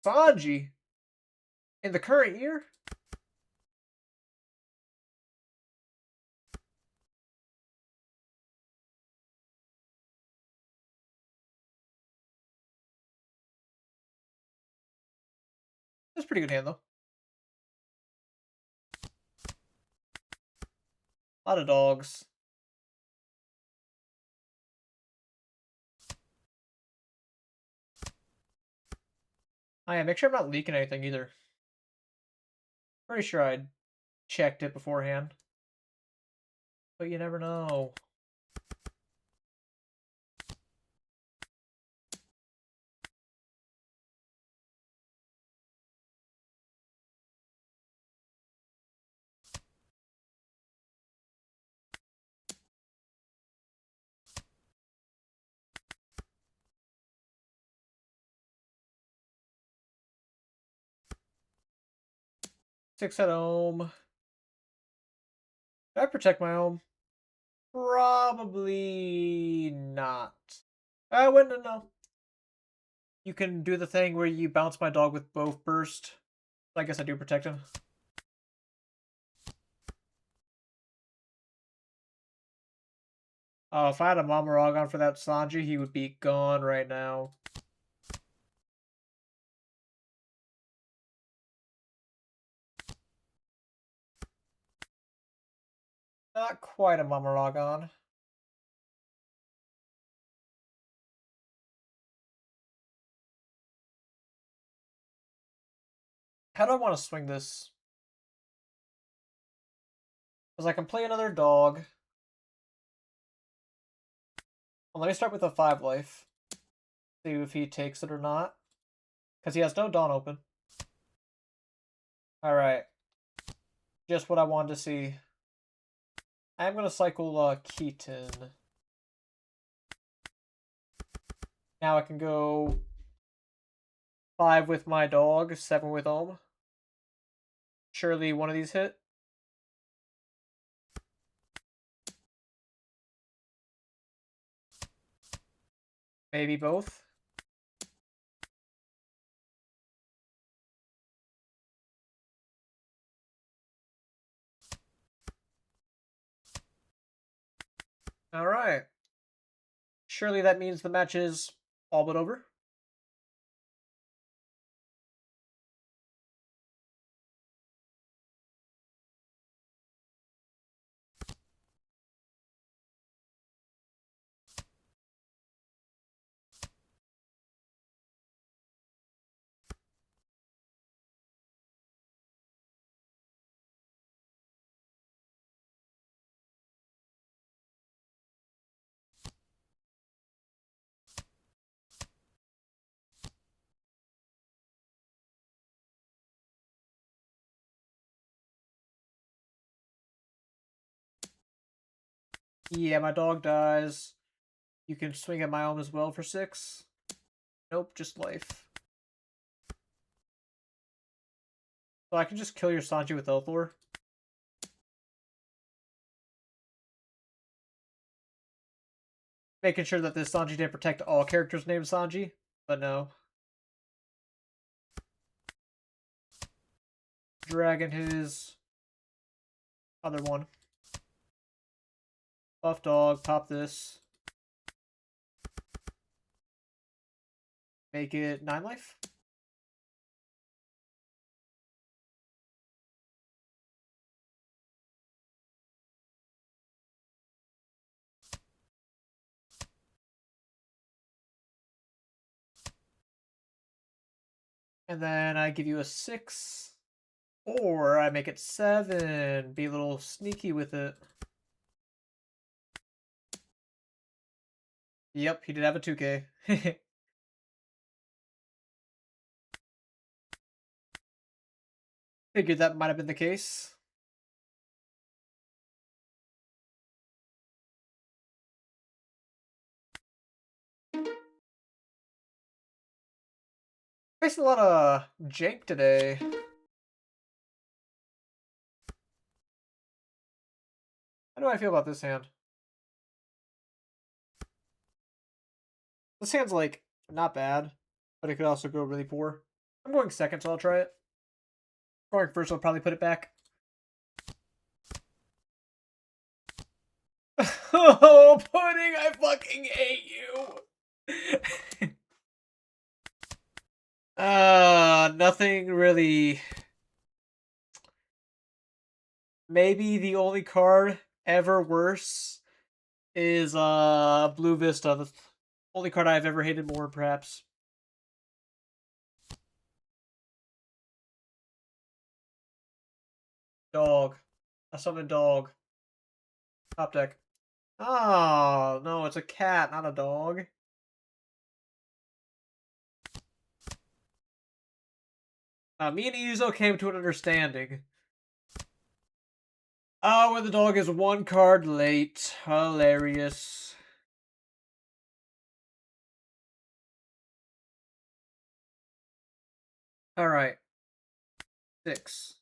Sanji in the current year? That's a pretty good hand though. A lot of dogs. Oh yeah, make sure I'm not leaking anything either. Pretty sure I checked it beforehand. But you never know. Six at home. Do I protect my home? Probably not. I wouldn't know. You can do the thing where you bounce my dog with both burst. I guess I do protect him. Oh, if I had a Mamoragon for that Sanji, he would be gone right now. Not quite a Mamoragon. How do I want to swing this? Because I can play another dog. Well, let me start with a 5 life. See if he takes it or not. Because he has no Dawn open. Alright. Just what I wanted to see. I'm going to cycle Keaton. Now I can go 5 with my dog, 7 with Ohm. Surely one of these hit. Maybe both. Alright. Surely that means the match is all but over. Yeah, my dog dies. You can swing at my own as well for 6. Nope, just life. So I can just kill your Sanji with Elthor. Making sure that this Sanji didn't protect all characters named Sanji, but no. Dragon his other one. Buff dog, pop this. Make it 9 life. And then I give you a 6. Or I make it 7. Be a little sneaky with it. Yep, he did have a 2k. Figured that might have been the case. Facing a lot of jank today. How do I feel about this hand? This hand's like not bad, but it could also go really poor. I'm going second, so I'll try it. Going first, I'll probably put it back. Oh, Pudding, I fucking hate you. Nothing really. Maybe the only card ever worse is Blue Vista, the only card I've ever hated more, perhaps. Dog. I summon dog. Top deck. Oh, no, it's a cat, not a dog. Me and Izuzo came to an understanding. Oh, where the dog is 1 card late. Hilarious. Alright. 6.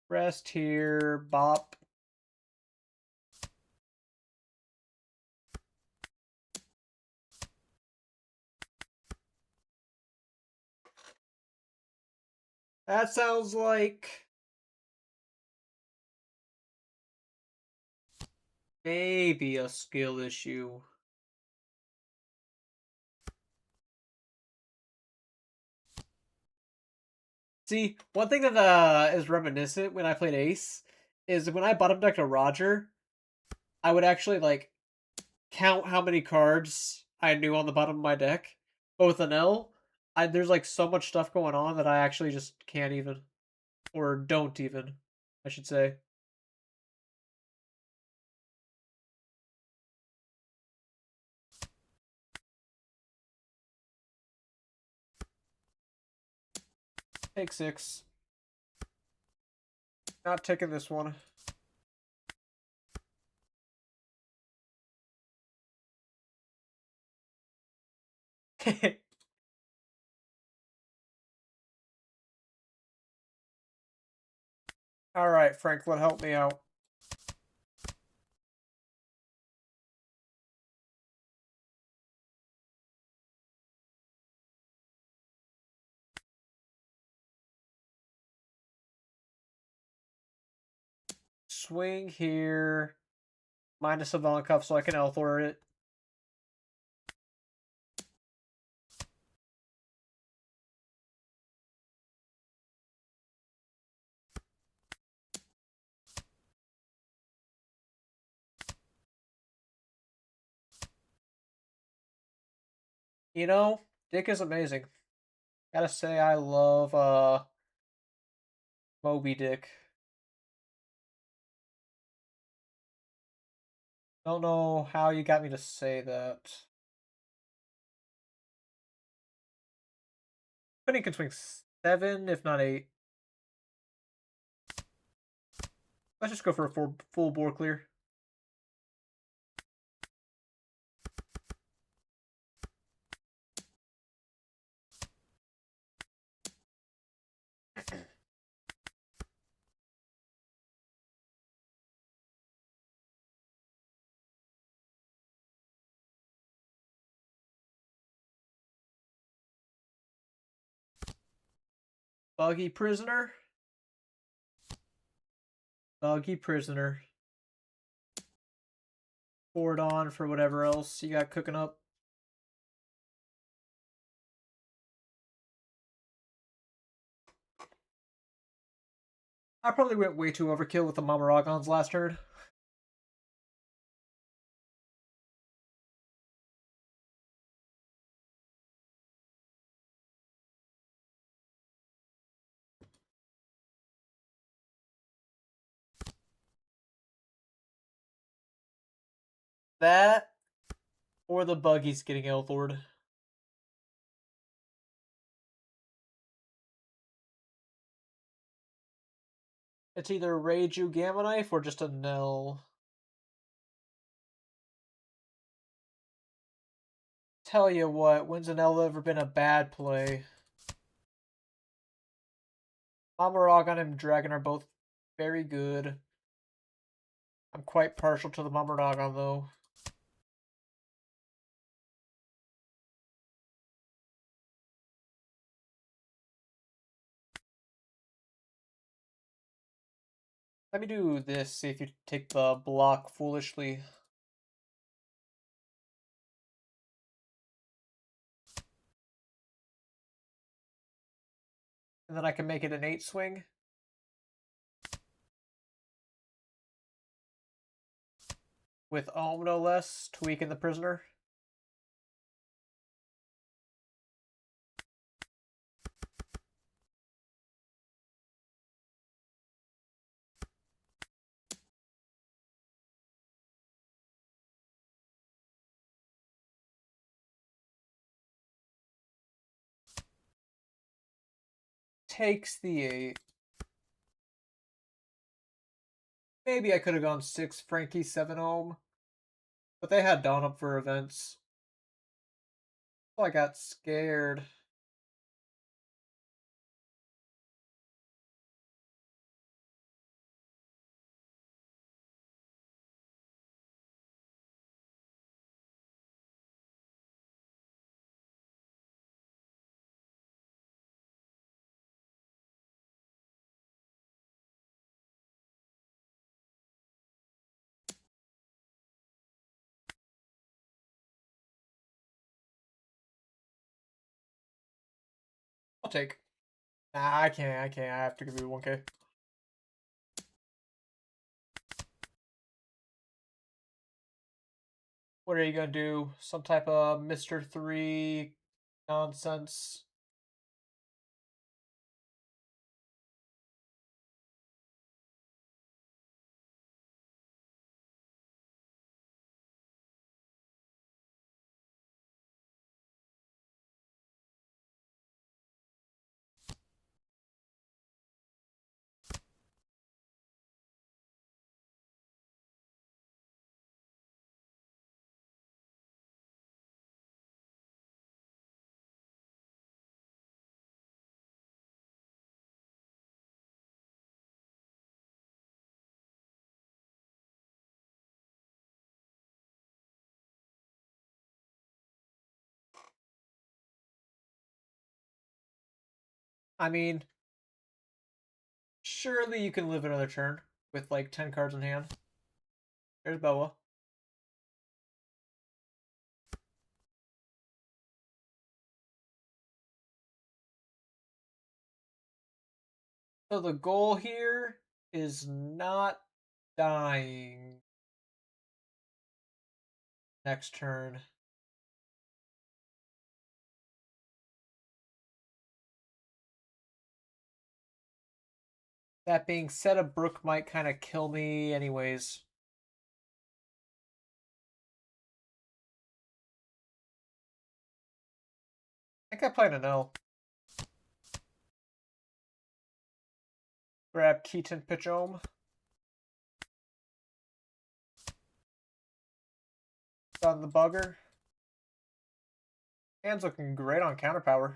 Rest here. Bop. That sounds like maybe a skill issue. See, one thing that is reminiscent when I played Ace is when I bottom decked a Roger, I would actually like count how many cards I knew on the bottom of my deck. But with Enel, there's like so much stuff going on that I actually just can't even, or don't even, I should say. Take 6. Not taking this one. All right, Franklin, help me out. Swing here. Minus a Volcuff so I can Elthor it. You know, Dick is amazing. Gotta say, I love Moby Dick. Don't know how you got me to say that. But he can swing 7, if not 8. Let's just go for a full board clear. Buggy prisoner. Buggy prisoner. Board on for whatever else you got cooking up. I probably went way too overkill with the Mamaragons last turn. That or the Buggy's getting Elthord. It's either Reju Gamma Knife or just a Enel. Tell you what, when's Enel ever been a bad play? Mamaragon and Dragon are both very good. I'm quite partial to the Mamaragon though. Let me do this, see if you take the block foolishly. And then I can make it an 8 swing. With Ohm no less, to weaken the prisoner. Takes the 8. Maybe I could have gone 6 Frankie, 7 Ohm. But they had Dawn up for events. So I got scared. I'll take. Nah, I can't. I have to give you 1k. What are you gonna do? Some type of Mr. 3 nonsense? I mean, surely you can live another turn with like 10 cards in hand. There's Boa. So the goal here is not dying next turn. That being said, a Brook might kind of kill me anyways. I think I played an L. Grab Keaton Pitchome. Done the bugger. Hand's looking great on counterpower.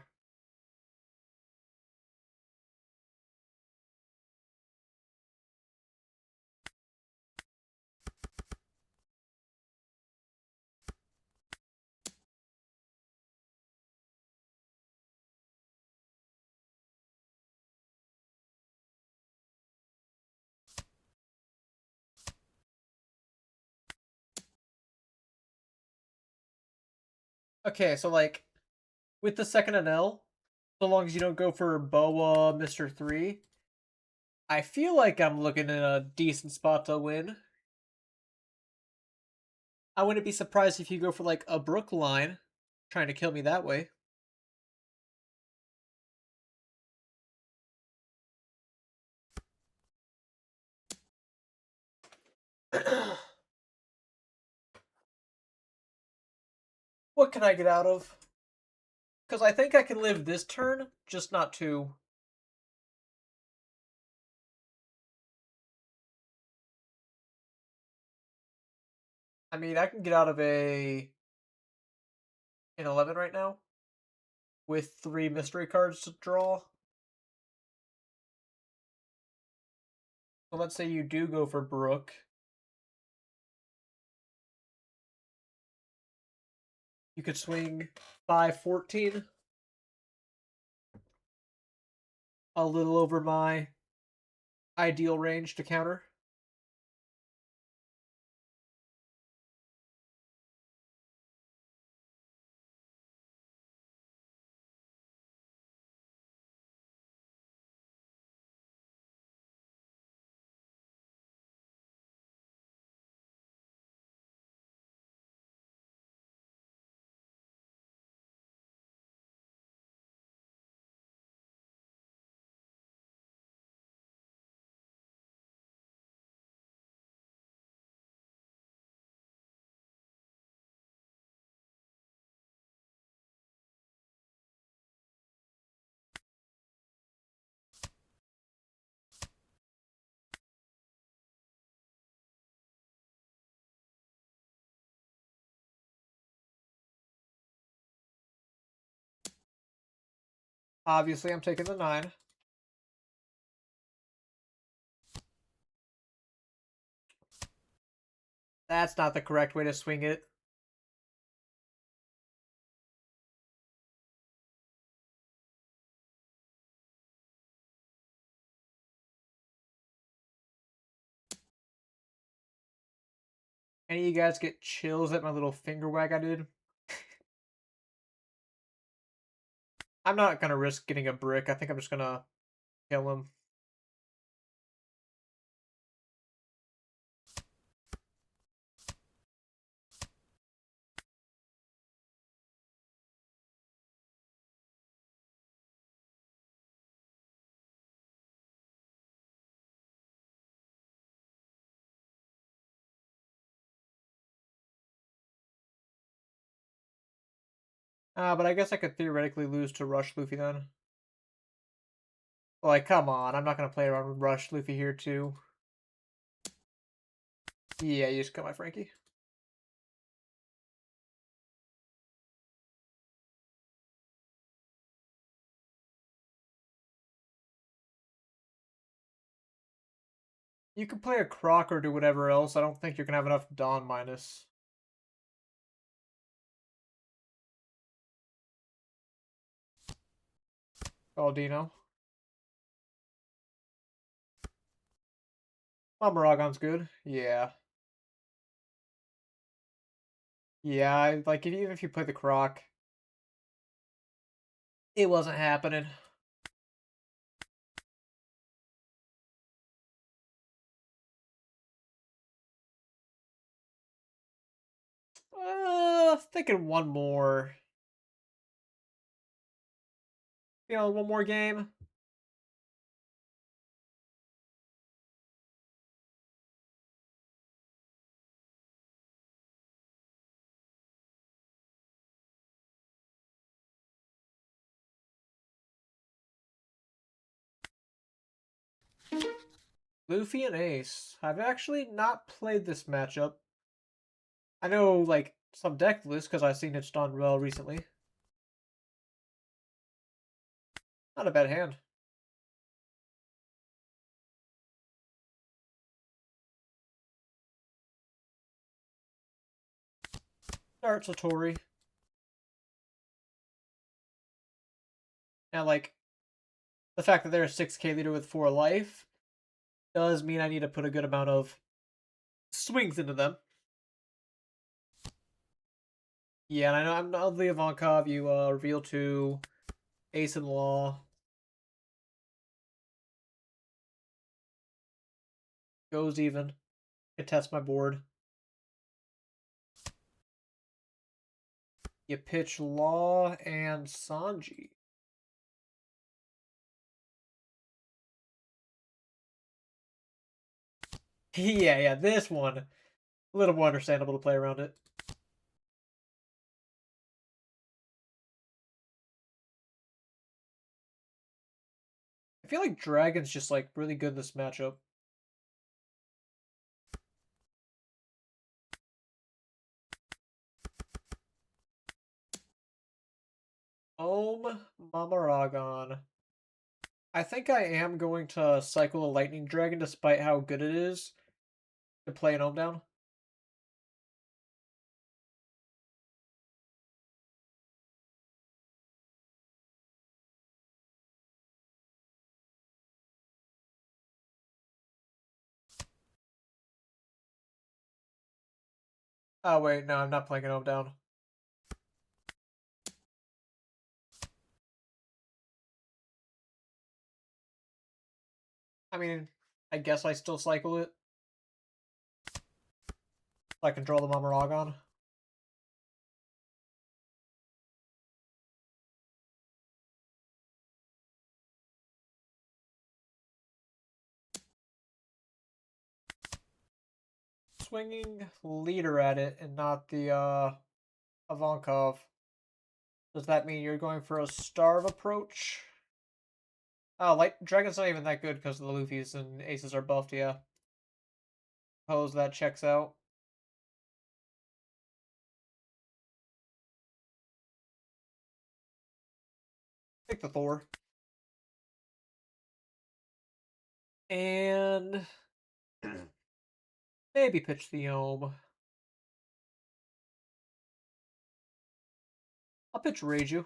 Okay, so like with the second Enel, so long as you don't go for Boa Mr. 3, I feel like I'm looking in a decent spot to win. I wouldn't be surprised if you go for like a Brookline, trying to kill me that way. What can I get out of? Because I think I can live this turn, just not two. I mean, I can get out of an 11 right now with 3 mystery cards to draw. So let's say you do go for Brook. You could swing 5-14. A little over my ideal range to counter. Obviously, I'm taking the 9. That's not the correct way to swing it. Any of you guys get chills at my little finger wag I did? I'm not going to risk getting a brick. I think I'm just going to kill him. But I guess I could theoretically lose to Rush Luffy then. Like, come on. I'm not going to play around with Rush Luffy here, too. Yeah, you just got my Frankie. You can play a Croc or do whatever else. I don't think you're going to have enough Dawn minus. Oh, Dino. Maragon's good. Yeah. Yeah, like, even if you play the Croc, it wasn't happening. Thinking one more. One more game. Luffy and Ace. I've actually not played this matchup. I know, like, some deck lists because I've seen it's done well recently. Not a bad hand. Start Satori. Now, like, the fact that they're a 6k leader with 4 life does mean I need to put a good amount of swings into them. Yeah, and I know I'm not the Ivankov. You reveal to Ace in Law. Goes even. Contest my board. You pitch Law and Sanji. Yeah, this one. A little more understandable to play around it. I feel like Dragon's just, like, really good in this matchup. Mamaragon. I think I am going to cycle a Lightning Dragon despite how good it is to play an Ohm down. Oh, wait, no, I'm not playing an Ohm down. I mean, I guess I still cycle it. So I can draw the Mamaragon. Swinging leader at it and not the Ivankov. Does that mean you're going for a starve approach? Oh, Light Dragon's not even that good because the Luffy's and Aces are buffed, yeah. Suppose that checks out. Pick the Thor. And maybe pitch the Ohm. I'll pitch Reiju.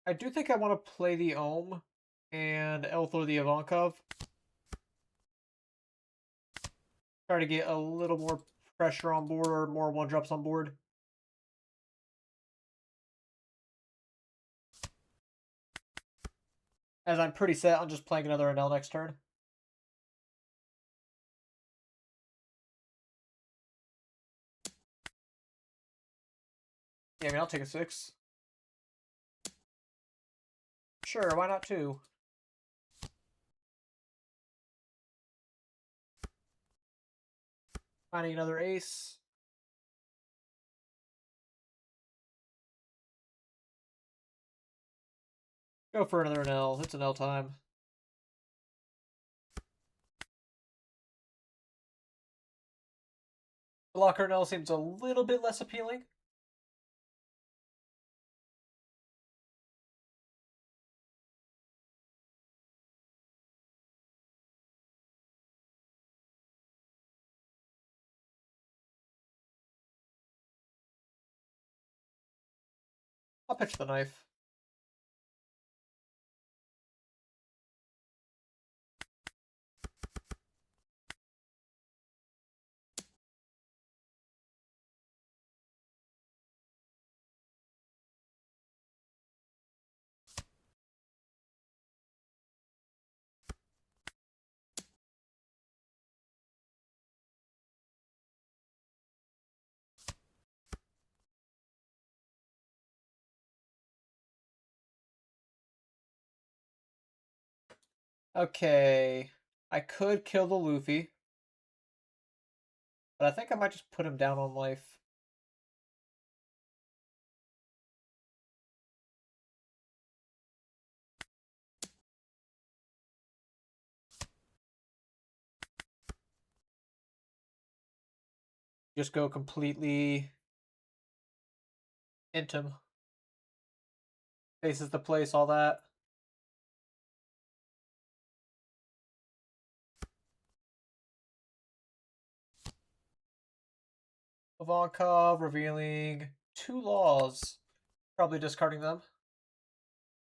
I do think I want to play the Ohm and Elthor the Ivankov. Try to get a little more pressure on board or more one-drops on board. As I'm pretty set on just playing another Enel next turn. Yeah, I mean, I'll take a 6. Sure, why not 2? Finding another ace. Go for another Enel. It's Enel time. Blocker Enel seems a little bit less appealing. I'll pitch the knife. Okay. I could kill the Luffy. But I think I might just put him down on life. Just go completely into him. Faces the place, all that. Ivankov revealing 2 laws. Probably discarding them.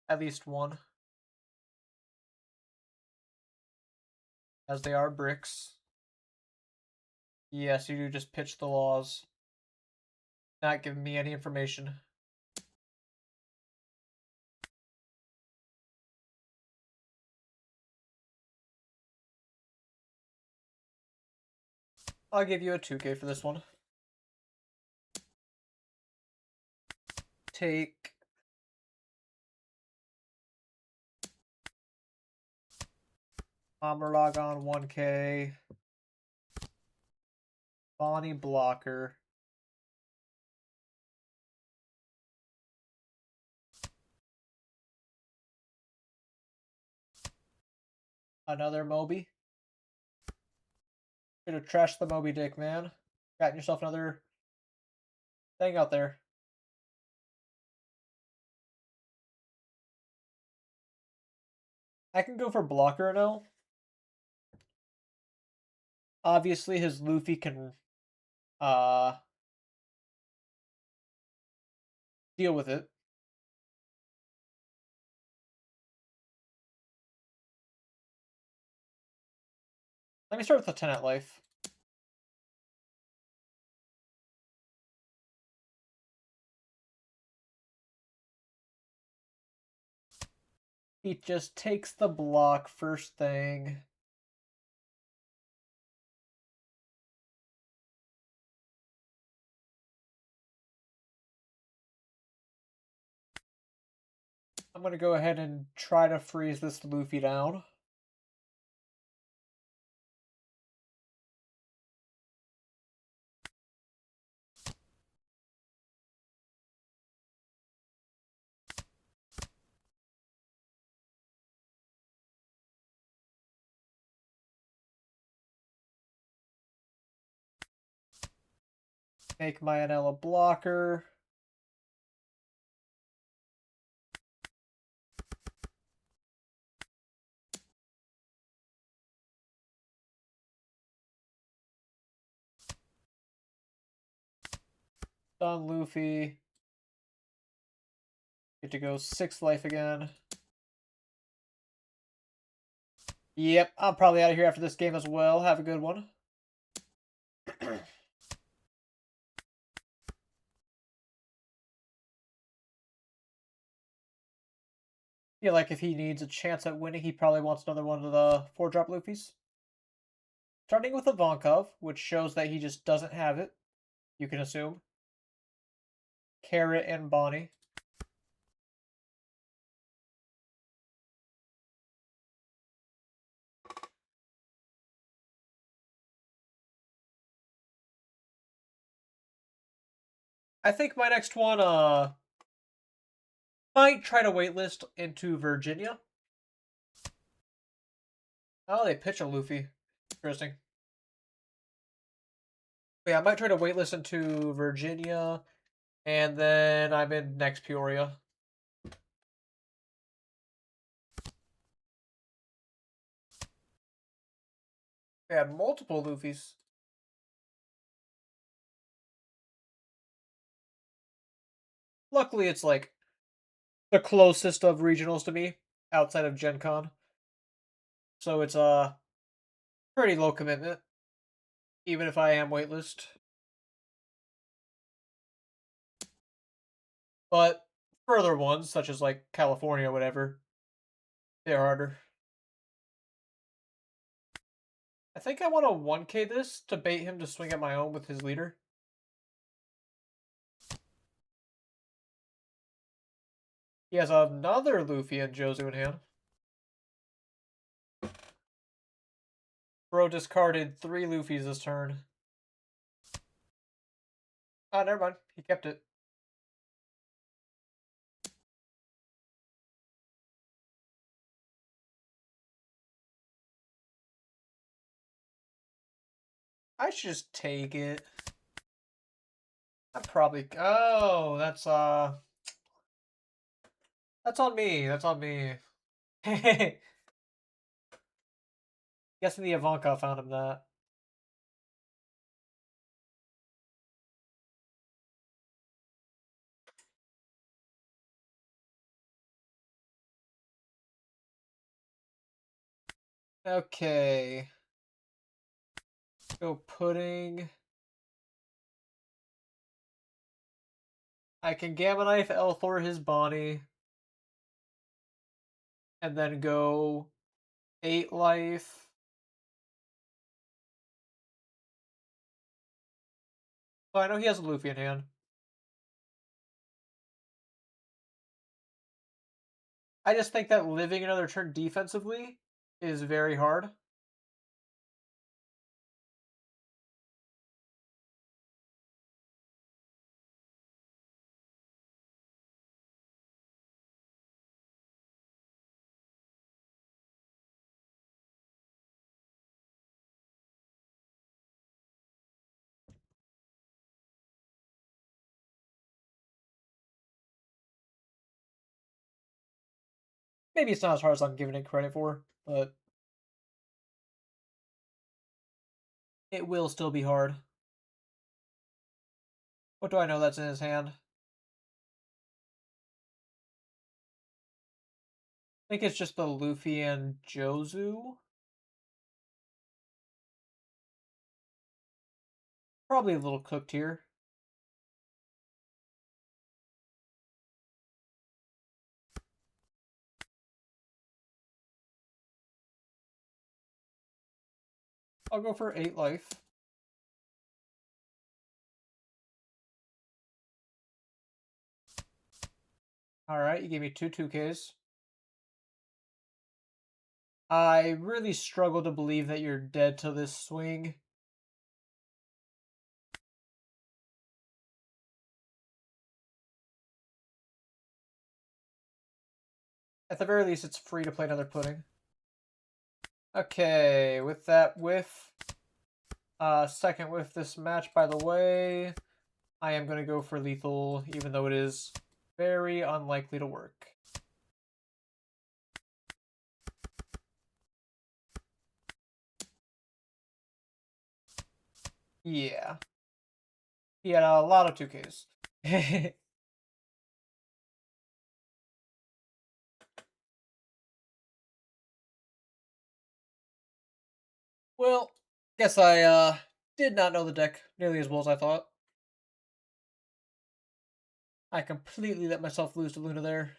At least one. As they are bricks. Yes, you do just pitch the laws. Not giving me any information. I'll give you a 2K for this one. Take Amarag on 1K. Bonnie blocker. Another Moby. Should have trashed the Moby Dick, man. Gotten yourself another thing out there. I can go for blocker now. Obviously, his Luffy can deal with it. Let me start with the 10 at life. He just takes the block first thing. I'm going to go ahead and try to freeze this Luffy down. Make my Enel a blocker. Done Luffy. Get to go 6 life again. Yep, I'm probably out of here after this game as well. Have a good one. Feel like if he needs a chance at winning, he probably wants another one of the 4-drop Luffys. Starting with Ivankov, which shows that he just doesn't have it, you can assume. Carrot and Bonnie. I think my next one, might try to waitlist into Virginia. Oh, they pitch a Luffy. Interesting. But yeah, I might try to waitlist into Virginia, and then I'm in next Peoria. They had multiple Luffys. Luckily, it's like the closest of regionals to me outside of Gen Con. So it's a pretty low commitment, even if I am waitlist. But further ones, such as like California or whatever, they're harder. I think I want to 1K this to bait him to swing at my own with his leader. He has another Luffy and Jozu in hand. Bro discarded 3 Luffys this turn. Ah, never mind. He kept it. I should just take it. I probably. Oh, that's on me. That's on me. Guessing the Ivanka found him that. Okay. Go pudding. I can Gamma Knife Elthor his body. And then go 8 life. Oh, I know he has a Luffy in hand. I just think that living another turn defensively is very hard. Maybe it's not as hard as I'm giving it credit for, but it will still be hard. What do I know that's in his hand? I think it's just the Luffy and Jozu. Probably a little cooked here. I'll go for 8 life. Alright, you gave me 2 2Ks. I really struggle to believe that you're dead to this swing. At the very least, it's free to play another pudding. Okay, with that whiff, second whiff this match, by the way, I am going to go for lethal, even though it is very unlikely to work. Yeah. He had a lot of 2Ks. Well, guess I did not know the deck nearly as well as I thought. I completely let myself lose to Luna there.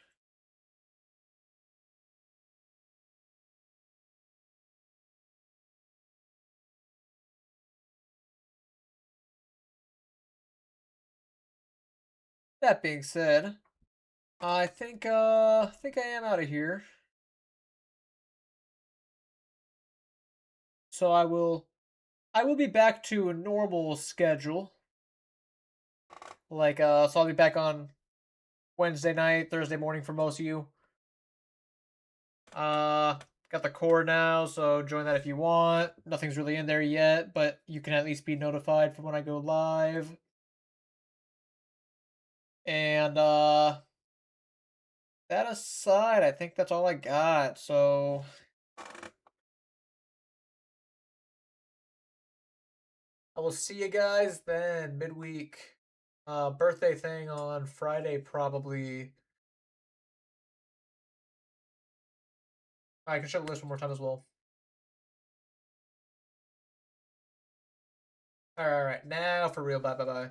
That being said, I think I am out of here. So I will be back to a normal schedule. Like so I'll be back on Wednesday night, Thursday morning for most of you. Got the core now, so join that if you want. Nothing's really in there yet, but you can at least be notified from when I go live. And that aside, I think that's all I got. So I will see you guys then midweek. Birthday thing on Friday probably. I can show the list one more time as well. All right, now for real. Bye bye bye.